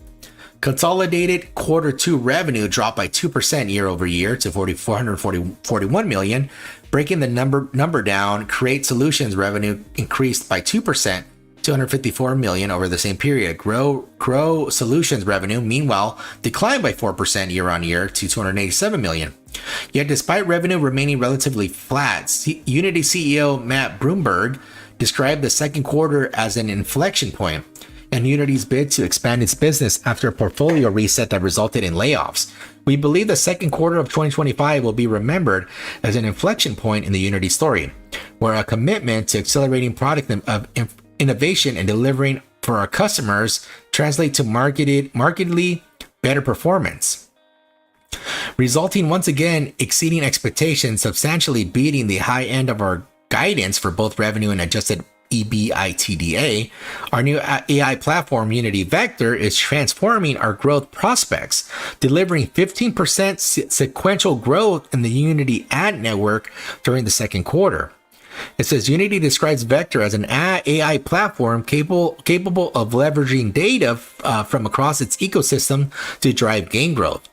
Consolidated Q2 revenue dropped by 2% year over year to $441 million. Breaking the number down, Create Solutions revenue increased by 2%, $254 million over the same period. Grow Solutions revenue, meanwhile, declined by 4% year on year to $287 million. Yet despite revenue remaining relatively flat, Unity CEO Matt Broomberg described the second quarter as an inflection point and Unity's bid to expand its business after a portfolio reset that resulted in layoffs. We believe the second quarter of 2025 will be remembered as an inflection point in the Unity story, where a commitment to accelerating product innovation and delivering for our customers translate to markedly better performance, resulting once again exceeding expectations, substantially beating the high end of our guidance for both revenue and adjusted EBITDA. Our new AI platform, Unity Vector, is transforming our growth prospects, delivering 15% sequential growth in the Unity ad network during the second quarter. It says Unity describes Vector as an AI platform capable of leveraging data from across its ecosystem to drive game growth.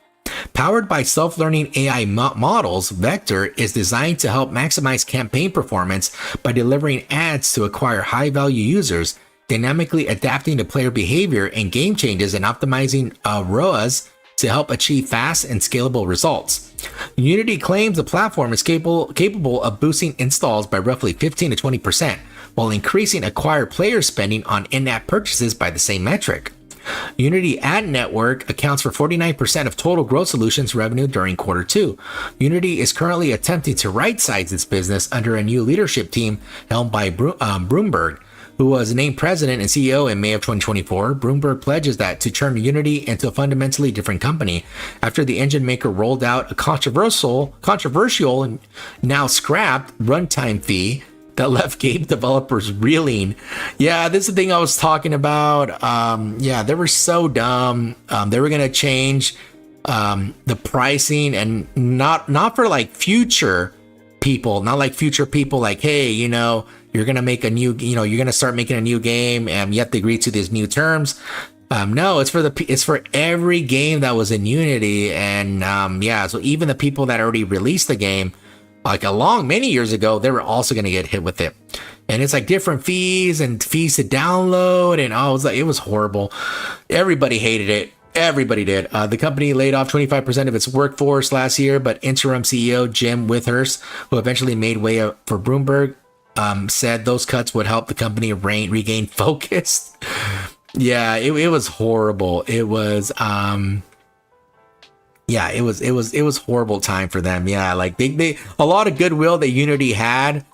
Powered by self-learning AI models, Vector is designed to help maximize campaign performance by delivering ads to acquire high-value users, dynamically adapting to player behavior and game changes, and optimizing ROAS to help achieve fast and scalable results. Unity claims the platform is capable of boosting installs by roughly 15 to 20%, while increasing acquired player spending on in-app purchases by the same metric. Unity Ad Network accounts for 49% of total Growth Solutions revenue during Q2. Unity is currently attempting to right-size its business under a new leadership team helmed by Broomberg, who was named president and CEO in May of 2024. Broomberg pledges that to turn Unity into a fundamentally different company after the engine maker rolled out a controversial and now scrapped runtime fee that left game developers reeling. Yeah, this is the thing I was talking about. Yeah, they were so dumb. They were gonna change the pricing, and not for like future people, not like future people like, hey, you know, you're gonna make a new, you know, you're gonna start making a new game and you have to agree to these new terms. No, it's for every game that was in Unity, and yeah, so even the people that already released the game, like many years ago, they were also going to get hit with it. And it's like different fees and fees to download, and it was horrible. Everybody hated it. Everybody did. The company laid off 25% of its workforce last year, but interim CEO Jim Withurst, who eventually made way up for Bloomberg, said those cuts would help the company regain focus. Yeah, it was horrible. It was yeah, it was horrible time for them. Yeah, like they a lot of goodwill that Unity had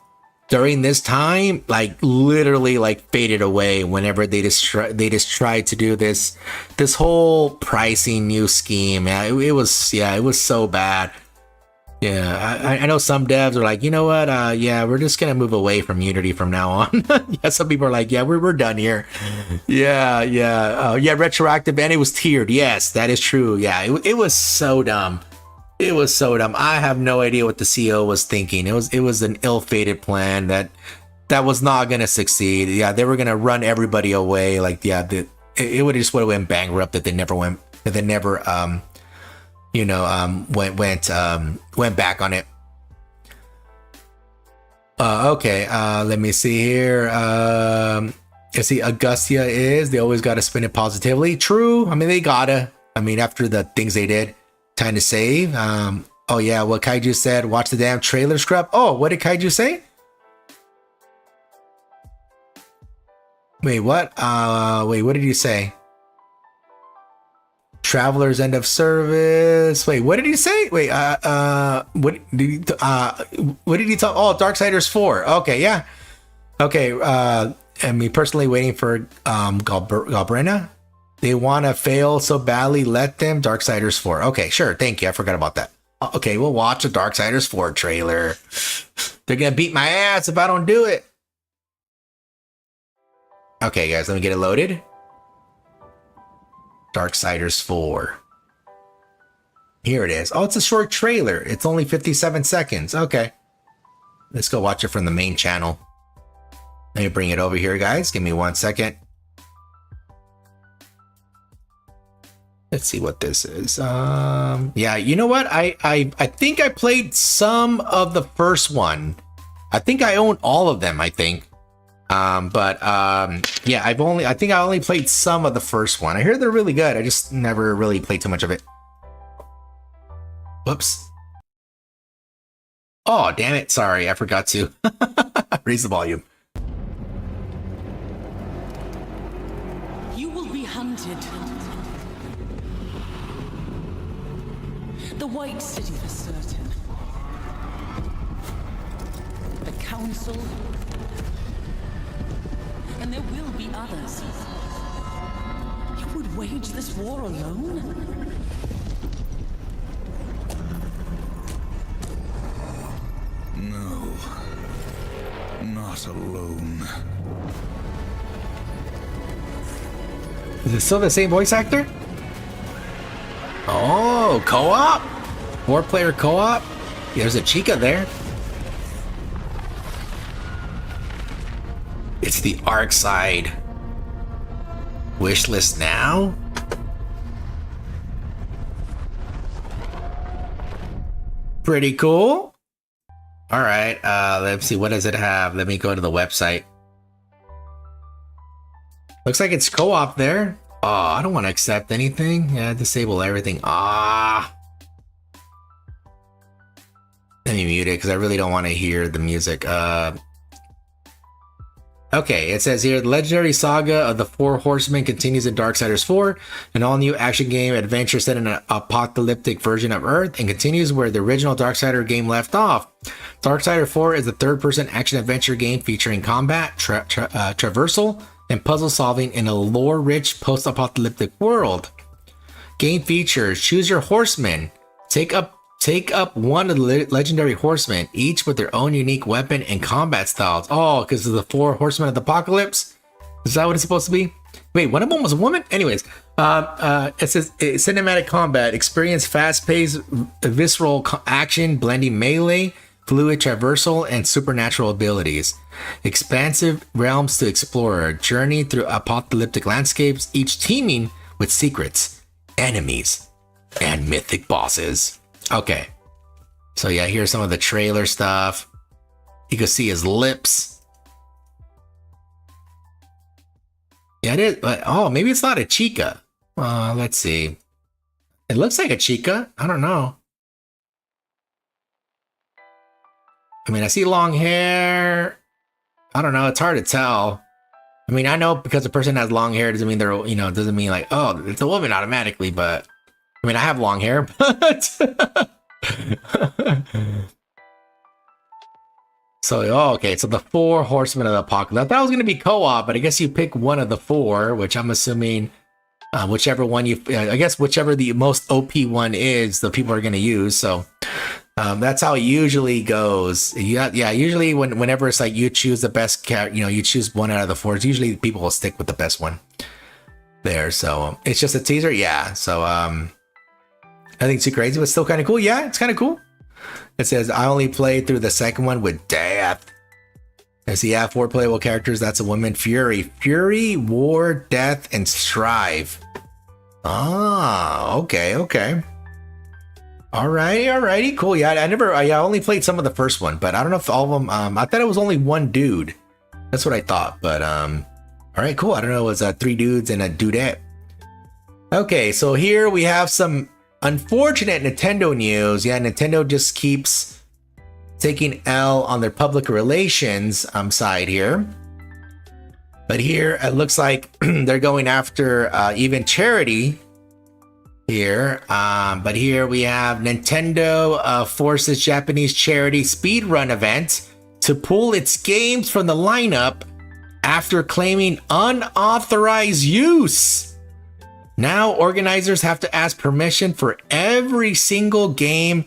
during this time, like literally like faded away whenever they just tried to do this whole pricing new scheme. Yeah, it was so bad. Yeah, I know some devs are like, you know what? Yeah, we're just gonna move away from Unity from now on. Yeah, some people are like, yeah, we're done here. Yeah, retroactive, and it was tiered. Yes, that is true. Yeah, it was so dumb. It was so dumb. I have no idea what the CEO was thinking. It was an ill-fated plan that was not gonna succeed. Yeah, they were gonna run everybody away. Like, yeah, it would have went bankrupt if they never went back on it. Okay, let me see here. Let's see, Augustia they always gotta spin it positively. True. I mean, they gotta. I mean, after the things they did, time to save. Oh yeah, what Kaiju said, watch the damn trailer, Scrub. Oh, what did Kaiju say? Wait, what? Wait, what did you say? Traveler's end of service. Wait, what did he say? Wait, what did he talk? Oh, Darksiders 4. Okay, yeah. Okay, and me personally waiting for Galbrena. They want to fail so badly, let them. Darksiders 4. Okay, sure. Thank you. I forgot about that. Okay, we'll watch a Darksiders 4 trailer. They're gonna beat my ass if I don't do it. Okay, guys, let me get it loaded. Darksiders 4. Here it is. Oh, it's a short trailer. It's only 57 seconds. Okay. Let's go watch it from the main channel. Let me bring it over here, guys. Give me 1 second. Let's see what this is. Yeah, you know what? I think I played some of the first one. I think I own all of them, I think. Yeah, I think I only played some of the first one. I hear they're really good. I just never really played too much of it. Whoops. Oh, damn it. Sorry, I forgot to raise the volume. You will be hunted. The White City for certain. The Council. And there will be others. You would wage this war alone? No. Not alone. Is it still the same voice actor? Oh, co-op? 4-player co-op? There's a Chica there. It's the ARC side. Wishlist now? Pretty cool. All right, let's see. What does it have? Let me go to the website. Looks like it's co-op there. Oh, I don't want to accept anything. Yeah, disable everything. Ah. Let me mute it because I really don't want to hear the music. Okay, it says here, the legendary saga of the Four Horsemen continues in Darksiders 4, an all-new action game adventure set in an apocalyptic version of Earth, and continues where the original Darksider game left off. Darksider 4 is a third-person action-adventure game featuring combat, traversal, and puzzle-solving in a lore-rich post-apocalyptic world. Game features, choose your horsemen, take up one of the legendary horsemen, each with their own unique weapon and combat styles. Oh, because of the Four Horsemen of the Apocalypse? Is that what it's supposed to be? Wait, one of them was a woman? Anyways, it says cinematic combat. Experience fast-paced, visceral action, blending melee, fluid traversal, and supernatural abilities. Expansive realms to explore, journey through apocalyptic landscapes, each teeming with secrets, enemies, and mythic bosses. Okay. So yeah, here's some of the trailer stuff. You can see his lips. Yeah, it is. Oh, maybe it's not a chica. Let's see. It looks like a chica. I don't know. I mean, I see long hair. I don't know. It's hard to tell. I mean, I know because a person has long hair doesn't mean they're, doesn't mean like, oh, it's a woman automatically. But I mean, I have long hair, but. So, okay. So the 4 horsemen of the apocalypse. I thought it was going to be co-op, but I guess you pick one of the 4, which I'm assuming whichever one I guess whichever the most OP one is, the people are going to use. So that's how it usually goes. Yeah. Usually whenever it's like you choose the best character, you choose one out of the 4. Usually people will stick with the best one there. So it's just a teaser. Yeah. So I think it's too crazy, but still kind of cool. Yeah, it's kind of cool. It says, I only played through the second one with Death. I see, 4 playable characters. That's a woman. Fury, War, Death, and Strive. Ah, okay. Alrighty, cool. Yeah, I only played some of the first one, but I don't know if all of them, I thought it was only one dude. That's what I thought, but, alright, cool. I don't know, it was 3 dudes and a dudette. Okay, so here we have some unfortunate Nintendo news. Yeah, Nintendo just keeps taking L on their public relations side here. But here it looks like they're going after even charity here. But here we have Nintendo forces Japanese charity speedrun event to pull its games from the lineup after claiming unauthorized use. Now organizers have to ask permission for every single game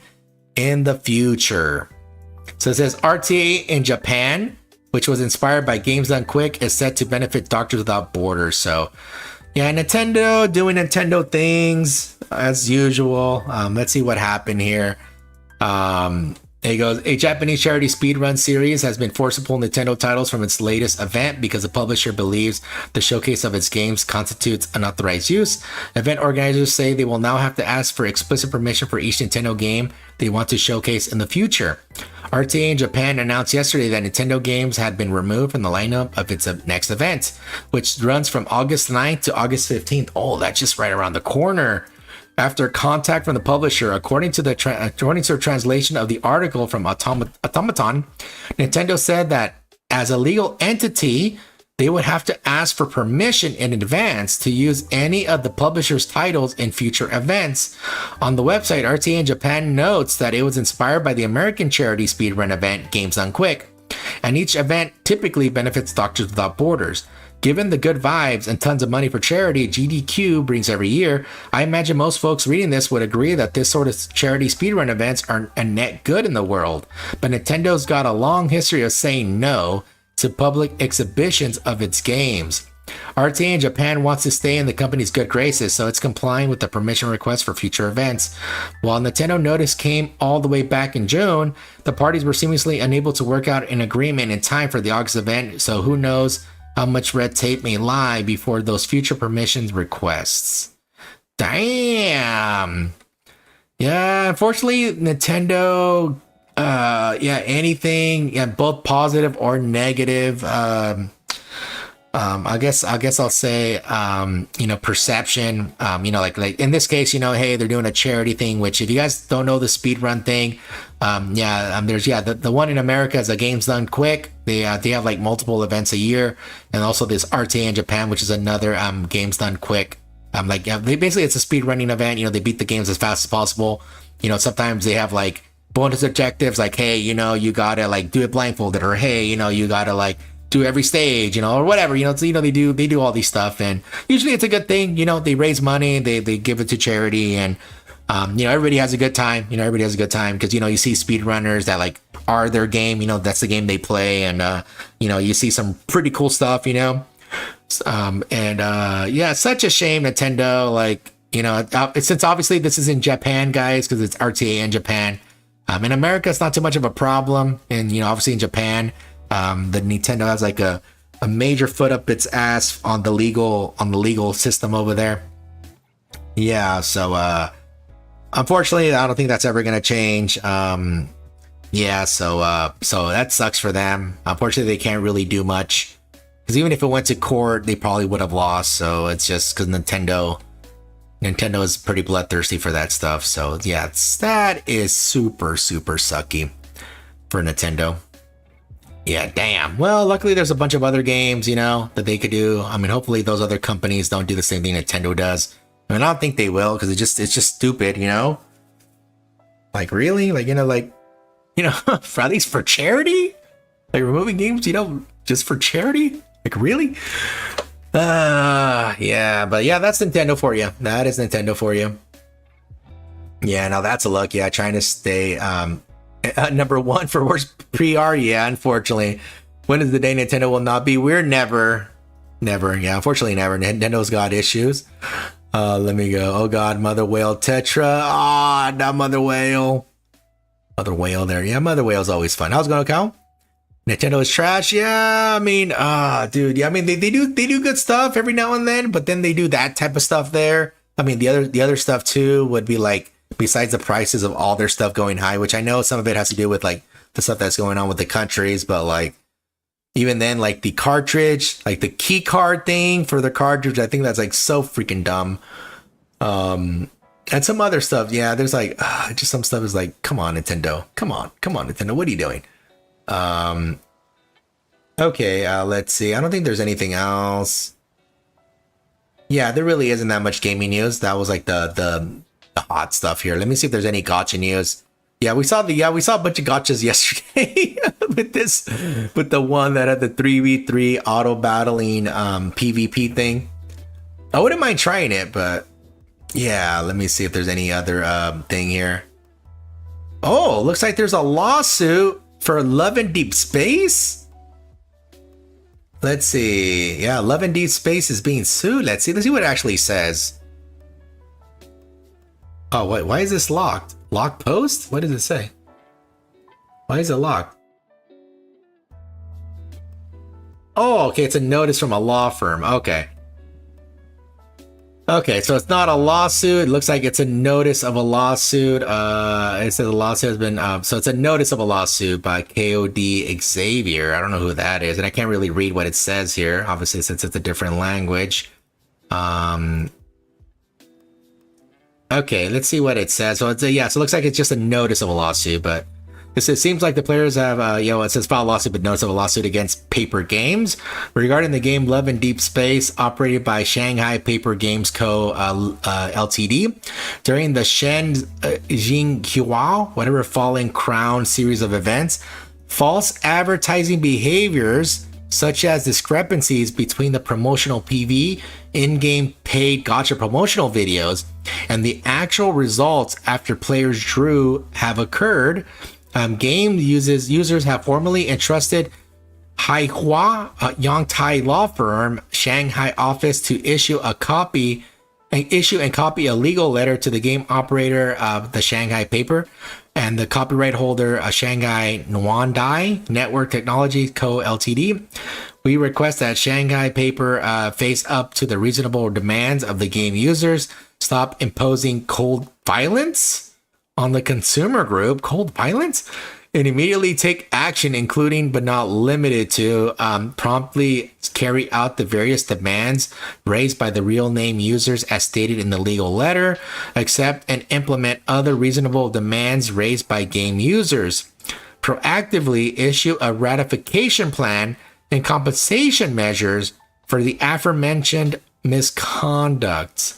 in the future. So it says RTA in Japan, which was inspired by Games Done Quick, is set to benefit Doctors Without Borders. So yeah, Nintendo doing Nintendo things as usual. Let's see what happened here. It goes, a Japanese charity speedrun series has been forced to pull Nintendo titles from its latest event because the publisher believes the showcase of its games constitutes unauthorized use. Event organizers say they will now have to ask for explicit permission for each Nintendo game they want to showcase in the future. RTA in Japan announced yesterday that Nintendo games had been removed from the lineup of its next event, which runs from August 9th to August 15th. Oh, that's just right around the corner. After contact from the publisher, according to a translation of the article from Automaton, Nintendo said that as a legal entity, they would have to ask for permission in advance to use any of the publisher's titles in future events. On the website, RTA in Japan notes that it was inspired by the American charity speedrun event Games Done Quick, and each event typically benefits Doctors Without Borders. Given the good vibes and tons of money for charity GDQ brings every year, I imagine most folks reading this would agree that this sort of charity speedrun events are a net good in the world. But Nintendo's got a long history of saying no to public exhibitions of its games. RTA in Japan wants to stay in the company's good graces, so it's complying with the permission request for future events. While Nintendo notice came all the way back in June, the parties were seemingly unable to work out an agreement in time for the August event, so who knows how much red tape may lie before those future permissions requests. Damn. Yeah, unfortunately, Nintendo, anything, both positive or negative, I guess I'll say, perception, like in this case, hey, they're doing a charity thing, which if you guys don't know the speedrun thing, there's the one in America is a Games Done Quick. They have like multiple events a year, and also this RTA in Japan, which is another Games Done Quick. They basically, it's a speed running event. They beat the games as fast as possible. Sometimes they have like bonus objectives, like, hey, you gotta like do it blindfolded, or hey, you gotta like do every stage, or whatever. So, they do all these stuff, and usually it's a good thing. They raise money, they give it to charity, and everybody has a good time. Everybody has a good time because you see speedrunners that like are their game. That's the game they play, and you see some pretty cool stuff. Such a shame, Nintendo. Like since obviously this is in Japan, guys, because it's RTA in Japan. In America, it's not too much of a problem, and obviously in Japan, the Nintendo has like a major foot up its ass on the legal system over there. Yeah, so unfortunately, I don't think that's ever gonna change. Yeah, so that sucks for them. Unfortunately, they can't really do much, because even if it went to court, they probably would have lost. So it's just because Nintendo is pretty bloodthirsty for that stuff. So yeah, that is super sucky for Nintendo. Yeah, damn. Well, luckily there's a bunch of other games, that they could do. I mean, hopefully those other companies don't do the same thing Nintendo does. I mean, I don't think they will, because it's just stupid, Like, really? Like, for at least for charity? Like, removing games, just for charity? Like, really? Yeah, but yeah, that's Nintendo for you. That is Nintendo for you. Yeah, now that's a look. Yeah, trying to stay number one for worst PR. Yeah, unfortunately. When is the day Nintendo will not be? We're never. Yeah, unfortunately, never. Nintendo's got issues. Let me go. Oh God, Mother Whale Tetra. Not Mother Whale. Mother Whale there. Yeah, Mother Whale's always fun. How's it going, Cal? Nintendo is trash. Yeah, I mean, dude. Yeah, I mean, they do good stuff every now and then, but then they do that type of stuff there. I mean, the other stuff too would be like, besides the prices of all their stuff going high, which I know some of it has to do with like the stuff that's going on with the countries, but like even then, like the cartridge, like the key card thing for the cartridge, I think that's like so freaking dumb. And some other stuff, yeah, there's like just some stuff is like, come on, Nintendo, come on, Nintendo, what are you doing? Okay, let's see. I don't think there's anything else. Yeah, there really isn't that much gaming news. That was like the hot stuff here. Let me see if there's any gacha news. Yeah, we saw a bunch of gachas yesterday with the one that had the 3v3 auto battling PvP thing. I wouldn't mind trying it, but yeah, let me see if there's any other thing here. Oh, looks like there's a lawsuit for Love in Deep Space. Let's see. Yeah, Love in Deep Space is being sued. Let's see what it actually says. Oh, wait, why is this locked? Locked post? What does it say? Why is it locked? Oh, okay, it's a notice from a law firm. Okay. Okay, so it's not a lawsuit. It looks like it's a notice of a lawsuit. It says the lawsuit has been, so it's a notice of a lawsuit by KOD Xavier. I don't know who that is, and I can't really read what it says here, obviously, since it's a different language. Okay, let's see what it says. So it's so it looks like it's just a notice of a lawsuit, but it seems like the players have, it says file a lawsuit, but notice of a lawsuit against Paper Games regarding the game Love in Deep Space, operated by Shanghai Paper Games Co. Ltd. During the Shen Jinghua, whatever Falling Crown series of events, false advertising behaviors such as discrepancies between the promotional PV, in-game paid gacha promotional videos, and the actual results after players drew have occurred. Game users have formally entrusted Haihua Yongtai law firm Shanghai office to issue and copy a legal letter to the game operator of the Shanghai Paper and the copyright holder Shanghai Nuandai Network Technology Co. Ltd. We request that Shanghai Paper face up to the reasonable demands of the game users, stop imposing cold violence on the consumer group, cold violence, and immediately take action, including but not limited to promptly carry out the various demands raised by the real name users as stated in the legal letter, accept and implement other reasonable demands raised by game users, proactively issue a ratification plan and compensation measures for the aforementioned misconduct.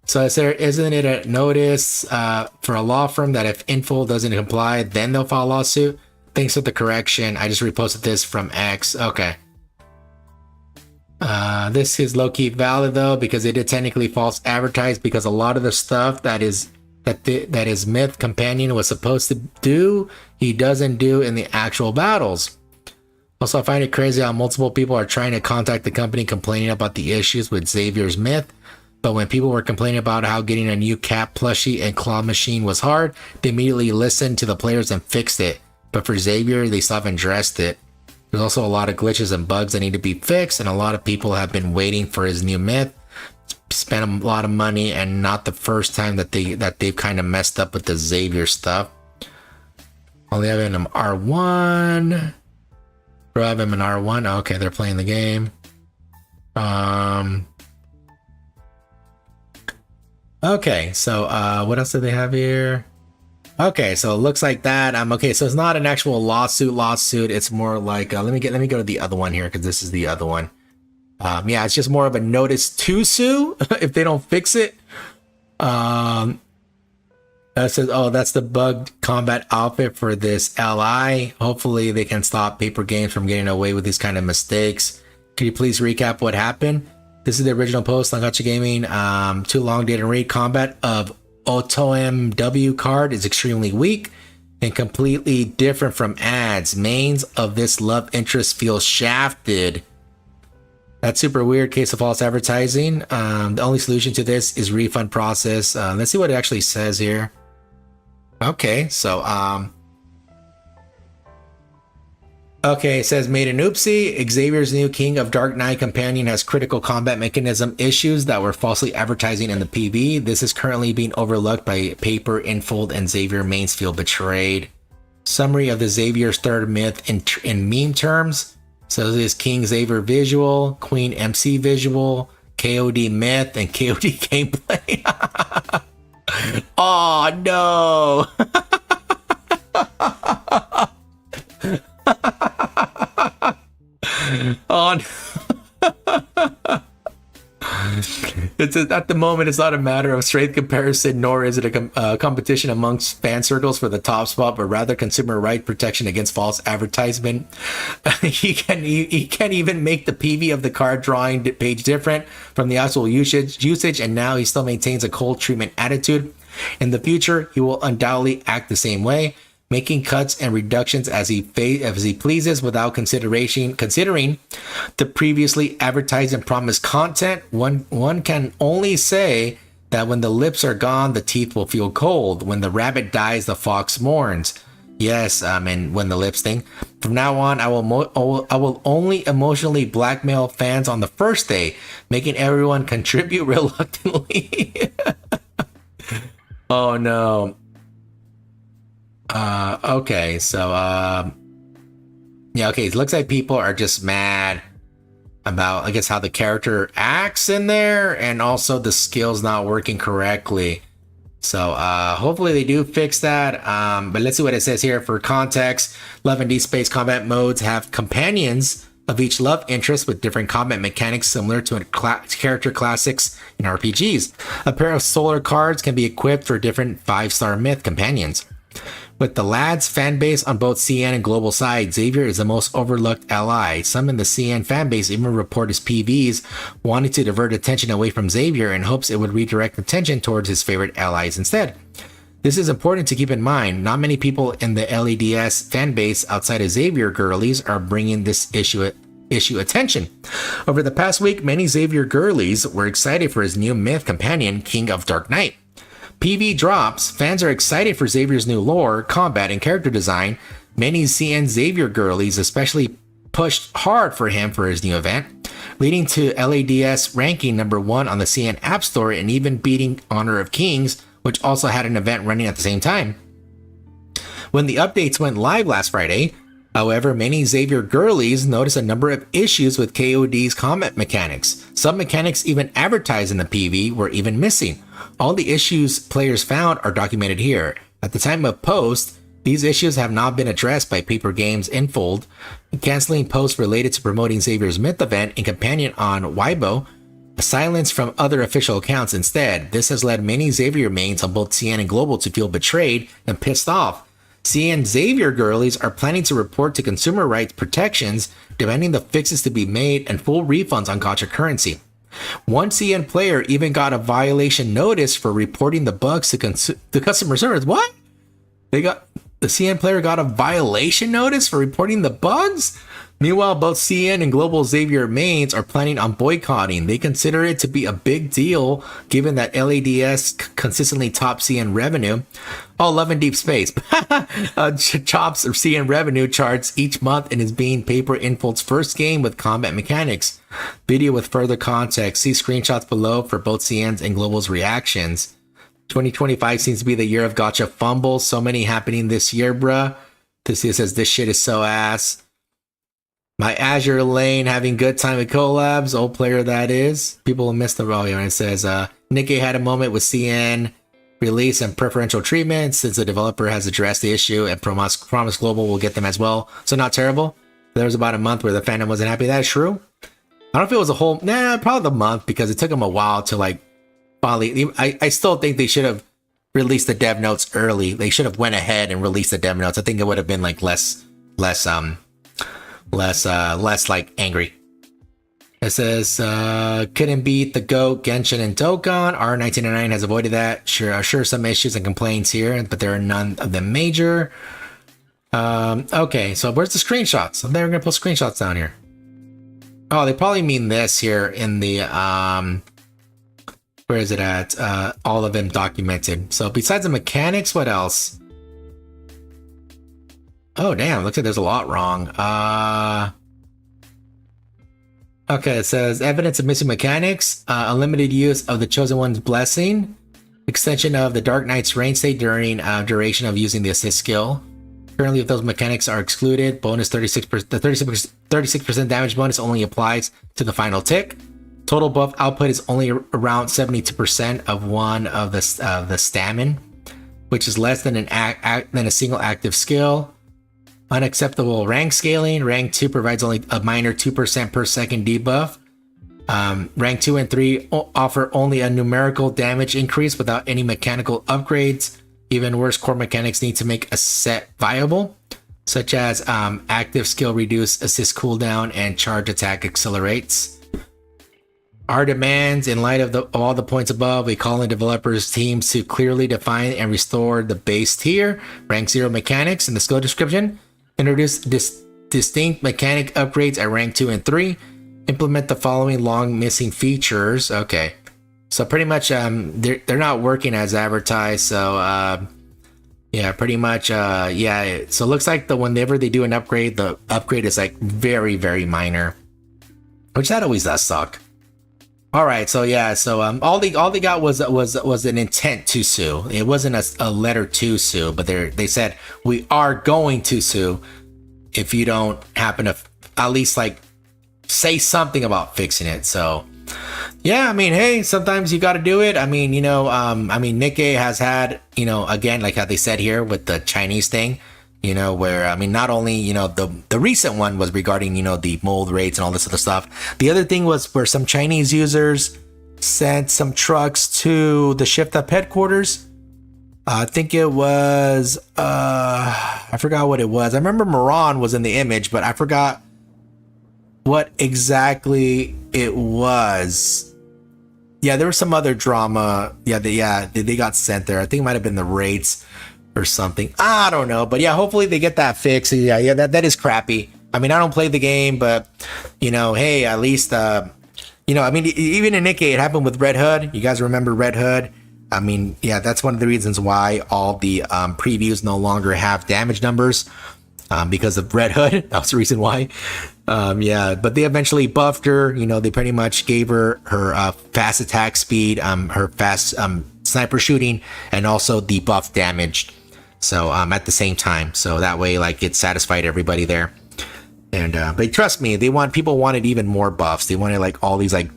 So isn't it a notice for a law firm that if info doesn't comply, then they'll file a lawsuit? Thanks for the correction. I just reposted this from X. Okay. This is low-key valid though, because it did technically false advertise, because a lot of the stuff that his myth companion was supposed to do, he doesn't do in the actual battles. Also, I find it crazy how multiple people are trying to contact the company complaining about the issues with Xavier's myth. But when people were complaining about how getting a new cat plushie and claw machine was hard, they immediately listened to the players and fixed it. But for Xavier, they still haven't addressed it. There's also a lot of glitches and bugs that need to be fixed, and a lot of people have been waiting for his new myth. Spent a lot of money, and not the first time that they've kind of messed up with the Xavier stuff. Only have him in R1. Bro, I have him in R1. Okay, they're playing the game. Okay, so what else do they have here? Okay, so it looks like that. Okay, so it's not an actual lawsuit. It's more like let me go to the other one here, because this is the other one. Yeah, it's just more of a notice to sue if they don't fix it. That says, oh, that's the bugged combat outfit for this LI. Hopefully they can stop Paper Games from getting away with these kind of mistakes. Can you please recap what happened? This is the original post on Gacha Gaming. Too long didn't read. Combat of OTOMW card is extremely weak and completely different from ads. Mains of this love interest feel shafted. That's super weird. Case of false advertising. The only solution to this is refund process. Let's see what it actually says here. Okay, so okay, it says made an oopsie. Xavier's new King of Dark Knight companion has critical combat mechanism issues that were falsely advertising in the PV. This is currently being overlooked by Paper, Infold, and Xavier mains feel betrayed. Summary of the Xavier's third myth in meme terms. So this is King Xavier visual, Queen MC visual, KOD myth, and KOD gameplay. Oh no! Oh no. At the moment, it's not a matter of straight comparison, nor is it a competition amongst fan circles for the top spot, but rather consumer right protection against false advertisement. He can't even make the PV of the card drawing page different from the actual usage, and now he still maintains a cold treatment attitude. In the future, he will undoubtedly act the same way, making cuts and reductions as he pleases without considering the previously advertised and promised content. One can only say that when the lips are gone, the teeth will feel cold. When the rabbit dies, the fox mourns. Yes, and when the lips thing. From now on, I will only emotionally blackmail fans on the first day, making everyone contribute reluctantly. Oh no. Okay, so yeah, okay, it looks like people are just mad about, I guess, how the character acts in there, and also the skills not working correctly. So hopefully they do fix that. But let's see what it says here. For context, Love and Deep Space combat modes have companions of each love interest with different combat mechanics similar to character classics in RPGs. A pair of solar cards can be equipped for different 5-star myth companions. With the lads fanbase on both CN and global sides, Xavier is the most overlooked ally. Some in the CN fanbase even report his PVs wanting to divert attention away from Xavier in hopes it would redirect attention towards his favorite allies instead. This is important to keep in mind. Not many people in the LEDS fanbase outside of Xavier girlies are bringing this issue attention. Over the past week, many Xavier girlies were excited for his new myth companion, King of Dark Knight. PV drops, fans are excited for Xavier's new lore, combat, and character design. Many CN Xavier girlies especially pushed hard for him for his new event, leading to LADS ranking #1 on the CN App Store and even beating Honor of Kings, which also had an event running at the same time. When the updates went live last Friday, however, many Xavier girlies noticed a number of issues with KOD's combat mechanics. Some mechanics even advertised in the PV were even missing. All the issues players found are documented here. At the time of post, these issues have not been addressed by Paper Games Infold, canceling posts related to promoting Xavier's Myth event and companion on Weibo, silence from other official accounts instead. This has led many Xavier mains on both CN and Global to feel betrayed and pissed off. CN Xavier girlies are planning to report to consumer rights protections, demanding the fixes to be made and full refunds on Gacha currency. One CN player even got a violation notice for reporting the bugs to customer service. What? The CN player got a violation notice for reporting the bugs? Meanwhile, both CN and Global Xavier mains are planning on boycotting. They consider it to be a big deal given that LADS consistently top CN revenue. Oh, Love and Deep Space. Chops CN revenue charts each month and is being Paper Infold's first game with combat mechanics. Video with further context. See screenshots below for both CN's and Global's reactions. 2025 seems to be the year of Gacha fumbles. So many happening this year, bruh. This here says this shit is so ass. My Azure lane having good time with collabs. Old player that is. People will miss the volume. And it says NIKKE had a moment with CN release and preferential treatment since the developer has addressed the issue and Promise Global will get them as well. So not terrible. There was about a month where the fandom wasn't happy. That is true. I don't know if it was a whole... Nah, probably the month because it took them a while to like finally... I still think they should have released the dev notes early. They should have went ahead and released the dev notes. I think it would have been like less like angry. It says couldn't beat the GOAT, Genshin, and Dokkan. R1999 has avoided that. Sure some issues and complaints here, but there are none of them major. Okay, so where's the screenshots? I'm never gonna put screenshots down here. Oh, they probably mean this here in the where is it at? All of them documented. So besides the mechanics, what else? Oh damn, looks like there's a lot wrong. Okay, it says evidence of missing mechanics, unlimited use of the Chosen One's blessing, extension of the Dark Knight's range state during duration of using the assist skill. Currently, if those mechanics are excluded, bonus 36%, the 36% damage bonus only applies to the final tick. Total buff output is only around 72% of one of the stamina, which is less than a single active skill. Unacceptable rank scaling. Rank 2 provides only a minor 2% per second debuff. Rank 2 and 3 offer only a numerical damage increase without any mechanical upgrades. Even worse, core mechanics need to make a set viable, such as active skill reduce, assist cooldown, and charge attack accelerates. Our demands, in light of all the points above, we call on developers teams to clearly define and restore the base tier, rank 0 mechanics in the skill description. Introduce distinct mechanic upgrades at rank 2 and 3. Implement the following long missing features. Okay. So pretty much they're not working as advertised. So yeah, pretty much yeah. So it looks like whenever they do an upgrade, the upgrade is like very, very minor. Which that always does suck. Alright, so yeah, so all they got was an intent to sue. It wasn't a letter to sue, but they said we are going to sue if you don't happen to at least like say something about fixing it. So yeah, I mean, hey, sometimes you got to do it. I mean, you know, I mean, NIKKE has had, you know, again, like how they said here with the Chinese thing, you know, where, I mean, not only, you know, the recent one was regarding, you know, the mold rates and all this other stuff. The other thing was where some Chinese users sent some trucks to the Shift Up headquarters. I think it was, I forgot what it was. I remember Moran was in the image, but I forgot what exactly it was. Yeah, there was some other drama. Yeah, they got sent there. I think it might have been the rates or something. I don't know, but yeah, hopefully they get that fixed. Yeah, that is crappy. I mean, I don't play the game, but you know, hey, at least you know, I mean, even in NIKKE, it happened with Red Hood. You guys remember Red Hood? I mean, yeah, that's one of the reasons why all the previews no longer have damage numbers because of Red Hood. That was the reason why. Yeah, but they eventually buffed her. You know, they pretty much gave her fast attack speed, her fast sniper shooting, and also the buff damage. So at the same time, so that way, like, it satisfied everybody there. And but trust me, people wanted even more buffs. They wanted like all these like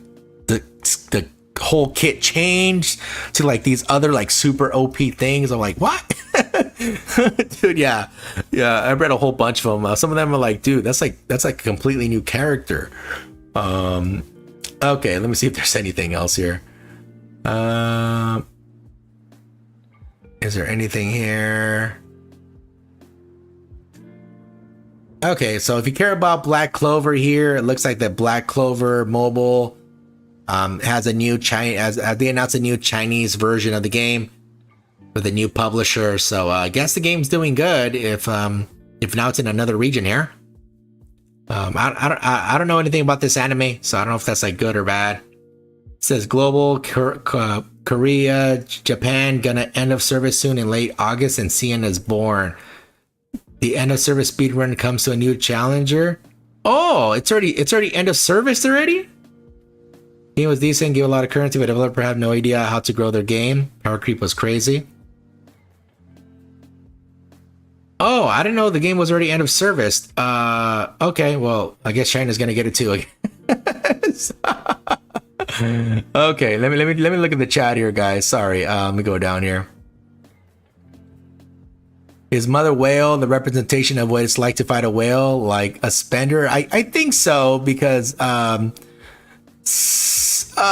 the whole kit changed to like these other like super OP things. I'm like, what? Dude, yeah, I read a whole bunch of them. Some of them are like, dude, that's like a completely new character. Okay, let me see if there's anything else here. Is there anything here? Okay, so if you care about Black Clover here, it looks like that Black Clover Mobile has a new they announced a new Chinese version of the game with a new publisher. So I guess the game's doing good if now it's in another region here. I don't know anything about this anime, so I don't know if that's like good or bad. It says global Korea, Japan gonna end of service soon in late August, and CN is born. The end of service speedrun comes to a new challenger. Oh, it's already end of service already. Game was decent, gave a lot of currency, but developer have no idea how to grow their game. Power creep was crazy. Oh, I didn't know the game was already end of service. Okay, well, I guess China's gonna get it too. Okay, let me look at the chat here, guys. Sorry, let me go down here. Is Mother Whale the representation of what it's like to fight a whale, like a spender? I think so, because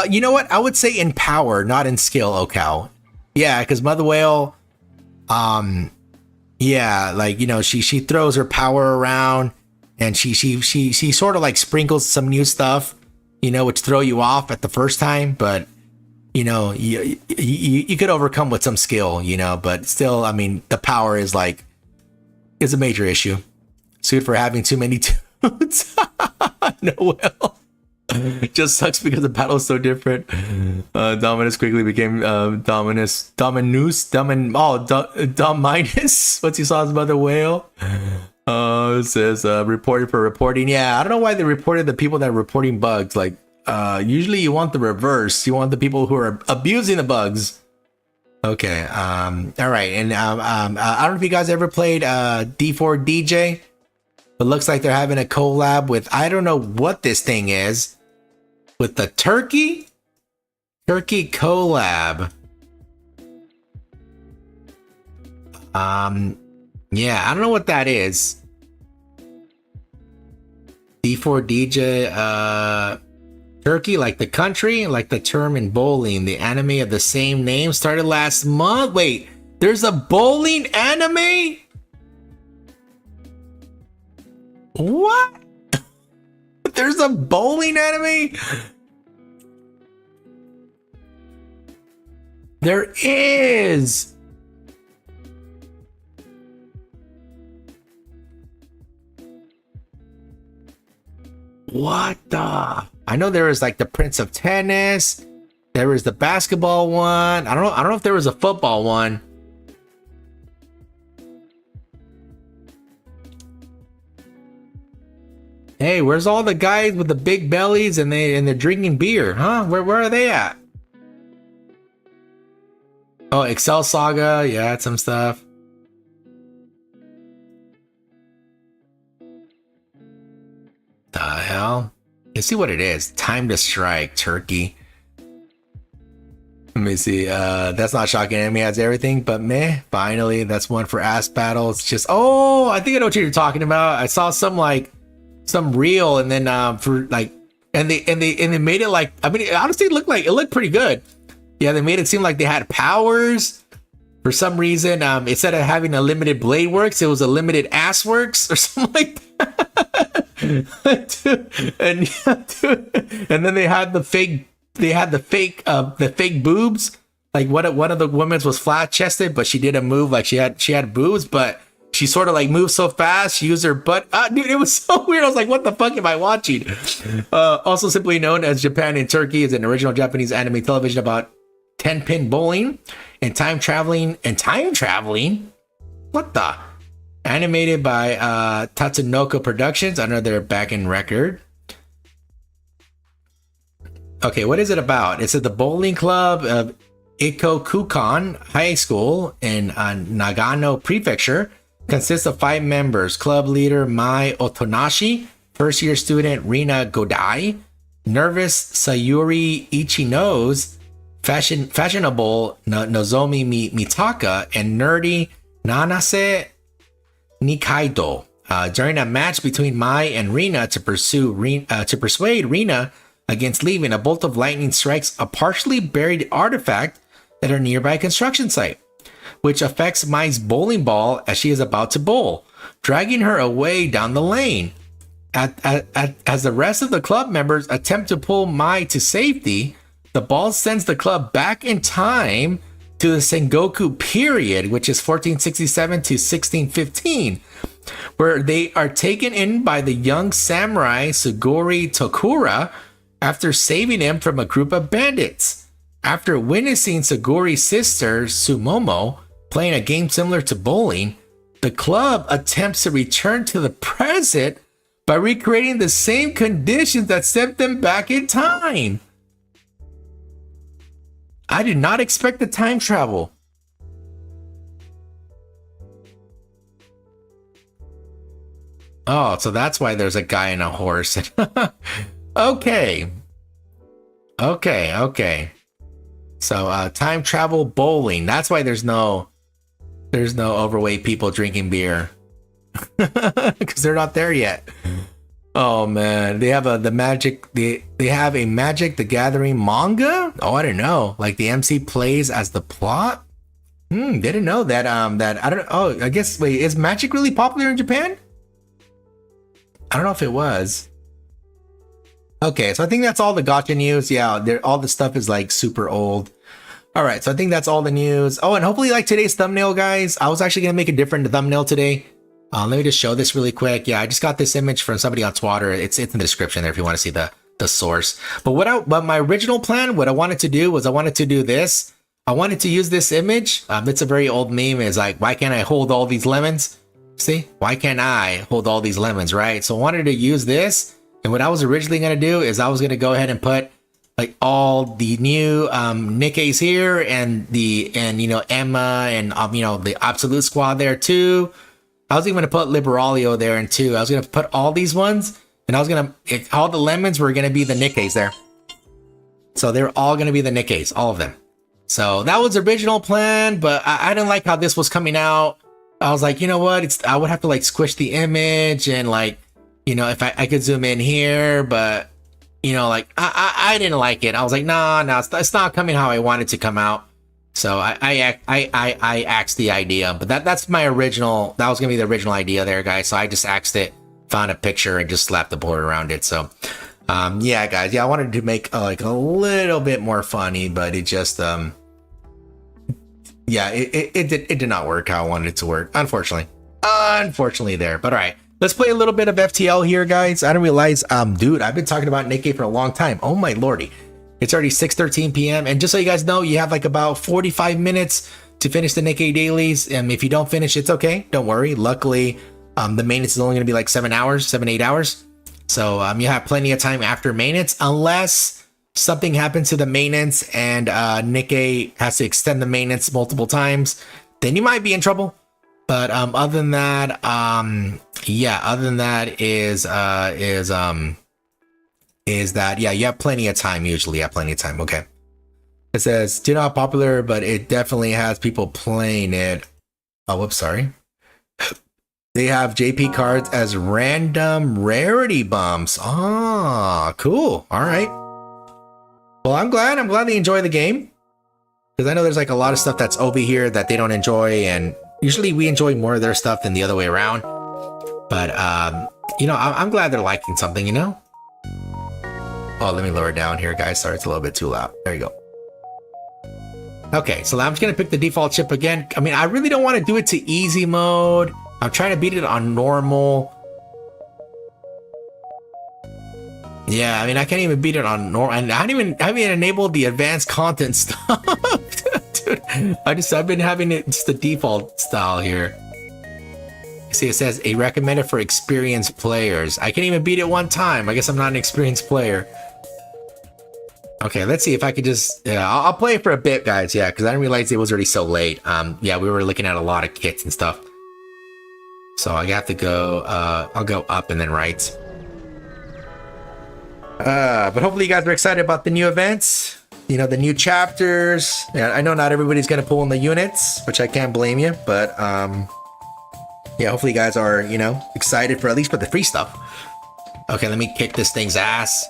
you know what? I would say in power, not in skill, Okao. Yeah, because Mother Whale, yeah, like, you know, she throws her power around, and she sort of like sprinkles some new stuff, you know, which throw you off at the first time, but you know, you could overcome with some skill, you know, but still, I mean, the power is a major issue. Sued for having too many tunes. No, well, just sucks because the battle is so different. Dominus quickly became Dominus. Once he saw his mother whale. It says reported for reporting. Yeah, I don't know why they reported the people that are reporting bugs. Like, usually you want the reverse. You want the people who are abusing the bugs. Okay. All right. And I don't know if you guys ever played D4 DJ. It looks like they're having a collab with, I don't know what this thing is, with the turkey collab. Yeah, I don't know what that is. D4 DJ, Turkey, like the country, like the term in bowling. The anime of the same name started last month. Wait, there's a bowling anime? What? There's a bowling anime? There is. What the? I know there was like the Prince of Tennis. There was the basketball one. I don't know if there was a football one. Hey, where's all the guys with the big bellies and they're drinking beer, huh? Where are they at? Oh, Excel Saga, yeah, some stuff. The hell? You see what it is? Time to Strike, Turkey. Let me see. That's not shocking. Anime has everything, but meh. Finally, that's one for ass battle. It's just, oh, I think I know what you're talking about. I saw some reel, and then for like, and they made it like, I mean, it honestly looked pretty good. Yeah, they made it seem like they had powers. For some reason, instead of having a limited blade works, it was a limited ass works or something like that. And then they had the fake boobs. Like one of the women's was flat chested, but she didn't move like she had boobs, but she sort of like moved so fast. She used her butt. Dude, it was so weird. I was like, what the fuck am I watching? Also simply known as Japan in Turkey, is an original Japanese anime television about 10-pin bowling and time traveling. What the? Animated by Tatsunoko Productions under their back-end record. Okay, what is it about? It's at the bowling club of Ikokukan High School in Nagano Prefecture. Consists of 5 members. Club leader Mai Otonashi, first year student Rina Godai, nervous Sayuri Ichinose, fashionable Nozomi Mitaka, and nerdy Nanase Nikaido. During a match between Mai and Rina to persuade Rina against leaving, a bolt of lightning strikes a partially buried artifact at a nearby construction site, which affects Mai's bowling ball as she is about to bowl, dragging her away down the lane. As the rest of the club members attempt to pull Mai to safety, the ball sends the club back in time to the Sengoku period, which is 1467 to 1615, where they are taken in by the young samurai Sugori Tokura after saving him from a group of bandits. After witnessing Sugori's sister Sumomo playing a game similar to bowling, the club attempts to return to the present by recreating the same conditions that sent them back in time. I did not expect the time travel. Oh, so that's why there's a guy and a horse. Okay. So time travel bowling. That's why there's no overweight people drinking beer. Because they're not there yet. Oh man, they have the Magic the Gathering manga? Oh, I don't know. Like the MC plays as the plot? Didn't know that that I don't oh, I guess wait, is Magic really popular in Japan? I don't know if it was. Okay, so I think that's all the Gacha news. Yeah, all the stuff is like super old. All right, so I think that's all the news. Oh, and hopefully like today's thumbnail, guys. I was actually gonna make a different thumbnail today. Let me just show this really quick. Yeah, I just got this image from somebody on Twitter. It's in the description there if you want to see the source. But my original plan, what I wanted to do was I wanted to do this. I wanted to use this image. It's a very old meme. It's like, why can't I hold all these lemons? See, why can't I hold all these lemons, right? So I wanted to use this. And what I was originally going to do is I was going to go ahead and put like all the new Nikkes here and you know, Emma and you know, the Absolute Squad there too. I was even going to put Liberalio there and too. I was going to put all these ones and I was going to, all the lemons were going to be the Nikkes there. So they're all going to be the Nikkes, all of them. So that was the original plan, but I didn't like how this was coming out. I was like, you know what? I would have to like squish the image and like, you know, if I could zoom in here, but you know, like I didn't like it. I was like, no, it's not coming how I wanted to come out. So I axed the idea, but that's my original. That was gonna be the original idea there, guys. So I just axed it, found a picture, and just slapped the border around it. So, yeah, guys, yeah, I wanted to make like a little bit more funny, but it just, yeah, it did not work how I wanted it to work, unfortunately there. But all right, let's play a little bit of FTL here, guys. I didn't realize, dude, I've been talking about Nikke for a long time. Oh my lordy. It's already 6:13 p.m. And just so you guys know, you have like about 45 minutes to finish the Nikke dailies. And if you don't finish, it's okay. Don't worry. Luckily, the maintenance is only going to be like 7, 8 hours. So you have plenty of time after maintenance, unless something happens to the maintenance and Nikke has to extend the maintenance multiple times. Then you might be in trouble. But other than that, yeah, other than that is that, yeah, you have plenty of time, usually. You have plenty of time. Okay. It says, do not popular, but it definitely has people playing it. Oh, whoops, sorry. They have JP cards as random rarity bumps. Ah, cool. All right. Well, I'm glad they enjoy the game. Because I know there's like a lot of stuff that's over here that they don't enjoy. And usually we enjoy more of their stuff than the other way around. But, you know, I'm glad they're liking something, you know? Oh, let me lower it down here, guys. Sorry, it's a little bit too loud. There you go. Okay, so I'm just going to pick the default chip again. I mean, I really don't want to do it to easy mode. I'm trying to beat it on normal. Yeah, I mean, I can't even beat it on normal. And I haven't even enabled the advanced content stuff. Dude, I've been having it just the default style here. See, it says a recommended for experienced players. I can't even beat it one time. I guess I'm not an experienced player. Okay, let's see if I could just, yeah, I'll play it for a bit, guys. Yeah, because I didn't realize it was already so late. Yeah, we were looking at a lot of kits and stuff. So I have to go, I'll go up and then right. But hopefully you guys are excited about the new events. You know, the new chapters. Yeah, I know not everybody's going to pull in the units, which I can't blame you, but, yeah, hopefully you guys are, you know, excited for at least for the free stuff. Okay, let me kick this thing's ass.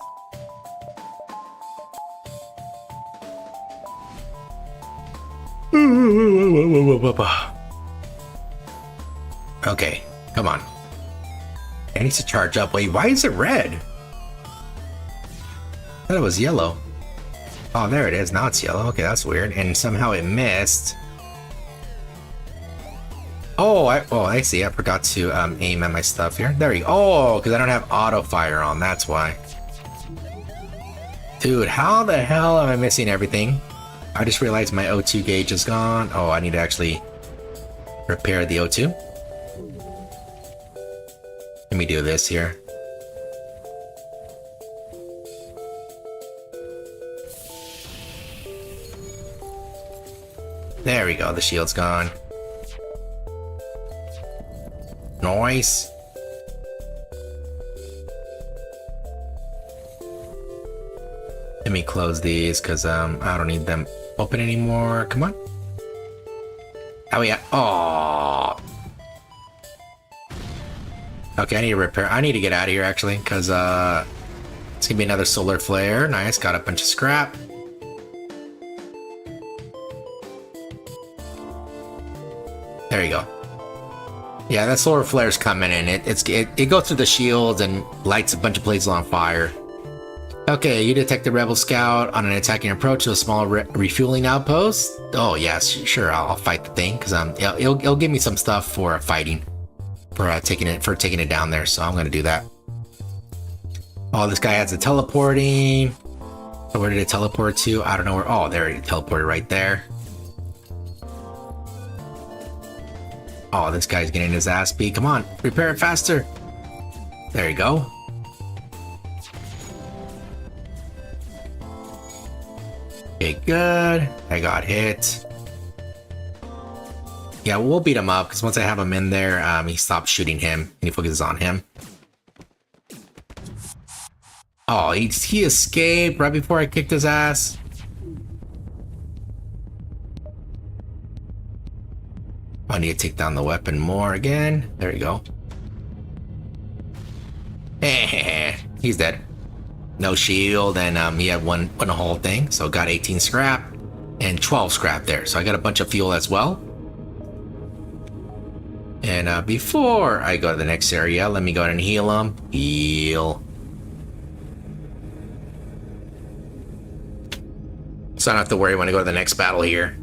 Okay, come on. It needs to charge up. Wait, why is it red? I thought it was yellow. Oh, there it is. Now it's yellow. Okay, that's weird. And somehow it missed. Oh, I see. I forgot to aim at my stuff here. There you go. Oh, because I don't have auto fire on. That's why. Dude, how the hell am I missing everything? I just realized my O2 gauge is gone. Oh, I need to actually repair the O2. Let me do this here. There we go, the shield's gone. Nice. Let me close these because I don't need them open anymore. Come on. Oh yeah. Oh. Okay, I need to repair. I need to get out of here actually because it's gonna be another solar flare. Nice. Got a bunch of scrap. There you go. Yeah, that solar flare's coming in. It goes through the shields and lights a bunch of places on fire. Okay, you detect the rebel scout on an attacking approach to a small refueling outpost. Oh yes, sure. I'll fight the thing because it'll give me some stuff for fighting, for taking it down there. So I'm gonna do that. Oh, this guy has a teleporting. So where did it teleport to? I don't know where. Oh, there it teleported right there. Oh, this guy's getting his ass beat. Come on, repair it faster. There you go. Okay, good. I got hit. Yeah, we'll beat him up because once I have him in there, he stops shooting him and he focuses on him. Oh, he escaped right before I kicked his ass. I need to take down the weapon more again. There you go. He's dead. No shield, and he had one whole thing. So got 18 scrap and 12 scrap there. So I got a bunch of fuel as well. And before I go to the next area, let me go ahead and heal him. Heal. So I don't have to worry when I go to the next battle here.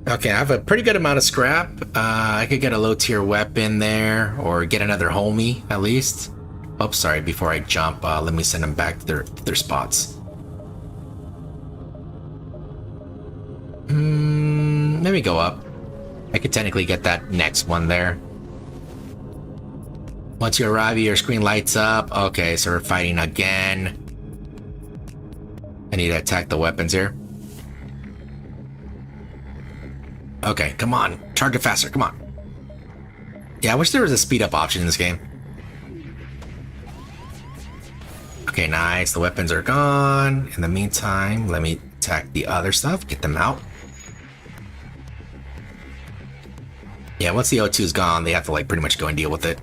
Okay, I have a pretty good amount of scrap. I could get a low tier weapon there, or get another homie at least. Oh, sorry, before I jump, let me send them back to their spots. Let me go up. I could technically get that next one there. Once you arrive, your screen lights up. Okay, so we're fighting again. I need to attack the weapons here. Okay, come on. Charge it faster, come on. Yeah, I wish there was a speed up option in this game. Okay, nice. The weapons are gone. In the meantime, let me attack the other stuff. Get them out. Yeah, once the O2 is gone, they have to like pretty much go and deal with it.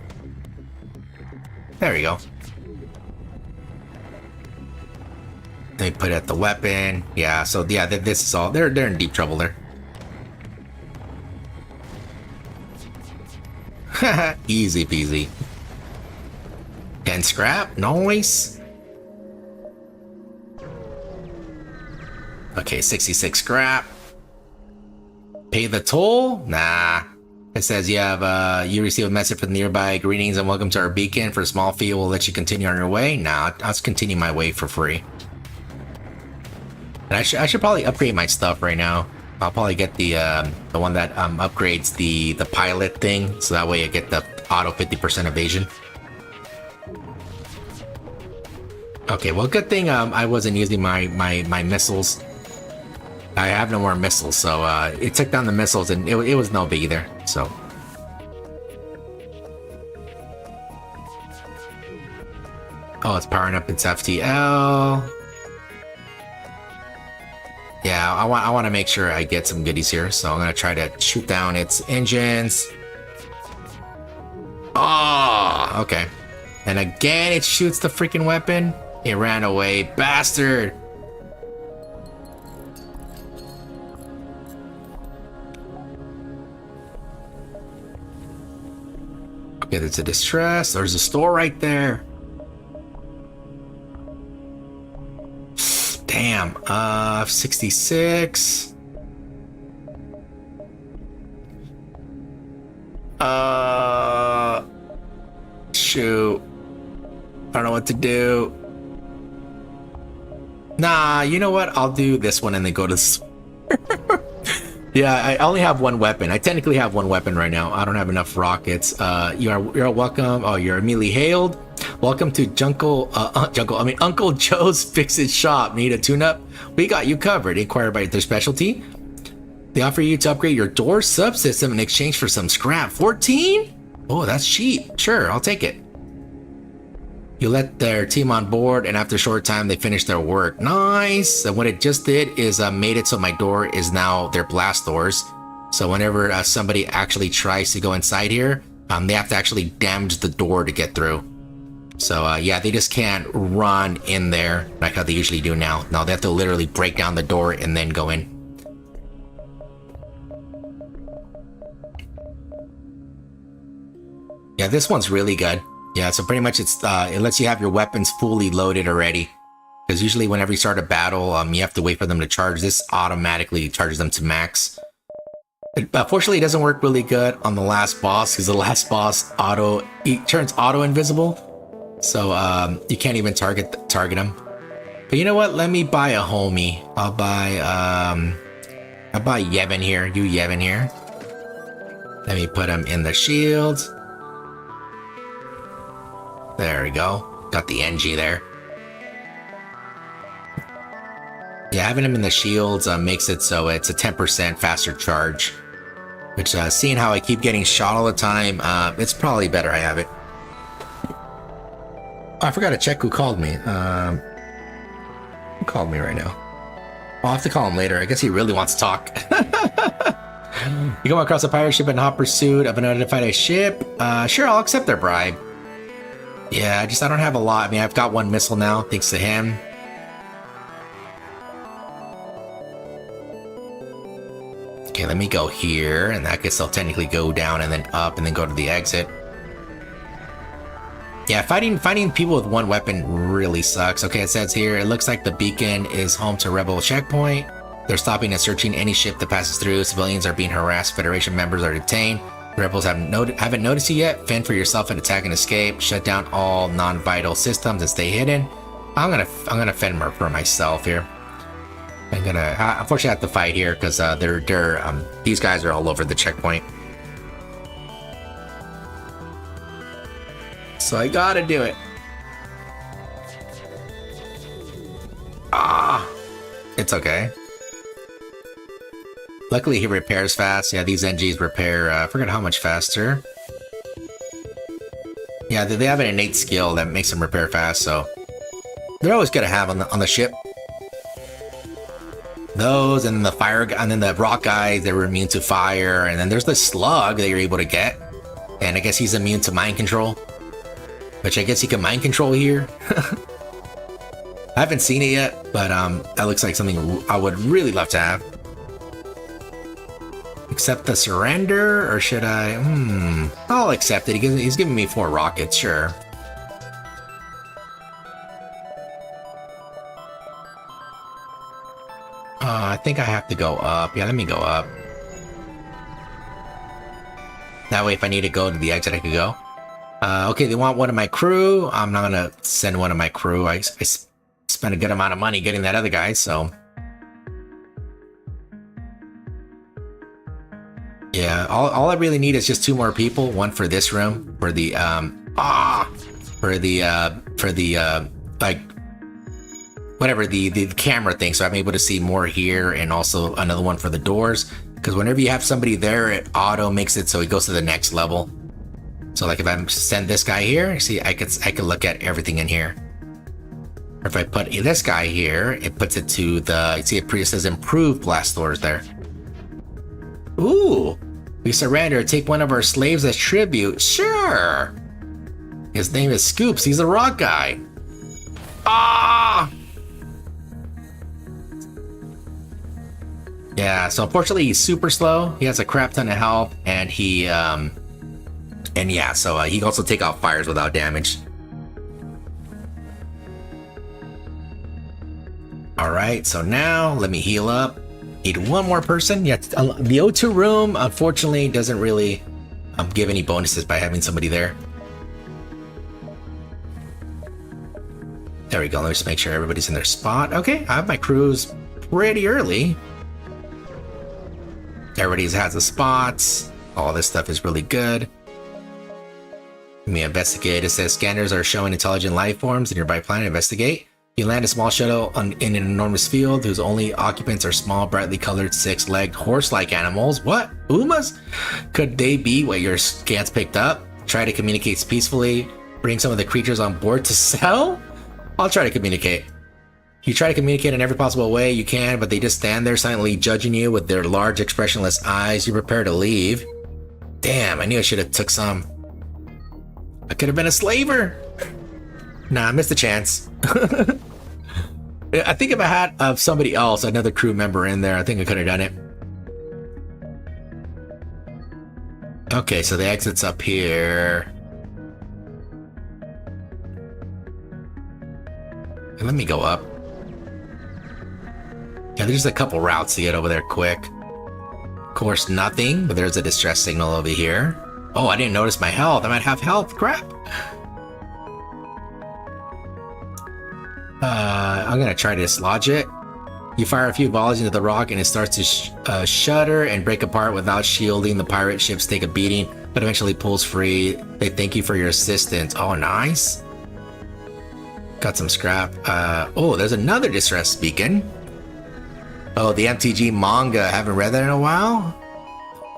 There you go. They put out the weapon. Yeah, so yeah, this is all. They're in deep trouble there. Easy peasy. 10 scrap, nice. Okay, 66 scrap. Pay the toll? Nah. It says you receive a message from nearby. Greetings and welcome to our beacon. For a small fee, we'll let you continue on your way. Nah, I'll just continue my way for free. And I should probably upgrade my stuff right now. I'll probably get the one that upgrades the pilot thing, so that way I get the auto 50% evasion. Okay, well, good thing I wasn't using my missiles. I have no more missiles, so it took down the missiles, and it was no big either. So. Oh, it's powering up its FTL. Yeah, I want to make sure I get some goodies here, so I'm gonna try to shoot down its engines. Oh, okay. And again, it shoots the freaking weapon. It ran away, bastard. Okay, there's a distress. There's a store right there. Damn. 66. Shoot. I don't know what to do. Nah, you know what? I'll do this one and then go to this. Yeah, I only have one weapon. I technically have one weapon right now. I don't have enough rockets. You're welcome. Oh, you're immediately hailed. Welcome to Uncle Joe's Fix-It Shop. Need a tune-up? We got you covered. Inquire about their specialty. They offer you to upgrade your door subsystem in exchange for some scrap. 14? Oh, that's cheap. Sure, I'll take it. You let their team on board, and after a short time, they finish their work. Nice! And what it just did is made it so my door is now their blast doors. So whenever somebody actually tries to go inside here, they have to actually damage the door to get through. So yeah, they just can't run in there like how they usually do now. No, they have to literally break down the door and then go in. Yeah, this one's really good. Yeah, so pretty much it lets you have your weapons fully loaded already. Because usually whenever you start a battle, you have to wait for them to charge. This automatically charges them to max. Fortunately, it doesn't work really good on the last boss, because the last boss turns auto invisible. So you can't even target him. But you know what? Let me buy a homie. I'll buy Yevon here. You Yevon here. Let me put him in the shield. There we go. Got the NG there. Yeah, having him in the shields makes it so it's a 10% faster charge. Which, seeing how I keep getting shot all the time, it's probably better I have it. Oh, I forgot to check who called me. Who called me right now? I'll have to call him later. I guess he really wants to talk. You come across a pirate ship in hot pursuit of an unidentified ship? Sure, I'll accept their bribe. Yeah, I don't have a lot. I mean, I've got one missile now, thanks to him. Okay, let me go here, and I guess I'll technically go down and then up and then go to the exit. Yeah, fighting people with one weapon really sucks. Okay, it says here, it looks like the beacon is home to Rebel checkpoint. They're stopping and searching any ship that passes through. Civilians are being harassed. Federation members are detained. The rebels haven't noticed you yet. Fend for yourself and attack and escape. Shut down all non-vital systems and stay hidden. I'm gonna fend for myself here. I'm gonna unfortunately have to fight here because these guys are all over the checkpoint. So I gotta do it. It's okay. Luckily, he repairs fast. Yeah, these NGs repair, I forget how much faster. Yeah, they have an innate skill that makes them repair fast, so they're always good to have on the ship. Those, and the fire, and then the rock guys, they were immune to fire, and then there's the slug that you're able to get, and I guess he's immune to mind control, which I guess he can mind control here. I haven't seen it yet, but that looks like something I would really love to have. Accept the surrender, or should I? I'll accept it. He's giving me 4 rockets, sure. I think I have to go up. Yeah, let me go up. That way, if I need to go to the exit, I could go. Okay, they want one of my crew. I'm not gonna send one of my crew. I spent a good amount of money getting that other guy, so. Yeah, all I really need is just 2 more people. One for this room, for the whatever the camera thing, so I'm able to see more here, and also another one for the doors. Because whenever you have somebody there, it auto makes it so it goes to the next level. So like if I send this guy here, see, I could look at everything in here. Or if I put this guy here, it puts it to the, see, it says improved blast doors there. Ooh, we surrender. Take one of our slaves as tribute. Sure. His name is Scoops. He's a rock guy. Yeah, so unfortunately he's super slow. He has a crap ton of health, and he yeah, so he can also take out fires without damage. Alright, so now let me heal up. Need one more person. Yeah, the O2 room, unfortunately, doesn't really give any bonuses by having somebody there. There we go. Let's just make sure everybody's in their spot. Okay, I have my crews pretty early. Everybody has the spots. All this stuff is really good. Let me investigate. It says scanners are showing intelligent life forms in nearby planet. Investigate. You land a small shuttle in an enormous field whose only occupants are small, brightly colored, six-legged, horse-like animals. What? Umas? Could they be what your scans picked up? Try to communicate peacefully. Bring some of the creatures on board to sell? I'll try to communicate. You try to communicate in every possible way you can, but they just stand there silently judging you with their large, expressionless eyes. You prepare to leave. Damn, I knew I should have took some. I could have been a slaver. Nah, I missed a chance. I think if I had somebody else, another crew member in there, I think I could have done it. Okay, so the exit's up here. And let me go up. Yeah, there's a couple routes to get over there quick. Of course, nothing, but there's a distress signal over here. Oh, I didn't notice my health. I might have health. Crap. I'm gonna try to dislodge it. You fire a few volleys into the rock and it starts to shudder and break apart without shielding. The pirate ships take a beating, but eventually pulls free. They thank you for your assistance. Oh, nice. Got some scrap. Oh, there's another distress beacon. Oh, the MTG manga. Haven't read that in a while.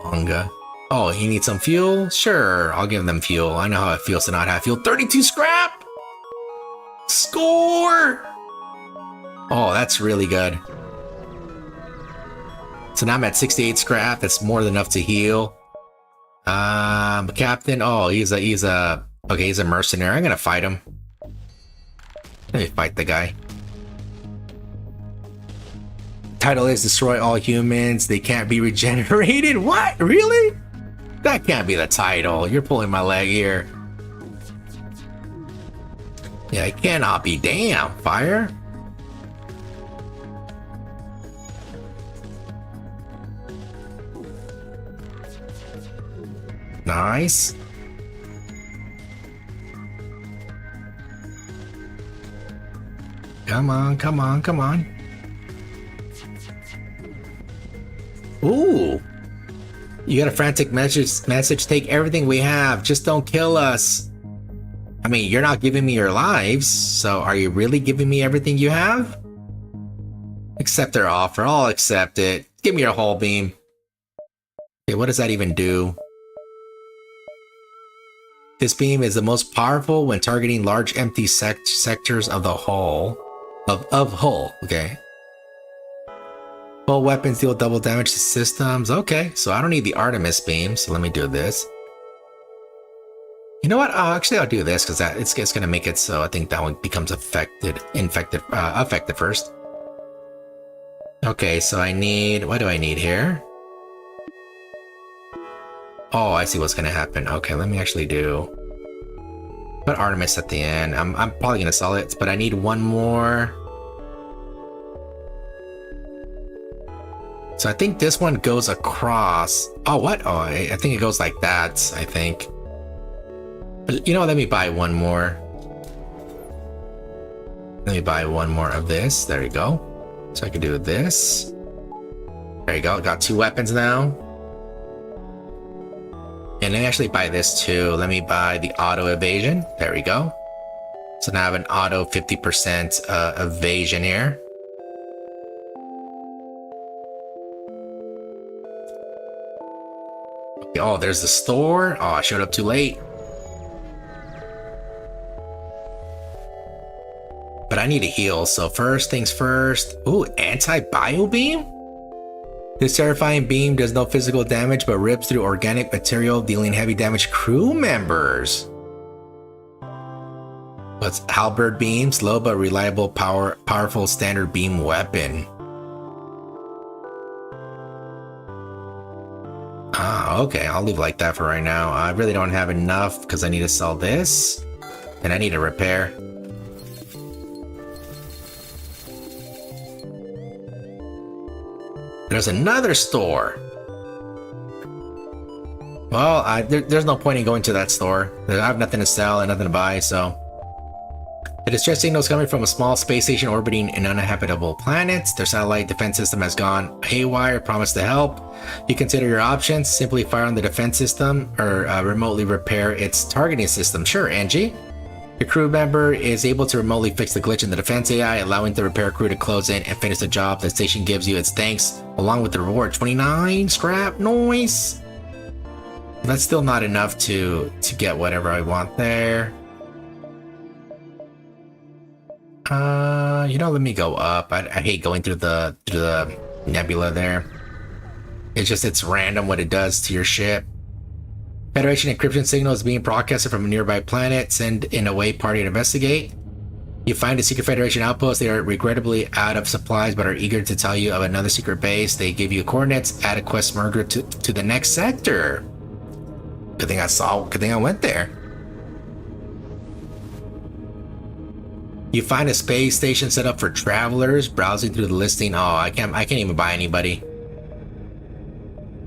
Manga. Oh, he needs some fuel? Sure, I'll give them fuel. I know how it feels to not have fuel. 32 scrap! Score! Oh, that's really good. So now I'm at 68 scrap. That's more than enough to heal. Captain. Oh, he's a mercenary. I'm gonna fight him. Let me fight the guy. Title is destroy all humans. They can't be regenerated. What? Really? That can't be the title. You're pulling my leg here. Yeah, it cannot be. Damn, fire. Nice. Come on, come on, come on. Ooh. You got a frantic message. Take everything we have. Just don't kill us. I mean, you're not giving me your lives, so are you really giving me everything you have? Accept their offer. I'll accept it. Give me your hull beam. Okay, what does that even do? This beam is the most powerful when targeting large empty sectors of the hull. Of hull, okay. Hull weapons deal double damage to systems. Okay, so I don't need the Artemis beam, so let me do this. You know what? Actually, I'll do this because it's gonna make it so I think that one becomes affected first. Okay, so I need. What do I need here? Oh, I see what's gonna happen. Okay, let me actually do. Put Artemis at the end. I'm probably gonna sell it, but I need one more. So I think this one goes across. Oh, what? Oh, I think it goes like that, I think. But you know what? Let me buy one more. Let me buy one more of this. There you go. So I can do this. There you go. Got 2 weapons now. And let me actually buy this too. Let me buy the auto evasion. There we go. So now I have an auto 50% evasion here. Okay, oh, there's the store. Oh, I showed up too late. But I need to heal, so first things first. Ooh, anti-bio beam? This terrifying beam does no physical damage, but rips through organic material, dealing heavy damage to crew members. What's halberd beam? Slow but reliable, powerful standard beam weapon. Ah, okay, I'll leave it like that for right now. I really don't have enough because I need to sell this. And I need to repair. There's another store. Well, there's no point in going to that store. I have nothing to sell and nothing to buy, so. The distress signal is coming from a small space station orbiting an uninhabitable planet. Their satellite defense system has gone haywire. Promise to help. You consider your options. Simply fire on the defense system or remotely repair its targeting system. Sure, Angie. Your crew member is able to remotely fix the glitch in the defense AI, allowing the repair crew to close in and finish the job. The station gives you its thanks along with the reward. 29 scrap. Nice. That's still not enough to get whatever I want there. Let me go up. I hate going through the nebula there. It's random what it does to your ship. Federation encryption signal is being broadcasted from a nearby planet. Send in a way party to investigate. You find a secret Federation outpost. They are regrettably out of supplies, but are eager to tell you of another secret base. They give you coordinates. Add a quest marker to the next sector. Good thing I went there. You find a space station set up for travelers. Browsing through the listing. Oh, I can't even buy anybody.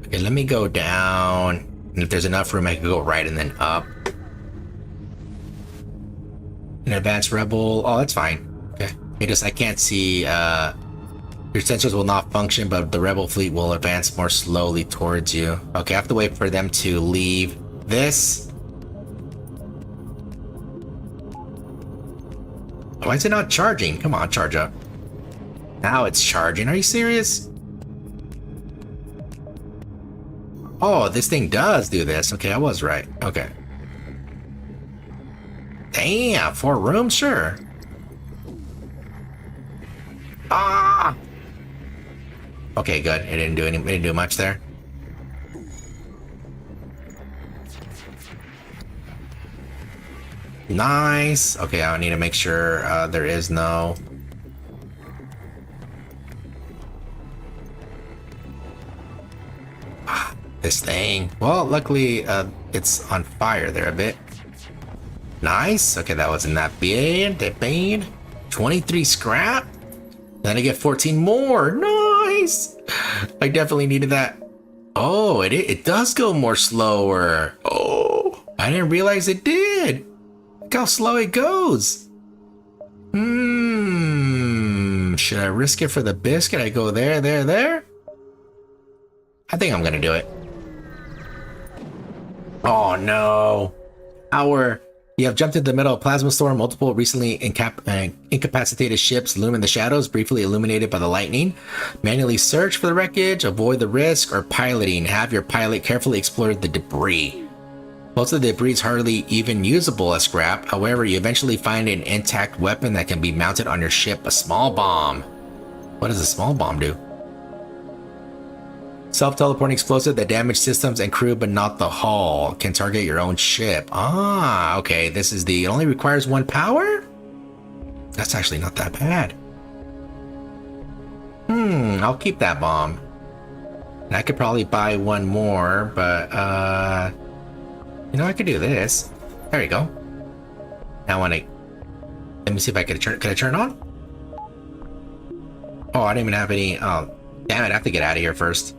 Okay, let me go down. And if there's enough room, I can go right and then up. An advanced rebel. Oh, that's fine. Okay. I can't see. Your sensors will not function, but the rebel fleet will advance more slowly towards you. Okay, I have to wait for them to leave this. Why is it not charging? Come on, charge up. Now it's charging. Are you serious? Oh, this thing does do this. Okay, I was right. Okay. Damn, 4 rooms? Sure. Ah! Okay, good. It didn't do much there. Nice. Okay, I need to make sure there is no. This thing. Well, luckily it's on fire there a bit. Nice. Okay, that wasn't that bad. 23 scrap. Then I get 14 more. Nice. I definitely needed that. Oh, it does go more slower. Oh, I didn't realize it did. Look how slow it goes. Should I risk it for the biscuit? I go there. I think I'm gonna do it. Oh no. You have jumped into the middle of a plasma storm. Multiple recently incapacitated ships loom in the shadows, briefly illuminated by the lightning. Manually search for the wreckage, avoid the risk, or piloting. Have your pilot carefully explore the debris. Most of the debris is hardly even usable as scrap. However, you eventually find an intact weapon that can be mounted on your ship, a small bomb. What does a small bomb do? Self-teleporting explosive that damage systems and crew but not the hull. Can target your own ship. Ah, okay. It only requires 1 power? That's actually not that bad. I'll keep that bomb. And I could probably buy 1 more, but I could do this. There you go. Now let me see if I can I turn on? Oh, I didn't even have any. Oh, damn it. I have to get out of here first.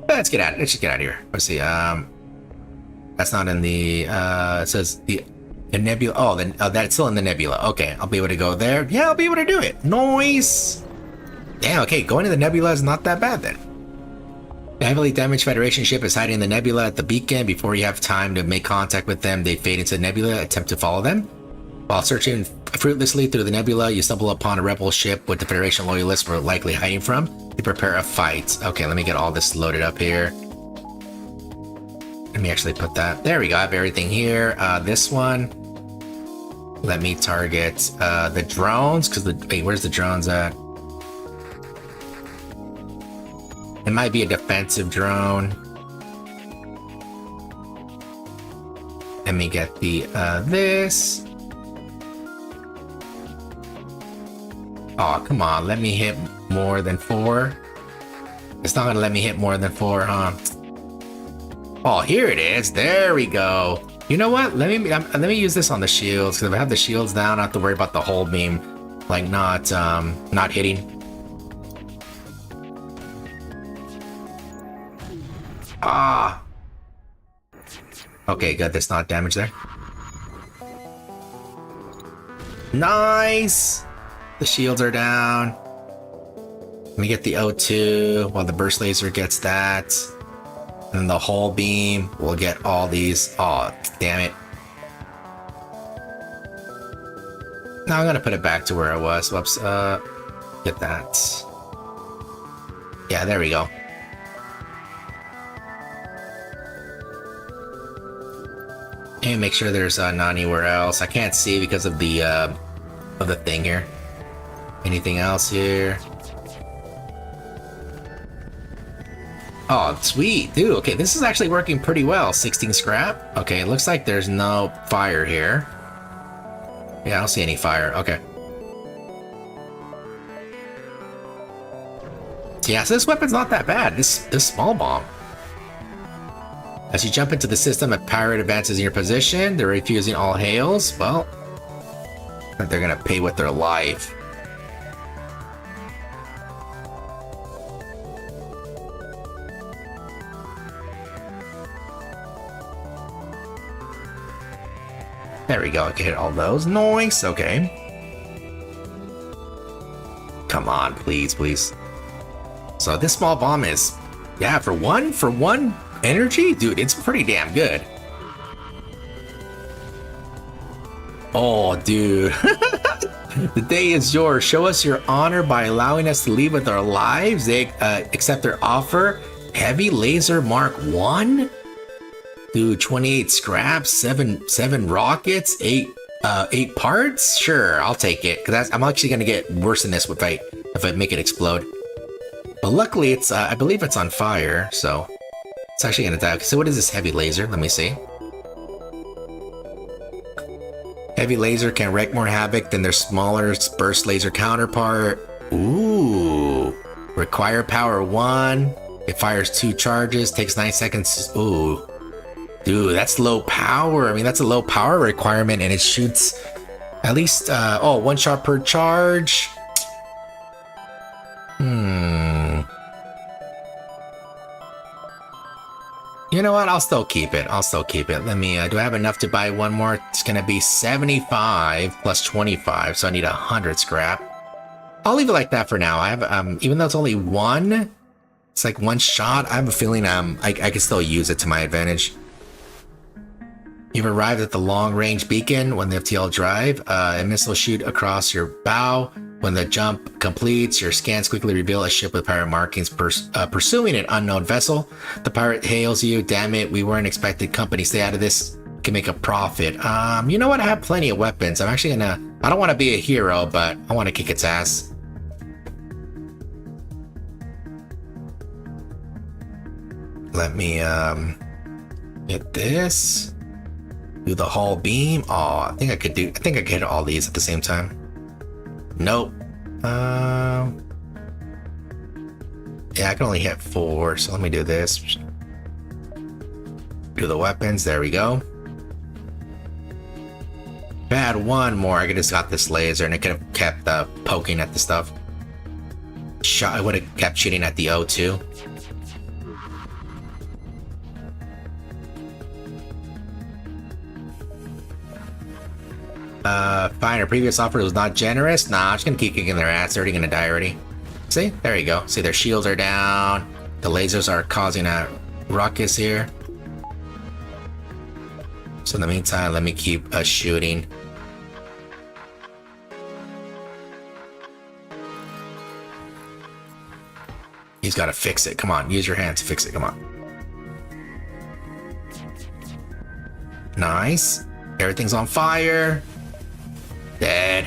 Let's just get out of here. Let's see. That's not in the. It says the nebula. Oh, that's still in the nebula. Okay, I'll be able to go there. Yeah, I'll be able to do it. Nice. Damn. Okay, going to the nebula is not that bad then. The heavily damaged Federation ship is hiding in the nebula at the beacon. Before you have time to make contact with them, they fade into the nebula. Attempt to follow them. While searching fruitlessly through the nebula, you stumble upon a rebel ship with the Federation loyalists were likely hiding from. You prepare a fight. Okay, let me get all this loaded up here. Let me actually put that. There we go. I have everything here. This one. Let me target the drones. Wait, where's the drones at? It might be a defensive drone. Let me get the this. Oh, come on. Let me hit more than 4. It's not gonna let me hit more than 4, huh? Oh, here it is. There we go. You know what? Let me use this on the shields, because if I have the shields down, I don't have to worry about the hull beam not hitting. Ah. Okay, good. There's not damage there. Nice! The shields are down. Let me get the O2 while the burst laser gets that. And then the hull beam will get all these. Oh, damn it. Now I'm gonna put it back to where it was. Whoops. Get that. Yeah, there we go. And make sure there's not anywhere else. I can't see because of the thing here. Anything else here? Oh, sweet, dude. Okay, this is actually working pretty well. 16 scrap. Okay, it looks like there's no fire here. Yeah, I don't see any fire. Okay. Yeah, so this weapon's not that bad. This small bomb. As you jump into the system, a pirate advances in your position. They're refusing all hails. Well, they're gonna pay with their life. There we go. I can hit all those. Nice. Okay. Come on, please, please. So this small bomb is, yeah, for one energy, dude, it's pretty damn good. Oh, dude. The day is yours. Show us your honor by allowing us to leave with our lives. They accept their offer. Heavy laser Mark 1? Dude, 28 scraps, 7 rockets, 8 parts? Sure, I'll take it. Cause I'm actually gonna get worse than this if I make it explode. But luckily it's I believe it's on fire, so it's actually gonna die. So what is this heavy laser? Let me see. Heavy laser can wreak more havoc than their smaller burst laser counterpart. Ooh. Require power 1. It fires 2 charges, takes 9 seconds. Ooh. Dude, that's low power. I mean, that's a low power requirement, and it shoots at least 1 shot per charge. You know what? I'll still keep it. Let me, do I have enough to buy one more? It's gonna be 75 plus 25, so I need 100 scrap. I'll leave it like that for now. I have, even though it's only 1, it's like 1 shot. I have a feeling I can still use it to my advantage. You've arrived at the long-range beacon. When the FTL drive, a missile shoot across your bow. When the jump completes, your scans quickly reveal a ship with pirate markings pursuing an unknown vessel. The pirate hails you. Damn it, we weren't expected company. Stay out of this. Can make a profit. You know what? I have plenty of weapons. I'm actually gonna... I don't want to be a hero, but I want to kick its ass. Let me, get this. Do the hull beam. Oh, I think I could hit all these at the same time. Nope. Yeah, I can only hit 4, so let me do this. Do the weapons. There we go. If I had 1 more, I could just got this laser, and it could have kept poking at the stuff. I would have kept shooting at the O2. Fine, our previous offer was not generous. Nah, I'm just gonna keep kicking their ass. They're already gonna die already. See? There you go. See, their shields are down. The lasers are causing a ruckus here. So in the meantime, let me keep shooting. He's gotta fix it. Come on, use your hands to fix it. Come on. Nice. Everything's on fire. Dead.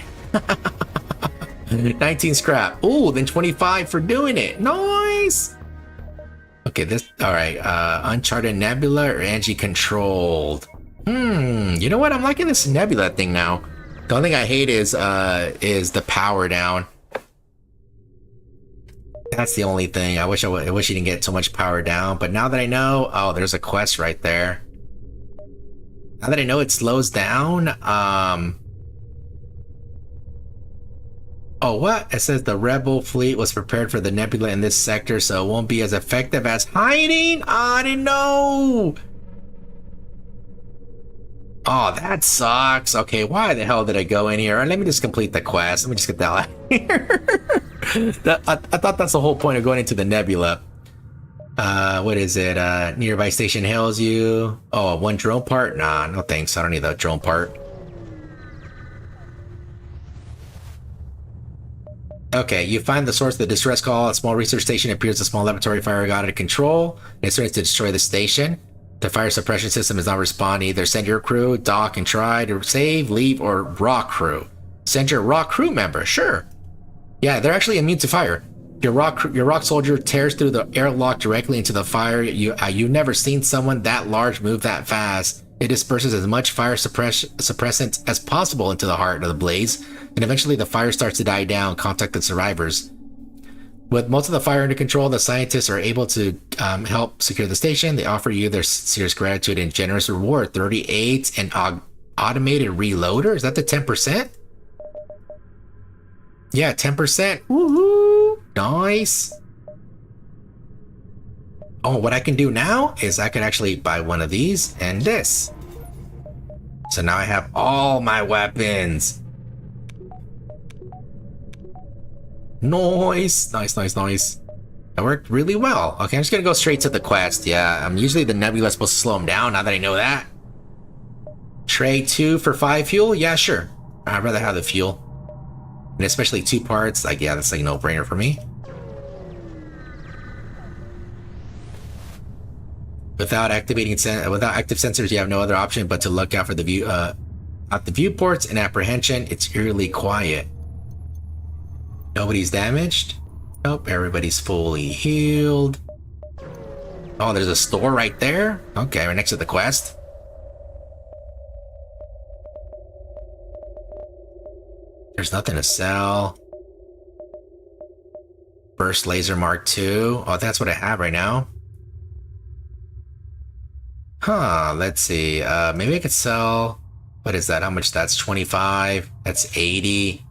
19 scrap. Ooh, then 25 for doing it. Nice. Okay, this. All right. Uncharted Nebula or Angie controlled. You know what? I'm liking this Nebula thing now. The only thing I hate is the power down. That's the only thing. I wish you didn't get so much power down. But now that I know, oh, there's a quest right there. Now that I know it slows down, Oh, what? It says the rebel fleet was prepared for the nebula in this sector, so it won't be as effective as hiding? I didn't know! Oh, that sucks. Okay, why the hell did I go in here? Let me just complete the quest. Let me just get the hell out of here. I thought that's the whole point of going into the nebula. What is it? Nearby station hails you. Oh, one drone part? Nah, no thanks. I don't need that drone part. Okay, you find the source of the distress call. A small research station appears. A small laboratory fire got out of control. It's ready to destroy the station. The fire suppression system is not responding. Either send your crew, dock, and try to save, leave, or raw crew. Send your raw crew member, sure. Yeah, they're actually immune to fire. Your rock soldier tears through the airlock directly into the fire. You've never seen someone that large move that fast. It disperses as much fire suppressant as possible into the heart of the blaze, and eventually the fire starts to die down. Contact the survivors. With most of the fire under control, the scientists are able to help secure the station. They offer you their serious gratitude and generous reward. 38 and automated reloader. Is that the 10%? Yeah, 10%. Woohoo! Nice. Oh, what I can do now is I could actually buy one of these and this. So now I have all my weapons. Nice. That worked really well. Okay, I'm just gonna go straight to the quest. Yeah, usually the nebula is supposed to slow him down, now that I know that. Trade 2 for 5 fuel? Yeah, sure. I'd rather have the fuel. And especially 2 parts, like, yeah, that's like a no-brainer for me. Without active sensors, you have no other option but to look out for the at the viewports and apprehension. It's eerily quiet. Nobody's damaged. Nope, everybody's fully healed. Oh, there's a store right there. Okay, right next to the quest. There's nothing to sell. Burst laser Mark II. Oh, that's what I have right now. Huh, let's see. Maybe I could sell... What is that? How much? That's 25. That's 80.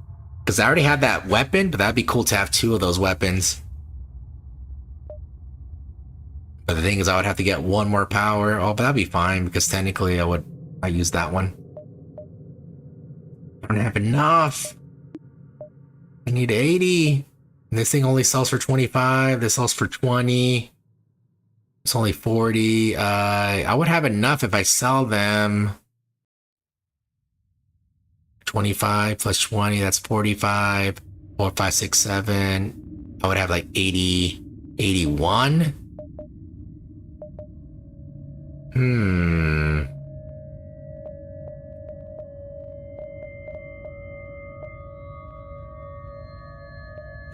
Because I already have that weapon, but that'd be cool to have 2 of those weapons. But the thing is, I would have to get 1 more power. Oh, but that'd be fine, because technically I use that one. I don't have enough. I need 80. And this thing only sells for 25. This sells for 20. It's only 40. I would have enough if I sell them. 25 plus 20, that's 45. 4, 5, 6, 7. I would have like 80, 81.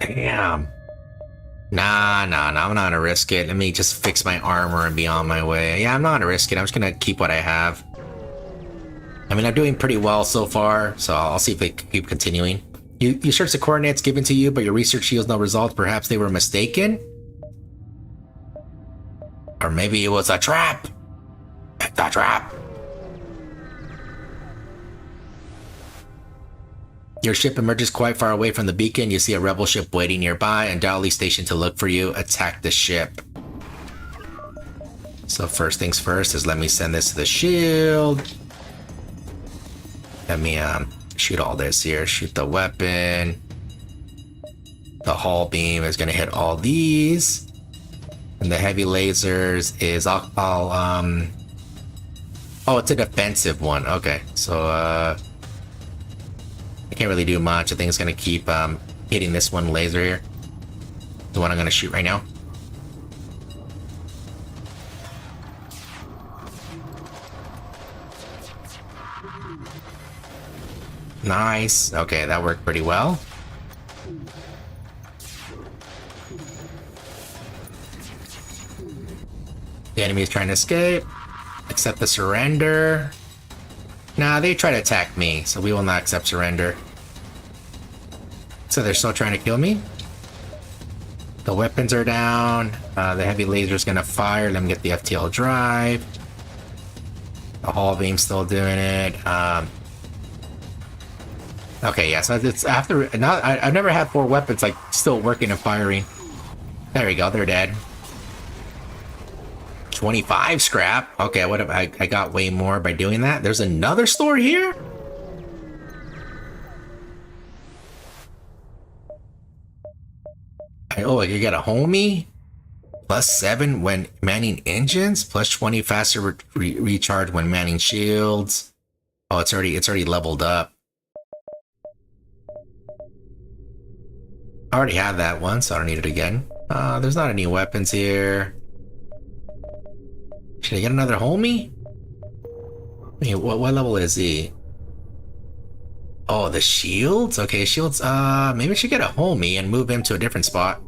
Damn. Nah, I'm not gonna risk it. Let me just fix my armor and be on my way. Yeah, I'm not gonna risk it. I'm just gonna keep what I have. I mean, I'm doing pretty well so far, so I'll see if they keep continuing. You search the coordinates given to you, but your research yields no results. Perhaps they were mistaken? Or maybe it was a trap. It's a trap. Your ship emerges quite far away from the beacon. You see a rebel ship waiting nearby, undoubtedly stationed to look for you. Attack the ship. So first things first is let me send this to the shield. Let me shoot all this here. Shoot the weapon. The hull beam is gonna hit all these. And the heavy lasers is oh, it's a defensive one. Okay, so I can't really do much. I think it's gonna keep hitting this one laser here. The one I'm gonna shoot right now. Nice. Okay, that worked pretty well. The enemy is trying to escape. Accept the surrender. Nah, they try to attack me, so we will not accept surrender. So they're still trying to kill me. The weapons are down. The heavy laser is gonna fire. Let me get the FTL drive. The hull beam's still doing it. Okay, yeah, so it's after... I've never had 4 weapons, like, still working and firing. There we go, they're dead. 25 scrap. Okay, what if I got way more by doing that? There's another store here? Oh, I could get a homie? +7 when manning engines? +20 faster recharge when manning shields. Oh, it's already leveled up. I already have that one, so I don't need it again. There's not any weapons here. Should I get another homie? I mean, what level is he? Oh, the shields? Okay, shields. Maybe I should get a homie and move him to a different spot.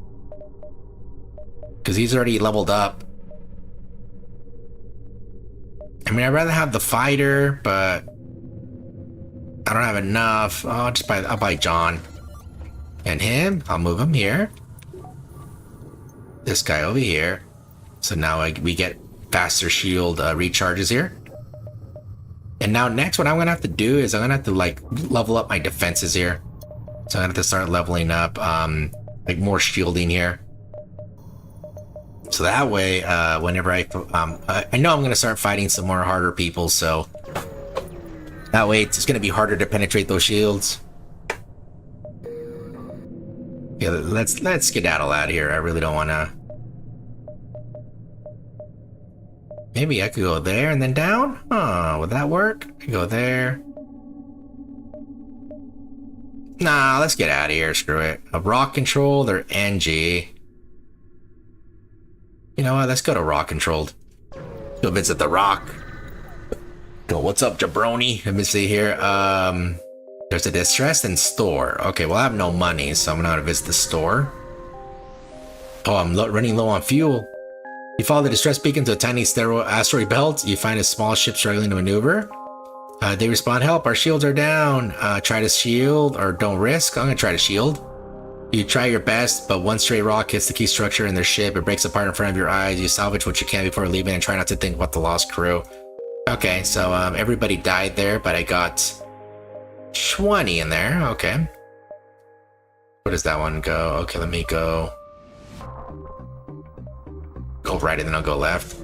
Because he's already leveled up. I mean, I'd rather have the fighter, but I don't have enough. Oh, I'll buy John. And him, I'll move him here. This guy over here. So now we get faster shield recharges here. And now next, what I'm gonna have to do is I'm gonna have to like level up my defenses here. So I'm gonna have to start leveling up like more shielding here. So that way, whenever I know I'm gonna start fighting some more harder people, so that way it's gonna be harder to penetrate those shields. Yeah, let's skedaddle out of here. I really don't wanna. Maybe I could go there and then down? Oh, would that work? I could go there. Nah, let's get out of here. Screw it. A rock controlled or NG? You know what? Let's go to rock controlled. Go visit the rock. Go, what's up, jabroni? Let me see here. There's a distressed and store. Okay, well, I have no money, so I'm gonna visit the store. Oh, I'm running low on fuel. You follow the distress beacon to a tiny asteroid belt. You find a small ship struggling to maneuver. They respond, help, our shields are down. Try to shield or don't risk. I'm gonna try to shield. You try your best, but one stray rock hits the key structure in their ship. It breaks apart in front of your eyes. You salvage what you can before leaving and try not to think about the lost crew. Okay, so everybody died there, but I got 20 in there. Okay. Where does that one go? Okay, let me go right and then I'll go left.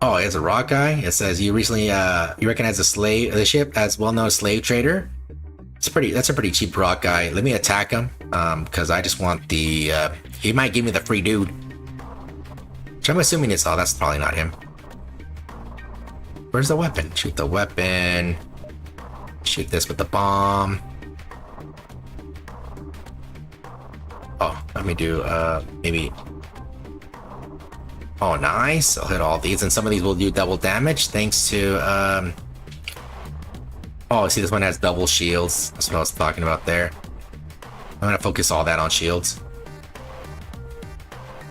Oh, it's a rock guy. It says you recently you recognize the ship as well-known slave trader. That's a pretty cheap rock guy. Let me attack him because I just want the he might give me the free dude, which I'm assuming is that's probably not him. Where's the weapon? Shoot the weapon. Shoot this with the bomb. Oh, let me do maybe. Oh, nice. I'll hit all these, and some of these will do double damage thanks to oh, see, this one has double shields. That's what I was talking about there. I'm gonna focus all that on shields.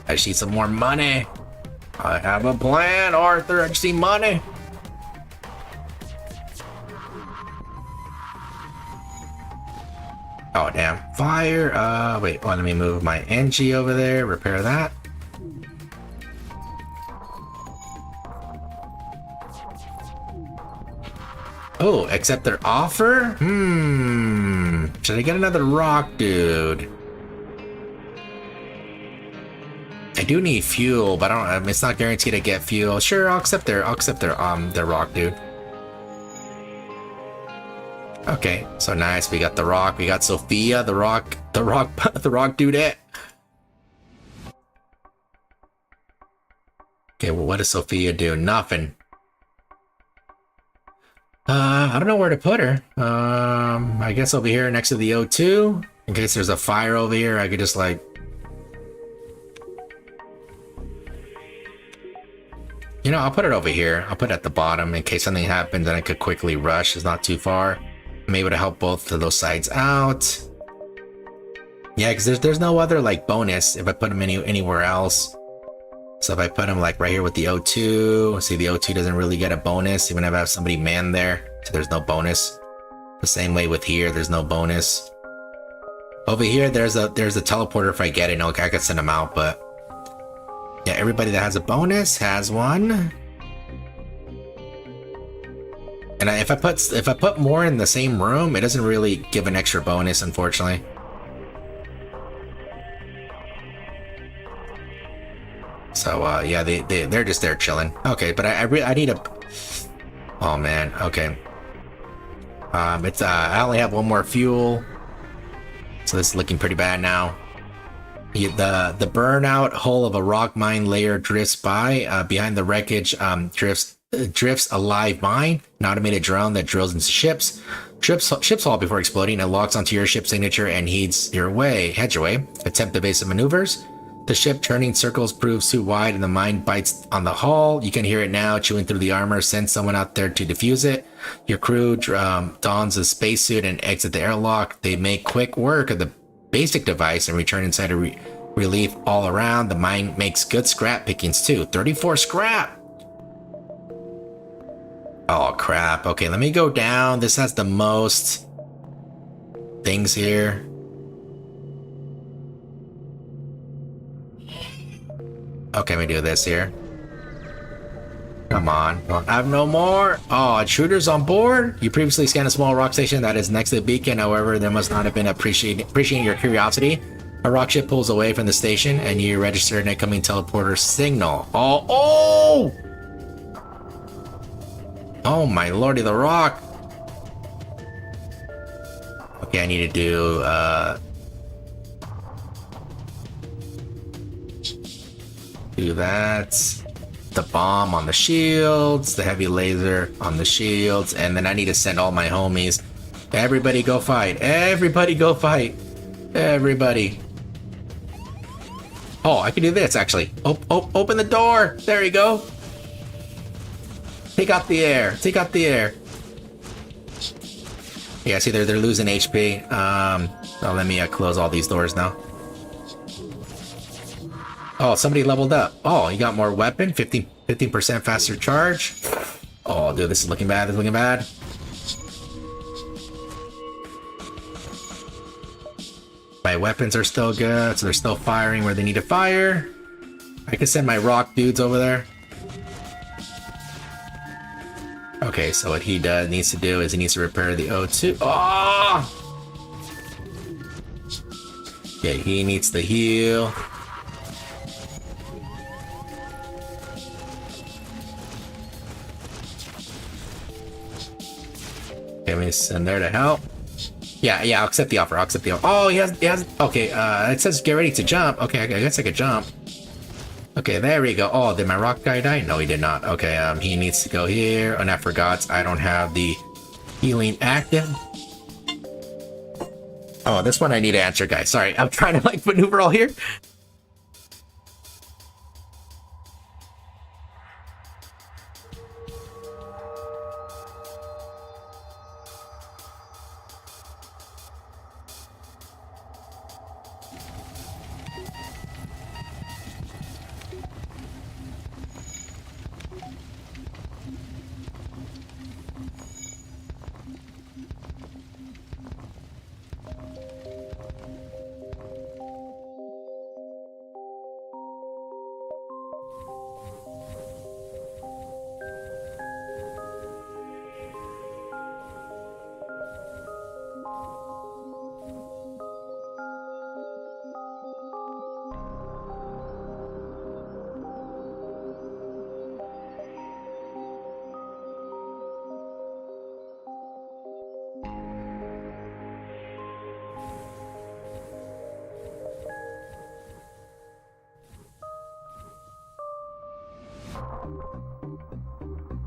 I just need some more money. I have a plan, Arthur. I just need money. Oh, damn. Fire. Wait, let me move my NG over there. Repair that. Oh, accept their offer? Should I get another rock, dude? I do need fuel, but I don't. It's not guaranteed to get fuel. Sure, I'll accept their rock, dude. Okay, so nice. We got the rock. We got Sophia, the rock dudette. Okay, well, what does Sophia do? Nothing. I don't know where to put her. I guess over here next to the O2. In case there's a fire over here, I could just like. You know, I'll put it over here. I'll put it at the bottom in case something happens and I could quickly rush. It's not too far. I'm able to help both of those sides out. Yeah, because there's no other like bonus if I put them anywhere else. So if I put them like right here with the O2, see the O2 doesn't really get a bonus even if I have somebody manned there. So there's no bonus. The same way with here, there's no bonus. Over here, there's a teleporter if I get it. No, I could send them out, but yeah, everybody that has a bonus has one. And if I put more in the same room, it doesn't really give an extra bonus, unfortunately. So yeah, they're just there chilling. Okay, but I need a. Oh man. Okay. I only have one more fuel, so this is looking pretty bad now. The burnout hull of a rock mine layer drifts by. Behind the wreckage, drifts a live mine, an automated drone that drills into ships hull before exploding. It locks onto your ship signature and heads your way. Attempt evasive maneuvers. The ship turning circles proves too wide and the mine bites on the hull. You can hear it now chewing through the armor. Send someone out there to defuse it. Your crew dons a spacesuit and exit the airlock. They make quick work of the basic device and return inside to relief all around. The mine makes good scrap pickings too. 34 scrap! Oh crap. Okay, let me go down. This has the most things here. Okay, let me do this here. Come on. I have no more. Oh, intruders on board. You previously scanned a small rock station that is next to the beacon. However, there must not have been appreciating your curiosity. A rock ship pulls away from the station and you register an incoming teleporter signal. Oh, my lordy, the rock. Okay, I need to do that. The bomb on the shields, the heavy laser on the shields, and then I need to send all my homies. Everybody go fight. Everybody go fight. Everybody. Oh, I can do this actually. Open the door. There you go. Take out the air. Take out the air. Yeah, see, they're losing HP. Oh, let me close all these doors now. Oh, somebody leveled up. Oh, you got more weapon. 15% faster charge. Oh, dude, this is looking bad. This is looking bad. My weapons are still good, so they're still firing where they need to fire. I can send my rock dudes over there. Okay, so what he needs to do is he needs to repair the O2. Oh! Yeah, he needs to heal. Okay, let me send there to help. Yeah, I'll accept the offer. Oh, he has. Okay, it says get ready to jump. Okay, I guess I could jump. Okay, there we go. Oh, did my rock guy die? No, he did not. Okay, he needs to go here. And I forgot, I don't have the healing active. Oh, this one I need to answer, guys. Sorry, I'm trying to like maneuver all here.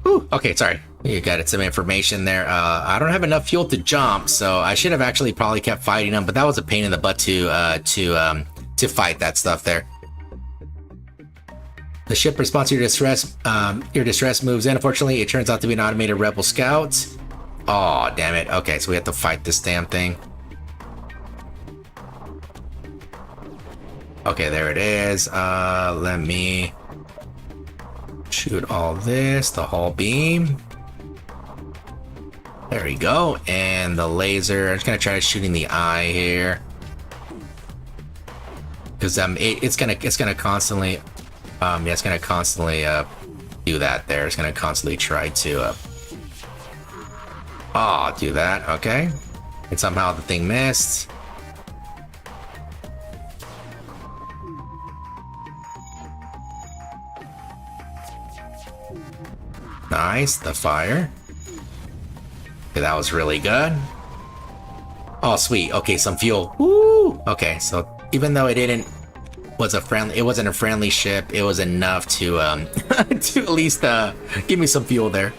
Whew, okay, sorry. You got some information there. I don't have enough fuel to jump, so I should have actually probably kept fighting them, but that was a pain in the butt to fight that stuff there. The ship responds to your distress moves in. Unfortunately, it turns out to be an automated rebel scout. Oh, damn it. Okay, so we have to fight this damn thing. Okay, there it is. Let me shoot all this, the hull beam. There we go. And the laser. I'm just gonna try shooting the eye here, because it's gonna constantly do that there. It's gonna constantly try to Oh, I'll do that. Okay. And somehow the thing missed. Nice, the fire. Okay, that was really good. Oh, sweet. Okay, some fuel. Woo! Okay, so even though it wasn't a friendly ship, it was enough to to at least give me some fuel there.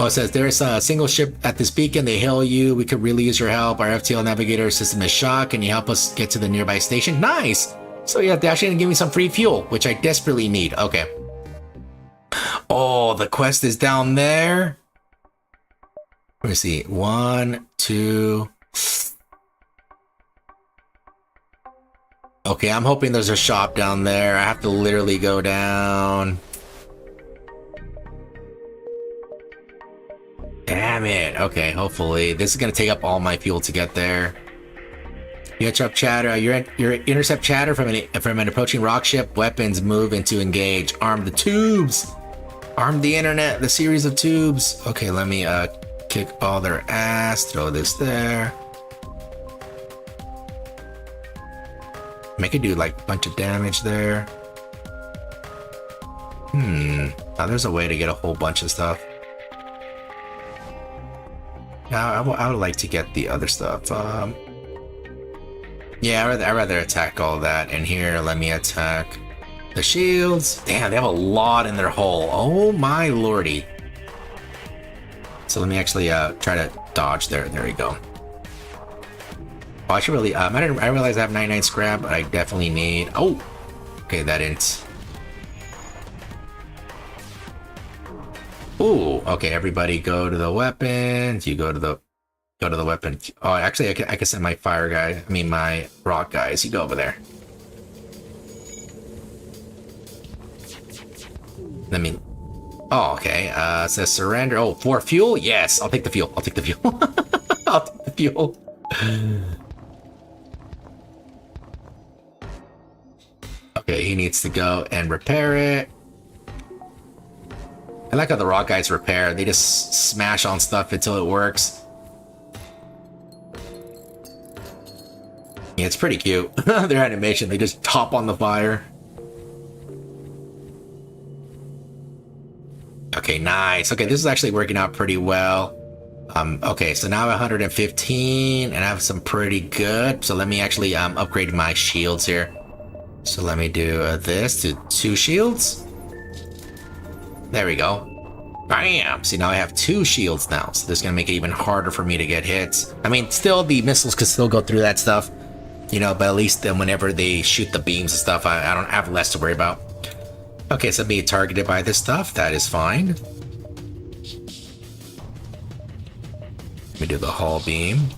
Oh, it says there's a single ship at this beacon. They hail you. We could really use your help. Our FTL navigator system is shot. Can you help us get to the nearby station? Nice. So yeah, they're actually gonna give me some free fuel, which I desperately need. Okay. Oh, the quest is down there. Let me see. 1, 2. Okay, I'm hoping there's a shop down there. I have to literally go down. Damn it. Okay, hopefully. This is going to take up all my fuel to get there. You interrupt chatter. You intercept chatter from an approaching rock ship. Weapons move into engage. Arm the tubes. Arm the internet. The series of tubes. Okay, let me kick all their ass. Throw this there. Make it do like a bunch of damage there. Now there's a way to get a whole bunch of stuff. Now I would like to get the other stuff. Yeah, I'd rather attack all that. And here, let me attack the shields. Damn, they have a lot in their hull. Oh my lordy. So let me actually try to dodge there. There we go. Oh, I should really. I realize I have 99 scrap, but I definitely need. Oh, okay, that didn't. Ooh, okay. Everybody, go to the weapons. You go to the weapon. Oh, actually, I can send my fire guy. I mean, my rock guys. You go over there. Let me. Oh, okay. It says surrender. Oh, for fuel? Yes, I'll take the fuel. I'll take the fuel. I'll take the fuel. Okay, he needs to go and repair it. I like how the rock guys repair. They just smash on stuff until it works. Yeah, it's pretty cute. Their animation, they just top on the fire. Okay, nice. Okay, this is actually working out pretty well. Okay, so now I have 115 and I have some pretty good. So let me actually upgrade my shields here. So let me do this to 2 shields. There we go. Bam! See, now I have 2 shields now. So this is gonna make it even harder for me to get hits. I mean, still the missiles could still go through that stuff, you know, but at least then whenever they shoot the beams and stuff, I don't have less to worry about. Okay, so being targeted by this stuff, that is fine. Let me do the hull beam.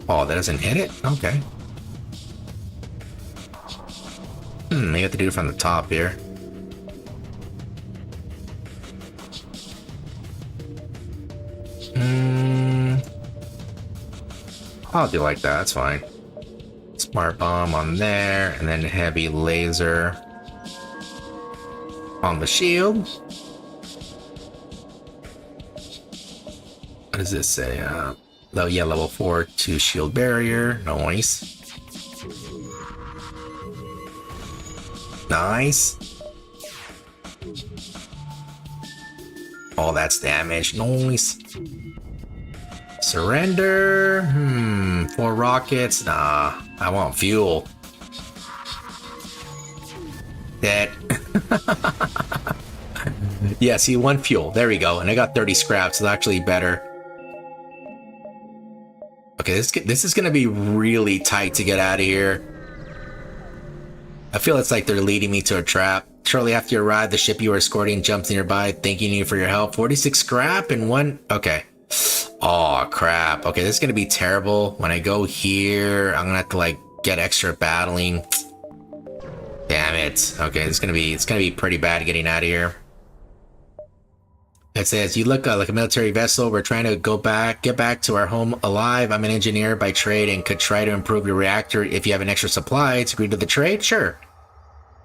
Oh, that doesn't hit it? Okay. You have to do it from the top here. I'll do like that, that's fine. Smart bomb on there, and then heavy laser on the shield. What does this say? Yeah, level 4 to shield barrier. Nice. Nice. Oh, that's damage. Nice. Surrender. 4 rockets. Nah, I want fuel. Dead. Yeah, see, 1 fuel. There we go. And I got 30 scraps. So that's actually better. Okay, this is gonna be really tight to get out of here. I feel it's like they're leading me to a trap. Shortly after you arrive, the ship you were escorting jumps nearby, thanking you for your help. 46 scrap and 1. Okay. Oh crap. Okay, this is gonna be terrible. When I go here, I'm gonna have to like get extra battling. Damn it. Okay, it's gonna be pretty bad getting out of here. It says, you look like a military vessel. We're trying to get back to our home alive. I'm an engineer by trade and could try to improve your reactor. If you have an extra supply to agree to the trade, sure.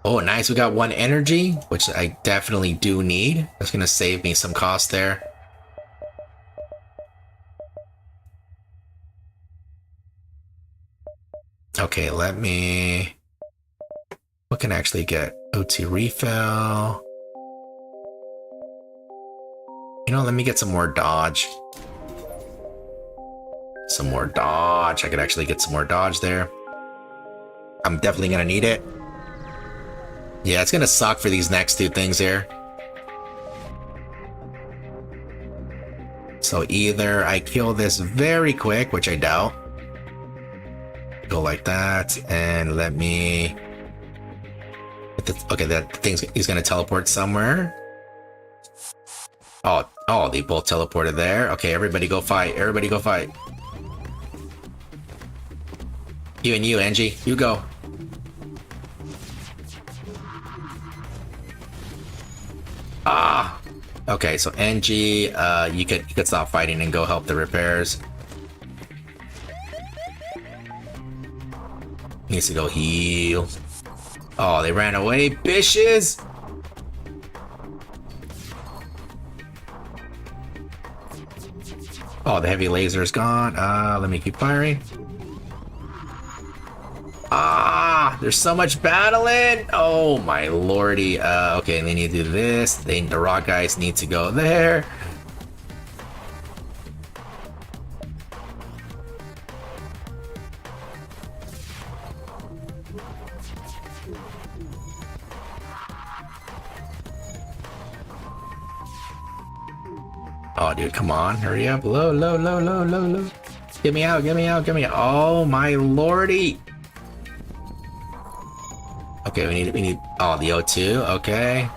Oh, nice. We got 1 energy, which I definitely do need. That's going to save me some cost there. Okay, let me... What can I actually get? O2 refill. You know, let me get some more dodge. Some more dodge. I could actually get some more dodge there. I'm definitely gonna need it. Yeah, it's gonna suck for these next two things here. So either I kill this very quick, which I doubt. Go like that, and let me... Okay, that thing's he's gonna teleport somewhere. Oh, they both teleported there. Okay, everybody go fight. Everybody go fight. You and you, Angie. You go. Ah! Okay, so Angie, you could stop fighting and go help the repairs. Needs to go heal. Oh, they ran away, bitches! Oh, the heavy laser is gone. Let me keep firing. Ah, there's so much battling. Oh my lordy. Okay, they need to do this. The rock guys need to go there. Oh, dude, come on. Hurry up. Low. Get me out. Oh, my lordy. Okay, we need... Oh, the O2. Okay.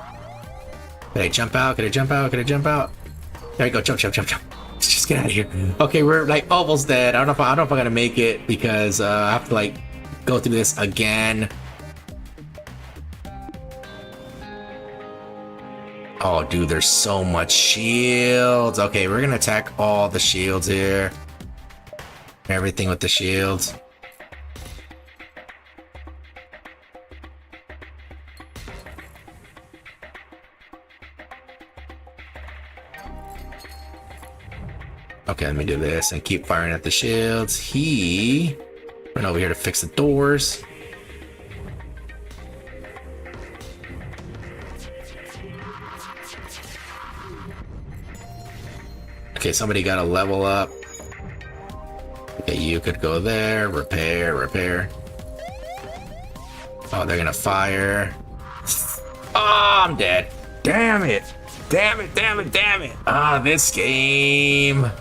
Could I jump out? There you go. Jump. Let's just get out of here. Okay, we're, like, almost dead. I don't know if I'm gonna make it because I have to, like, go through this again. Oh, dude, there's so much shields. Okay, we're gonna attack all the shields here. Everything with the shields. Okay, let me do this and keep firing at the shields. Run over here to fix the doors. Okay, somebody got to level up. Okay, you could go there. Repair. Oh, they're gonna fire. Oh, I'm dead. Damn it. Ah, this game.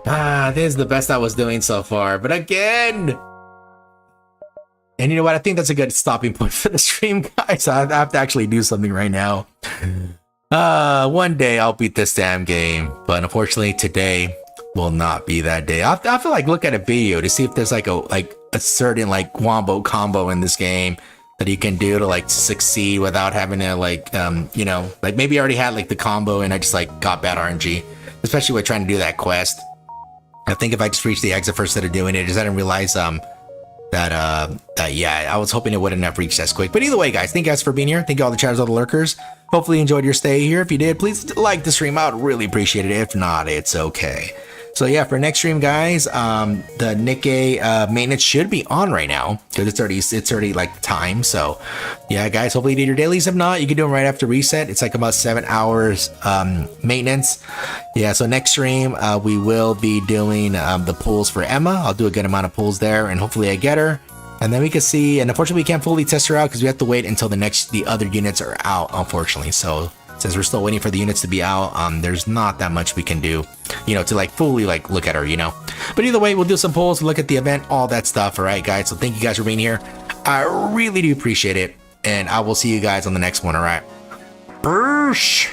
This is the best I was doing so far. But again. And you know what? I think that's a good stopping point for the stream, guys. I have to actually do something right now. One day I'll beat this damn game, but unfortunately today will not be that day. I have to like look at a video to see if there's like a certain like wombo combo in this game that you can do to like succeed without having to like you know, like maybe I already had like the combo and I just like got bad RNG, especially with trying to do that quest. I think if I just reached the exit first instead of doing it, I didn't realize that yeah, I was hoping it wouldn't have reached as quick. But either way, guys, thank you guys for being here. Thank you all the chatters, all the lurkers. Hopefully you enjoyed your stay here. If you did, please like the stream. I would really appreciate it. If not, it's okay. So yeah, for next stream, guys, the NIKKE maintenance should be on right now because it's already like time. So yeah, guys, hopefully you did your dailies. If not, you can do them right after reset. It's like about 7 hours maintenance. Yeah, so next stream we will be doing the pulls for Emma. I'll do a good amount of pulls there, and hopefully I get her. And then we can see, and unfortunately we can't fully test her out because we have to wait until the other units are out, unfortunately. So since we're still waiting for the units to be out, there's not that much we can do, you know, to like fully like look at her, you know. But either way, we'll do some polls, look at the event, all that stuff. All right, guys. So thank you guys for being here. I really do appreciate it, and I will see you guys on the next one. All right. Boosh.